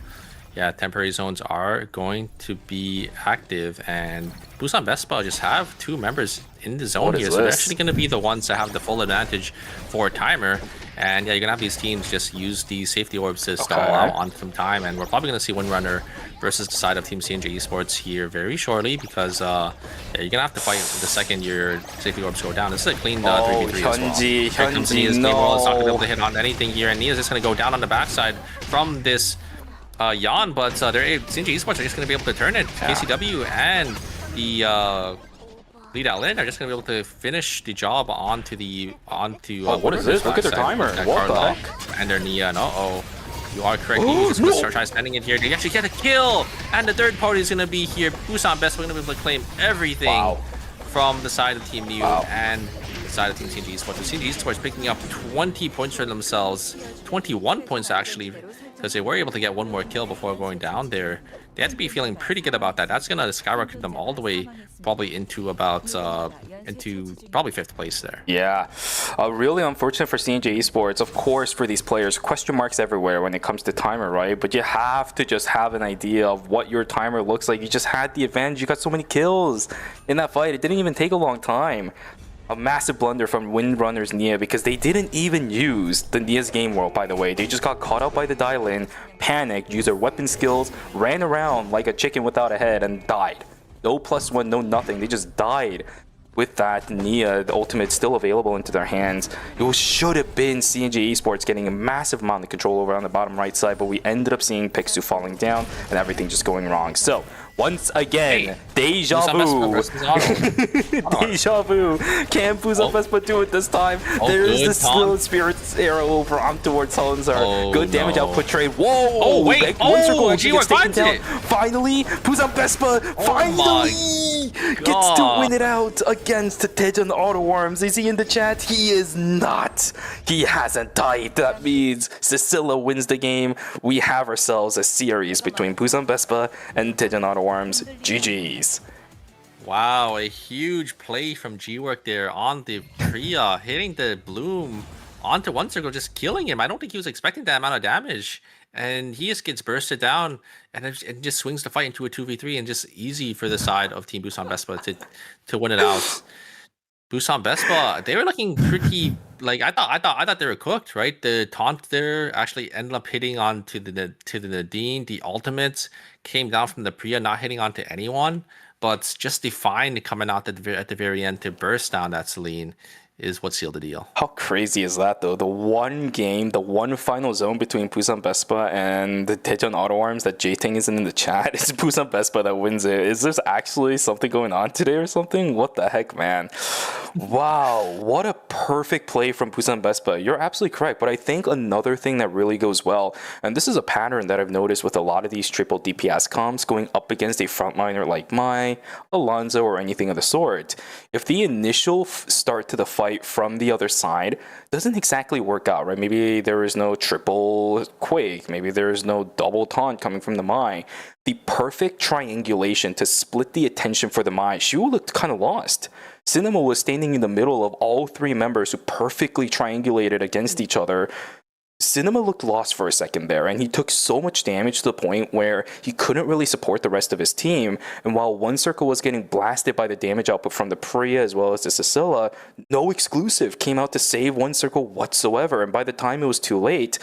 yeah, temporary zones are going to be active, and Busan Vespa just have 2 members in the zone here, so they're actually gonna be the ones that have the full advantage for timer. And yeah, you're gonna have these teams just use these safety orbs to stall out on some time, and we're probably gonna see Windrunner versus the side of Team CNG Esports here very shortly, because yeah, you're gonna have to fight the second your safety orbs go down. This is a clean 3v3 as well. Here comes Nia's game roll. It's not gonna be able to hit on anything here, and Nia's just gonna go down on the backside from this Yan, but CNG Esports are just gonna be able to turn it. KCW and the Lead Outlet are just gonna be able to finish the job onto what is this? Look at their timer. What the heck? And their Nia, and you are correct. You just gonna start trying spending it here. They actually get a kill, and the third party is gonna be here. Busan Best, we're gonna be able to claim everything from the side of Team New and the side of Team CNG Esports. The CNG Esports picking up 20 points for themselves, 21 points actually, because they were able to get 1 more kill before going down there they have to be feeling pretty good about that. That's gonna skyrocket them all the way probably into about into probably 5th place there. Yeah, really unfortunate for CNJ Esports. Of course, for these players, question marks everywhere when it comes to timer, right? But you have to just have an idea of what your timer looks like. You just had the advantage. You got so many kills in that fight. It didn't even take a long time. A massive blunder from Windrunner's Nia, because they didn't even use the Nia's game world, by the way. They just got caught out by the dial-in, panicked, used their weapon skills, ran around like a chicken without a head, and died. No +1, no nothing. They just died. With that, Nia, the ultimate, still available into their hands. It should have been CNJ Esports getting a massive amount of control over on the bottom right side, but we ended up seeing Pixu falling down and everything just going wrong. So, once again, deja vu. Deja vu. Can Busan Vespa do it this time? There's the slow spirit's arrow over on towards Salazar. Good damage output trade. Whoa! Oh, wait. One circle actually gets taken down. It. Finally, Busan Vespa finally gets to win it out against Tejan Autoworms. Is he in the chat? He is not. He hasn't died. That means Cecilia wins the game. We have ourselves a series between Busan Vespa and Tejan Autoworms. GG's. Wow, a huge play from G-Work there on the Priya, hitting the Bloom onto one circle, just killing him. I don't think he was expecting that amount of damage. And he just gets bursted down and it just swings the fight into a 2v3 and just easy for the side of Team Busan Vespa to win it out. Busan Vespa, they were looking pretty like I thought they were cooked, right? The taunt there actually ended up hitting onto the Nadine. The ultimate came down from the Priya, not hitting onto anyone, but just Define coming out at the very end to burst down that Celine is what sealed the deal. How crazy is that, though? The one game, the one final zone between Busan Vespa and the Daejeon Autoworms that J-Ting isn't in the chat, is Busan Vespa that wins it. Is there actually something going on today or something? What the heck, man? Wow, what a perfect play from Busan Vespa. You're absolutely correct, but I think another thing that really goes well, and this is a pattern that I've noticed with a lot of these triple DPS comps going up against a frontliner like Mai, Alonso, or anything of the sort. If the initial start to the fight from the other side doesn't exactly work out, right? Maybe there is no triple Quake, maybe there is no double taunt coming from the Mai. The perfect triangulation to split the attention for the Mai, she looked kind of lost. Cinema was standing in the middle of all three members who perfectly triangulated against each other. Cinema looked lost for a second there, and he took so much damage to the point where he couldn't really support the rest of his team. And while one circle was getting blasted by the damage output from the Priya as well as the Cecilia, no exclusive came out to save one circle whatsoever. And by the time it was too late,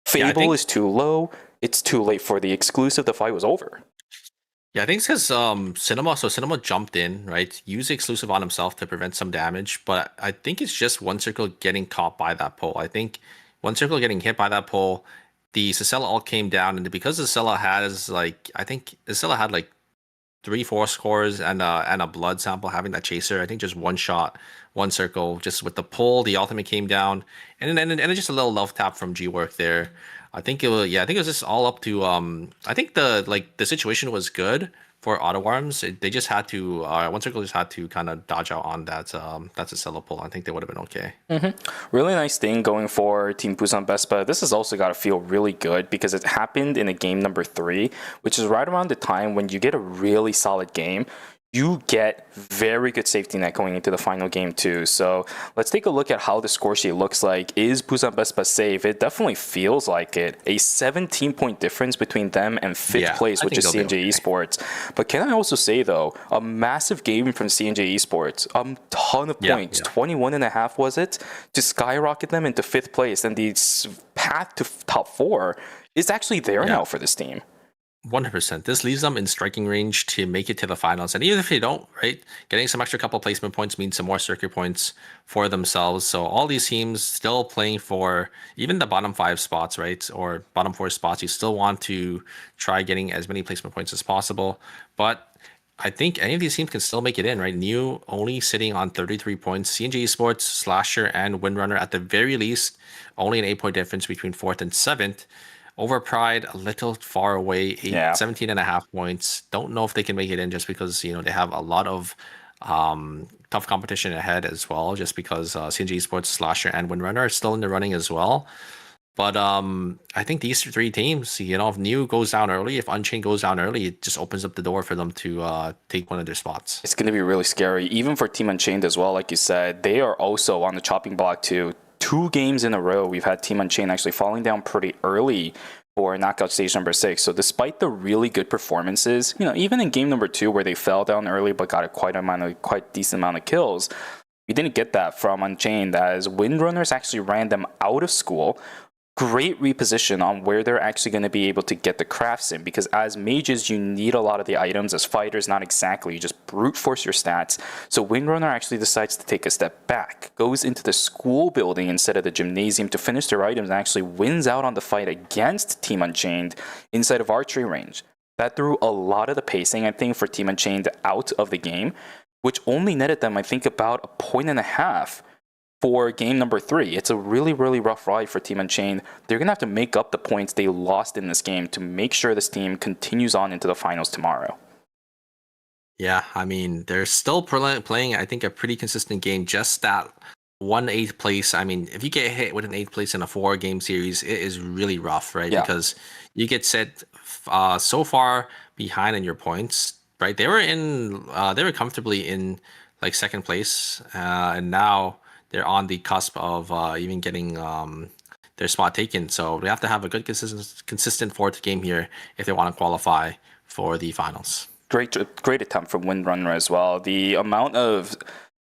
Fable is too low. It's too late for the exclusive. The fight was over. Yeah, I think it's because Cinema jumped in, right? Used the exclusive on himself to prevent some damage, but I think it's just one circle getting caught by that pole. I think one circle getting hit by that pole, the Cecilia ult came down, and because Cecilia has like, I think Cecilia had like 3-4 scores and a blood sample having that chaser. I think just one shot, one circle, just with the pull, the ultimate came down, and then just a little love tap from G-Work there. I think it was just all up to I think the situation was good for Autoworms. They just had to one circle just had to kind of dodge out on that Cecilia pull. I think they would have been okay. Really nice thing going for Team Busan Vespa. This has also got to feel really good because it happened in a game number 3, which is right around the time when you get a really solid game. You get very good safety net going into the final game too. So let's take a look at how the score sheet looks like. Is Busan Vespa safe? It definitely feels like it. A 17-point difference between them and 5th place, which is CNJ Esports. But can I also say, though, a massive game from CNJ Esports, a ton of points, 21.5 was it, to skyrocket them into 5th place. And the path to top 4 is actually there now for this team. 100%. This leaves them in striking range to make it to the finals. And even if they don't, right, getting some extra couple placement points means some more circuit points for themselves. So all these teams still playing for even the bottom 5 spots, right, or bottom 4 spots. You still want to try getting as many placement points as possible. But I think any of these teams can still make it in, right? New only sitting on 33 points. CNJ Esports, Slasher, and Windrunner at the very least, only an 8-point difference between 4th and 7th. Over Pride, a little far away, 17.5 points. Don't know if they can make it in just because, you know, they have a lot of tough competition ahead as well, just because CNG Esports, Slasher, and Windrunner are still in the running as well. But I think these three teams, if New goes down early, if Unchained goes down early, it just opens up the door for them to take one of their spots. It's going to be really scary, even for Team Unchained as well. Like you said, they are also on the chopping block too. 2 games in a row, we've had Team Unchained actually falling down pretty early for knockout stage number 6. So despite the really good performances, even in game number 2 where they fell down early but got a quite decent amount of kills, we didn't get that from Unchained, as Windrunners actually ran them out of school. Great reposition on where they're actually going to be able to get the crafts in, because as mages you need a lot of the items. As fighters, not exactly. You just brute force your stats. So Windrunner actually decides to take a step back, goes into the school building instead of the gymnasium to finish their items, and actually wins out on the fight against Team Unchained inside of archery range. That threw a lot of the pacing, I think, for Team Unchained out of the game, which only netted them, I think, about 1.5 points for game number 3. It's a really, really rough ride for Team Unchained. They're going to have to make up the points they lost in this game to make sure this team continues on into the finals tomorrow. Yeah, I mean, they're still playing, I think, a pretty consistent game. Just that 8th place. I mean, if you get hit with an 8th place in a 4-game series, it is really rough, right? Yeah. Because you get set so far behind in your points, right? They were comfortably in like 2nd place, and now they're on the cusp of even getting their spot taken. So they have to have a good, consistent 4th game here if they want to qualify for the finals. Great attempt from Windrunner as well. The amount of,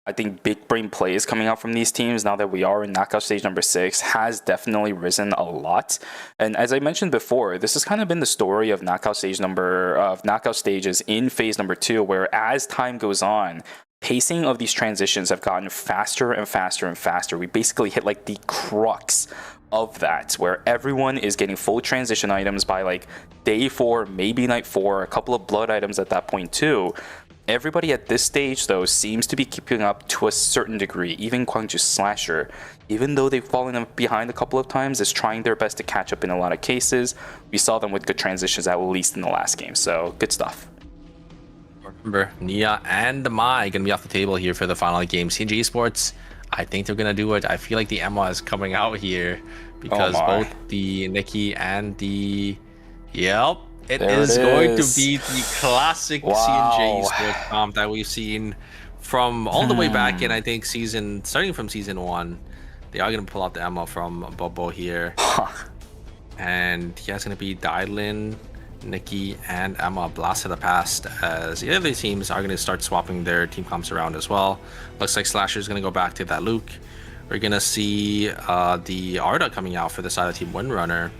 I think, big brain plays coming out from these teams now that we are in knockout stage number 6 has definitely risen a lot. And as I mentioned before, this has kind of been the story of knockout stages in phase number 2, where as time goes on, pacing of these transitions have gotten faster and faster and faster. We basically hit like the crux of that, where everyone is getting full transition items by like day 4, maybe night 4, a couple of blood items at that point too. Everybody at this stage, though, seems to be keeping up to a certain degree. Even Gwangju Slasher, even though they've fallen behind a couple of times, is trying their best to catch up in a lot of cases. We saw them with good transitions, at least in the last game, so good stuff. Remember, Nia and Mai gonna be off the table here for the final game. CNG Esports, I think they're gonna do it. I feel like the Emma is coming out here because both the Nikki and the it is going to be the classic CNG Esports comp that we've seen from all the way back in, I think, starting from season 1. They are gonna pull out the Emma from Bobo here, and yeah, it's gonna be Dylan, Nikki, and Emma blast to the past, as the other teams are going to start swapping their team comps around as well. Looks like Slasher is going to go back to that Luke. We're going to see the Arda coming out for the side of Team Windrunner,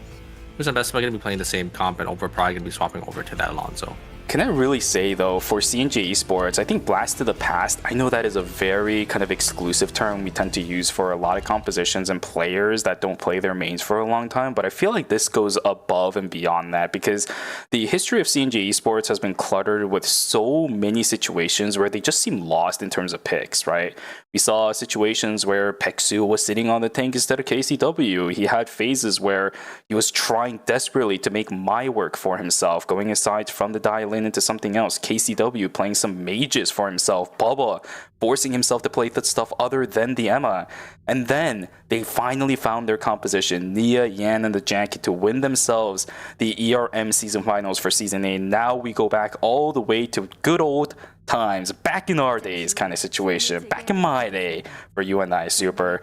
who's on best going to be playing the same comp, and Over probably going to be swapping over to that Alonso. Can I really say, though, for CNG Esports, I think Blast to the Past, I know that is a very kind of exclusive term we tend to use for a lot of compositions and players that don't play their mains for a long time, but I feel like this goes above and beyond that, because the history of CNG Esports has been cluttered with so many situations where they just seem lost in terms of picks, right? We saw situations where Peksu was sitting on the tank instead of KCW. He had phases where he was trying desperately to make my work for himself, going aside from the dial-in into something else. KCW playing some mages for himself. Bubba forcing himself to play that stuff other than the Emma. And then they finally found their composition, Nia, Yan, and the Janky, to win themselves the ERM season finals for season 8. Now we go back all the way to good old times, back in our days kind of situation, back in my day for you and I, Super.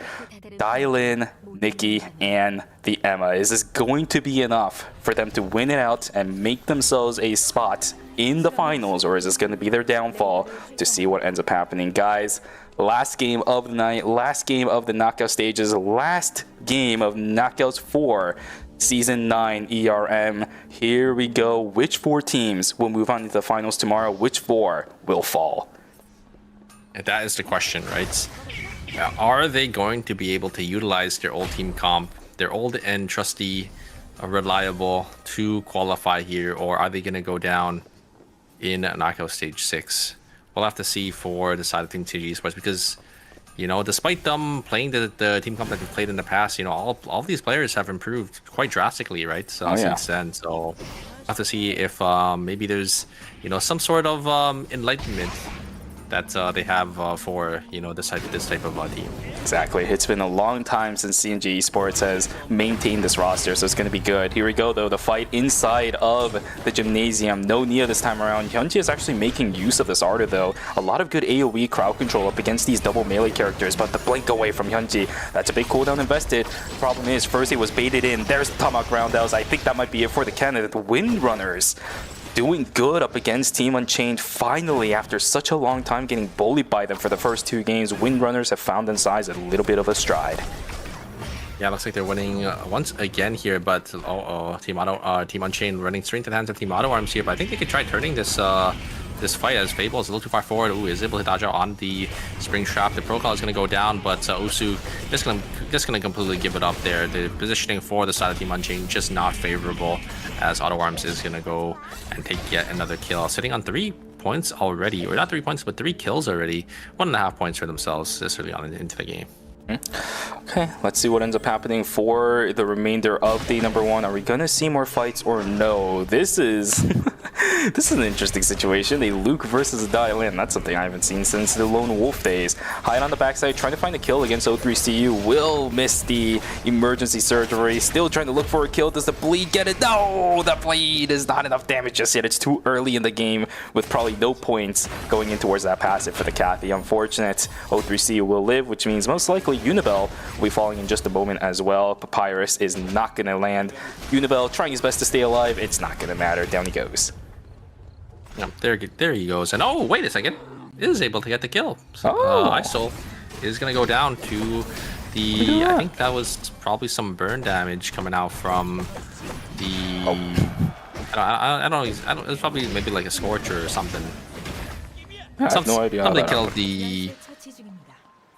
Dial in Nikki and the Emma. Is this going to be enough for them to win it out and make themselves a spot in the finals, or is this going to be their downfall? To see what ends up happening, guys. Last game of the night, last game of the knockout stages, last game of knockouts for Season 9 ERM. Here we go. Which 4 teams will move on to the finals tomorrow? Which 4 will fall? And that is the question, right? Are they going to be able to utilize their old team comp, their old and trusty, reliable, to qualify here, or are they going to go down in knockout stage 6? We'll have to see for the side of Team CG Esports, because despite them playing the team comp that they've played in the past, all of these players have improved quite drastically, right? So since then, so we'll have to see if maybe there's some sort of enlightenment that they have for this type of team. Exactly. It's been a long time since CNG Esports has maintained this roster, so it's going to be good. Here we go, though. The fight inside of the gymnasium. No Nia this time around. Hyunji is actually making use of this Ardor, though. A lot of good AoE crowd control up against these double melee characters, but the blink away from Hyunji. That's a big cooldown invested. Problem is, first he was baited in. There's the Tomahawk roundhouse. I think that might be it for the candidate. The Windrunners doing good up against Team Unchained. Finally, after such a long time getting bullied by them for the first 2 games, Windrunners have found themselves a little bit of a stride. Yeah, looks like they're winning once again here, but Team Unchained running straight into the hands of Team Auto Arms here. But I think they could try turning this this fight as Fable is a little too far forward. Ooh, is able to dodge out on the Spring Trap. The Protocol is going to go down, but Usu just gonna completely give it up there. The positioning for the side of Team Unchained just not favorable, as Auto Arms is going to go and take yet another kill. Sitting on 3 points already, or not 3 points, but 3 kills already. 1.5 points for themselves this early on into the game. Okay, let's see what ends up happening for the remainder of day number 1. Are we gonna see more fights or no? This is this is an interesting situation. A Luke versus a Dial-In. That's something I haven't seen since the Lone Wolf days. Hyde on the backside, trying to find a kill against 03CU. Will miss the emergency surgery. Still trying to look for a kill. Does the bleed get it? No, the bleed is not enough damage just yet. It's too early in the game with probably no points going in towards that passive for the Cathy. Unfortunate. 03CU will live, which means most likely Unibel will be falling in just a moment as well. Papyrus is not going to land. Unibel trying his best to stay alive. It's not going to matter. Down he goes. Yeah, there he goes. And oh, wait a second. Is able to get the kill. So, ISOL is going to go down to the... I think that was probably some burn damage coming out from the... I don't know. It's probably maybe like a Scorcher or something. I have no idea. Something killed the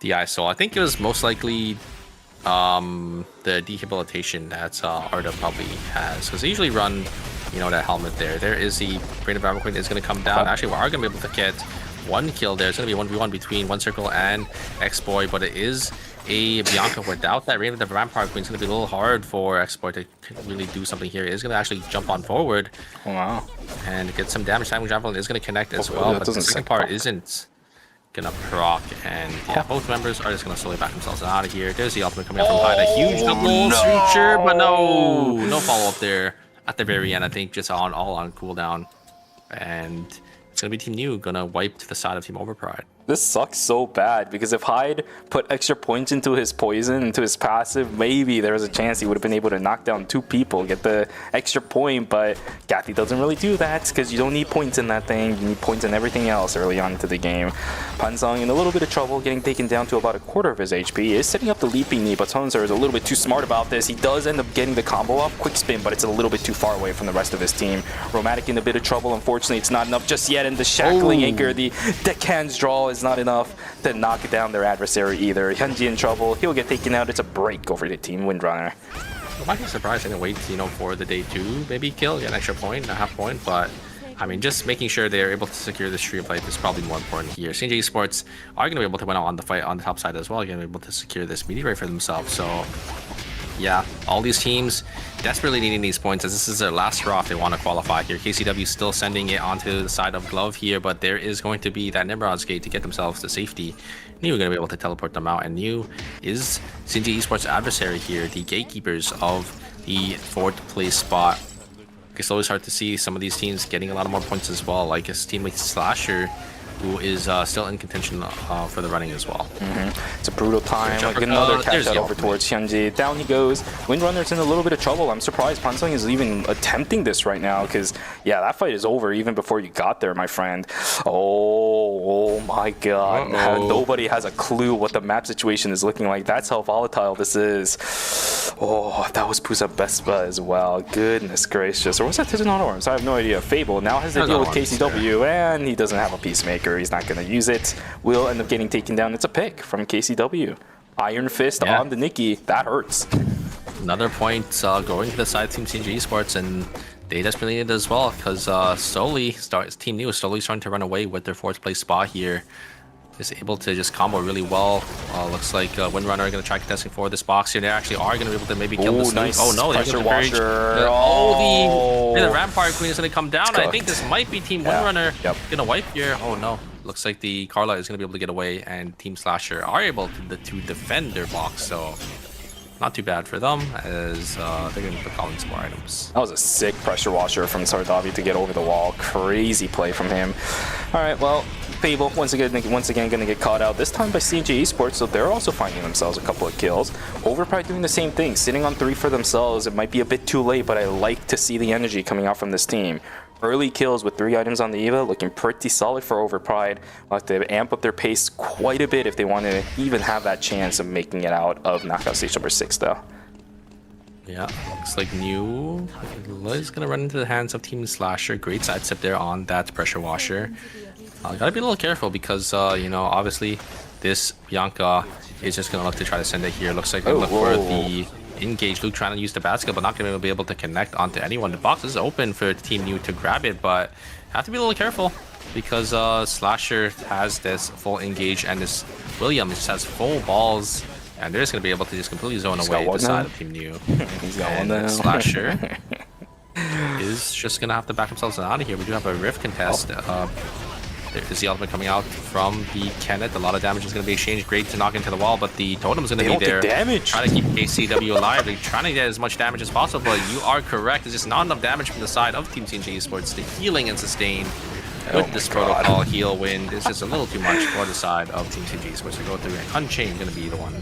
ISOL. I think it was most likely the dehabilitation that Arda probably has, because they usually run, that helmet there. There is the Brain of Queen is going to come down. Actually, we are going to be able to get 1 kill there. It's going to be 1v1 between One Circle and X-Boy, but it is a Bianca without that Rain of the Vampire Queen. It's going to be a little hard for X-Boy to really do something here. It's going to actually jump on forward. Wow. And get some damage. Timing Javelin is going to connect as well, but the second part isn't gonna proc, and yeah, both members are just gonna slowly back themselves out of here. There's the ultimate coming up from behind, a huge double reacher, but no follow-up there at the very end. I think just all on cooldown, and it's gonna be Team New gonna wipe to the side of Team Overpride. This sucks so bad, because if Hyde put extra points into his poison, into his passive, maybe there was a chance he would have been able to knock down 2 people, get the extra point, but Cathy doesn't really do that, because you don't need points in that thing. You need points in everything else early on into the game. Pansong in a little bit of trouble, getting taken down to about 1/4 of his HP. He is setting up the leaping knee, but Tonser is a little bit too smart about this. He does end up getting the combo off, quick spin, but it's a little bit too far away from the rest of his team. Romantic in a bit of trouble. Unfortunately, it's not enough just yet, and the shackling anchor, the deckhand's draw is not enough to knock down their adversary either. Hyunji in trouble. He'll get taken out. It's a break over to Team Windrunner. I might be surprised in a wait, for the day 2 maybe kill, get an extra point, a half point, but I mean, just making sure they're able to secure the stream fight is probably more important here. CNG Esports are going to be able to win out on the fight on the top side as well. Going to be able to secure this meteorite for themselves. So yeah, all these teams desperately needing these points, as this is their last hurrah if they want to qualify here. KCW still sending it onto the side of Glove here, but there is going to be that Nimrod's Gate to get themselves to safety. New are going to be able to teleport them out, and New is CNG Esports' adversary here, the gatekeepers of the 4th place spot. It's always hard to see some of these teams getting a lot of more points as well, like his teammate Slasher, who is still in contention for the running as well. It's a brutal time. Like another catch out over towards Hyunji. Down he goes. Windrunner's in a little bit of trouble. I'm surprised Pansong is even attempting this right now, because yeah, that fight is over even before you got there, my friend. Oh my god. Nobody has a clue what the map situation is looking like. That's how volatile this is. Oh, that was Pusa Bespa as well. Goodness gracious. Or was that Titan Auto Arms? I have no idea. Fable now has to deal with KCW, and he doesn't have a Peacemaker. He's not going to use it. Will end up getting taken down. It's a pick from KCW. Iron Fist on the Nikki. That hurts. Another point going to the side of Team CNG Esports, and they desperately need it as well, because Team New is slowly starting to run away with their 4th place spot here. is able to just combo really well. Looks like Windrunner are going to try contesting for this box here. They actually are going to be able to maybe kill this. Nice. Oh no, they're Pressure going to washer. the Rampart Queen is going to come down. I think this might be Team Windrunner Yep. going to wipe here. Oh no. Looks like the Carla is going to be able to get away, and Team Slasher are able to defend their box. So not too bad for them, as they're going to put Collins more items. That was a sick pressure washer from Sardavi to get over the wall. Crazy play from him. All right, well, Fable once again going to get caught out, this time by CNG Esports, so they're also finding themselves a couple of kills. Overpride doing the same thing, sitting on 3 for themselves. It might be a bit too late, but I like to see the energy coming out from this team. Early kills with 3 items on the Eva, looking pretty solid for Overpride. We'll have to amp up their pace quite a bit if they want to even have that chance of making it out of knockout stage number 6, though. Yeah, looks like New is going to run into the hands of Team Slasher. Great sidestep there on that pressure washer. Gotta be a little careful because, you know, obviously this Bianca is just going to look to try to send it here. Looks like they look for the engage. Luke trying to use the basket, but not going to be able to connect onto anyone. The box is open for Team New to grab it, but have to be a little careful because Slasher has this full engage and this Williams just has full balls, and they're just going to be able to just completely zone away the side of Team New. He's got one now. Slasher is just going to have to back themselves out of here. We do have a Rift contest. There is the ultimate coming out from the Kenneth. A lot of damage is going to be exchanged. Great to knock into the wall, but the totem's going to be there. Trying to keep KCW alive. They're trying to get as much damage as possible, but you are correct. There's just not enough damage from the side of Team CNG Esports. The healing and sustain with this protocol heal win is just a little too much for the side of Team CNG Esports to go through. And Unchained going to be the one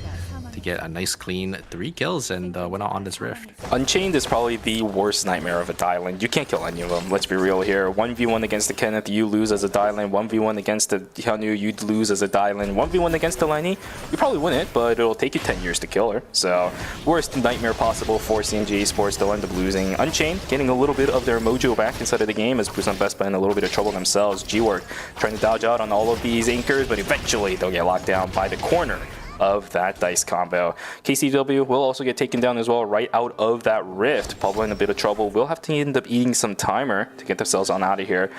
to get a nice clean 3 kills and went out on this Rift. Unchained is probably the worst nightmare of a Dylan. You can't kill any of them, let's be real here. 1v1 against the Kenneth, you lose as a Dylan. 1v1 against the Hyunwoo, you'd lose as a Dylan. 1v1 against the Lenny, you probably win it, but it'll take you 10 years to kill her. So, worst nightmare possible for CNG Esports. They'll end up losing. Unchained getting a little bit of their mojo back inside of the game as Busan Best Buy in a little bit of trouble themselves. G-Work trying to dodge out on all of these anchors, but eventually they'll get locked down by the corner of that dice combo. KCW will also get taken down as well right out of that Rift. Pablo in a bit of trouble. Will have to end up eating some timer to get themselves on out of here.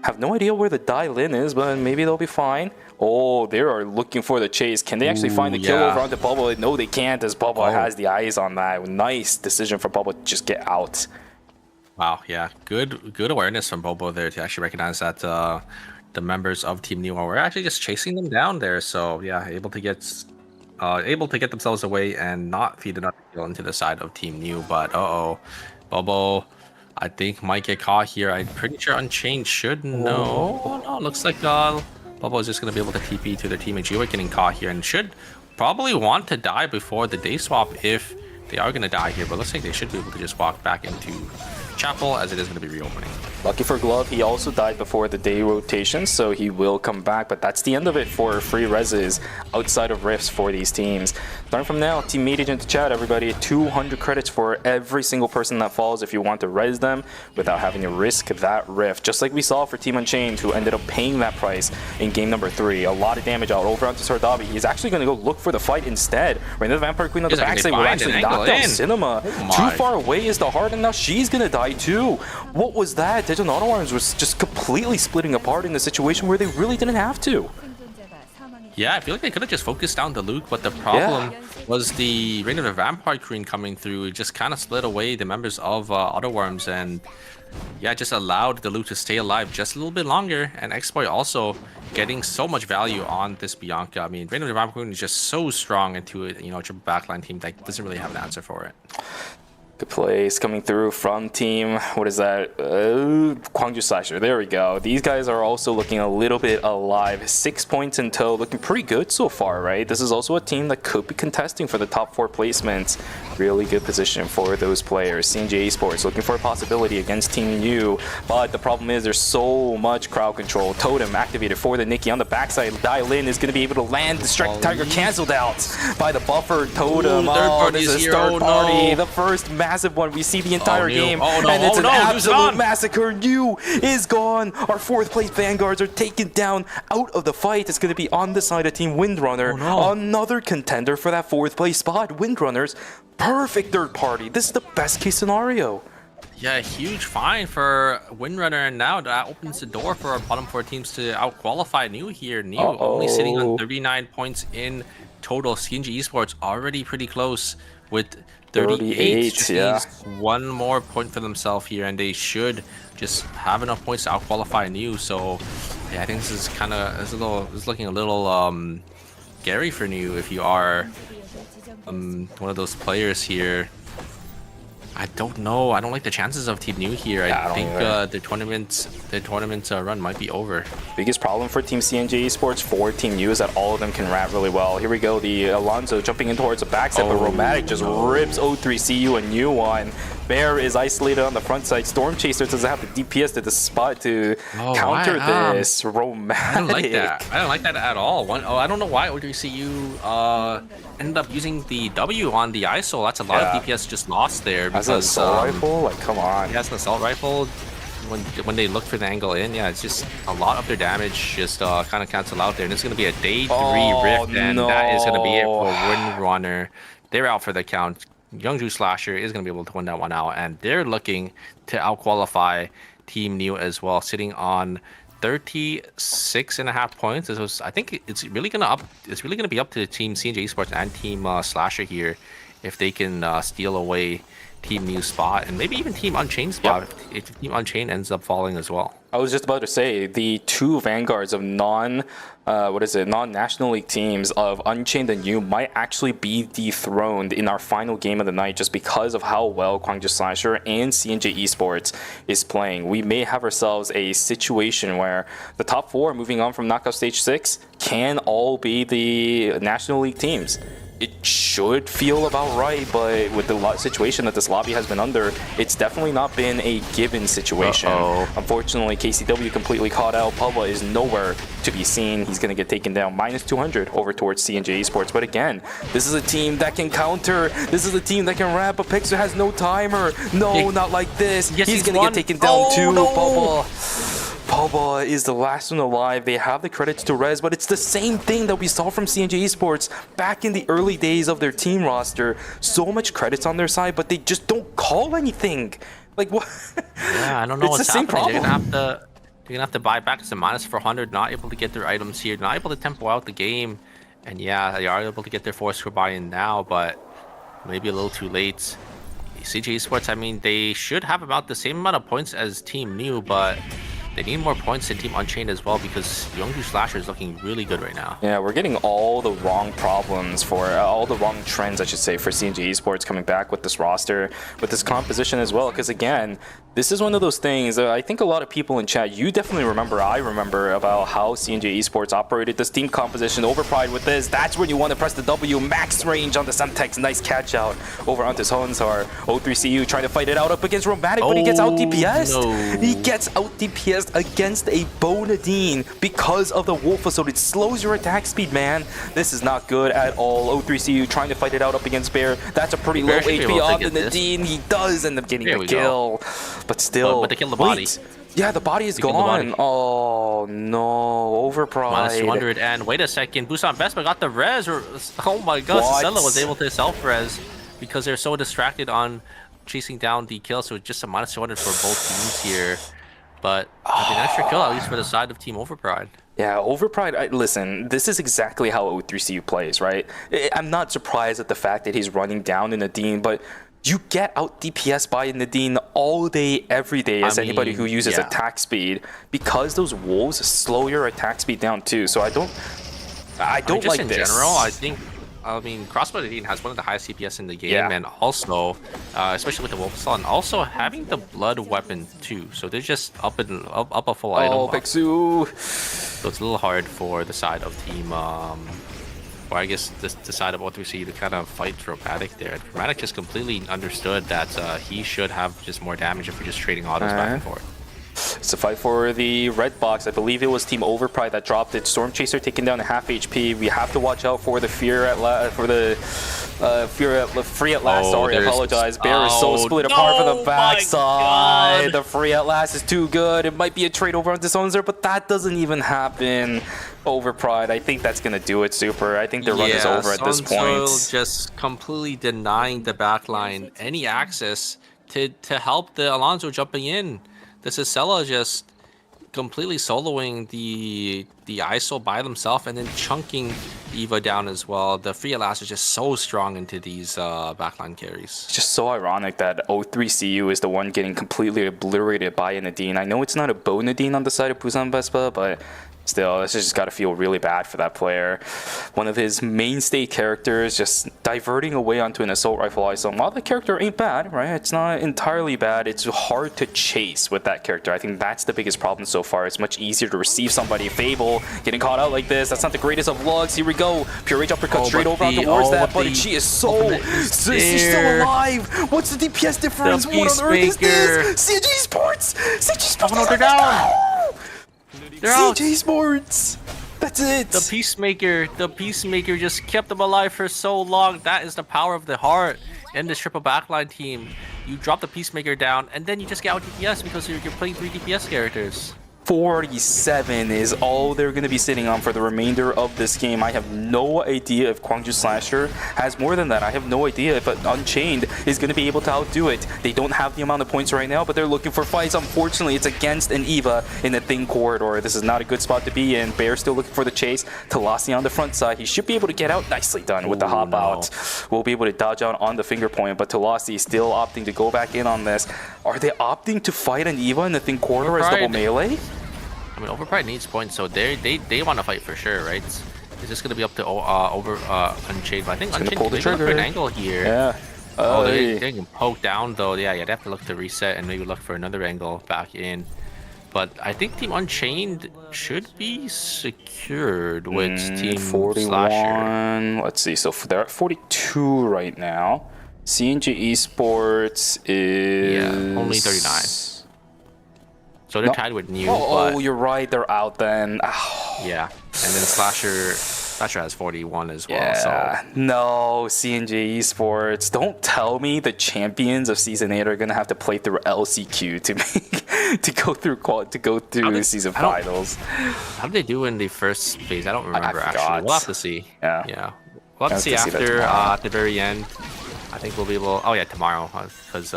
Have no idea where the Dai-Lin is, but maybe they'll be fine. Oh, they are looking for the chase. Can they actually find the kill over onto Pablo? No, they can't, as Pablo has the eyes on that. Nice decision for Pablo to just get out. Wow, yeah, good awareness from Bobo there to actually recognize that the members of Team New were actually just chasing them down there. So yeah, able to get themselves away and not feed another kill into the side of Team New. But Bobo, I think might get caught here. I'm pretty sure Unchained should know. Oh no, looks like Bobo is just gonna be able to TP to their teammate G-Wick getting caught here and should probably want to die before the day swap if they are gonna die here. But looks like they should be able to just walk back into Chapel as it is going to be reopening. Lucky for Glove, he also died before the day rotation, so he will come back. But that's the end of it for free reses outside of Rifts for these teams. Starting from now, Team Meat Agent to chat, everybody. 200 credits for every single person that falls if you want to res them without having to risk that Rift. Just like we saw for Team Unchained, who ended up paying that price in game number 3. A lot of damage out over onto Sardavi. He's actually going to go look for the fight instead. Right now, the Vampire Queen on the backside will actually knock down Cinema. Too far away is the heart, and now she's going to die too. What was that? Digital Auto Arms was just completely splitting apart in the situation where they really didn't have to. Yeah, I feel like they could have just focused down the Luke, but the problem was the Reign of the Vampire Queen coming through. It just kind of split away the members of Auto Worms, and yeah, just allowed the Luke to stay alive just a little bit longer. And Exploit also getting so much value on this Bianca. I mean, Reign of the Vampire Queen is just so strong into it, you know, triple backline team that doesn't really have an answer for it. Good plays coming through from team, what is that? Gwangju Slasher, there we go. These guys are also looking a little bit alive. 6 points in tow, looking pretty good so far, right? This is also a team that could be contesting for the top 4 placements. Really good position for those players. CNG Esports looking for a possibility against Team U, but the problem is there's so much crowd control. Totem activated for the Nikki on the backside. Dai-Lin is going to be able to land. Distract Tiger canceled out by the buffer Totem. This is third party. The first massive one we see the entire game, and it's an absolute massacre. New is gone. Our 4th place Vanguards are taken down out of the fight. It's going to be on the side of Team Windrunner. Another contender for that 4th place spot. Windrunners, perfect third party. This is the best case scenario. Yeah, huge fine for Windrunner, and now that opens the door for our bottom 4 teams to out-qualify New here. New only sitting on 39 points in total. CNG Esports already pretty close with 38. Just needs one more point for themselves here, and they should just have enough points to out-qualify New. So yeah, I think this is kind of it's looking a little scary for New if you are one of those players here. I don't know. I don't like the chances of Team New here. I think the tournament run might be over. Biggest problem for Team CNJ Esports for Team New is that all of them can rat really well. Here we go. The Alonso jumping in towards the backstep, but Romantic just rips 0-3CU a new one. Bear is isolated on the front side. Storm Chaser doesn't have the DPS to the spot to counter this. Romantic. I don't like that. I don't like that at all. I don't know why 0-3CU ended up using the W on the ISO. That's a lot of DPS just lost there. As an assault rifle? Like, come on. Yeah, it's an assault rifle. When they look for the angle in, yeah, it's just a lot of their damage just kind of cancel out there. And it's going to be a day 3 rift, and that is going to be it for Windrunner. They're out for the count. Youngju Slasher is going to be able to win that one out, and they're looking to out-qualify Team New as well, sitting on 36.5 points. I think it's really going to be up to Team CNJ Esports and Team Slasher here if they can steal away Team New spot, and maybe even Team Unchained spot if Team Unchained ends up falling as well. I was just about to say the two vanguards of non-national league teams of Unchained and New might actually be dethroned in our final game of the night just because of how well Gwangju Slasher and CNJ Esports is playing. We may have ourselves a situation where the top 4 moving on from knockout stage 6 can all be the national league teams. It should feel about right, but with the situation that this lobby has been under, it's definitely not been a given situation. Unfortunately, KCW completely caught out. Pubba is nowhere to be seen. He's going to get taken down -200 over towards CNJ Esports. But again, this is a team that can counter. This is a team that can wrap. But Pixar has no timer. No, not like this. Yes, he's going to get taken down too. Pubba. Pubba is the last one alive. They have the credits to res, but it's the same thing that we saw from CNJ Esports back in the early days of their team roster. So much credits on their side, but they just don't call anything. Like what? Yeah, I don't know what's the same happening. problem. They're gonna have to buy back to -400. Not able to get their items here. Not able to tempo out the game. And yeah, they are able to get their force score buy-in now, but maybe a little too late. CNJ Esports, I mean, they should have about the same amount of points as Team New, but they need more points than Team Unchained as well because Youngju Slasher is looking really good right now. Yeah, we're getting all the wrong problems for all the wrong trends, I should say, for CNJ Esports coming back with this roster, with this composition as well. Because again, this is one of those things I think a lot of people in chat, you definitely remember, I remember about how CNJ Esports operated this team composition. Overpride with this, that's when you want to press the W, max range on the Semtex, nice catch out over onto Honsar. 0-3CU trying to fight it out up against Romantic, but he gets out DPS. No. He gets out DPS against a Bonadine because of the Wolf, so it slows your attack speed, man. This is not good at all. 0-3CU trying to fight it out up against Bear. That's a pretty low HP off the Nadine. He does end up getting a kill. But still, but they killed the body. Yeah, the body is gone. Oh no, Overpride. -200, and wait a second, Busan Vespa got the res. Oh my god, Cicella was able to self-res because they're so distracted on chasing down the kill, so it's just a -200 for both teams here. But an extra kill, at least for the side of Team Overpride. Yeah, Overpride, listen, this is exactly how 0-3CU plays, right? I'm not surprised at the fact that he's running down in Nadine, but you get out DPS by Nadine all day, every day as anybody who uses attack speed, because those wolves slow your attack speed down too. So I don't just like in this. general, I mean, Crossbow Nadine has one of the highest CPS in the game, and also, especially with the Wolf Assault, and also having the Blood weapon too. So they're just up a full item. Oh, Pixu! So it's a little hard for the side of Team, or I guess the side of 0-3CU to kind of fight Dramatic there. Dramatic just completely understood that he should have just more damage if we're just trading autos back and forth. It's a fight for the red box. I believe it was Team Overpride that dropped it. Storm Chaser taking down a half HP. We have to watch out for the Free at Last. Sorry, I apologize. Bear is so split apart from the backside. The Free at Last is too good. It might be a trade over on Dishonor, but that doesn't even happen. Overpride, I think that's gonna do it, Super. I think the run is over at this point. Just completely denying the backline any access to help the Alonso jumping in. The Cicella just completely soloing the ISO by themselves and then chunking Eva down as well. The free Elas is just so strong into these backline carries. It's just so ironic that 03CU is the one getting completely obliterated by a Nadine. I know it's not a Bo Nadine on the side of Busan Vespa, but still, this has just got to feel really bad for that player. One of his mainstay characters just diverting away onto an assault rifle ISO. While the character ain't bad, right? It's not entirely bad. It's hard to chase with that character. I think that's the biggest problem so far. It's much easier to receive somebody. Fable getting caught out like this. That's not the greatest of lugs. Here we go. Pure Rage uppercut straight over towards that. But she is she's still alive. What's the DPS difference? What on earth is this? CG Sports! CG Sports! Oh, no, they're down! They're out. CJ Sports! That's it! The Peacemaker just kept them alive for so long. That is the power of the heart in this triple backline team. You drop the Peacemaker down, and then you just get out DPS because you're playing 3 DPS characters. 47 is all they're going to be sitting on for the remainder of this game. I have no idea if Gwangju Slasher has more than that. I have no idea if Unchained is going to be able to outdo it. They don't have the amount of points right now, but they're looking for fights. Unfortunately, it's against an Eva in the thin corridor. This is not a good spot to be in. Bear still looking for the chase. Talasi on the front side. He should be able to get out. Nicely done with the hop out. We'll be able to dodge out on the finger point, but Talasi still opting to go back in on this. Are they opting to fight an Eva in the thin corridor as double melee? I mean, Overpride needs points, so they want to fight for sure, right? It's just gonna be up to Unchained. But I think Unchained can look for an angle here. Yeah. Oh, they can poke down though. Yeah, they have to look to reset and maybe look for another angle back in. But I think Team Unchained should be secured with Team 41. Slasher. Let's see. So they're at 42 right now. CNG Esports is only 39. So they're tied with New. Oh, you're right. They're out then. Yeah, and then Slasher has 41 as well. Yeah. So No, CNG Esports. Don't tell me the champions of Season 8 are gonna have to play through LCQ to go through season finals. How did they do in the first phase? I don't remember actually. We'll have to see. Yeah. We'll have to see after at the very end. I think we'll be able. Oh yeah, tomorrow, because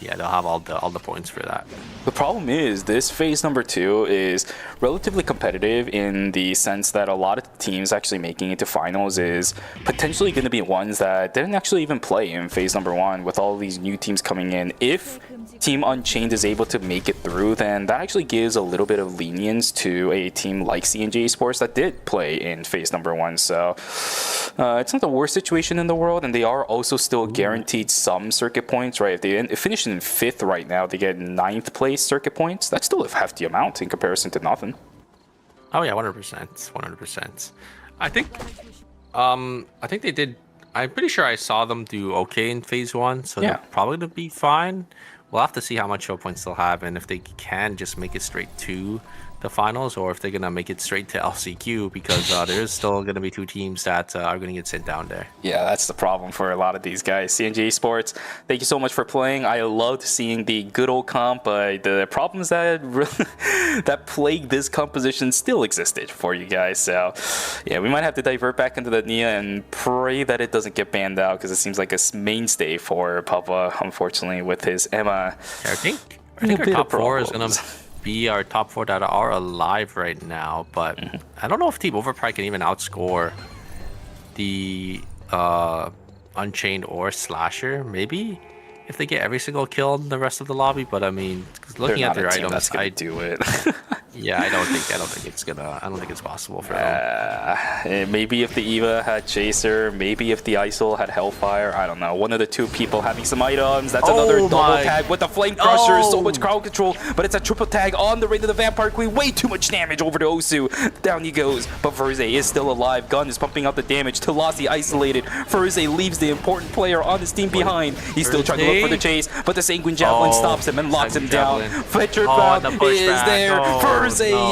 yeah, they'll have all the points for that. The problem is this phase number 2 is relatively competitive in the sense that a lot of teams actually making it to finals is potentially going to be ones that didn't actually even play in phase number 1 with all these new teams coming in. If Team Unchained is able to make it through, then that actually gives a little bit of lenience to a team like CNJ Sports that did play in phase number 1. So it's not the worst situation in the world, and they are also still guaranteed some circuit points, right? If they finish in 5th right now, they get 9th place circuit points. That's still a hefty amount in comparison to nothing. Oh yeah, 100%. I think they did. I'm pretty sure I saw them do okay in phase 1, so they're probably gonna be fine. We'll have to see how much show points they'll have and if they can just make it straight to the finals or if they're gonna make it straight to LCQ, because there is still gonna be 2 teams that are gonna get sent down there. Yeah, that's the problem for a lot of these guys. CNG Sports, thank you so much for playing. I loved seeing the good old comp, but the problems that that plagued this composition still existed for you guys. So yeah, we might have to divert back into the Nia and pray that it doesn't get banned out, because it seems like a mainstay for Papa, unfortunately, with his Emma. I think our top 4 is gonna be our top 4 that are alive right now, but I don't know if Team Overpride can even outscore the Unchained or Slasher. Maybe if they get every single kill in the rest of the lobby, but I mean, looking at their items, I do it. Yeah, I don't think it's possible for them. Maybe if the Eva had Chaser, maybe if the ISIL had Hellfire, I don't know. One of the 2 people having some items. That's another double tag with the Flame Crusher. So much crowd control, but it's a triple tag on the Raid of the Vampire Queen. Way too much damage over to Osu. Down he goes, but Verze is still alive. Gun is pumping out the damage. Talasi isolated. Verze leaves the important player on his team behind. He's still trying to look for the chase, but the Sanguine Javelin stops him and locks him down. Fletcher Bound is there. Verze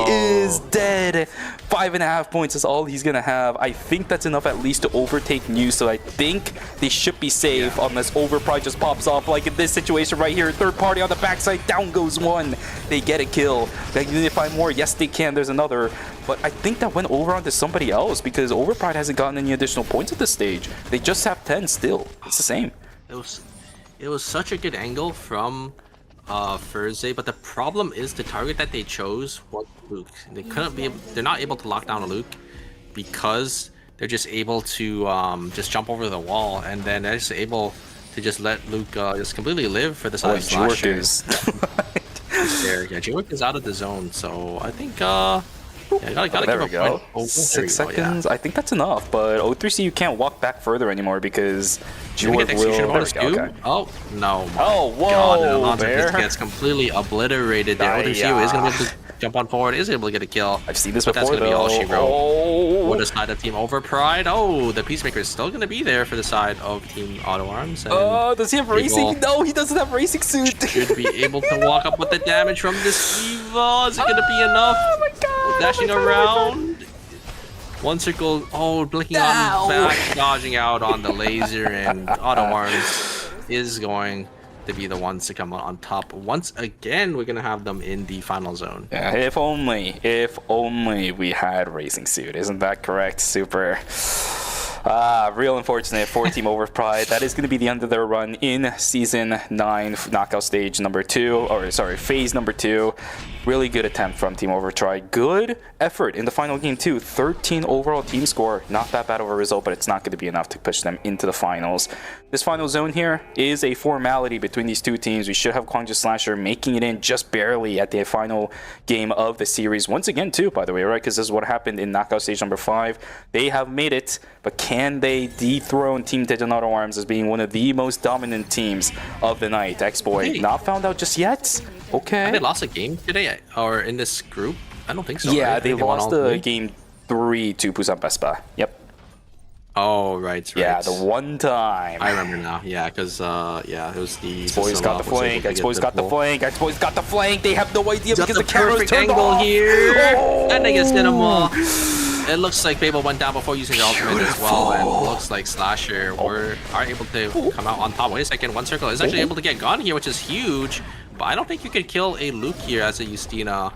is dead. 5.5 points is all he's gonna have. I think that's enough at least to overtake New, so I think they should be safe unless Overpride just pops off like in this situation right here. Third party on the backside, down goes one. They get a kill. They need to find more. Yes, they can. There's another. But I think that went over onto somebody else because Overpride hasn't gotten any additional points at this stage. They just have 10 still. It's the same. it was such a good angle from Thursday, but the problem is the target that they chose was Luke. They couldn't be they're not able to lock down a Luke because they're just able to just jump over the wall, and then they're just able to just let Luke just completely live for the side of Slasher. Yeah, G-Work is out of the zone, so I think gotta there give we a go. point. 6 seconds. I think that's enough, but O3C you can't walk back further anymore because G-Work will. There we go. Okay. Oh no! Oh whoa! God, Alonso just gets completely obliterated there. O3C is gonna be able to jump on forward, is able to get a kill. I've seen this but before, that's gonna be all she wrote. Oh. For the side of Team Overpride. Oh, the Peacemaker is still gonna be there for the side of Team Auto Arms. Oh, does he have racing? No, he doesn't have racing suit. Should be able to walk up with the damage from this Eva. Is it gonna be enough? Oh my god! Dashing around. One circle. Oh, blinking on back, dodging out on the laser, and Auto Arms is going to be the ones to come on top. Once again, we're gonna have them in the final zone. Yeah, if only we had racing suit. Isn't that correct? Super. Real unfortunate for Team Overpride. That is going to be the end of their run in Season 9 knockout stage number 2, or sorry, phase number 2. Really good attempt from Team Overpride. Good effort in the final game too. 13 overall team score. Not that bad of a result, but it's not going to be enough to push them into the finals. This final zone here is a formality between these two teams. We should have Kwangju Slasher making it in just barely at the final game of the series. Once again too, by the way, right? Because this is what happened in knockout stage number 5. They have made it, but can they dethrone Team Daejeon Auto Arms as being one of the most dominant teams of the night? X-Boy not found out just yet. Okay. And they lost a game today, or in this group? I don't think so. Yeah, right? they lost the game 3 to Busan Vespa. Yep. Oh, right. Yeah, the one time. I remember now. Yeah, because, yeah, it was the... X-Boy's got the flank. X-Boy's got the flank. X-Boy's got the flank. They have no idea because the camera's turned angle off. here. Oh! And they get Cinema. It looks like Babel went down before using the ultimate as well, and it looks like Slasher are able to come out on top. Wait a second, one circle is actually able to get gone here, which is huge, but I don't think you could kill a Luke here as a Justina,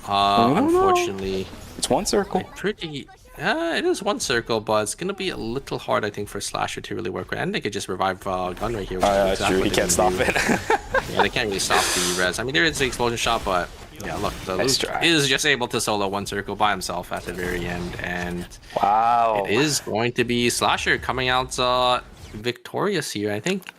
unfortunately. It's one circle. It is one circle, but it's gonna be a little hard, I think, for Slasher to really work with. And they could just revive Gun right here. That's true, he can't stop it. Yeah, they can't really stop the res. I mean, there is the explosion shot, but yeah, look, the Luke is just able to solo one circle by himself at the very end, and wow, it is going to be Slasher coming out victorious here. I think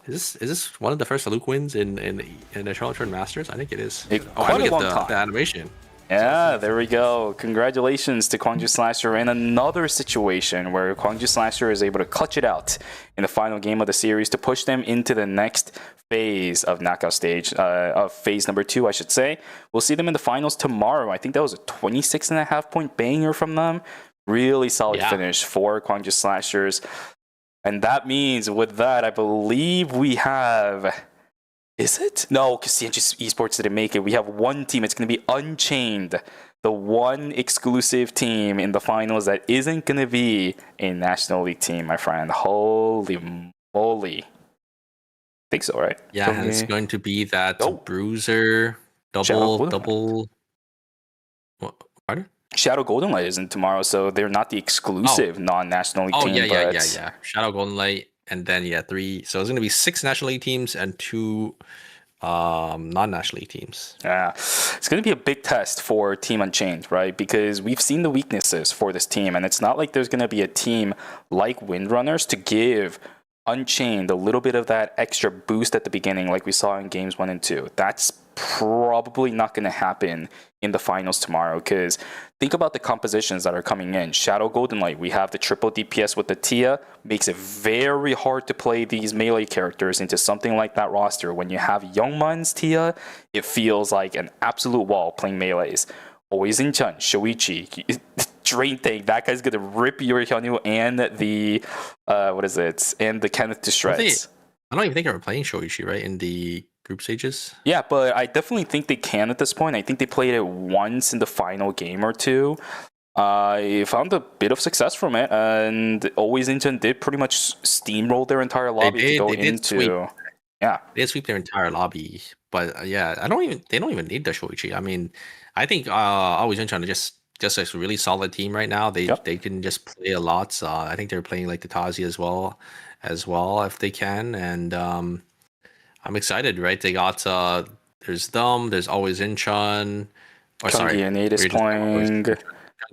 is this one of the first Luke wins in the Charlotte Masters? I think it is. Quite a long time. The animation. Yeah, there we go. Congratulations to Kwangju Slasher in another situation where Kwangju Slasher is able to clutch it out in the final game of the series to push them into the next phase of knockout stage, of phase number 2, I should say. We'll see them in the finals tomorrow. I think that was a 26.5 point banger from them. Really solid finish for Kwangju Slashers. And that means with that, I believe we have... Is it? No, because CNG Esports didn't make it. We have one team. It's going to be Unchained, the one exclusive team in the finals that isn't going to be a National League team, my friend. Holy moly. I think so, right? Yeah, it's going to be that Bruiser double. What? Pardon? Shadow Golden Light isn't tomorrow, so they're not the exclusive non-National League team. Yeah. Shadow Golden Light. And then 3, so it's gonna be 6 National League teams and 2 non-National League teams. Yeah, it's gonna be a big test for Team Unchained, right? Because we've seen the weaknesses for this team, and it's not like there's gonna be a team like Windrunners to give Unchained a little bit of that extra boost at the beginning, like we saw in games 1 and 2. That's probably not going to happen in the finals tomorrow, because think about the compositions that are coming in. Shadow Golden Light, we have the triple DPS with the Tia, makes it very hard to play these melee characters into something like that roster. When you have Youngman's Tia, it feels like an absolute wall playing melees. Always in Chun, Shoichi, Drain Tank, that guy's gonna rip your Hyunwoo and the and the Kenneth to shreds. I don't even think they were playing Shoichi, right, in the group stages. Yeah, but I definitely think they can at this point. I think they played it once in the final game or two. I found a bit of success from it, and Always Incheon did pretty much steamroll their entire lobby to go into. Yeah, they did sweep their entire lobby, but they don't even need the Shoichi. I mean, I think Always Incheon just a really solid team right now. They can just play a lot. I think they're playing like the Tazi as well if they can, and I'm excited, right? They got there's them, there's always Incheon. Or sorry, Gyeonggi is playing.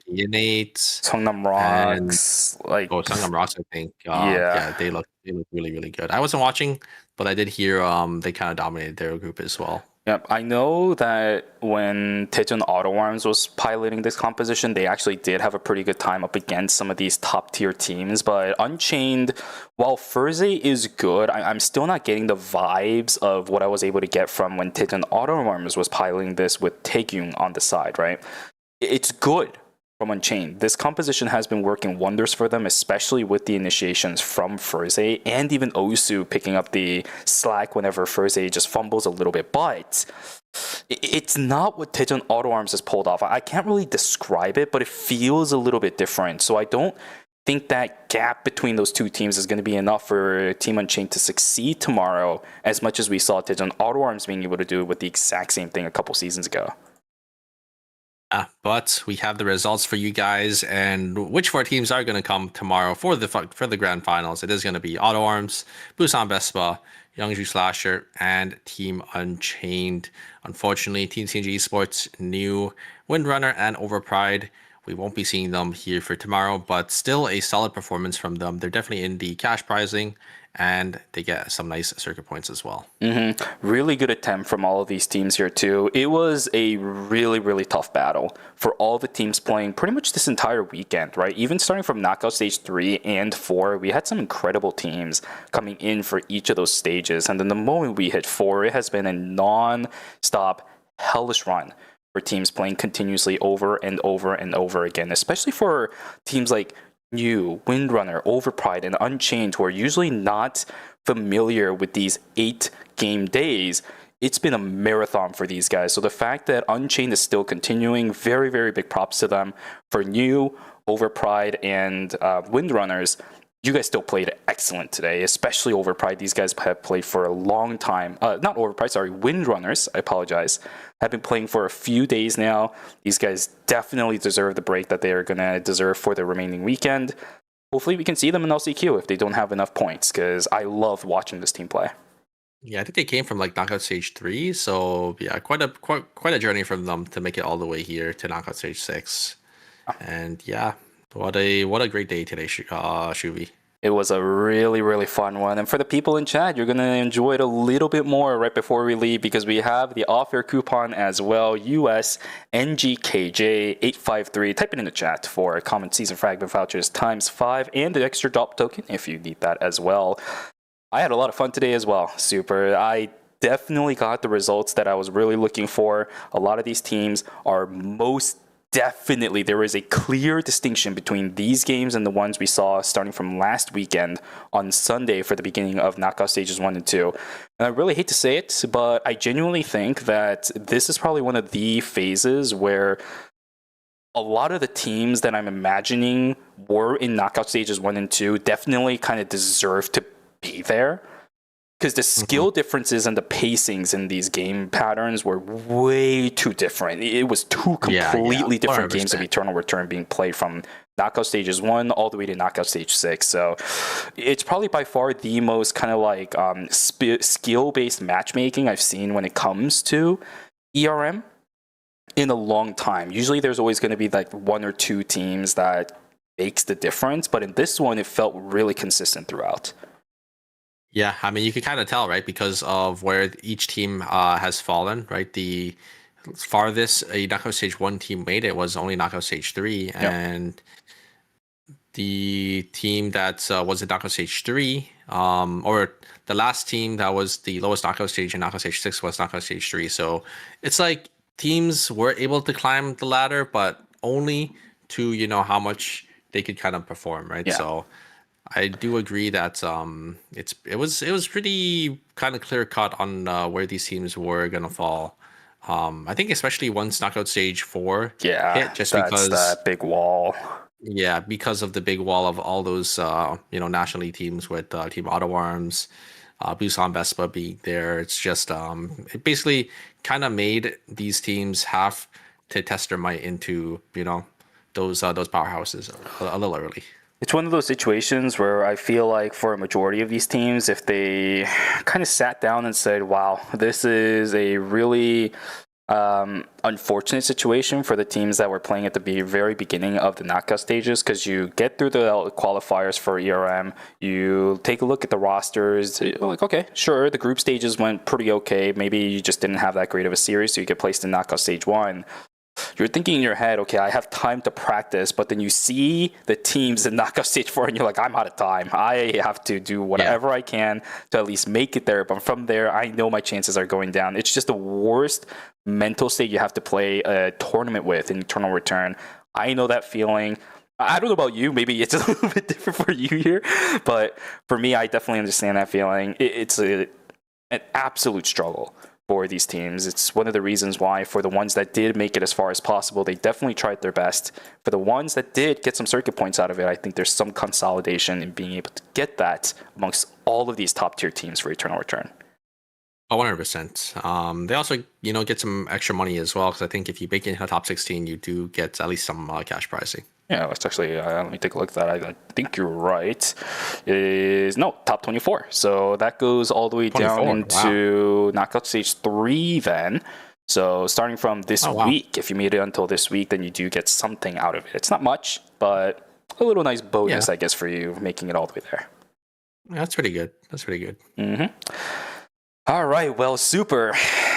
Innate. Songnam Rocks, like Songnam Rocks, I think. yeah. They look really, really good. I wasn't watching, but I did hear they kind of dominated their group as well. Yep, I know that when Daejeon Auto Arms was piloting this composition, they actually did have a pretty good time up against some of these top tier teams. But Unchained, while Furze is good, I'm still not getting the vibes of what I was able to get from when Daejeon Auto Arms was piloting this with Taekyung on the side, right? It's good from Unchained. This composition has been working wonders for them, especially with the initiations from Furze and even Osu picking up the slack whenever Furze just fumbles a little bit. But it's not what Daejeon Auto Arms has pulled off. I can't really describe it, but it feels a little bit different. So I don't think that gap between those two teams is going to be enough for Team Unchained to succeed tomorrow, as much as we saw Daejeon Auto Arms being able to do with the exact same thing a couple seasons ago. But we have the results for you guys, and which four teams are going to come tomorrow for the grand finals. It is going to be Auto Arms, Busan Vespa, Youngju Slasher, and Team Unchained. Unfortunately, Team CNG Esports, New, Windrunner, and Overpride, we won't be seeing them here for tomorrow, but still a solid performance from them. They're definitely in the cash prizing, and they get some nice circuit points as well. Really good attempt from all of these teams here too. It was a really, really tough battle for all the teams playing pretty much this entire weekend, right? Even starting from knockout stage 3 and 4, we had some incredible teams coming in for each of those stages. And then the moment we hit 4, it has been a non-stop hellish run for teams playing continuously over and over and over again, especially for teams like New, Windrunner, Overpride, and Unchained, who are usually not familiar with these 8-game days. It's been a marathon for these guys. So the fact that Unchained is still continuing, very, very big props to them. For New, Overpride, and Windrunners, you guys still played excellent today, especially Overpride. These guys have played for a long time. Not Overpride, sorry, Windrunners, I apologize. Have been playing for a few days now. These guys definitely deserve the break that they are going to deserve for the remaining weekend. Hopefully we can see them in LCQ if they don't have enough points, because I love watching this team play. Yeah, I think they came from like knockout stage 3, so yeah, quite a journey from them to make it all the way here to knockout stage 6. And yeah, what a great day today, Shuvi. It was a really, really fun one. And for the people in chat, you're going to enjoy it a little bit more right before we leave, because we have the off-air coupon as well, US NGKJ853. Type it in the chat for common season fragment vouchers ×5 and the extra drop token if you need that as well. I had a lot of fun today as well, Super. I definitely got the results that I was really looking for. A lot of these teams are most definitely, there is a clear distinction between these games and the ones we saw starting from last weekend on Sunday for the beginning of knockout stages 1 and 2. And I really hate to say it, but I genuinely think that this is probably one of the phases where a lot of the teams that I'm imagining were in knockout stages 1 and 2 definitely kind of deserve to be there. Because the skill differences and the pacings in these game patterns were way too different. It was two completely different games of Eternal Return being played from knockout stages 1 all the way to knockout stage 6. So it's probably by far the most kind of like skill-based matchmaking I've seen when it comes to ERM in a long time. Usually there's always going to be like 1 or 2 teams that makes the difference, but in this one it felt really consistent throughout. Yeah, I mean, you can kind of tell, right, because of where each team has fallen, right? The farthest a knockout stage 1 team made it was only knockout stage 3, and the team that was in knockout stage 3, or the last team that was the lowest knockout stage in knockout stage 6 was knockout stage 3. So it's like teams were able to climb the ladder, but only to, you know, how much they could kind of perform, right? Yeah. So I do agree that it was pretty kind of clear cut on where these teams were gonna fall. I think especially once knockout stage 4 hit, just because that big wall. Yeah, because of the big wall of all those National League teams with Team Auto Arms, Busan Vespa being there. It's just it basically kind of made these teams have to test their might into those powerhouses a little early. It's one of those situations where I feel like for a majority of these teams, if they kind of sat down and said, wow, this is a really unfortunate situation for the teams that were playing at the very beginning of the knockout stages, because you get through the qualifiers for ERM, you take a look at the rosters, like, okay, sure, the group stages went pretty okay, maybe you just didn't have that great of a series, so you get placed in knockout stage 1. You're thinking in your head, okay, I have time to practice, but then you see the teams in knockout stage 4 and you're like, I'm out of time. I have to do whatever I can to at least make it there. But from there, I know my chances are going down. It's just the worst mental state you have to play a tournament with in Eternal Return. I know that feeling. I don't know about you. Maybe it's a little bit different for you here. But for me, I definitely understand that feeling. It's an absolute struggle for these teams. It's one of the reasons why, for the ones that did make it as far as possible, they definitely tried their best. For the ones that did get some circuit points out of it, I think there's some consolidation in being able to get that amongst all of these top tier teams for Eternal Return. Oh, 100%. They also, get some extra money as well, because I think if you make it in the top 16, you do get at least some cash pricing. Yeah, let's actually, let me take a look at that. I think you're right. It is, no, top 24. So that goes all the way down into knockout stage 3 then. So starting from this week, if you made it until this week, then you do get something out of it. It's not much, but a little nice bonus, I guess, for you making it all the way there. Yeah, that's pretty good. That's pretty good. Mm-hmm. All right, well, super.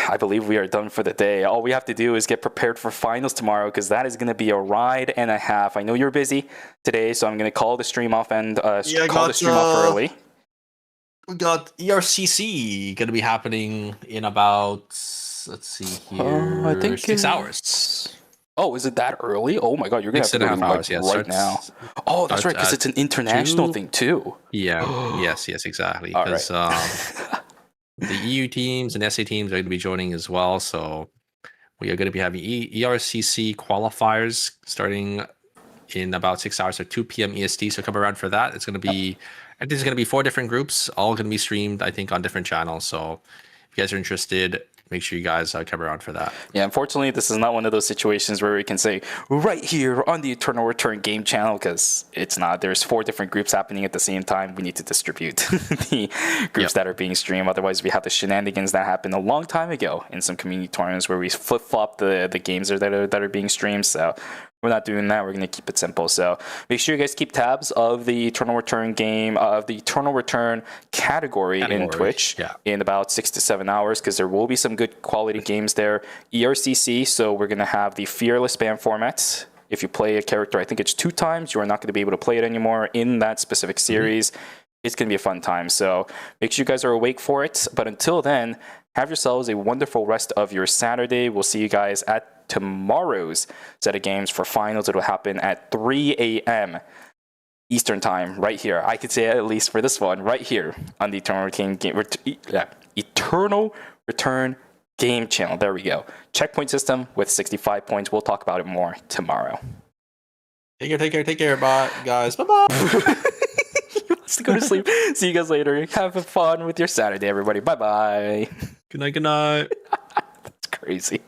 I believe we are done for the day. All we have to do is get prepared for finals tomorrow, because that is going to be a ride and a half. I know you're busy today, so I'm going to call the stream off and call the stream off early. We got ERCC going to be happening in about, let's see here, I think 6 hours. Oh, is it that early? Oh my God, you're going to have to go hours, right now. Oh, that's right, because it's an international thing too. Yeah, yes, exactly. Because the EU teams and SA teams are going to be joining as well. So we are going to be having ERCC qualifiers starting in about 6 hours, or 2 p.m. EST. So come around for that. It's going to be, I think it's going to be 4 different groups, all going to be streamed, I think, on different channels. So if you guys are interested, make sure you guys come around for that. Yeah, unfortunately, this is not one of those situations where we can say right here on the Eternal Return game channel, because it's not. There's 4 different groups happening at the same time. We need to distribute the groups that are being streamed. Otherwise, we have the shenanigans that happened a long time ago in some community tournaments where we flip-flop the games that are being streamed. So we're not doing that. We're going to keep it simple. So make sure you guys keep tabs of the Eternal Return game, of the Eternal Return category in Twitch in about 6 to 7 hours, because there will be some good quality games there. ERCC, so we're going to have the Fearless ban format. If you play a character, I think it's 2 times, you are not going to be able to play it anymore in that specific series. It's going to be a fun time. So make sure you guys are awake for it. But until then, have yourselves a wonderful rest of your Saturday. We'll see you guys at tomorrow's set of games for finals. It will happen at 3 a.m. Eastern time, right here. I could say at least for this one, right here on the Eternal Return game channel. There we go. Checkpoint system with 65 points. We'll talk about it more tomorrow. Take care. Bye, guys. Bye-bye. He wants to go to sleep. See you guys later. Have fun with your Saturday, everybody. Bye-bye. Good night. That's crazy.